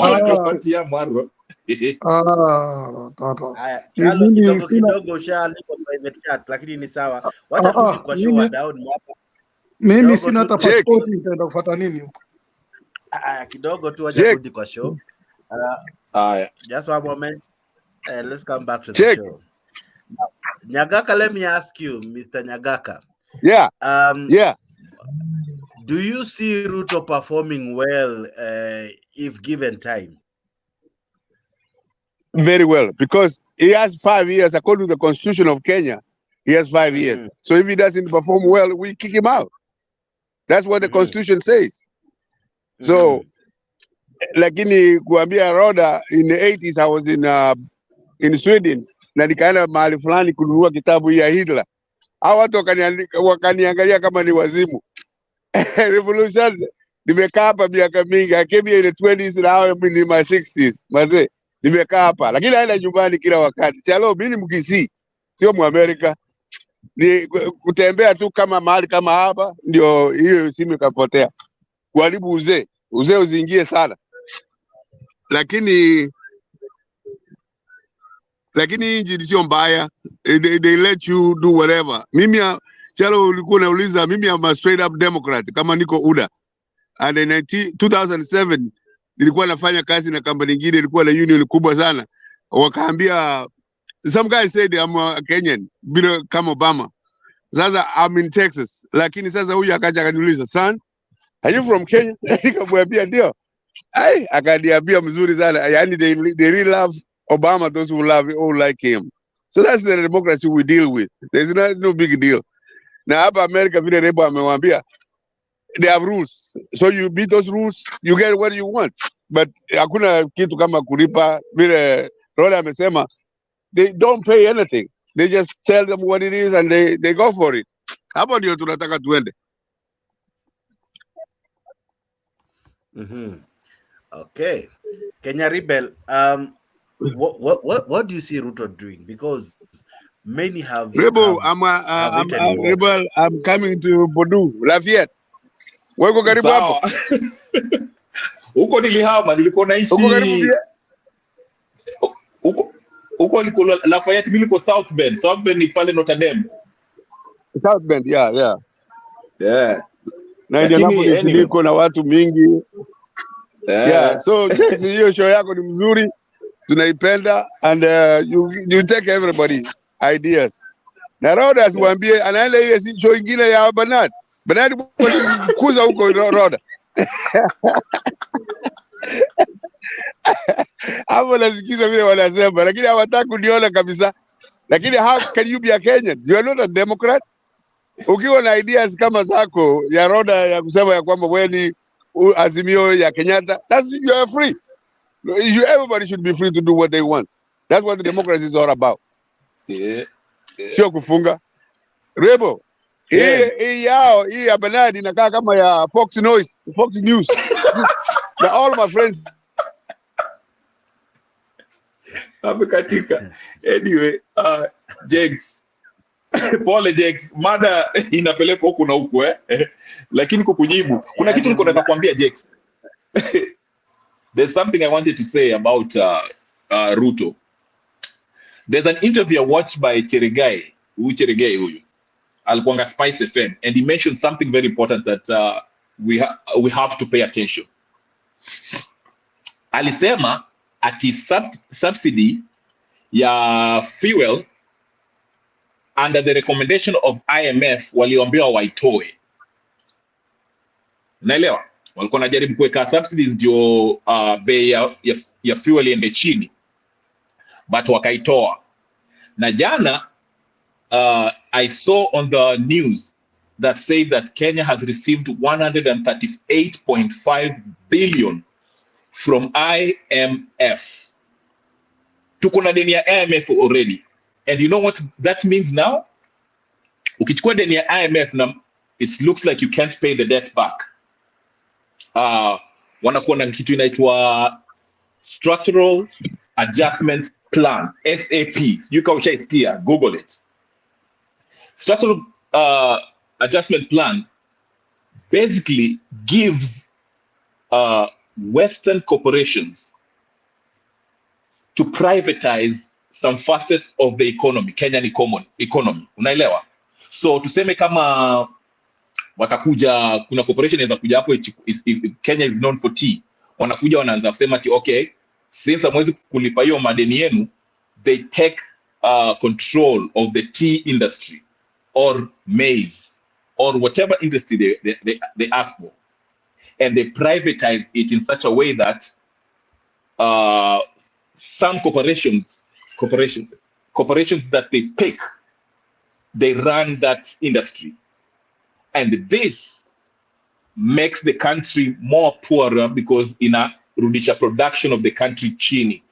kidogo ushaandika private chat, lakini ni sawa. Wacha turudi kwa show down hapa. Mimi sina hata passport, nitaenda kufuata nini huko? Kidogo tu wacha turudi kwa show. Just one moment. Let's come back to the show. Now, Nyagaka, let me ask you, Mr. Nyagaka. Yeah. Do you see Ruto performing well if given time? Very well, because he has 5 years, according to the Constitution of Kenya. He has 5 years. So if he doesn't perform well, we kick him out. That's what the Constitution says. So, lakini kuambia Roda, in the 80s, I was in Sweden, na nikaenda mahali fulani kununua kitabu ya Hitler. Hao watu wakaniangalia kama ni wazimu. Revolution, nimekaa hapa miaka mingi. I came here in the 20s, now I'm in my 60s. Mazee, nimekaa hapa. Lakini naenda nyumbani kila wakati. Chalo, mimi ni Mkisii, sio Muamerika. Ni kutembea tu kama mahali kama hapa, ndio hiyo simu ikapotea. Kuharibu uzee usiingie sana. Lakini inji sio mbaya. They let you do whatever. Mimi Chalo, ulikuwa unauliza, mimi am a straight up Democrat kama niko UDA. And in 2007 nilikuwa nafanya kazi na kampuni nyingine, ilikuwa na union kubwa sana. Wakaambia, some guys said I'm a Kenyan, bila kama Obama. Sasa I'm in Texas. Lakini sasa huyu akaja akaniuliza, son, are you from Kenya? Nikamwambia ndio. Akaniambia mzuri sana. Yani they really love Obama, those who love all like him. So that's the democracy we deal with. There's no big deal. Na hapa America vile Rebo amewambia, they have rules. So you beat those rules, you get what you want. But hakuna kitu kama kulipa. Vile Roda amesema, they don't pay anything. They just tell them what it is and they go for it. Hapo ndio tunataka tuende. Okay. Kenya Rebel, what do you see Ruto doing? Because many have Rebel, written him off. Rebel, I'm coming to Bodu, Lafayette. Weko karibu hapo? Sawa. Huko nilihama, nilikuwa Uko karibu naishi pia? huko liko Lafayette, mimi niko South Bend. South Bend ni pale Notre Dame. South Bend, yeah. Yeah. Na Lakini Indianapolis anyway. liko na watu mingi. Yeah, so James, hiyo show yako ni mzuri. Tunaipenda and you take everybody ideas. Na Roda asiwaambie anaenda ile show ingine ya Bernard. Bernard kuza huko Roda. Hapo nasikiza vile wanasema lakini hawataka kuniona kabisa. Lakini how can you be a Kenyan? You are not a Democrat. Ukiwa na ideas kama zako ya Roda ya kusema ya kwamba wewe ni Azimio ya Kenyatta, you are free. Everybody should be free to do what they want. That's what the democracy is all about. Yeah. Sio kufunga. Rebo, hii yao, hii ya Bernard inakaa kama ya Fox News. Na all my friends. Amekatika. Anyway, Jakes. Pole Jakes, mada inapelekwa huku na huku lakini kukujibu kuna kitu niko nataka kuambia Jakes. There's something I wanted to say about Ruto. There's an interview I watched by Cheregai huyu alikuanga Spice FM, and he mentioned something very important that we have to pay attention. Alisema ati subsidy ya fuel under the recommendation of IMF walioambiwa waitoe. Naelewa walikuwa najaribu kuweka subsidies ndio bei ya fuel iende chini, but wakaitoa. Na jana I saw on the news that said that Kenya has received 138.5 billion from IMF. Tuko na deni ya IMF already. And you know what that means now? Ukichukua deni ya IMF na it looks like you can't pay the debt back. Wanakuwa na kitu inaitwa Structural Adjustment Plan, SAP. You can ushaisikia, Google it. Structural Adjustment Plan basically gives Western corporations to privatize some facets of the economy, Kenyan economy. Unaelewa? So tuseme kama watakuja, kuna corporation inaweza kuja hapo, Kenya is known for tea. Wanakuja wanaanza kusema ati okay, since hamwezi kulipa hiyo madeni yenu, they take control of the tea industry or maize or whatever industry they ask for, and they privatize it in such a way that some corporations that they pick, they run that industry, and this makes the country more poorer because inarudisha production of the country chini.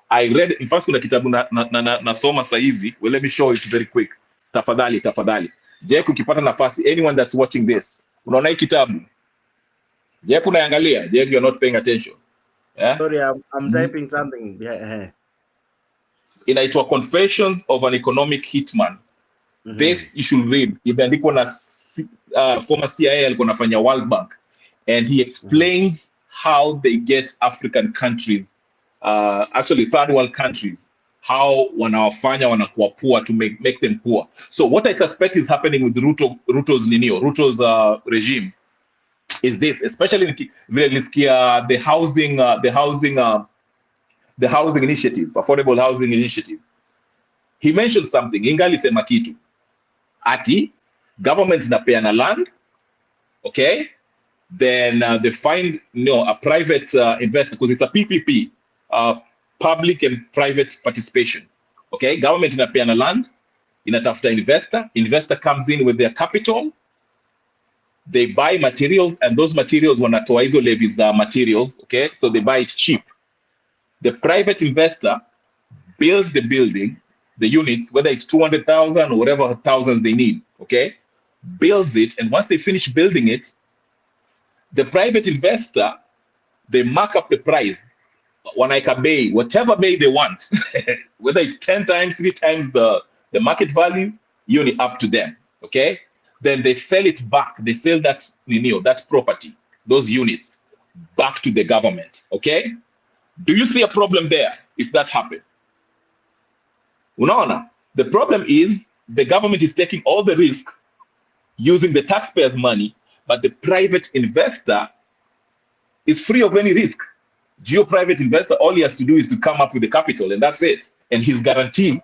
I read, in fact, kuna kitabu nasoma sasa hivi. Well, let me show it very quick. Tafadhali. Jek, ukipata nafasi, anyone that's watching this, unaona hii kitabu? Jek, unaangalia? Jek, you're not paying attention. Yeah? Sorry, I'm typing something. Inaitwa Confessions of an Economic Hitman. This you should read. Imeandikwa na former CIA alikuwa anafanya World Bank, and he explains how they get African countries, actually third world countries, how wanawafanya wanakuwa poor to make them poor. So what I suspect is happening with Ruto's regime is this, especially the housing initiative, affordable housing initiative. He mentioned something, ingali sema kitu ati government inapeana land, okay, then they find a private investor, because it's a PPP, public and private participation. Okay, government inapeana land, inatafuta investor comes in with their capital, they buy materials, and those materials wanatoa hizo levies materials, okay, so they buy it cheap. The private investor builds the building, the units, whether it's 200,000 or whatever thousands they need, okay, builds it, and once they finish building it, the private investor they mark up the price, wanaika bei, whatever bay they want, whether it's 10 times, 3 times the market value, only up to them, okay? Then they sell it back. They sell that, that property, those units, back to the government, okay? Do you see a problem there if that's happened? Unaona, the problem is the government is taking all the risk using the taxpayers' money, but the private investor is free of any risk. Private investor, all he has to do is to come up with the capital, and that's it. And he's guaranteed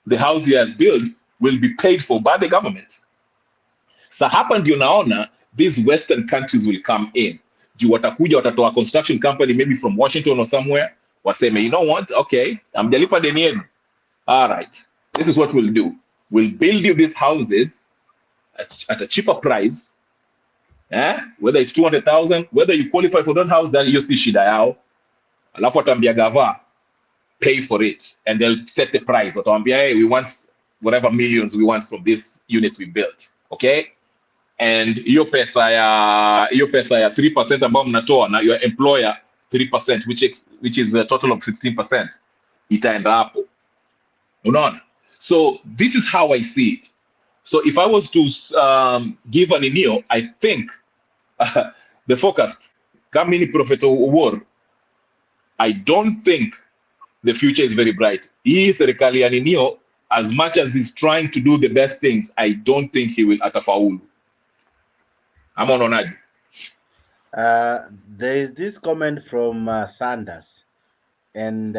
the house he has built will be paid for by the government. So hapa ndio naona these Western countries will come in. Watakuja watatoa construction company maybe from Washington or somewhere, waseme, you know what, okay, amjalipa deni yenu. All right, this is what we'll do. We'll build you these houses at a cheaper price. Whether it's 200,000, whether you qualify for that house, then you see shida yao. Alafu watambia gava, pay for it, and they'll set the price. Watambia, hey, we want whatever millions we want from these units we built, okay? And your pesa ya 3% ambao mnatoa na your employer 3%, which is a total of 16%. Itaenda hapo. Unaona? So this is how I see it. So if I was to give an inio, I think the focus, Kamini Prophet War, I don't think the future is very bright. Hii serikali ya Ninio, as much as he's trying to do the best things, I don't think he will atafaulu. I'm on Ahadi. There is this comment from Sanders, and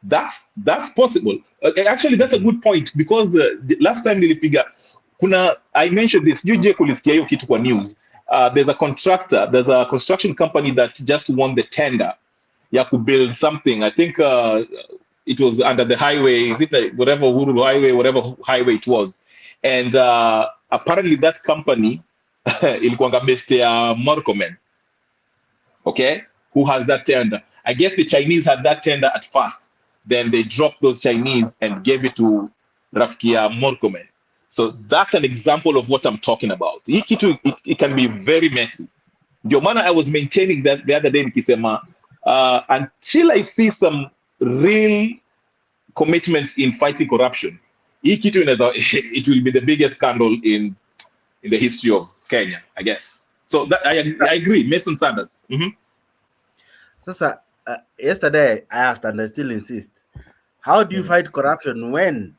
that's possible. Actually, that's a good point, because last time nilipiga I mentioned this. You kulisikia hiyo kitu kwa news. There's a construction company that just won the tender ya to build something. I think it was under the highway, is it like whatever Uhuru highway, whatever highway it was. And apparently that company ilikuanga based ya Murkomen, okay, who has that tender. I guess the Chinese had that tender at first. Then they dropped those Chinese and gave it to Rafkia Murkomen. So that's an example of what I'm talking about. It can be very messy. Ndio maana I was maintaining that the other day nikisema, until I see some real commitment in fighting corruption, it will be the biggest scandal in the history of Kenya, I guess. So that I agree, Mason Sanders. Sasa, yesterday I asked, and I still insist, how do you fight corruption when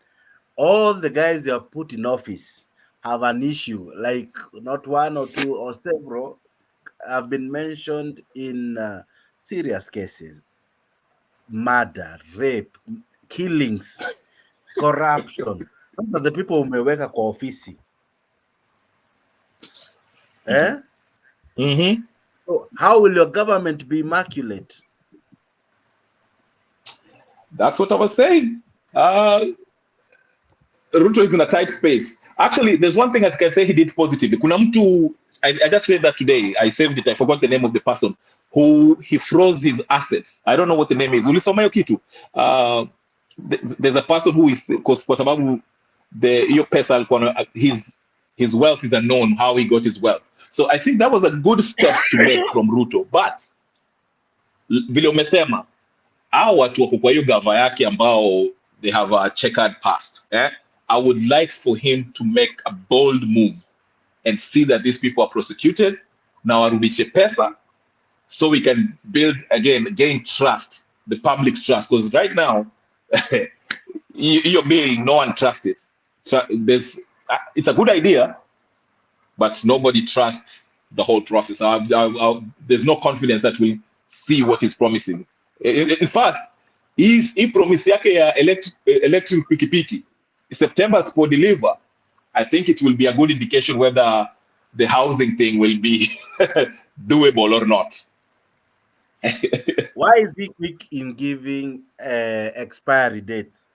all the guys you have put in office have an issue, like not one or two or several have been mentioned in serious cases? Murder, rape, killings, corruption. Those are the people umeweka kwa ofisi. So how will your government be immaculate? That's what I was saying. Ruto is in a tight space. Actually, there's one thing I can say he did positively. Kuna mtu, I just read that today. I saved it. I forgot the name of the person who he froze his assets. I don't know what the name is. Ulisoma hiyo kitu. There's a person who is, kwa sababu hiyo pesa alikuwa, his wealth is unknown, how he got his wealth. So I think that was a good step to make from Ruto. But vile umesema, hao watu wako kwa hiyo gava yake ambao they have a checkered past. I would like for him to make a bold move and see that these people are prosecuted. Now warudishe pesa so we can build again, gain trust, the public trust. Because right now, your bill, no one trusts it. So it's a good idea, but nobody trusts the whole process. There's no confidence that we'll see what he's promising. In fact, he promise yake ya electric pikipiki, September for deliver, I think it will be a good indication whether the housing thing will be doable or not. Why is he quick in giving expiry dates?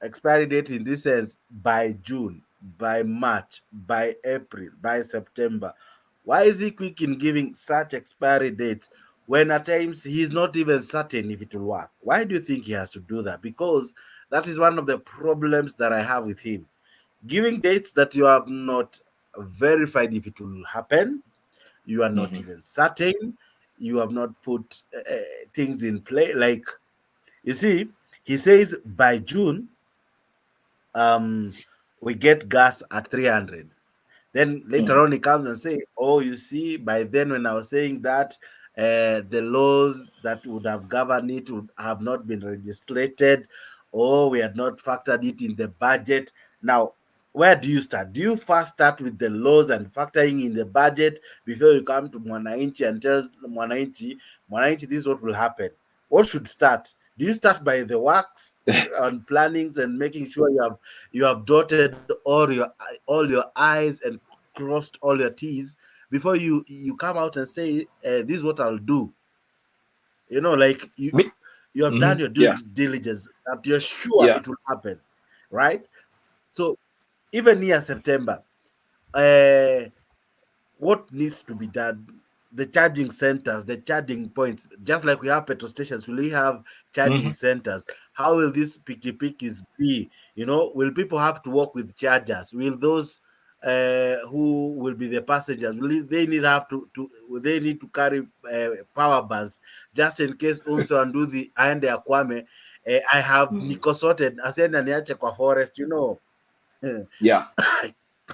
Expiry date in this sense, by June, by March, by April, by September. Why is he quick in giving such expiry dates when at times he's not even certain if it will work? Why do you think he has to do that? Because that is one of the problems that I have with him. Giving dates that you have not verified if it will happen, You are not even certain. You have not put things in play. Like, you see, he says by June, we get gas at 300. Then later on, he comes and say, "Oh, you see, by then when I was saying that, the laws that would have governed it would have not been legislated, or we had not factored it in the budget." Now, where do you start? Do you first start with the laws and factoring in the budget before you come to Mwananchi and tell Mwananchi, this is what will happen? What should start? Do you start by the works on plannings and making sure you have dotted all your I's and crossed all your T's before you come out and say, this is what I'll do? You know, like you have done your due diligence, that you're sure it will happen, right? So even near September, what needs to be done? The charging centers, the charging points, just like we have petrol stations, will we have charging centers? How will these pikipikis be? You know, will people have to walk with chargers? Will those who will be the passengers, they need to carry power banks just in case umso anduthi aende akwame, I have niko sorted asienda niache kwa forest, you know. Yeah.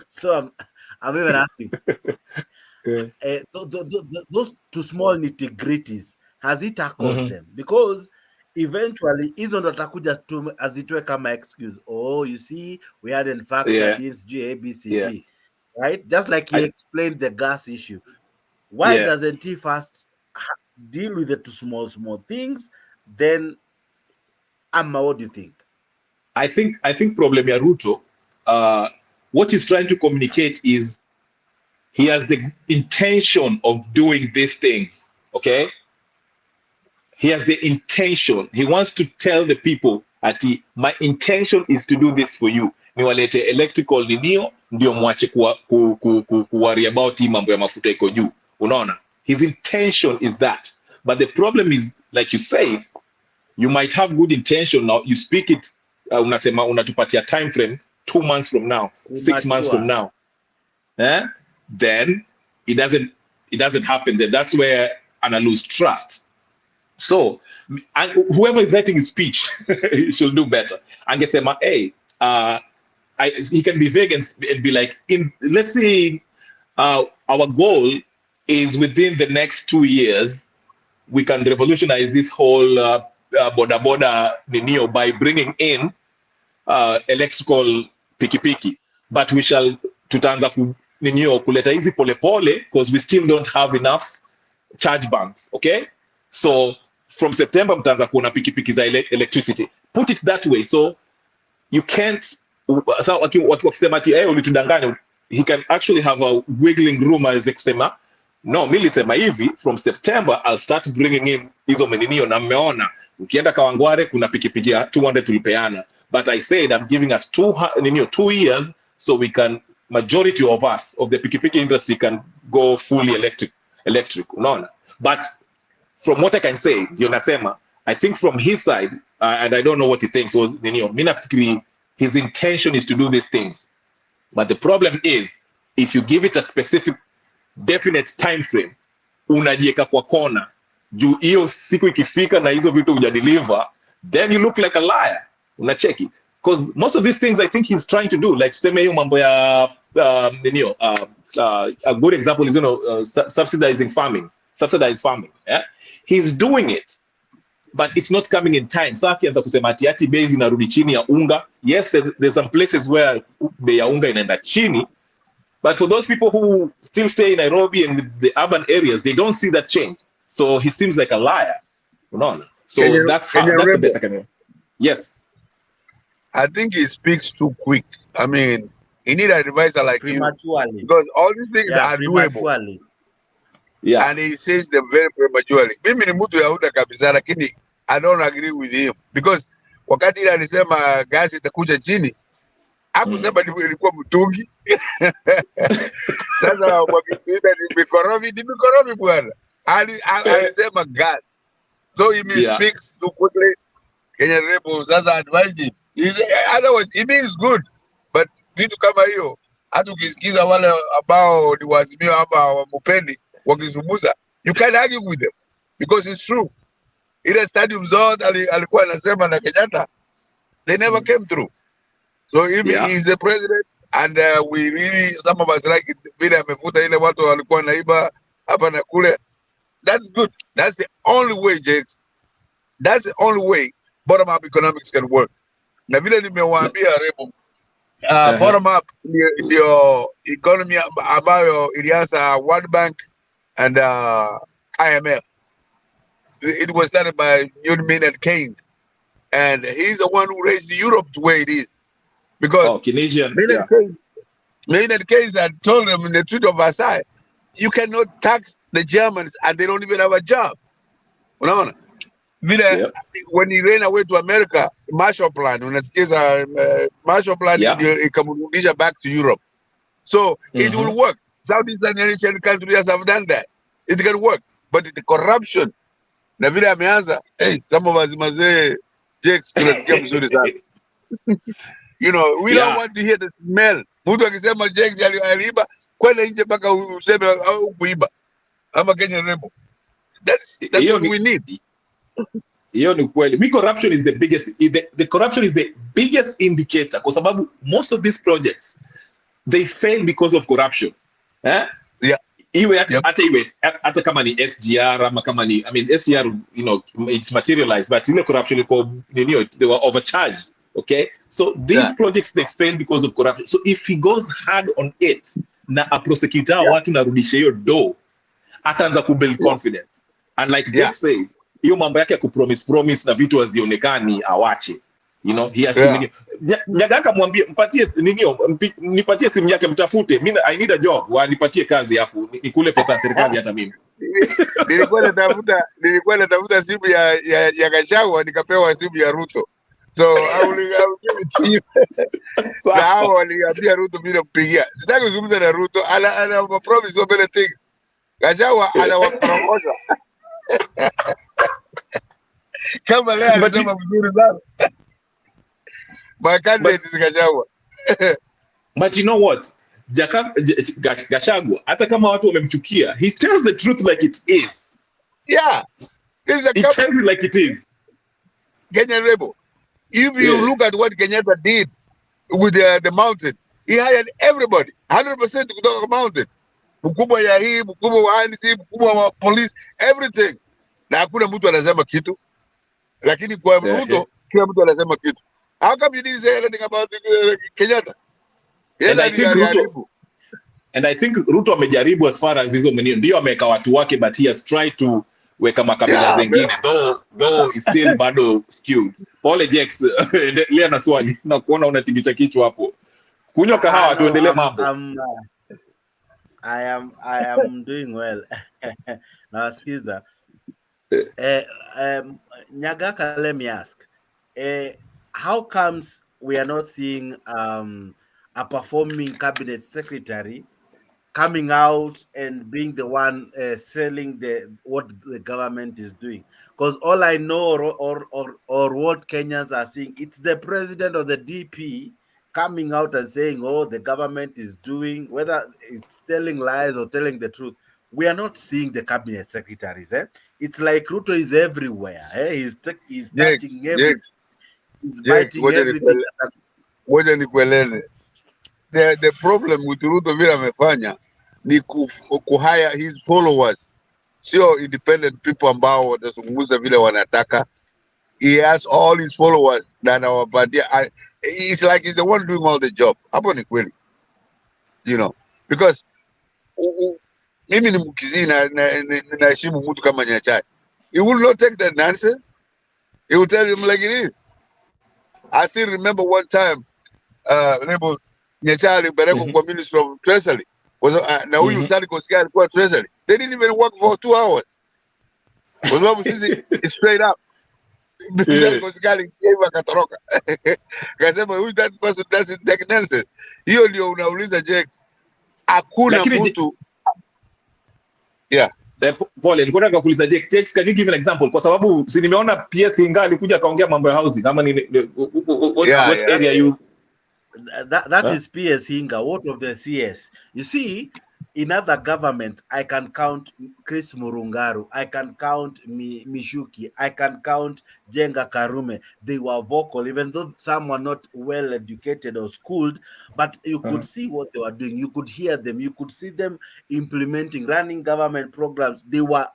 So I'm even asking, those two small nitty-gritties, has it tackled them? Because eventually hizo ndo takuja tu azitoe kama excuse. Oh, you see, we hadn't factored in ABCD, right? Just like he explained the gas issue. Why doesn't he first deal with the two small things? Then, Amma, what do you think? I think problem ya Ruto, what he's trying to communicate is he has the intention of doing these things, okay? He has the intention. He wants to tell the people, my intention is to do this for you. Niwalete electrical ninio, ndio mwache worry about hii mambo ya mafuta iko juu. Unaona? His intention is that. But the problem is, like you say, you might have good intention now. You speak it, unasema unatupatia time frame 2 months from now, 6 months from now. Then it doesn't happen. Then that's where Anna lose trust. So, and whoever is writing his speech should do better. And get say, hey, he can be vague and be like, let's say our goal is within the next 2 years, we can revolutionize this whole boda ninio by bringing in electrical pikipiki. But we shall tutaanza ninio kuleta hizi pole because we still don't have enough charge banks, okay? So from September mtaanza kuona pikipiki za electricity. Put it that way, so you can't wakisema ati ulitudanganya, he can actually have a wiggling room as kusema no, mimi nilisema hivi, from September I'll start bringing in hizo meninio, na mmeona ukienda Kawangware kuna pikipiki ya 200 tulipeana, but I said I'm giving us 2 years so we can, majority of us of the pikipiki industry can go fully electric, unaona. But from what I can say, ndio nasema, I think from his side, and I don't know what he thinks, was mimi nafikiri his intention is to do these things, but the problem is if you give it a specific definite time frame, unajieka kwa kona juu hiyo siku ikifika na hizo vitu hujadeliver, then you look like a liar. Unacheki, because most of these things I think he's trying to do, like tuseme hiyo mambo ya a good example is subsidized farming, yeah? He's doing it, but it's not coming in time. Sasa akianza kusema ati bei zinarudi chini ya unga, yes, there's some places where bei ya unga inaenda chini, but for those people who still stay in Nairobi and the urban areas, they don't see that change. So he seems like a liar. No. So that's the best I can do. Yes. I think he speaks too quick. I mean, he need an advisor like you, because all these things are doable. Yeah. And he says them very prematurely. Mimi ni mtu ya UDA kabisa, lakini I don't agree with him, because wakati ile alisema gasi itakuja chini, hakusema ilikuwa mtungi. Sasa wakipita ni mikorobi bwana. Alisema gas. So he speaks too quickly. Kenya Rebo sasa advise him. Otherwise he means good, but vitu kama hiyo hata ukisikiza wale ambao ni wazimio ama wamupendi, wakizungumza, you can't argue with them because it's true. Ile stadium zote alikuwa anasema na Kenyatta, they never came through. So if he is the president and we really, some of us like it, vile amefuta ile watu walikuwa naiba hapa na kule, that's good. That's the only way, Jakes. That's the only way bottom up economics can work. Na vile nimewaambia Remo, bottom up ndio economy ambayo ilianza World Bank and IMF. It was started by Maynard Keynes, and he's the one who raised Europe to where it is. Because Maynard Keynes had told them in the Treaty of Versailles, you cannot tax the Germans and they don't even have a job. Unaona? When he ran away to America, Marshall Plan, Marshall Plan ikamrudisha back to Europe. So it will work. Southeast Asian countries have done that. It can work. But the corruption, na vile ameanza, some of us mazee, Jakes, tunasikia mzuri sana. You know, we don't want to hear the smell. Mtu akisema Jakes aliiba, kwenda nje mpaka useme au kuiba. Ama Kenya Remo. That's what we need. Corruption is the biggest. The corruption is the biggest indicator. Kwa sababu most of these projects, they fail because of corruption. Iwe hata kama ni SGR ama kama ni, I mean SGR, you know, it's materialized, but in the corruption, they were overcharged. Okay, so these projects, they fail because of corruption. So if he goes hard on it, na a prosecutor watu narudisha hiyo do, ataanza kubuild confidence. And like Jack said, hiyo mambo yake ya kupromise na vitu hazionekani awache. You know, he has to Nyagaka mwambie nipatie simu yake mtafute. Mimi I need a job. Nipatie kazi hapo. Nikule pesa ya serikali hata mimi. Nilikuwa natafuta simu ya Gachagua nikapewa simu ya Ruto. So I will give it to you. Now waliambia Ruto bila kupigia. Sitaki kuzungumza na Ruto. Ana promise so many things. Gachagua anawakorogosha. Kama leo anasema mzuri sana. My candidate is Gachagua. But you know what? Gachagua, hata kama watu wamemchukia, he tells the truth like it is. Yeah. He tells it like it is. Kenya Rebo. If you look at what Kenyatta did with the mountain, he hired everybody, 100% kutoka mountain. Mkubwa ya hii, mkubwa wa ANC, mkubwa wa police, everything. Na hakuna mtu anasema kitu. Lakini kwa Ruto, kila mtu anasema kitu. How come you didn't say anything about Kenyatta? And I think Ruto amejaribu as far as hizo ndio ameweka watu wake, but he has tried to weka makabila zingine, though is still bado skewed. Pole Jex, endelea na swali na kuona unatingisha kichwa hapo. Kunywa kahawa tuendelee mambo. I am doing well. Nawasikiza. Nyagaka, let me ask. How comes we are not seeing a performing cabinet secretary coming out and being the one selling what the government is doing? Because all I know or what Kenyans are seeing, it's the president or the DP coming out and saying, oh, the government is doing, whether it's telling lies or telling the truth. We are not seeing the cabinet secretaries. It's like Ruto is everywhere. He's touching everything. He's biting everything. Ngoja nikueleze. The problem with Ruto vile amefanya ni kuhire his followers, sio independent people ambao watazungumza vile wanataka. He has all his followers na anawapatia. It's like he's the one doing all the job. Hapo ni kweli. You know, because mimi ni Mkizii na ninaheshimu mtu kama Nyachai. He will not take that nonsense. He will tell him like it is. I still remember one time Nyachai alipelekwa kwa Ministry of Treasury. Na huyu Sali Kosgei alikuwa Treasury. They didn't even work for 2 hours. Kwa sababu sisi straight up. Sali Kosgei akatoroka. Akasema who is that person doesn't take nonsense. Hiyo ndio unauliza Jex. Hakuna mtu. Paul, nilikuwa nataka kuuliza Jex, can you give an example? Kwa sababu si nimeona PS Hinga alikuja akaongea mambo ya housing. Kama ni what area you that is PS Hinga, what of the CS? You see, In other governments, I can count Chris Murungaru, I can count Mishuki, I can count Jenga Karume. They were vocal, even though some were not well educated or schooled, but you could see what they were doing. You could hear them. You could see them implementing, running government programs. They were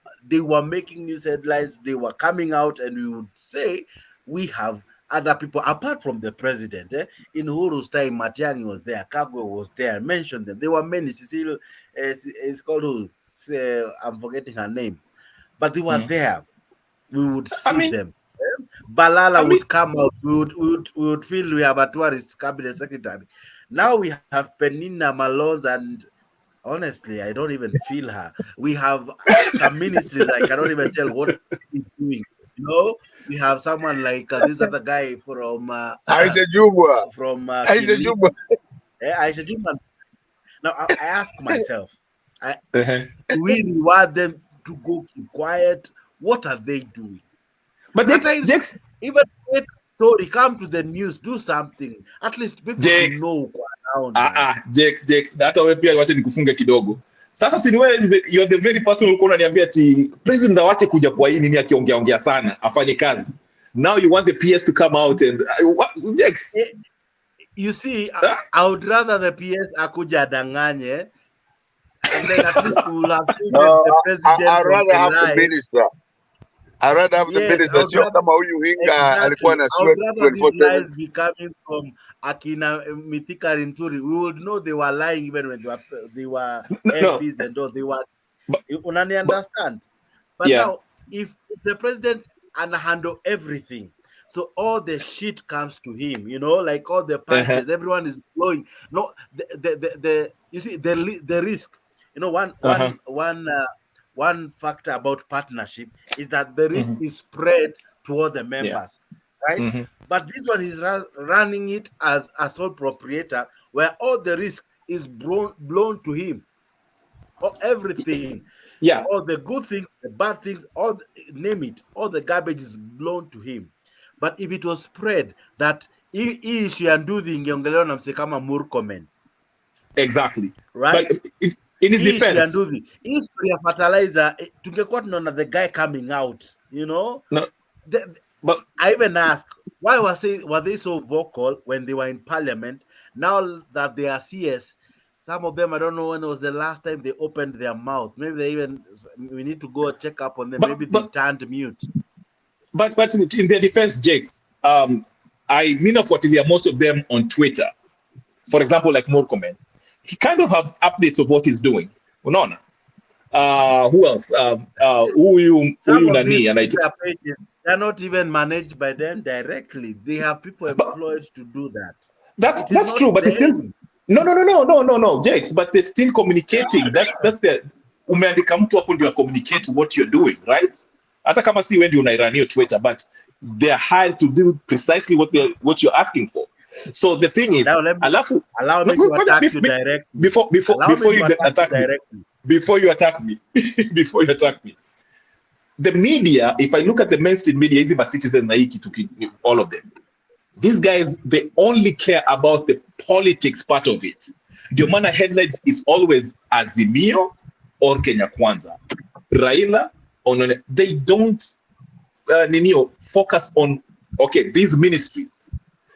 making news headlines. They were coming out, and we would say we have other people apart from the president. In Uhuru's time, Matiang'i was there, Kagwe was there. Mention them. There were many. Cecile, it's called who? I'm forgetting her name, but they were there. We would see them. Balala would come out. We would feel we have a tourist cabinet secretary. Now we have Penina Malons, and honestly, I don't even feel her. We have some ministries I cannot even tell what he's doing. You know, we have someone like this other guy from Aisha Jumwa. from Aisha Jumwa. Aisha Jumwa. Now I ask myself, do we reward them to go keep quiet? What are they doing? But Jax, even if story come to the news, do something. At least people to know around. Jax, hata wewe pia wacha nikufunge kidogo. Sasa si wewe, you're the very person ulikuwa unaniambia ati president awache kuja kwa hii nini akiongea sana, afanye kazi. Now you want the PS to come out and what, Jax? You see, I would rather the PS akuja adanganye, and then at least we will have seen the president. I'd rather have the minister. I'd rather have the minister. Sio kama huyu Hinga alikuwa na sweat 24/7. Be coming from Akina Mithika Rinturi. We would know they were lying even when they were MPs and all. They were. Unani understand? But now, if the president can handle everything, so all the shit comes to him, you know, like all the punches, everyone is blowing. No, you see the risk. You know, one factor about partnership is that the risk is spread to all the members, right? But this one is running it as a sole proprietor, where all the risk is blown to him, or everything, all the good things, the bad things, name it, all the garbage is blown to him. But if it was spread that hii issue ya Nduthi ingeongelewa na mse kama Murkomen, exactly, right? But in his defense, history ya fertilizer, tungekuwa tunaona the guy coming out, you know. No, but I even ask, why were they so vocal when they were in parliament? Now that they are CS, some of them, I don't know when was the last time they opened their mouth. Maybe we need to go check up on them. Maybe they turned mute. But in their defense, Jakes, I ninafuatilia most of them on Twitter. For example, like Murkomen, he kind of have updates of what he's doing. Unaona? Who else? Some of these Twitter pages, they're not even managed by them directly. They have people employed to do that. That's true, but it's still no, Jakes. But they're still communicating. That's the umeandika mtu hapo ndio communicate what you're doing, right? Hata kama si wewe ndio unairania Twitter, but they're hired to do precisely what you're asking for. So the thing is, allow me to attack you directly. Before you attack me, the media, if I look at the mainstream media, hizi Citizen na hiki all of them, these guys, they only care about the politics part of it. Ndio maana headlines is always Azimio or Kenya Kwanza, Raila. They don't focus on these ministries.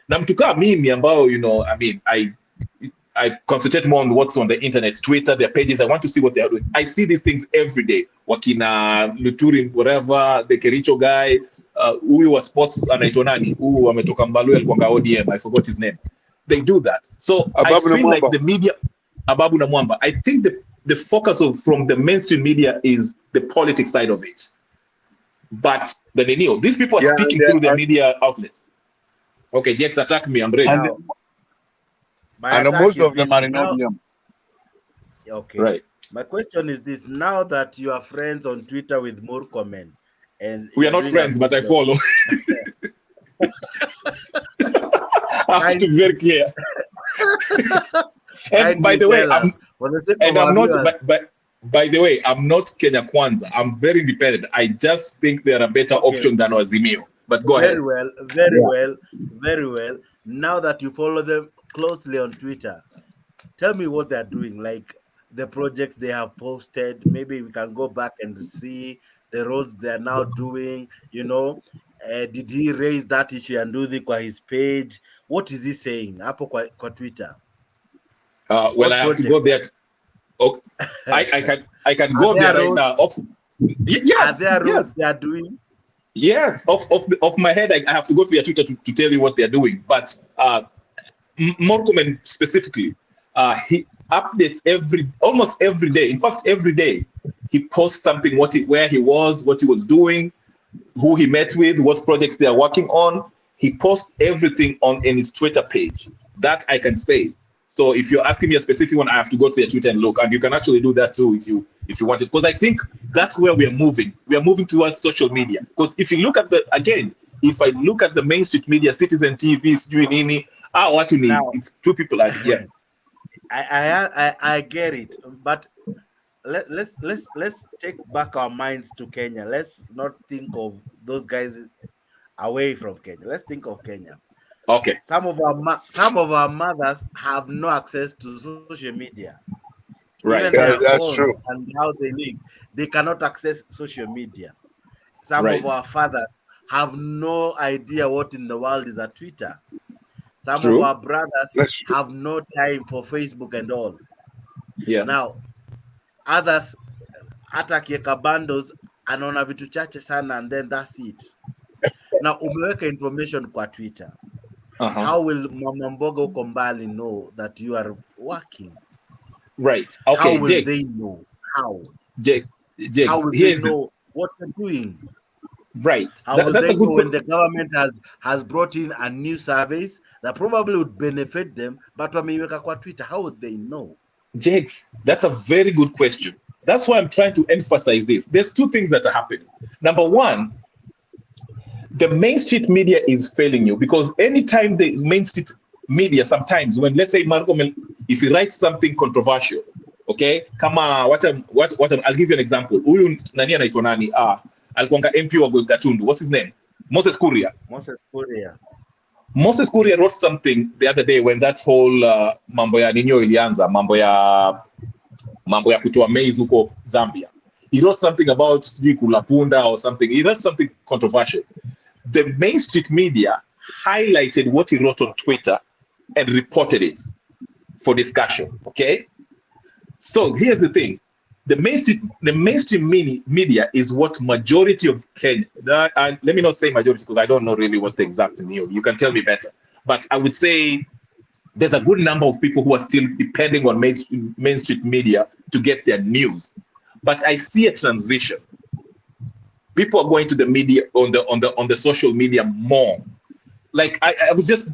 Na mtu kama mimi ambao, you know, I mean, I concentrate more on what's on the internet, Twitter, their pages. I want to see what they are doing. I see these things every day. Wakina Luturi, whatever, the Kericho guy, huyu wa sports anaitwa nani? Huyu ametoka Mbalu alikuwa ODM, I forgot his name. They do that. So I feel like the media, Ababu na Mwamba, I think the focus from the mainstream media is the politics side of it. But these people are speaking through the media outlets. Okay, Jakes, attack me, I'm ready. And most of them are in ODM. Okay. Right. My question is this: now that you are friends on Twitter with Murkomen, and we are not friends, but I follow. I have to be very clear. And by the way, by the way, I'm not Kenya Kwanza. I'm very independent. I just think they're a better option than Azimio. But go ahead. Very well. Now that you follow them closely on Twitter, tell me what they're doing. Like, the projects they have posted. Maybe we can go back and see the roads they are now doing. You know, did he raise that issue and do the kwa his page? What is he saying? Hapo kwa Twitter. Well, What I have to go projects? there. Okay. I can Are go there there right roads? now. Yes, Are there roads yes. they are doing? Yes, off my head, I have to go to their Twitter to tell you what they're doing. But Morcomen specifically, he updates almost every day. In fact, every day he posts something, where he was, what he was doing, who he met with, what projects they are working on. He posts everything in his Twitter page. That I can say. So if you're asking me a specific one, I have to go to their Twitter and look. And you can actually do that too if you want it. Because I think that's where we are moving. We are moving towards social media. Because if you look at if I look at the mainstream media, Citizen TV is doing any, what you need. Now, It's two people. Yeah. I get it, but let's take back our minds to Kenya. Let's not think of those guys away from Kenya. Let's think of Kenya. Okay. Some of our mothers have no access to social media. Right. Even their That's phones true. and how they live, they cannot access social media. Some Right. of our fathers have no idea what in the world is a Twitter. Some of True. our brothers That's true. have no time for Facebook and all. Yes. Now, others hata akiweka bundles anaona vitu chache sana and then that's it. Now umeweka information kwa Twitter. How will mama mboga uko mbali know that you are working? Right. Okay. How will Jakes. they know? How? Jakes. How will they know what you're doing? Right. How will That's they a good know when the government has brought in a new service that probably would benefit them, but wameiweka kwa Twitter? How would they know? Jakes, that's a very good question. That's why I'm trying to emphasize this. There's two things that are happening. Number one, the mainstream media is failing you because anytime the mainstream media, sometimes when, let's say, if he writes something controversial, okay, kama I'll give you an example. Huyu nani anaitwa nani? Alikuanga MP wa Gatundu. What's his name? Moses Kuria. Moses Kuria wrote something the other day when that whole mambo ya ninyo ilianza, mambo ya kutoa maize huko Zambia. He wrote something about kulapunda or something. He wrote something controversial. The mainstream media highlighted what he wrote on Twitter and reported it for discussion. Okay. So here's the thing. The mainstream media is what majority of Kenya, let me not say majority because I don't know really what the exact mean. You can tell me better. But I would say there's a good number of people who are still depending on mainstream media to get their news. But I see a transition. People are going to the media on the social media more. Like I was just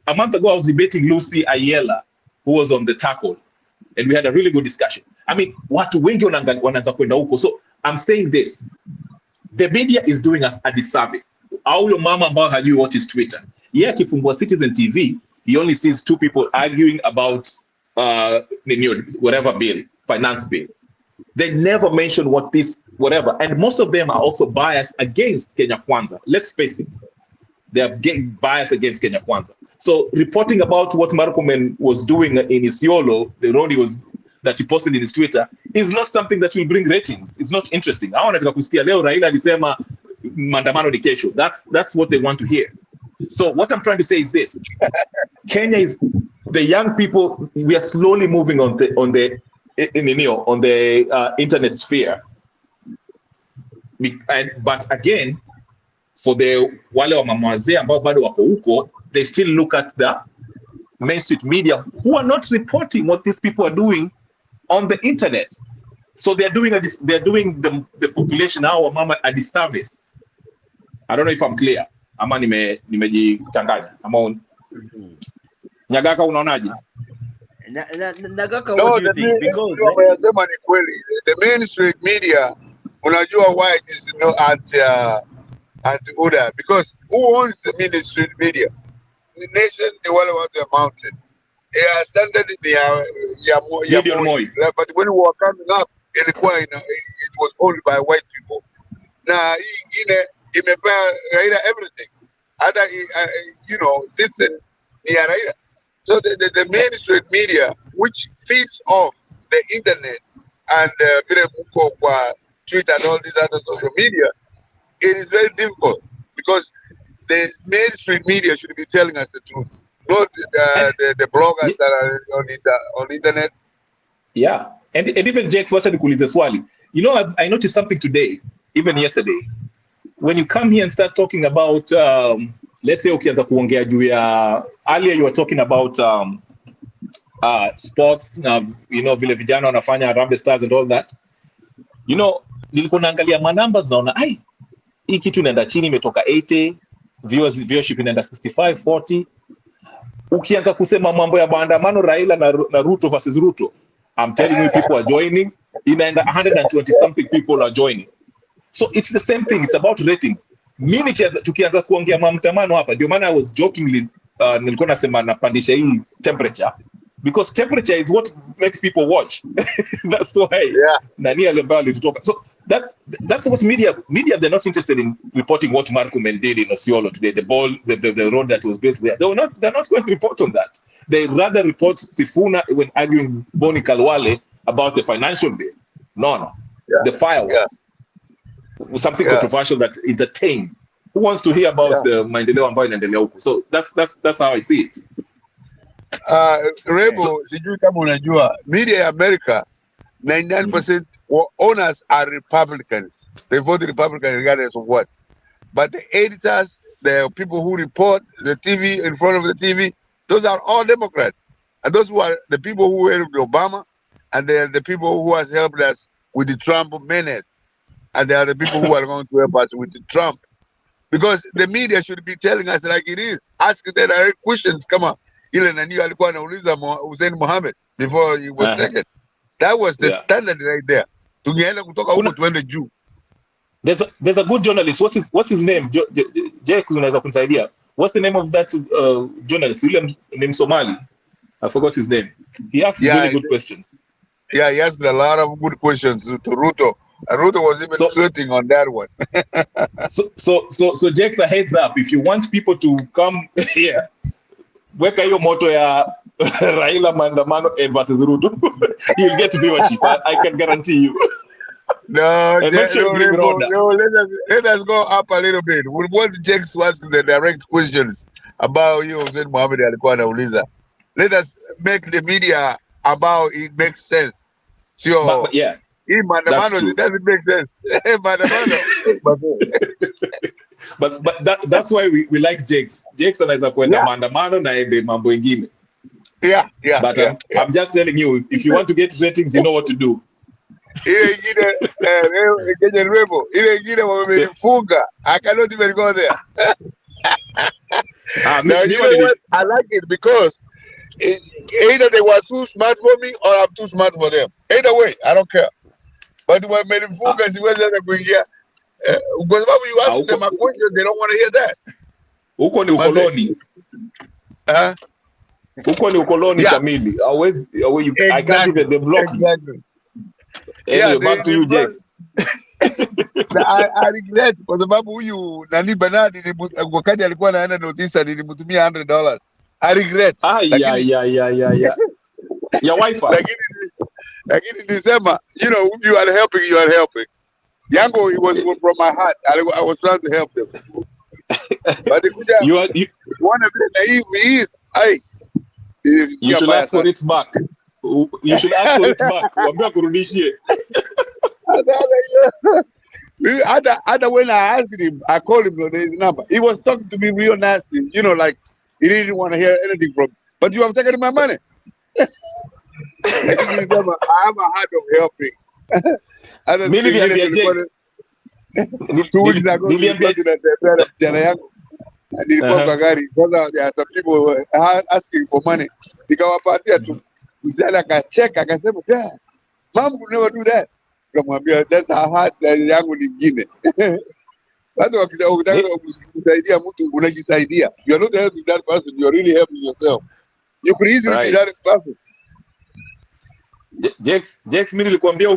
a month ago, I was debating Lucy Ayala, who was on the tackle, and we had a really good discussion. I mean, watu wengi wanaanza kwenda huko. So I'm saying this, the media is doing us a disservice. Au yo mama ambao hajui what is Twitter. Yeah, akifungua Citizen TV, he only sees two people arguing about whatever bill, finance bill. They never mention whatever. And most of them are also biased against Kenya Kwanza. Let's face it. They are getting biased against Kenya Kwanza. So reporting about what Marcomen was doing in Isiolo, the road that he posted in his Twitter, is not something that will bring ratings. It's not interesting. I want to kusikia leo Raila alisema maandamano ni kesho. That's what they want to hear. So what I'm trying to say is this. Kenya is, the young people, we are slowly moving on the internet sphere. But again, for the wale wa mama wazee ambao bado wako huko, they still look at the mainstream media who are not reporting what these people are doing on the internet. So they're doing the population now mama a disservice. I don't know if I'm clear. Ama nimejichanganya. Ama Nyagaka unaonaje? Nyagaka, what do you think? Because ni kweli. The mainstream media, unajua why it is anti-UDA, because who owns the mainstream media? The nation, the wale watu ya mountain. Standard ya Moi. But when we were coming up, it was owned by white people. Na hii ingine imepea Raila everything. Hata Citizen ni ya Raila. So the mainstream media, which feeds off the internet and Twitter and all these other social media, it is very difficult because the mainstream media should be telling us the truth, not the bloggers that are on the internet. Yeah, and even Jakes, wacha nikuulize swali. You know, I noticed something today, even yesterday. When you come here and start talking about, let's say ukianza kuongea juu ya, earlier you were talking about sports, you know, vile vijana wanafanya Harambee Stars and all that. You know, nilikuwa naangalia numbers naona, ai, hii kitu inaenda chini, imetoka 80, viewership inaenda 65, 40. Ukianza kusema mambo ya maandamano Raila na Ruto versus Ruto, I'm telling you, people are joining. Inaenda 120 something people are joining. So it's the same thing. It's about ratings. Mimi tukianza kuongea maandamano hapa, ndio maana I was jokingly nilikuwa nasema napandisha hii temperature, because temperature is what makes people watch. That's why. Nani alibali tutoka. So that's what media they're not interested in reporting what Markumen did in Osiolo today, the road that was built there. They're not going to report on that. They rather report Sifuna when arguing Boni Kalwale about the financial bill. No. The fireworks. Something controversial that entertains. Who wants to hear about the maendeleo ambayo inaendelea huko? So that's how I see it. Rebo, sijui kama unajua, media ya America 99% owners are Republicans. They vote Republican regardless of what. But the editors, the people who report the TV in front of the TV, those are all Democrats. And those who are the people who helped Obama, and they are the people who has helped us with the Trump menace. And they are the people who are going to help us with the Trump. Because the media should be telling us like it is. Ask the direct questions. Come on. Ile nani alikuwa anauliza Hussein Mohammed before he was taken. That was the standard right there. Tungeenda kutoka huko tuende juu. There's a good journalist. What's his name? Jake, unaweza kunisaidia. What's the name of that journalist? William name Somali. I forgot his name. He asks really good questions. Yeah, he asked a lot of good questions to Ruto. And Ruto was even sweating on that one. So Jake's a heads up. If you want people to come here, weka hiyo moto ya Raila maandamano versus Ruto, you'll get viewership. I can guarantee you. No, let us go up a little bit. We want Jake to ask the direct questions about you, Hussein Mohammed alikuwa anauliza. Let us make the media about it makes sense. So hii maandamano, it doesn't make sense. Maandamano. But that's why we like Jakes. Jakes anaweza kwenda maandamano na ende mambo ingine. But I'm just telling you, if you want to get ratings, you know what to do. Ile ingine Kenya Rebo, ile ingine wamenifunga. I cannot even go there. Now, you know what? I like it because either they were too smart for me or I'm too smart for them. Either way, I don't care. But wamenifunga siwezi hata kuingia. Kwa sababu you ask them a question, they don't want to hear that. Huko ni ukoloni. Huko ni ukoloni kamili. I can't even the block. Exactly. Anyway, back to you, Jake. I regret kwa sababu huyu nani Bernard wakati alikuwa anaenda notice nilimtumia $100. I regret. Ya wifi. Lakini nisema, you know, if you are helping. Yango, it was from my heart. I was trying to help them. But you want to be naive, he is. You should ask for it back. You should ask for it back. Wambia kurudishie. Other when I asked him, I called him his number. He was talking to me real nasty. You know, like he didn't want to hear anything from me. But you have taken my money. I have a heart of helping. 2 weeks ago, msichana yangu nilikuwa kwa gari. Sasa there are some people asking for money. Nikawapatia tu. Msichana akacheka akasema, "Mom would never do that." Nikamwambia, "That's a heart yangu nyingine." Watu wakitaka kusaidia mtu unajisaidia. You are not helping that person, you are really helping yourself. You could easily be that person. Jakes, mimi nilikwambia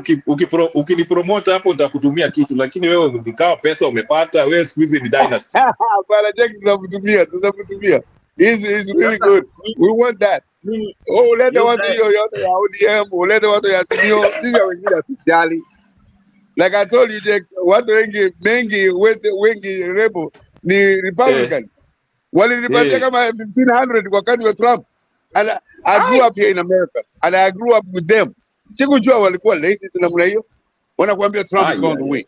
ukinipromote hapo nitakutumia kitu, lakini wewe nikawa pesa umepata, wewe siku hizi ni dynasty. Bwana Jakes tunakutumia. He's really good. We want that. ulete watu hiyo yote ya ODM, ulete watu ya Simio, sisi wengine hatujali. Like I told you, Jake, watu wengi Rebel ni Republican. Walinipatia kama 1500 wakati wa Trump. And I grew up here in America and I grew up with them. Sikujua walikuwa lazy namna hiyo. Wanakuambia Trump is going to win.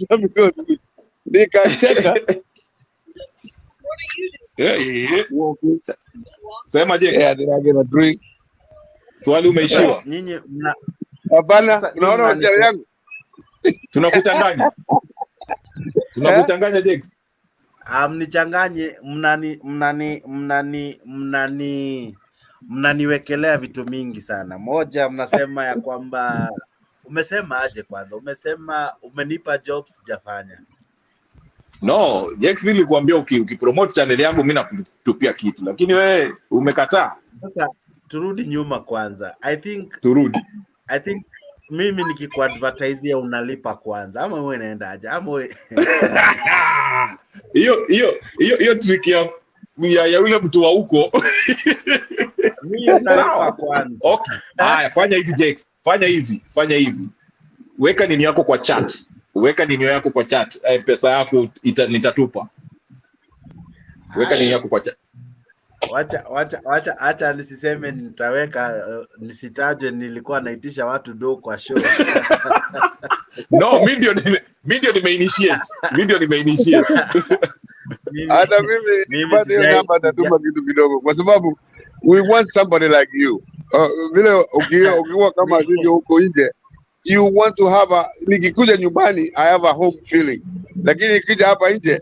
Trump is going to win. Nikacheka. Sema Jake. Yeah, then I get a drink. Swali umeishiwa. Nyinyi hapana, unaona wasichana yangu. Tunakuchanganya. Tunakuchanganya Jake. Mnichanganye, mnaniwekelea vitu mingi sana. Moja, mnasema ya kwamba umesema aje kwanza? Umesema umenipa jobs sijafanya. No, Jake nilikwambia ukipromote channel yangu mimi nakutupia kitu, lakini wewe umekataa. Sasa turudi nyuma kwanza. I think mimi nikikuadvertise unalipa kwanza ama wewe unaenda aje? Ama wewe hiyo trick ya yule mtu wa huko. Mimi nalipa kwanza. Okay. Haya, fanya hivi Jake. Fanya hivi. Weka nini yako kwa chat. Pesa yako nitatupa. Weka nini yako kwa chat. Wacha nisiseme nitaweka, nisitajwe nilikuwa naitisha watu do kwa show. No, mimi ndio nimeinitiate. Hata mimi nipate hiyo namba tatuma kitu kidogo kwa sababu we want somebody like you. Vile ukiwa kama sisi huko nje, you want to have nikikuja nyumbani I have a home feeling. Lakini nikija hapa nje,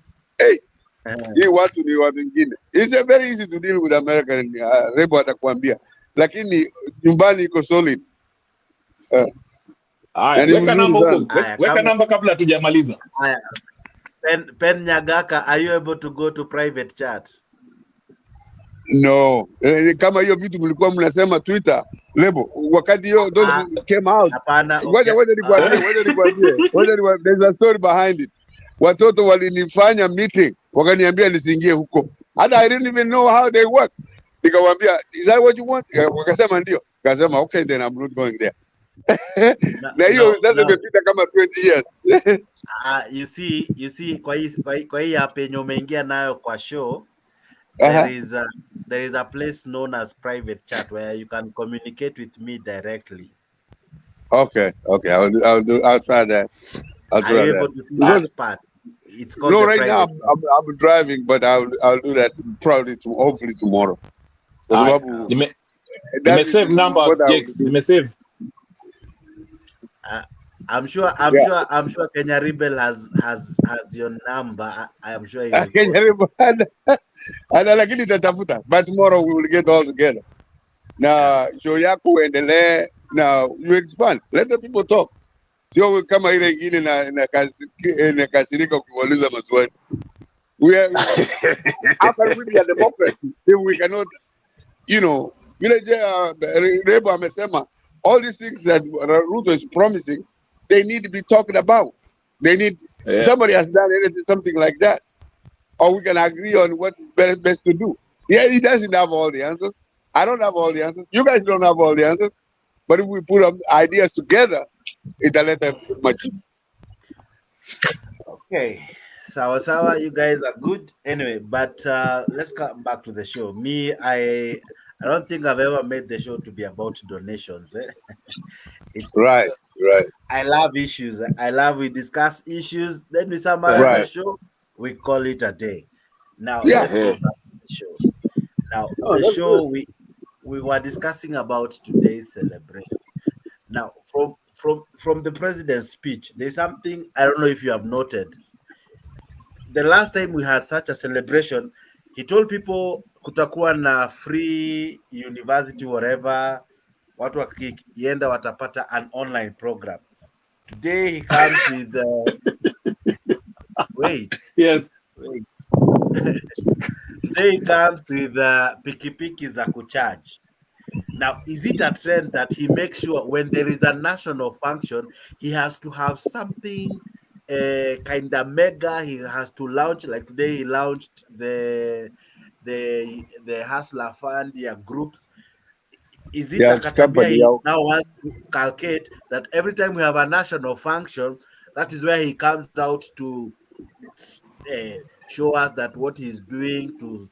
hii watu ni watu wengine. It's very easy to deal with American, Rebo atakwambia. Lakini nyumbani iko solid. Weka namba huko. Weka namba kabla hatujamaliza. Pen Nyagaka, are you able to go to private chat? No. Kama hiyo vitu mlikuwa mnasema Twitter, Rebo, wakati hiyo those came out. Ngoja nikwambie. There's a story behind it. Watoto walinifanya meeting, wakaniambia nisiingie huko. Hata I didn't even know how they work. Nikamwambia, is that what you want? Wakasema ndio. Nikasema okay, then I'm not going there. Na hiyo sasa imepita kama 20 years. You see kwa hii app yenye umeingia nayo kwa show, there is a place known as private chat where you can communicate with me directly. Okay, I'll try that. Are you able to see that part? It's called no, right now I'm driving, but I'll do that probably hopefully tomorrow. Nimesave number Jake. Nimesave. I'm sure Kenya Rebel has your number. I'm sure he will. Kenya Rebel. Lakini tatafuta. But tomorrow we will get all together. Na show yako endelee. Now you expand. Let the people talk. Sio kama ile ingine na kasirika ukiwauliza maswali. How can we be a democracy if we cannot, Rebo amesema all these things that Ruto is promising, they need to be talked about. They need somebody has done something like that, or we can agree on what is best to do. Yeah, he doesn't have all the answers. I don't have all the answers. You guys don't have all the answers. But if we put ideas together, it'll let them much. Okay, sawa, you guys are good. Anyway, but let's come back to the show. Me, I don't think I've ever made the show to be about donations. Right. I love issues. We discuss issues. Then we summarize the show. We call it a day. Now let's go back to the show. Now the show we were discussing about today's celebration. Now from the president's speech, there's something I don't know if you have noted. The last time we had such a celebration, he told people kutakuwa na free university whatever, watu wakienda watapata an online program. Today he comes with Today he comes with pikipiki za kucharge. Now, is it a trend that he makes sure when there is a national function, he has to have something kind of mega, he has to launch, like today he launched the the hustler fund groups. Is it Yeah, a katabia company, he yeah. now wants to calculate that every time we have a national function, that is where he comes out to show us that what he's doing to,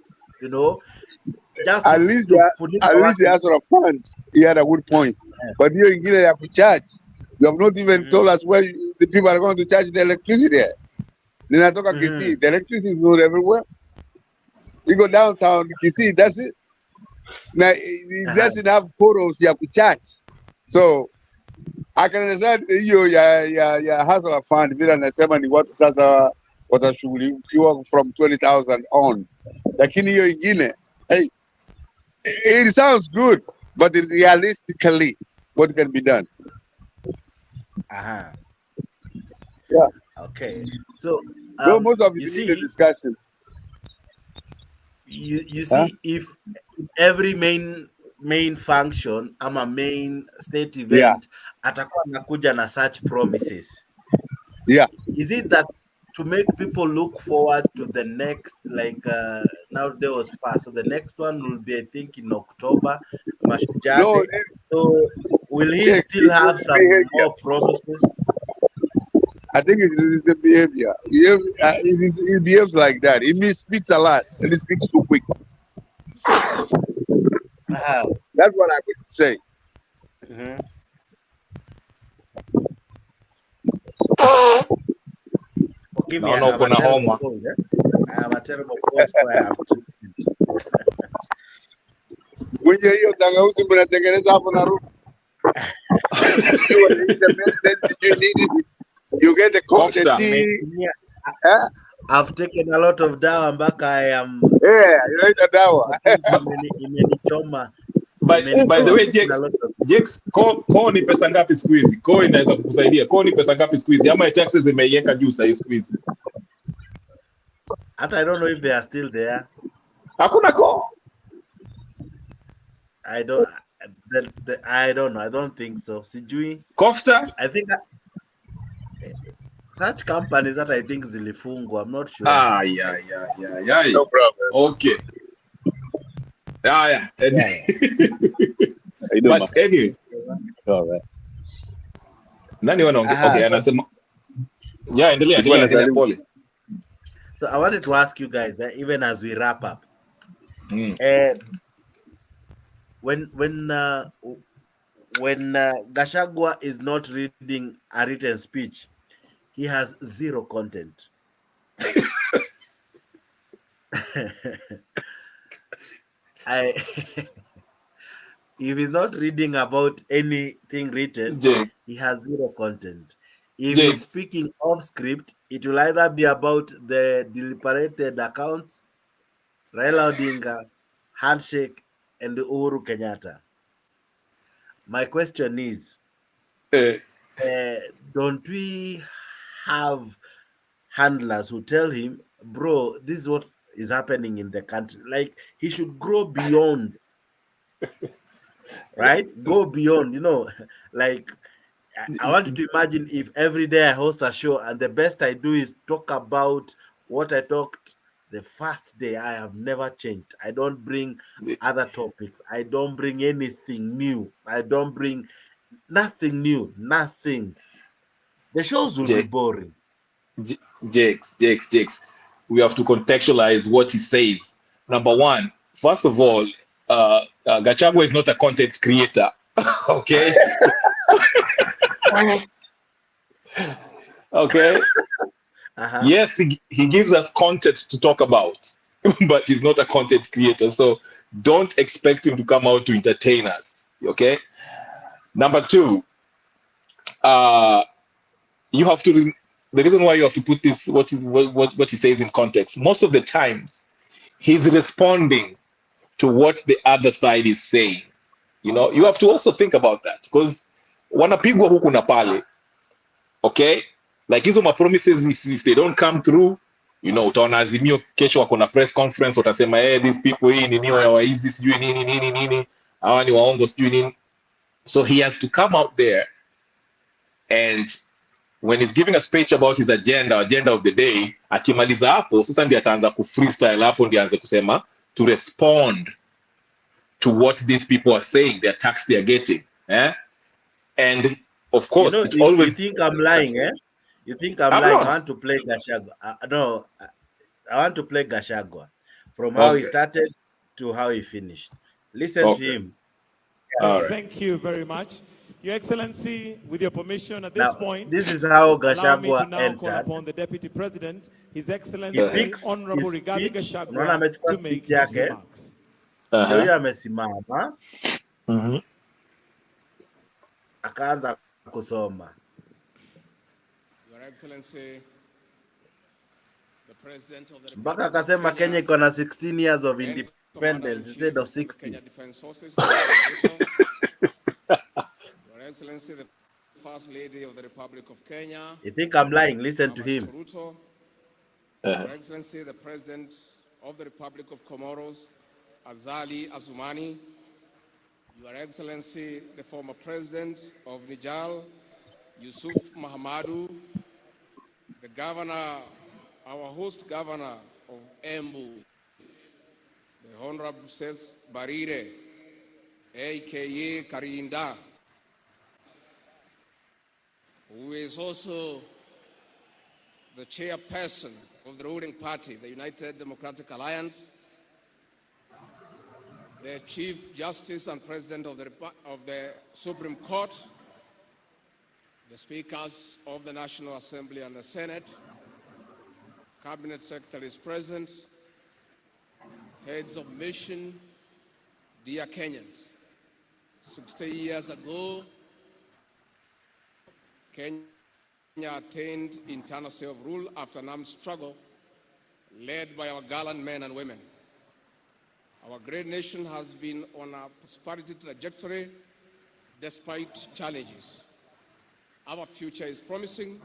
just At to least funika the watu. answer of funds, he had a good point. But you ingine ya kucharge, you have not even told us where the people are going to charge the electricity. Ninatoka Kisii, the electricity is not everywhere. You go downtown Kisii, that's it. Now it doesn't have portals ya kucharge. So I can understand hiyo ya hustler fund vile anasema ni watu sasa watashughulikiwa from 20,000 on, lakini hiyo ingine, hey, it sounds good, but realistically, what can be done? Yeah. Okay. So most of it you need a see, discussion. You see, if every main function ama main state event atakuwa anakuja na such promises, is it that to make people look forward to the next, like now there was past, so the next one will be, I think, in October, Mashujaa No, Day. So will he still have some more promises? I think it is the behavior. He behaves like that. He speaks a lot and he speaks too quick. That's what I would say. Give me, I have a terrible cold. I have a terrible cold, so I have to. Mwenye hiyo tangauzi mnatengeneza hapo na Ruto. You get the coffee, the tea. I've taken a lot of dawa mpaka I am. Yeah, you like the dawa. Imenichoma. By the way, Jex, ko ni pesa ngapi siku hizi? Ko inaweza kukusaidia. Ko ni pesa ngapi siku hizi? Ama taxes imeiweka juu sasa siku hizi? I don't know if they are still there. Hakuna ko. I don't know. I don't think so. Sijui. Kofta? I think such companies that I think zilifungwa. I'm not sure. Yeah. No problem. Okay. Yeah. But anyway. All right. Nani wanaongea? Okay, anasema. Yeah, endelea pole. So I wanted to ask you guys, even as we wrap up, when Gachagua is not reading a written speech, he has zero content. If he's not reading about anything written, he has zero content. If he's speaking off script, it will either be about the deliberated accounts, Raila Odinga, handshake, and Uhuru Kenyatta. My question is, don't we have handlers who tell him, bro, this is what is happening in the country? Like, he should grow beyond, right? Go beyond, like, I want you to imagine if every day I host a show and the best I do is talk about what I talked the first day. I have never changed. I don't bring other topics. I don't bring anything new. I don't bring nothing new. Nothing. The shows will be boring. Jakes. We have to contextualize what he says. Number one, first of all, Gachagua is not a content creator. Okay? Okay. Yes, he gives us content to talk about, but he's not a content creator. So don't expect him to come out to entertain us. Okay. Number two, you have to. The reason why you have to put this what he says in context. Most of the times, he's responding to what the other side is saying. You have to also think about that because wanapigwa huku na pale. Okay, like hizo ma promises, if they don't come through, utaona Azimio kesho wako na press conference, watasema these people hii ni niyo ya waizi sijui nini hawa ni waongo sijui nini. So he has to come out there, and when he's giving a speech about his agenda of the day, akimaliza hapo sasa ndiye ataanza ku freestyle hapo, ndiye aanze kusema to respond to what these people are saying, the attacks they are getting. And of course, you know, it you always. think I'm lying, eh? You think I'm lying? I want to play Gachagua. No, I want to play Gachagua from how he started to how he finished. Listen to him. All right. Thank you very much. Your Excellency, with your permission at this Now, point, this is how allow me to Gachagua now call entered. upon the Deputy President, His He Excellency picks Honorable his Rigathi speech. Unaona Gachagua, amechukua to make speech his yake. remarks. Ndio hiyo amesimama. Mhm. Akaanza kusoma. Your Excellency, the President of the Mpaka Republic of akasema Kenya Kenya, iko na 16 years of and independence instead of Commander-in-Chief of the 60. Kenya Defense Forces, Ruto, Your Excellency, the First Lady of the Republic of Kenya, You think I'm lying? Listen to him. Ruto, Your Excellency, the President of the Republic of Comoros, Azali Assoumani, Your Excellency, the former President of Niger, Yusuf Mahamadou, the Governor, our host Governor of Embu, the Honorable Ses Barire, aka Karinda, who is also the chairperson of the ruling party, the United Democratic Alliance, the Chief Justice and President of the Supreme Court, the Speakers of the National Assembly and the Senate, Cabinet Secretaries present, heads of mission, dear Kenyans. 60 years ago, Kenya attained internal self-rule after an armed struggle led by our gallant men and women. Our great nation has been on a prosperity trajectory despite challenges. Our future is promising,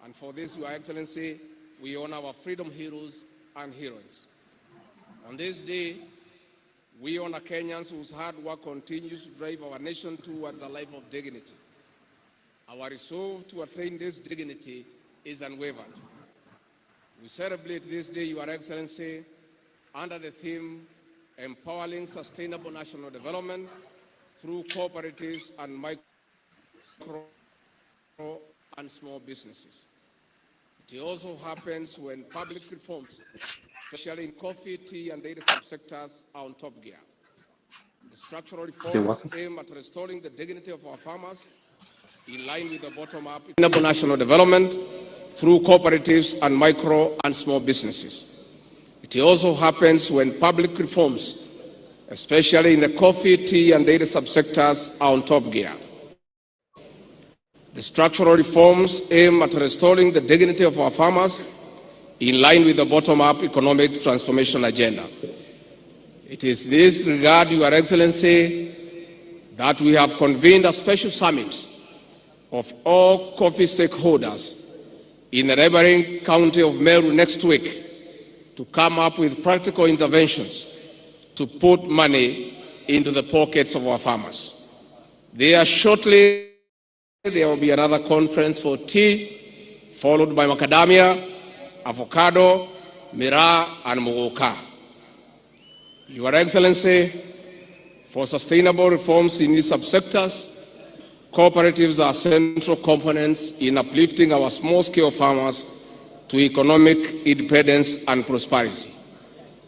and for this, Your Excellency, we honor our freedom heroes and heroines. On this day, we honor Kenyans whose hard work continues to drive our nation towards a life of dignity. Our resolve to attain this dignity is unwavering. We celebrate this day, Your Excellency, under the theme, Empowering Sustainable National Development through Cooperatives and Micro and Small Businesses. It also happens when public reforms, especially in coffee, tea, and dairy subsectors, are on top gear. The structural reforms aim at restoring the dignity of our farmers in line with the bottom-up sustainable national development through cooperatives and micro and small businesses. It also happens when public reforms, especially in the coffee, tea, and dairy subsectors, are on top gear. The structural reforms aim at restoring the dignity of our farmers in line with the bottom-up economic transformation agenda. It is this regard, Your Excellency, that we have convened a special summit of all coffee stakeholders in the neighboring county of Meru next week to come up with practical interventions to put money into the pockets of our farmers. There shortly, there will be another conference for tea, followed by macadamia, avocado, miraa, and muguka. Your Excellency, for sustainable reforms in these subsectors, cooperatives are central components in uplifting our small-scale farmers to economic independence and prosperity.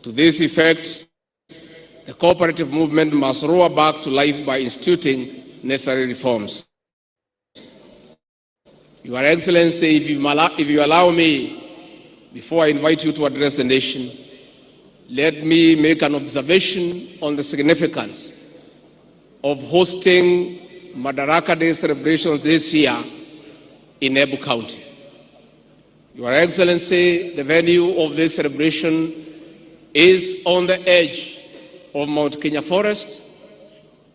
To this effect, the cooperative movement must roar back to life by instituting necessary reforms. Your Excellency, if you allow me, before I invite you to address the nation, let me make an observation on the significance of hosting Madaraka Day celebrations this year in Embu County. Your Excellency, the venue of this celebration is on the edge of Mount Kenya Forest,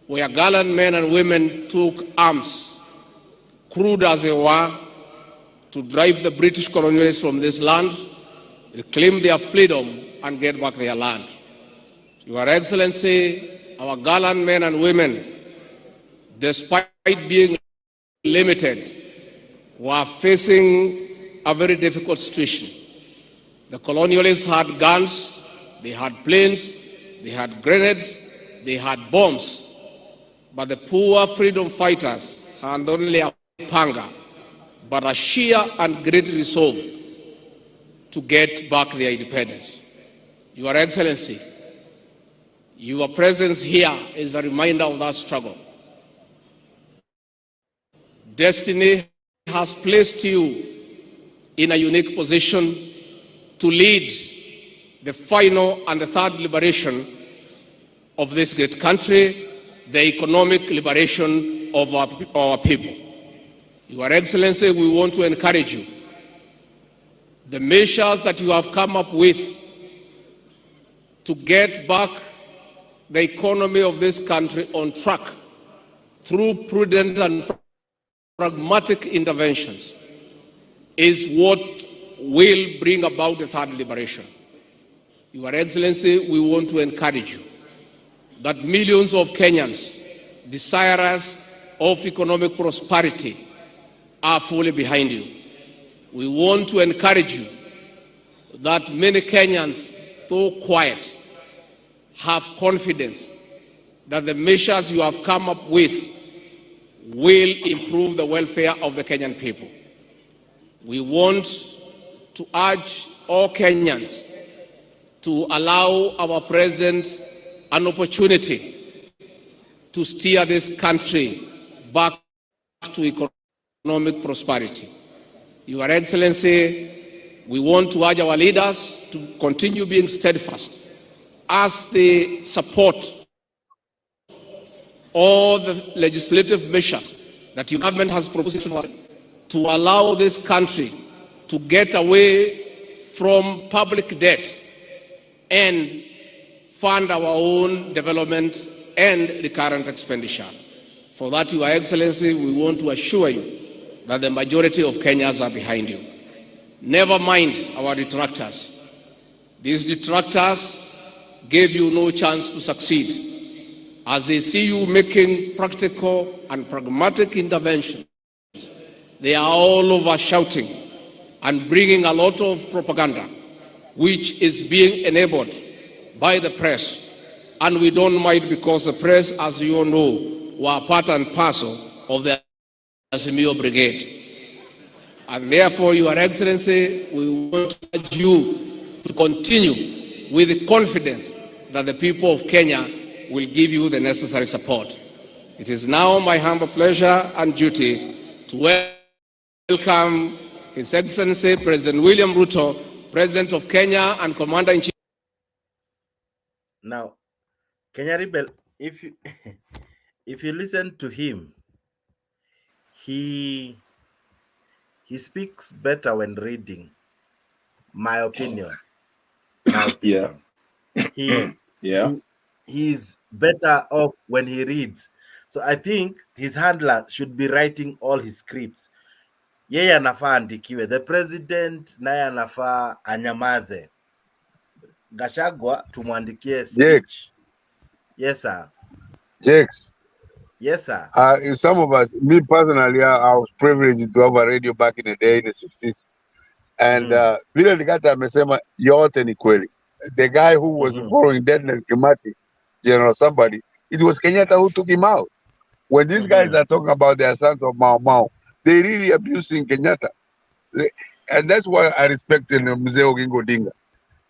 where gallant men and women took arms, crude as they were, to drive the British colonialists from this land, reclaim their freedom, and get back their land. Your Excellency, our gallant men and women, despite being limited, were facing a very difficult situation. The colonialists had guns, they had planes, they had grenades, they had bombs, but the poor freedom fighters had only a panga, but a sheer and great resolve to get back their independence. Your Excellency, your presence here is a reminder of that struggle. Destiny has placed you in a unique position to lead the final and the third liberation of this great country, the economic liberation of our people. Your Excellency, we want to encourage you. The measures that you have come up with to get back the economy of this country on track through prudent and pragmatic interventions is what will bring about the third liberation. Your Excellency, we want to encourage you that millions of Kenyans desirous of economic prosperity are fully behind you. We want to encourage you that many Kenyans, though quiet, have confidence that the measures you have come up with will improve the welfare of the Kenyan people. We want to urge all Kenyans to allow our president an opportunity to steer this country back to economic prosperity. Your Excellency, we want to urge our leaders to continue being steadfast as they support all the legislative measures that your government has proposed to allow this country to get away from public debt and fund our own development and recurrent expenditure. For that, Your Excellency, we want to assure you that the majority of Kenyans are behind you. Never mind our detractors. These detractors gave you no chance to succeed. As they see you making practical and pragmatic interventions, they are all over shouting and bringing a lot of propaganda, which is being enabled by the press. And we don't mind, because the press, as you all know, were part and parcel of the Azimio Brigade. And therefore, Your Excellency, we want to urge you to continue with the confidence that the people of Kenya will give you the necessary support. It is now my humble pleasure and duty to welcome His Excellency President William Ruto, President of Kenya and Commander-in-Chief. Now, Kenya Rebel, if you listen to him, he speaks better when reading. My opinion. Yeah. He's better off when he reads. So I think his handler should be writing all his scripts. Yeye anafaa andikiwe. The president naye anafaa anyamaze. Gachagua tumwandikie speech. Yes, sir. Jakes. Yes, sir. Some of us, me personally, I was privileged to have a radio back in the day in the 60s. And vile Ligata amesema yote ni kweli. The guy who was following Dedan Kimathi, General somebody, it was Kenyatta who took him out. When these guys are talking about their sons of Mau Mau, they really abusing Kenyatta. And that's why I respected Mzee Oginga Odinga.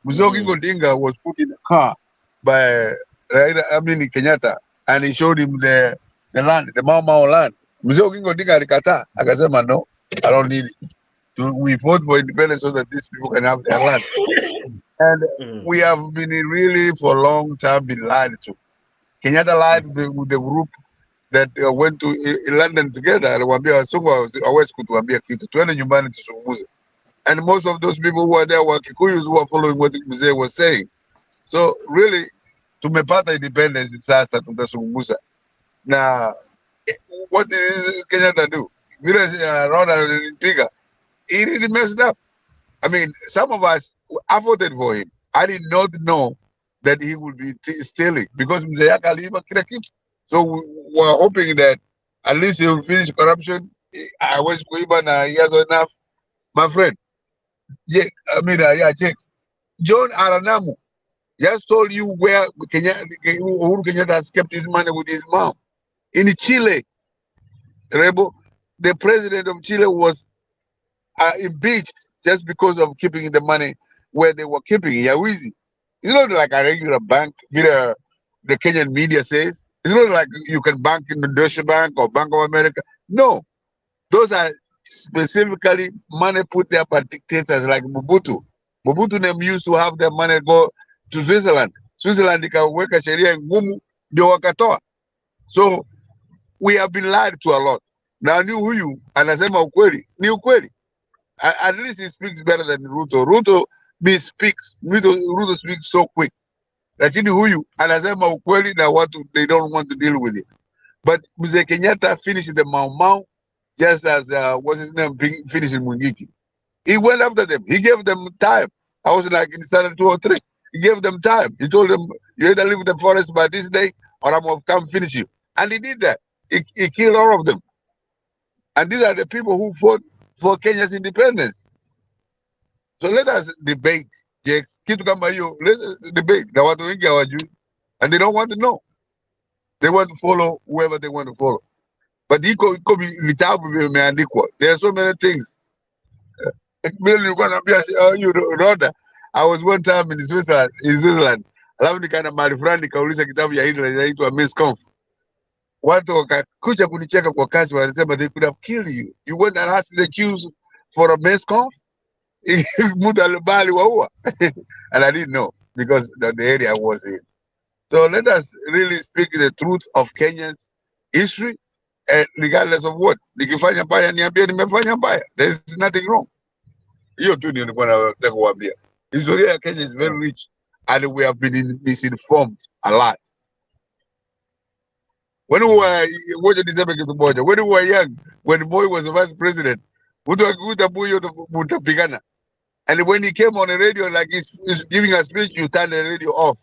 Mzee Oginga Odinga was put in a car by Kenyatta, and he showed him the land, the Mau Mau land. Mzee Oginga Odinga alikata, akasema no, I don't need it. We fought for independence so that these people can have their land. And we have been really for a long time been lied to. Kenyatta lied with the group that went to London together. Aliwaambia Wasungu hawezi kutuambia kitu, tuende nyumbani tuzungumze. And most of those people who were there were Kikuyus who were following what Mzee was saying. So really, tumepata independence sasa, tutazungumza. Now, what did Kenyatta do? Vile Ronald Piga, he really messed up. I mean, some of us, I voted for him. I did not know that he would be stealing, because Mzee Yaka aliiba kila kitu. So we were hoping that at least he will finish corruption. I was kuiba na he has enough. My friend, Jake, John Aranamu, Just told you where Uhuru Kenyatta has kept his money with his mom. In Chile, Rebo, the president of Chile was impeached just because of keeping the money where they were keeping it. Yawizi. It's not like a regular bank, the Kenyan media says. It's not like you can bank in the Deutsche Bank or Bank of America. No, those are specifically money put there by dictators like Mobutu. Mobutu them used to have their money go to Switzerland. Switzerland ikaweka sheria ngumu ndio wakatoa. So we have been lied to a lot. Na ni huyu anasema ukweli, ni ukweli. At least he speaks better than Ruto. Ruto speaks so quick. Lakini huyu anasema ukweli na watu they don't want to deal with it. But Mzee Kenyatta finished the Mau Mau just as what's his name finished Mwingiki. He went after them. He gave them time. I was like in Standard 2 or 3. He gave them time. He told them, you either leave the forest by this day or I'm going to come finish you. And he did that. He killed all of them. And these are the people who fought for Kenya's independence. So let us debate, Jakes. Kitu kama hiyo, let's debate. Na watu wengi hawajui. And they don't want to know. They want to follow whoever they want to follow. But vitabu vimeandikwa. There are so many things. I was one time in Switzerland. Alafu nikaenda mahali fulani nikauliza kitabu ya Hitler inaitwa Misconf. Watu wakakuja kunicheka kwa kazi, wanasema they could have killed you. You went and asked the Jews for a Misconf? Mtu alibali waua. And I didn't know because the area I was in. So let us really speak the truth of Kenya's history, and regardless of what. Nikifanya mbaya niambie nimefanya mbaya. There is nothing wrong. Hiyo tu ndio nilikuwa nataka kuambia. Historia ya Kenya is very rich and we have been misinformed a lot. When we were when we were young, when Moi was the vice president, mutapigana. And when he came on the radio like he's giving a speech, you turn the radio off.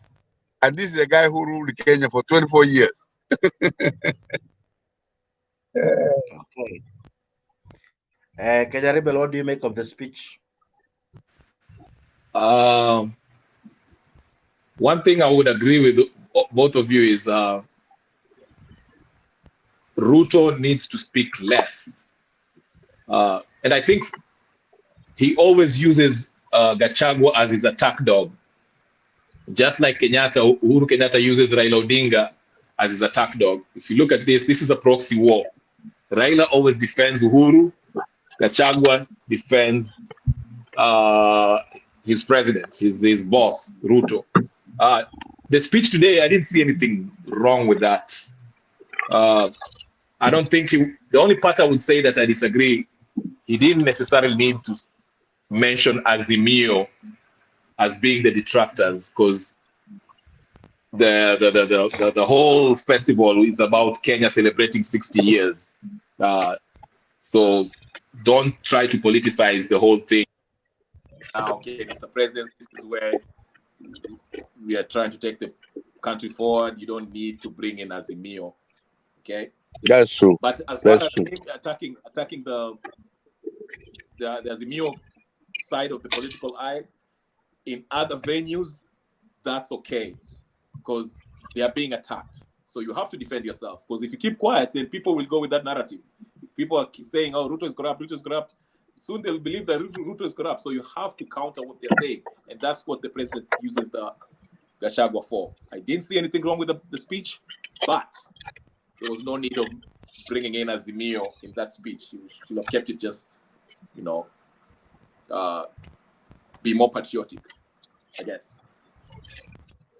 And this is a guy who ruled Kenya for 24 years. Okay. Kenya Rebel, what do you make of the speech? One thing I would agree with both of you is Ruto needs to speak less. And I think he always uses Gachagua as his attack dog. Just like Uhuru Kenyatta uses Raila Odinga as his attack dog. If you look at this is a proxy war. Raila always defends Uhuru. Gachagua defends his president, his boss, Ruto. The speech today, I didn't see anything wrong with that. I don't think the only part I would say that I disagree, he didn't necessarily need to mention Azimio as being the detractors, because the whole festival is about Kenya celebrating 60 years. So don't try to politicize the whole thing. Okay, Mr. President, this is where we are trying to take the country forward. You don't need to bring in Azimio. Okay? That's true. But as far as attacking the Azimio side of the political aisle in other venues, that's okay, because they are being attacked. So you have to defend yourself, because if you keep quiet, then people will go with that narrative. If people are saying, oh, Ruto is corrupt, soon they'll believe that Ruto is corrupt. So you have to counter what they're saying. And that's what the president uses the Gachagua for. I didn't see anything wrong with the speech, but there was no need of bringing in Azimio in that speech. You should have kept it just, be more patriotic, I guess.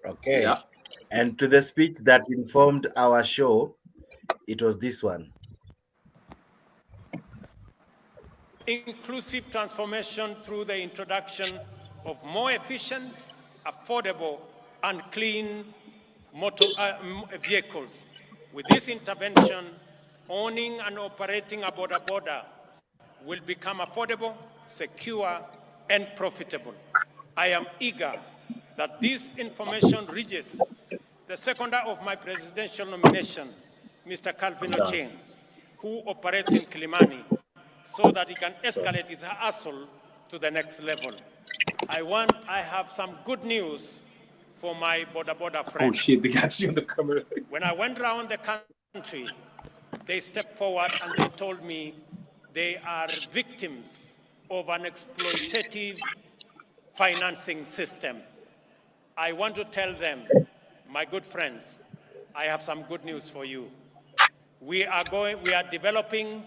Okay. Yeah. And to the speech that informed our show, it was this one. Inclusive transformation through the introduction of more efficient, affordable, and clean motor vehicles. With this intervention, owning and operating a border will become affordable, secure, and profitable. I am eager that this information reaches the seconder of my presidential nomination, Mr. Calvin Ochieng, who operates in Kilimani, so that he can escalate his hustle to the next level. I have some good news for my border Oh friends. shit, they got you on the camera. When I went around the country, they stepped forward and they told me they are victims of an exploitative financing system. I want to tell them, my good friends, I have some good news for you. We are developing,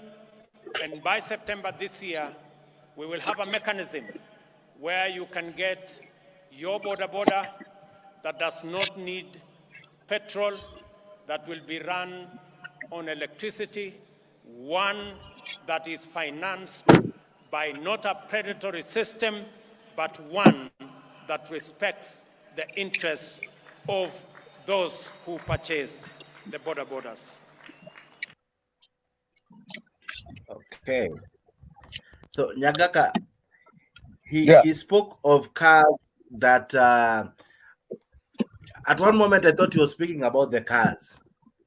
and by September this year, we will have a mechanism where you can get your border that does not need petrol, that will be run on electricity, one that is financed by not a predatory system, but one that respects the interests of those who purchase the borders. Okay. So Nyagaka, he spoke of cars that at one moment I thought he was speaking about the cars,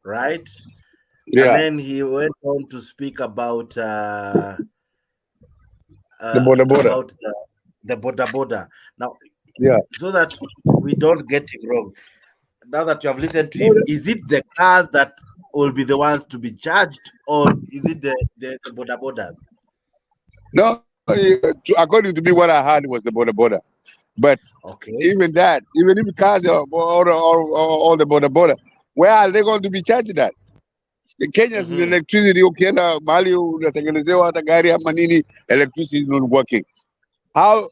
right? Yeah. And then he went on to speak about The border. about the border. Now, Yeah. so that we don't get it wrong, now that you have listened to him, is it the cars that will be the ones to be charged, or is it the borders? No, according to me, what I heard was the border. But okay, even that, even if cars are all the border, where are they going to be charged at? The Kenya's electricity, ukienda mahali unatengenezewa hata gari ama nini, electricity is not working. How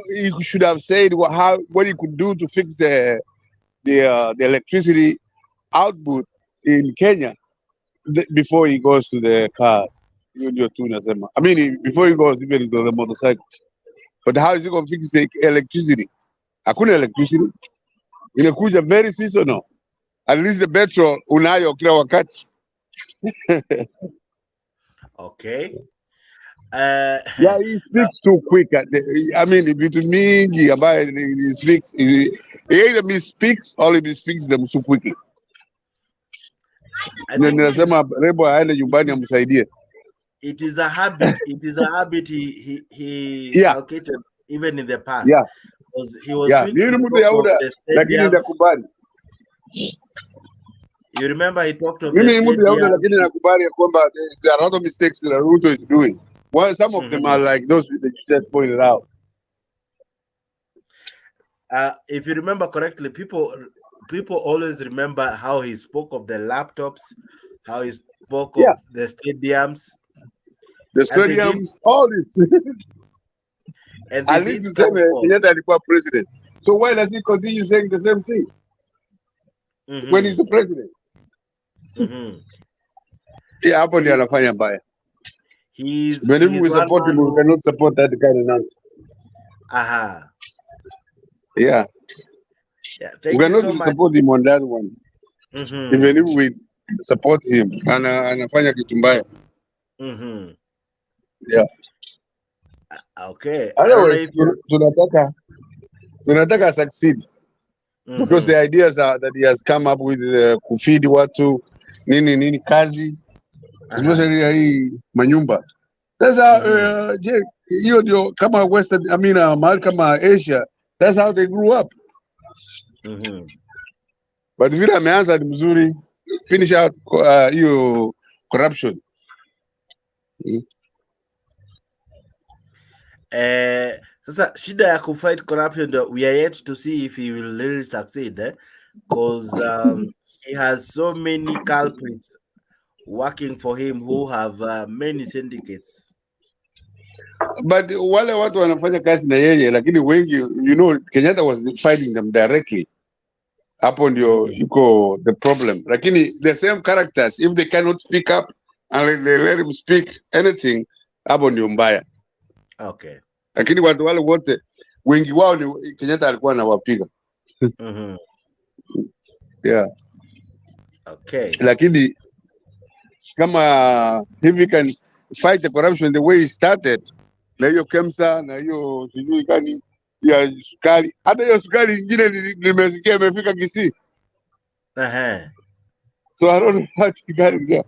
you should have said what you could do to fix the electricity output in Kenya before he goes to the cars. I mean, before he goes even to the motorcycle. But how is he going to fix the electricity? Hakuna electricity. Inakuja very seasonal. At least the petrol unayo kila wakati. Okay. Yeah, he speaks too quick. I mean, vitu mingi ambaye he speaks, he either misspeaks or he speaks them too quickly. Ninasema Rebo aende nyumbani amsaidie. It is a habit. It is a habit he allocated even in the past. Yeah. Because he was quick to talk of the stadiums. You remember he talked of the stadiums. There are a lot of mistakes that Ruto is doing. Well, some of them are like those that you just pointed out. If you remember correctly, people always remember how he spoke of the laptops, how he spoke of the stadiums. The stadiums, all this. And at least you say Kenyatta alikuwa president. So why does he continue saying the same thing when he's the president? Yeah, hapo ndio anafanya mbaya. Whenever we support him, we cannot support that kind of nonsense. Yeah. We cannot support him on that one. Even if we support him, anafanya kitu mbaya. Yeah. Okay. Otherwise, tunataka succeed because the ideas that he has come up with, kufidi watu nini kazi, especially hii manyumba. Sasa hiyo ndio kama Western, mahali kama Asia, that's how they grew up. But vile ameanza ni mzuri, finish out hiyo corruption. Sasa shida ya kufight corruption, we are yet to see if he will really succeed, because he has so many culprits working for him who have many syndicates. But wale watu wanafanya kazi na yeye, lakini wengi, Kenyatta was fighting them directly. Hapo ndio iko the problem. Lakini the same characters, if they cannot speak up and they let him speak anything, hapo ndio mbaya. Okay. Lakini watu wale wote wengi wao ni Kenyatta alikuwa anawapiga. Yeah. Okay. Lakini kama if he can fight the corruption the way he started, na hiyo KEMSA na hiyo sijui gani ya sukari, hata hiyo sukari nyingine nimesikia imefika Kisii. So I don't know what you got there.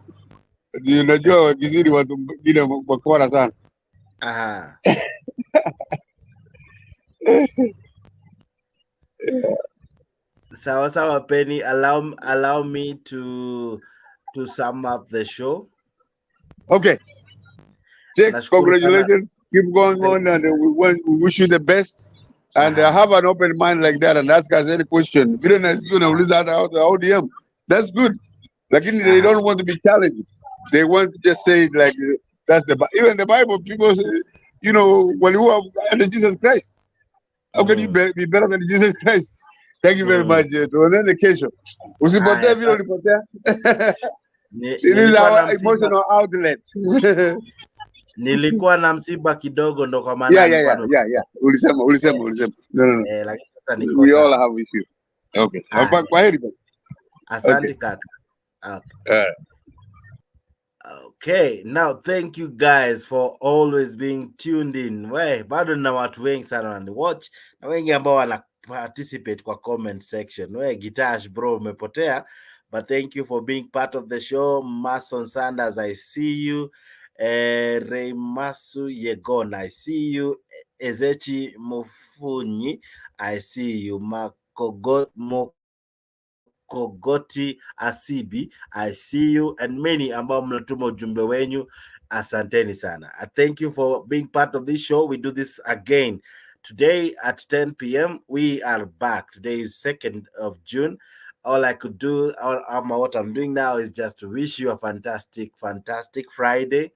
Unajua Kisii watu wengine wakora sana. Yeah. Sawa Penny, allow me to sum up the show. Okay. Jake, congratulations. Keep going on, and we wish you the best. And have an open mind like that, and ask us any question. That's good. Like they don't want to be challenged. They want to just say it like that's even the Bible. People say, when you are under Jesus Christ, how can you be better than Jesus Christ? Thank you very much. Tuonane kesho. Usipotee vile ulipotea. It is our emotional outlet. Nilikuwa na msiba kidogo ndo kwa maana yeah. Ulisema. No. Lakini sasa niko we all have issues. Okay. Kwa heri. Asante kaka. Okay, now thank you guys for always being tuned in. Bado na watu wengi sana wananiwatch na wengi ambao wana participate kwa comment section. Gitash bro umepotea, but thank you for being part of the show. Mason Sanders, I see you. Reimasu Yegon, I see you. Ezechi Mufunyi, I see you. Kogoti Asibi, I see you, and many ambao mnatuma ujumbe wenyu. Asanteni sana. I thank you for being part of this show. We do this again today at 10 p.m. We are back. Today is 2nd of June. All I could do, what I'm doing now is just to wish you a fantastic Friday.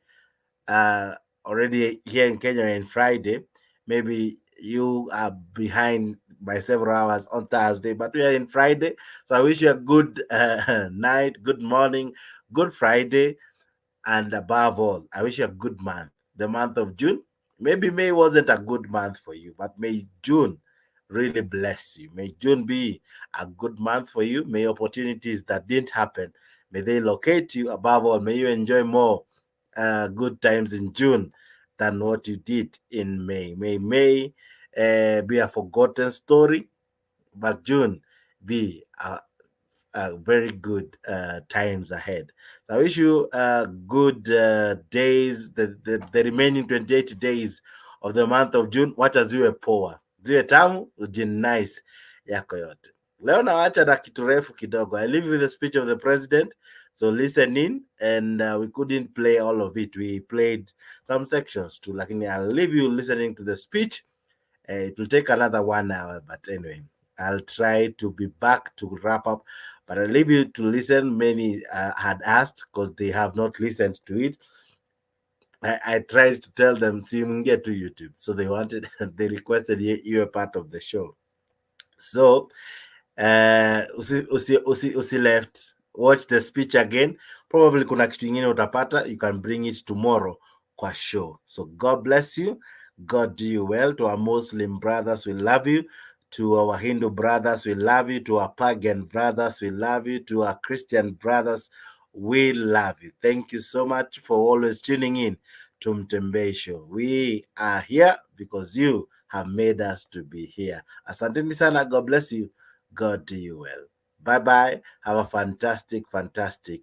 Already here in Kenya in Friday. Maybe you are behind by several hours on Thursday, but we are in Friday. So I wish you a good night, good morning, good Friday, and above all, I wish you a good month. The month of June. Maybe May wasn't a good month for you, but may June really bless you. May June be a good month for you. May opportunities that didn't happen, may they locate you. Above all, may you enjoy more good times in June than what you did in May. May May be a forgotten story, but June be a very good times ahead. So I wish you good days, the remaining 28 days of the month of June. Wacha ziwe poa, ziwe tamu, nice yako yote. Leo nawacha na kitu refu kidogo. I leave you with the speech of the president, so listen in, and we couldn't play all of it. We played some sections too. Lakini I'll leave you listening to the speech. It will take another 1 hour, but anyway, I'll try to be back to wrap up. But I'll leave you to listen. Many had asked because they have not listened to it. I tried to tell them, see, get to YouTube. So they requested you a part of the show. So, usi left. Watch the speech again. Probably kuna kitu ingine utapata. You can bring it tomorrow kwa show. So God bless you. God do you well. To our Muslim brothers, we love you. To our Hindu brothers, we love you. To our pagan brothers, we love you. To our Christian brothers, we love you. Thank you so much for always tuning in to Mtembei Show. We are here because you have made us to be here. Asanteni sana. God bless you. God do you well. Bye-bye. Have a fantastic day.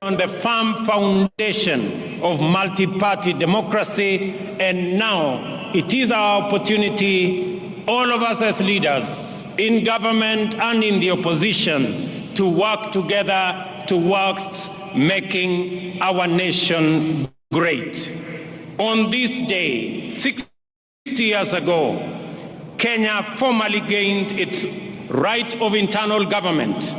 On the firm foundation of multi-party democracy, and now it is our opportunity, all of us as leaders in government and in the opposition, to work together towards making our nation great. On this day, 60 years ago, Kenya formally gained its right of internal government.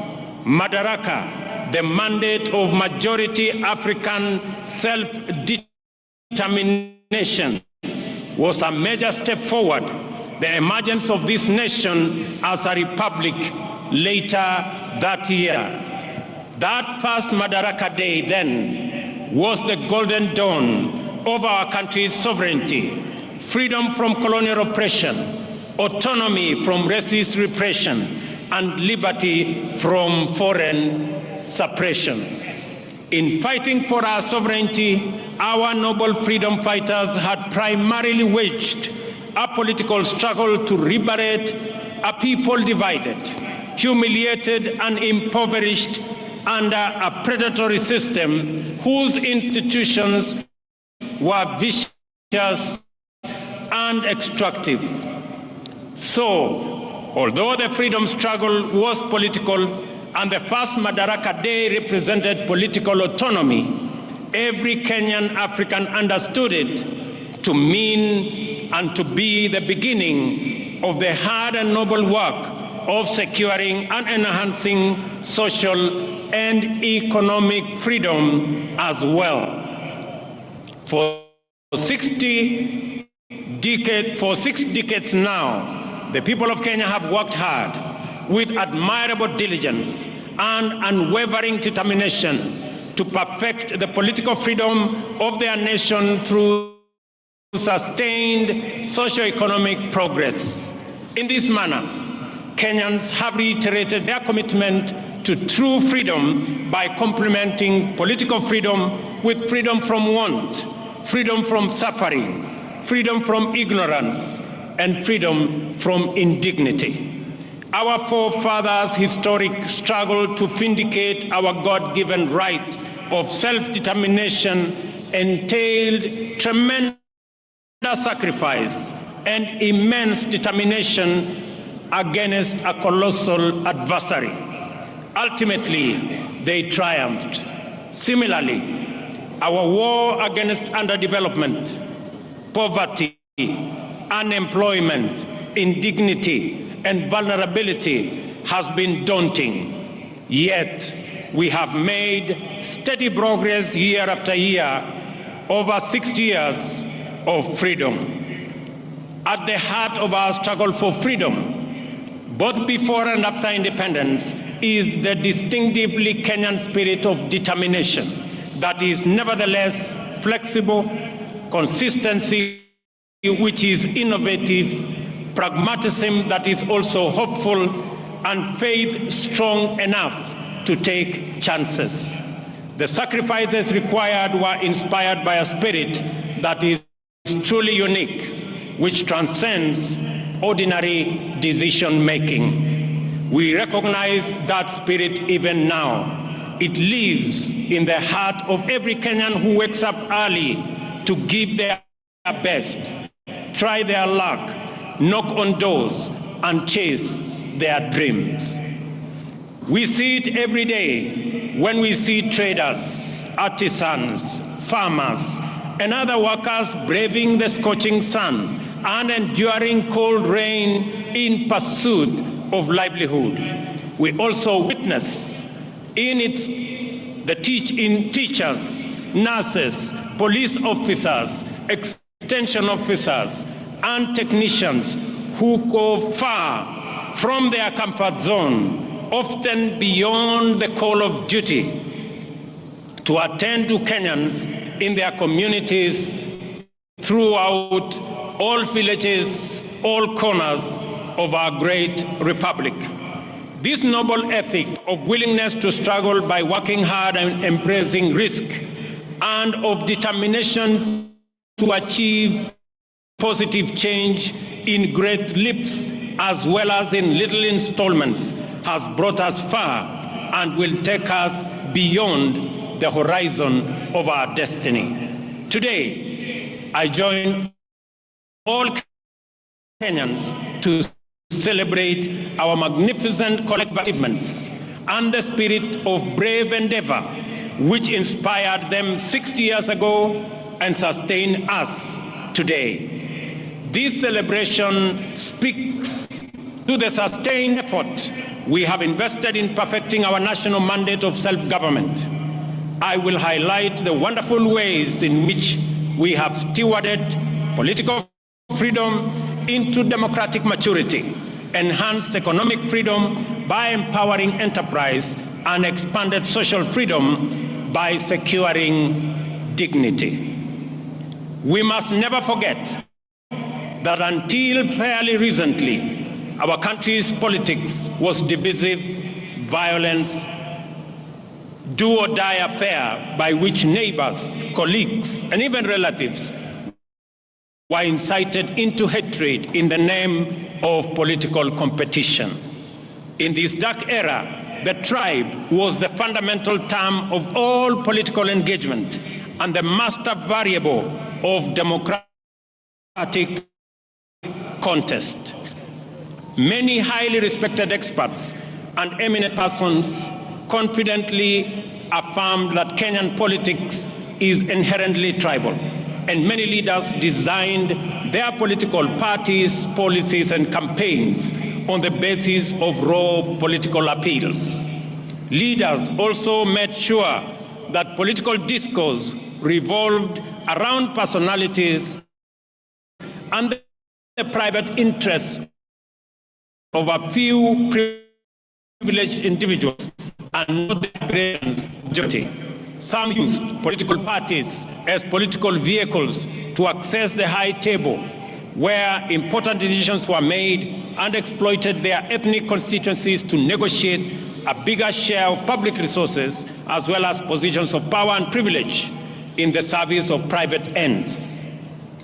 Madaraka, the mandate of majority African self-determination, was a major step forward. The emergence of this nation as a republic later that year. That first Madaraka Day then was the golden dawn of our country's sovereignty, freedom from colonial oppression, autonomy from racist repression, and liberty from foreign suppression. In fighting for our sovereignty, our noble freedom fighters had primarily waged a political struggle to liberate a people divided, humiliated, and impoverished under a predatory system whose institutions were vicious and extractive. So, Although the freedom struggle was political and the first Madaraka Day represented political autonomy, every Kenyan African understood it to mean and to be the beginning of the hard and noble work of securing and enhancing social and economic freedom as well. For 6 decades now, the people of Kenya have worked hard with admirable diligence and unwavering determination to perfect the political freedom of their nation through sustained socio-economic progress. In this manner, Kenyans have reiterated their commitment to true freedom by complementing political freedom with freedom from want, freedom from suffering, freedom from ignorance, and freedom from indignity. Our forefathers' historic struggle to vindicate our God-given rights of self-determination entailed tremendous sacrifice and immense determination against a colossal adversary. Ultimately, they triumphed. Similarly, our war against underdevelopment, poverty, unemployment, indignity, and vulnerability has been daunting. Yet, we have made steady progress year after year over 60 years of freedom. At the heart of our struggle for freedom, both before and after independence, is the distinctively Kenyan spirit of determination that is nevertheless flexible, consistency which is innovative, pragmatism that is also hopeful, and faith strong enough to take chances. The sacrifices required were inspired by a spirit that is truly unique, which transcends ordinary decision-making. We recognize that spirit even now. It lives in the heart of every Kenyan who wakes up early to give their best, try their luck, knock on doors, and chase their dreams. We see it every day when we see traders, artisans, farmers, and other workers braving the scorching sun and enduring cold rain in pursuit of livelihood. We also witness in teachers, nurses, police officers, extension officers, and technicians who go far from their comfort zone, often beyond the call of duty, to attend to Kenyans in their communities throughout all villages, all corners of our great republic. This noble ethic of willingness to struggle by working hard and embracing risk, and of determination to achieve positive change in great leaps as well as in little installments, has brought us far and will take us beyond the horizon of our destiny. Today, I join all Kenyans to celebrate our magnificent collective achievements and the spirit of brave endeavor which inspired them 60 years ago and sustain us today. This celebration speaks to the sustained effort we have invested in perfecting our national mandate of self-government. I will highlight the wonderful ways in which we have stewarded political freedom into democratic maturity, enhanced economic freedom by empowering enterprise, and expanded social freedom by securing dignity. We must never forget that until fairly recently, our country's politics was divisive, violence, do-or-die affair by which neighbors, colleagues, and even relatives were incited into hatred in the name of political competition. In this dark era, the tribe was the fundamental term of all political engagement and the master variable of democratic contest. Many highly respected experts and eminent persons confidently affirmed that Kenyan politics is inherently tribal, and many leaders designed their political parties, policies, and campaigns on the basis of raw political appeals. Leaders also made sure that political discourse revolved around personalities and the private interests of a few privileged individuals and not the appearance of duty. Some used political parties as political vehicles to access the high table where important decisions were made and exploited their ethnic constituencies to negotiate a bigger share of public resources as well as positions of power and privilege in the service of private ends.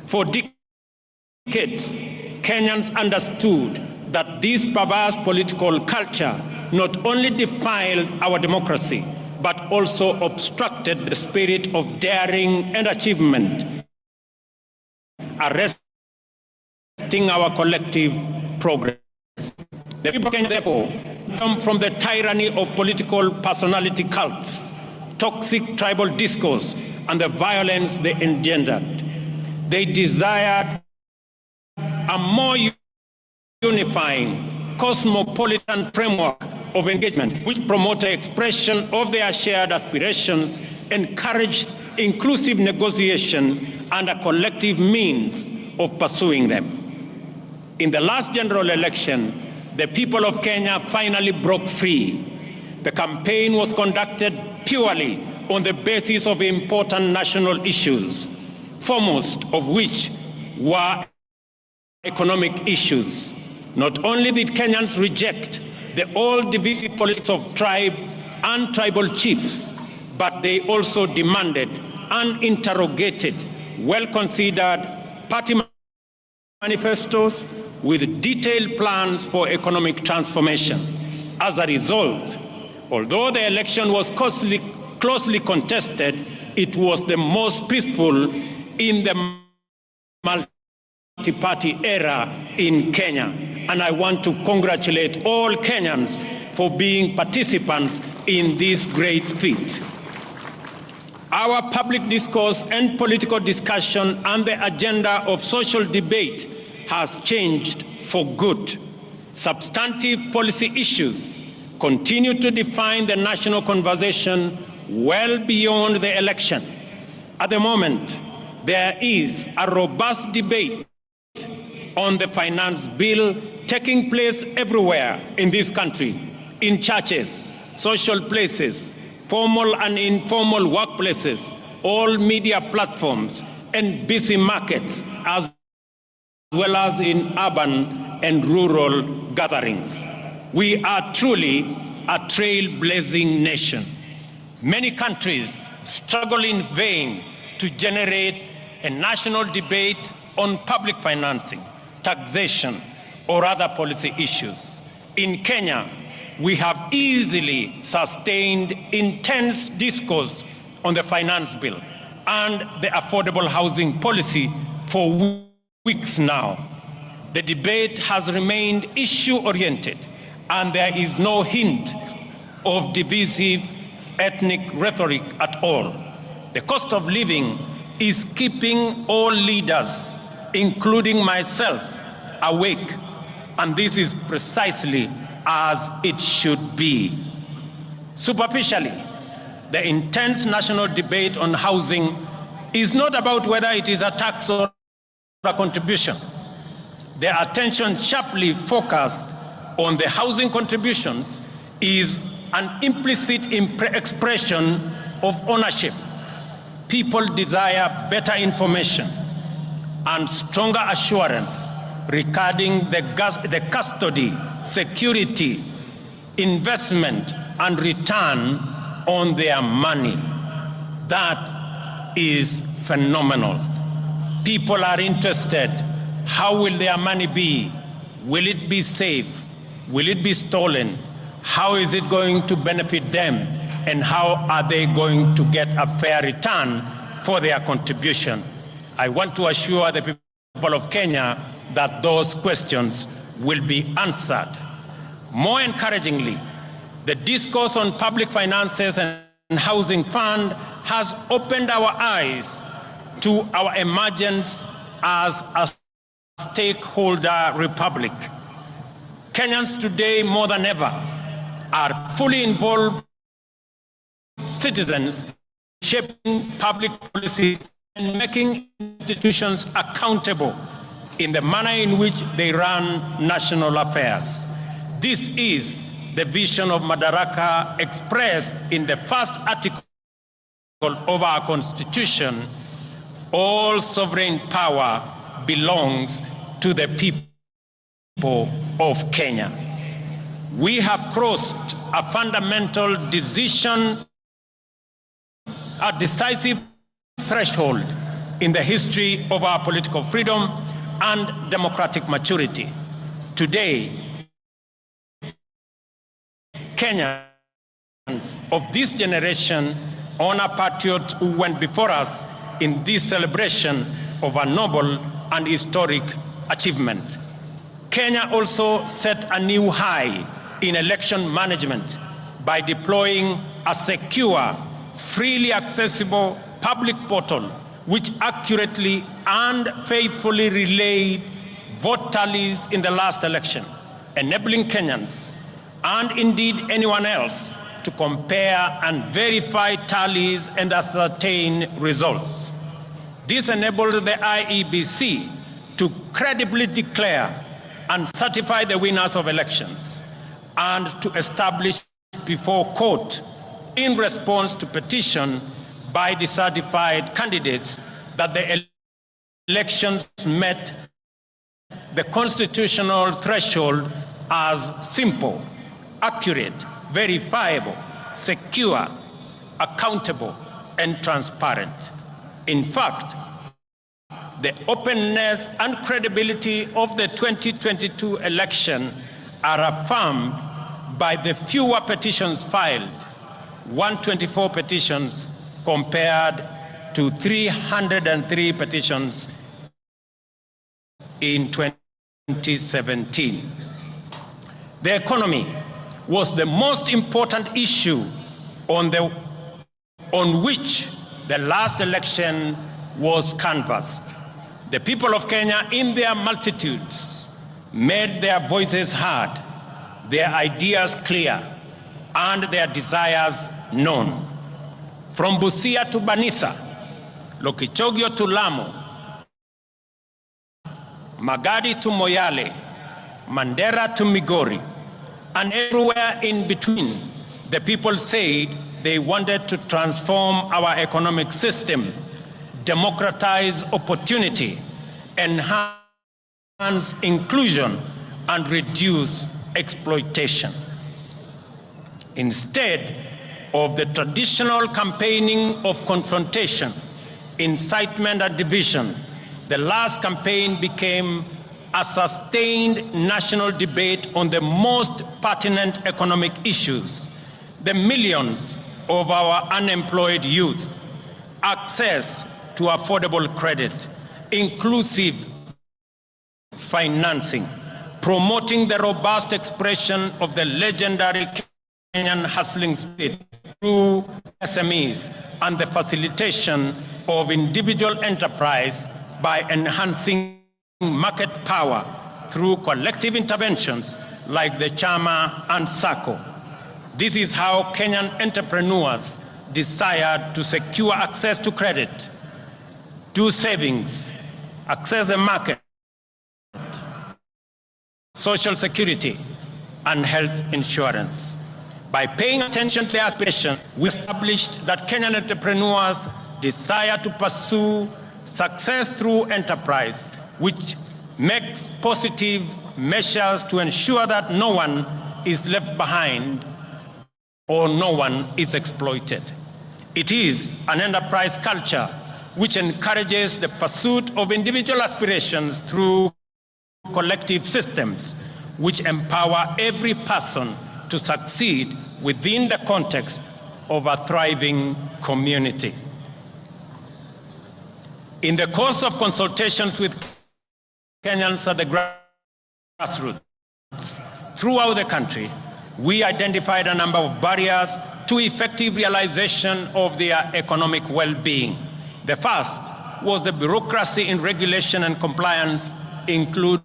For decades, Kenyans understood that this perverse political culture not only defiled our democracy, but also obstructed the spirit of daring and achievement, arresting our collective progress. The people can therefore come from the tyranny of political personality cults, toxic tribal discourse, and the violence they engendered. They desired a more unifying, cosmopolitan framework of engagement, which promoted expression of their shared aspirations, encouraged inclusive negotiations, and a collective means of pursuing them. In the last general election, the people of Kenya finally broke free. The campaign was conducted purely on the basis of important national issues, foremost of which were economic issues. Not only did Kenyans reject the old divisive politics of tribe and tribal chiefs, but they also demanded and interrogated well-considered party manifestos with detailed plans for economic transformation. As a result, although the election was closely contested, it was the most peaceful in the multi-party era in Kenya. And I want to congratulate all Kenyans for being participants in this great feat. Our public discourse and political discussion and the agenda of social debate has changed for good. Substantive policy issues continue to define the national conversation well beyond the election. At the moment, there is a robust debate on the finance bill taking place everywhere in this country, in churches, social places, formal and informal workplaces, all media platforms, and busy markets, as well as in urban and rural gatherings. We are truly a trailblazing nation. Many countries struggle in vain to generate a national debate on public financing, taxation, or other policy issues. In Kenya, we have easily sustained intense discourse on the finance bill and the affordable housing policy for weeks now. The debate has remained issue-oriented, and there is no hint of divisive ethnic rhetoric at all. The cost of living is keeping all leaders, including myself, awake, and this is precisely as it should be. Superficially, the intense national debate on housing is not about whether it is a tax or a contribution. The attention sharply focused on the housing contributions is an implicit expression of ownership. People desire better information and stronger assurance regarding the custody, security, investment, and return on their money. That is phenomenal. People are interested. How will their money be? Will it be safe? Will it be stolen? How is it going to benefit them? And how are they going to get a fair return for their contribution? I want to assure the people of Kenya that those questions will be answered. More encouragingly, the discourse on public finances and housing fund has opened our eyes to our emergence as a stakeholder republic. Kenyans today, more than ever, are fully involved citizens shaping public policies and making institutions accountable in the manner in which they run national affairs. This is the vision of Madaraka expressed in the first article of our Constitution. All sovereign power belongs to the people of Kenya. We have crossed a fundamental decision, a decisive threshold in the history of our political freedom and democratic maturity. Today, Kenyans of this generation honor patriots who went before us in this celebration of a noble and historic achievement. Kenya also set a new high in election management by deploying a secure, freely accessible public portal which accurately and faithfully relayed vote tallies in the last election, enabling Kenyans and indeed anyone else to compare and verify tallies and ascertain results. This enabled the IEBC to credibly declare and certify the winners of elections and to establish before court, in response to petition by dissatisfied candidates, that the elections met the constitutional threshold as simple, accurate, verifiable, secure, accountable, and transparent. In fact, the openness and credibility of the 2022 election are affirmed by the fewer petitions filed, 124 petitions compared to 303 petitions in 2017. The economy was the most important issue on which the last election was canvassed. The people of Kenya, in their multitudes, made their voices heard, their ideas clear, and their desires known. From Busia to Banisa, Lokichogio to Lamu, Magadi to Moyale, Mandera to Migori, and everywhere in between, the people said they wanted to transform our economic system, democratize opportunity, enhance inclusion, and reduce exploitation. Instead of the traditional campaigning of confrontation, incitement, and division, the last campaign became a sustained national debate on the most pertinent economic issues: the millions of our unemployed youth, access to affordable credit, inclusive financing, promoting the robust expression of the legendary Kenyan hustling spirit through SMEs, and the facilitation of individual enterprise by enhancing market power through collective interventions like the Chama and SACCO. This is how Kenyan entrepreneurs desired to secure access to credit, do savings, access the market, social security, and health insurance. By paying attention to their aspiration, we established that Kenyan entrepreneurs desire to pursue success through enterprise, which makes positive measures to ensure that no one is left behind or no one is exploited. It is an enterprise culture which encourages the pursuit of individual aspirations through collective systems, which empower every person to succeed within the context of a thriving community. In the course of consultations with Kenyans at the grassroots, throughout the country, we identified a number of barriers to effective realization of their economic well-being. The first was the bureaucracy in regulation and compliance, including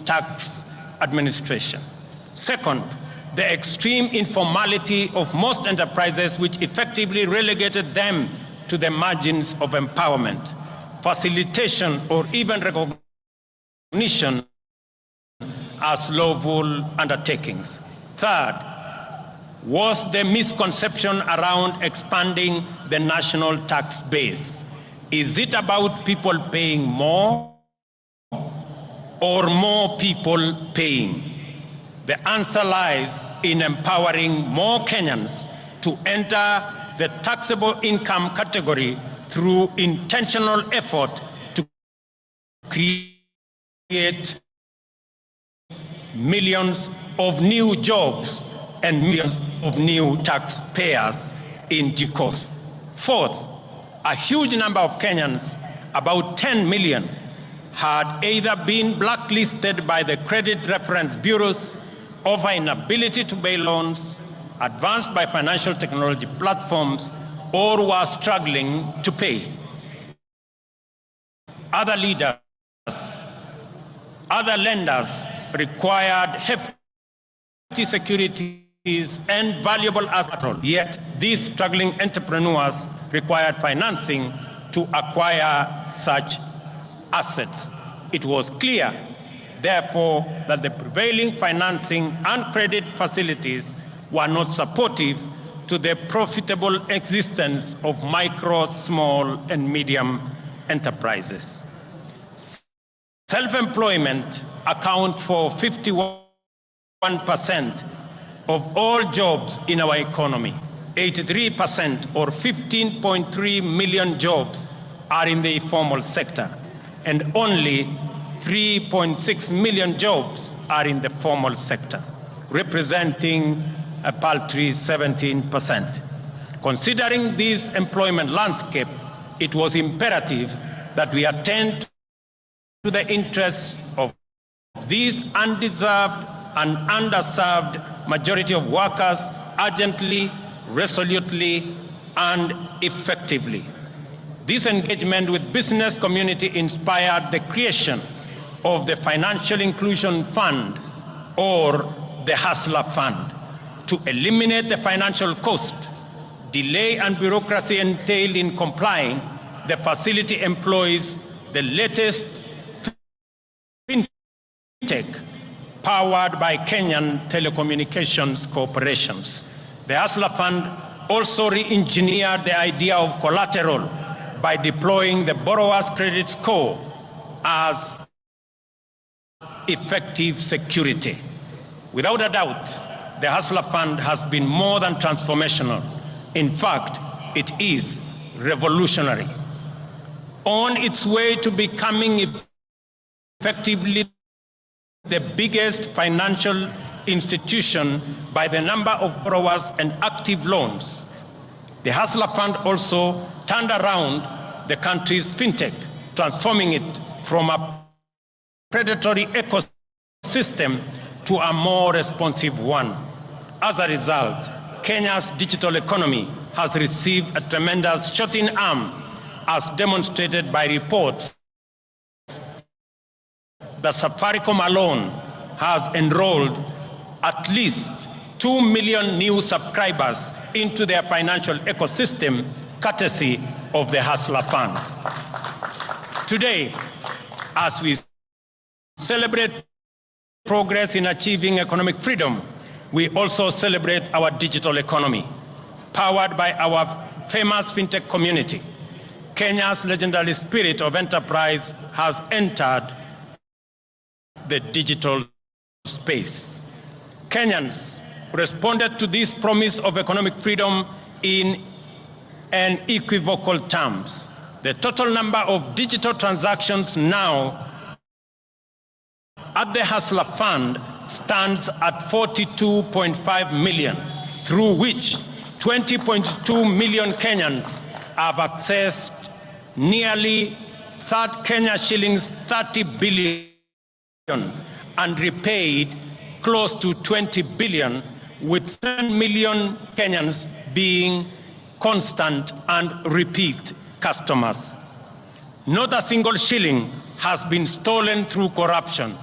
tax administration. Second, the extreme informality of most enterprises, which effectively relegated them to the margins of empowerment, facilitation, or even recognition as lawful undertakings. Third, was the misconception around expanding the national tax base. Is it about people paying more or more people paying? The answer lies in empowering more Kenyans to enter the taxable income category through intentional effort to create millions of new jobs and millions of new taxpayers in due course. Fourth, a huge number of Kenyans, about 10 million, had either been blacklisted by the credit reference bureaus, of inability to pay loans, advanced by financial technology platforms, or were struggling to pay. Other lenders required hefty securities and valuable assets. Yet these struggling entrepreneurs required financing to acquire such assets. It was clear, therefore, that the prevailing financing and credit facilities were not supportive to the profitable existence of micro, small, and medium enterprises. Self-employment accounts for 51% of all jobs in our economy. 83% or 15.3 million jobs are in the informal sector, and only 3.6 million jobs are in the formal sector, representing a paltry 17%. Considering this employment landscape, it was imperative that we attend to the interests of these undeserved and underserved majority of workers urgently, resolutely, and effectively. This engagement with business community inspired the creation of the Financial Inclusion Fund, or the Hustler Fund, to eliminate the financial cost, delay, and bureaucracy entailed in complying. The facility employs the latest fintech powered by Kenyan telecommunications corporations. The Hustler Fund also re-engineered the idea of collateral by deploying the borrower's credit score as effective security. Without a doubt, the Hustler Fund has been more than transformational. In fact, it is revolutionary. On its way to becoming effectively the biggest financial institution by the number of borrowers and active loans, the Hustler Fund also turned around the country's fintech, transforming it from a predatory ecosystem to a more responsive one. As a result, Kenya's digital economy has received a tremendous shot in arm, as demonstrated by reports that Safaricom alone has enrolled at least 2 million new subscribers into their financial ecosystem, courtesy of the Hustler Fund. Today, as we celebrate progress in achieving economic freedom, we also celebrate our digital economy, powered by our famous fintech community. Kenya's legendary spirit of enterprise has entered the digital space. Kenyans responded to this promise of economic freedom in unequivocal terms. The total number of digital transactions now at the Hustler Fund stands at 42.5 million, through which 20.2 million Kenyans have accessed nearly Kenya shillings 30 billion and repaid close to 20 billion, with 7 million Kenyans being constant and repeat customers. Not a single shilling has been stolen through corruption,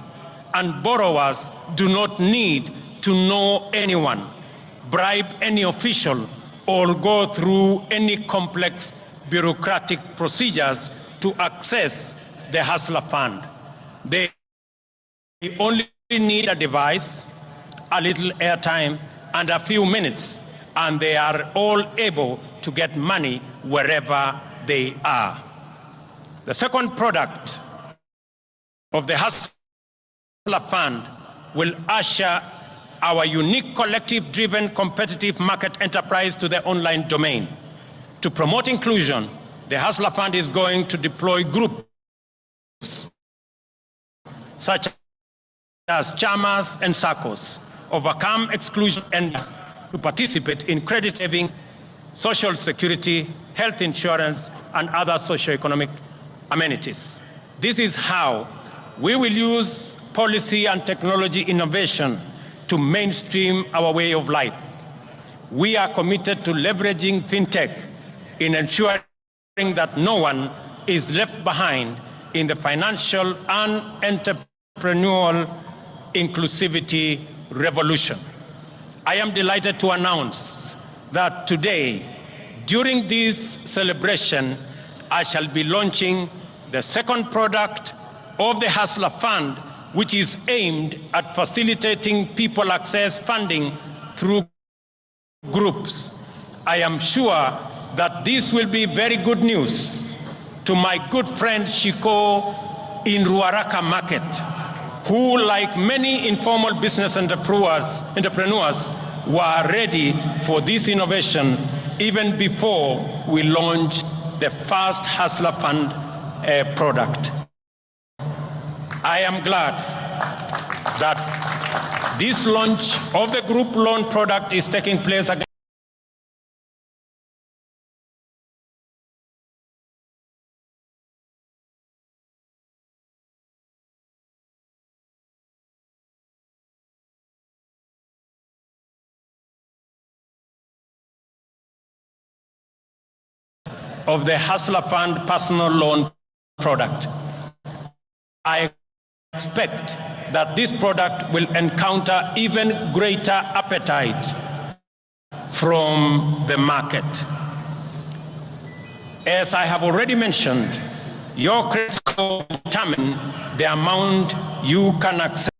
and borrowers do not need to know anyone, bribe any official, or go through any complex bureaucratic procedures to access the Hustler Fund. They only need a device, a little airtime, and a few minutes, and they are all able to get money wherever they are. The second product of the Hustler Fund will usher our unique collective-driven competitive market enterprise to the online domain. To promote inclusion, the Hustler Fund is going to deploy groups such as chamas and SACCOs, overcome exclusion and to participate in credit saving, social security, health insurance, and other socioeconomic amenities. This is how we will use policy and technology innovation to mainstream our way of life. We are committed to leveraging fintech in ensuring that no one is left behind in the financial and entrepreneurial inclusivity revolution. I am delighted to announce that today, during this celebration, I shall be launching the second product of the Hustler Fund, which is aimed at facilitating people access funding through groups. I am sure that this will be very good news to my good friend Shiko in Ruaraka Market, who, like many informal business entrepreneurs, were ready for this innovation even before we launched the first Hustler Fund product. I am glad that this launch of the group loan product is taking place again of the Hustler Fund personal loan product. I expect that this product will encounter even greater appetite from the market. As I have already mentioned, your credit score will determine the amount you can access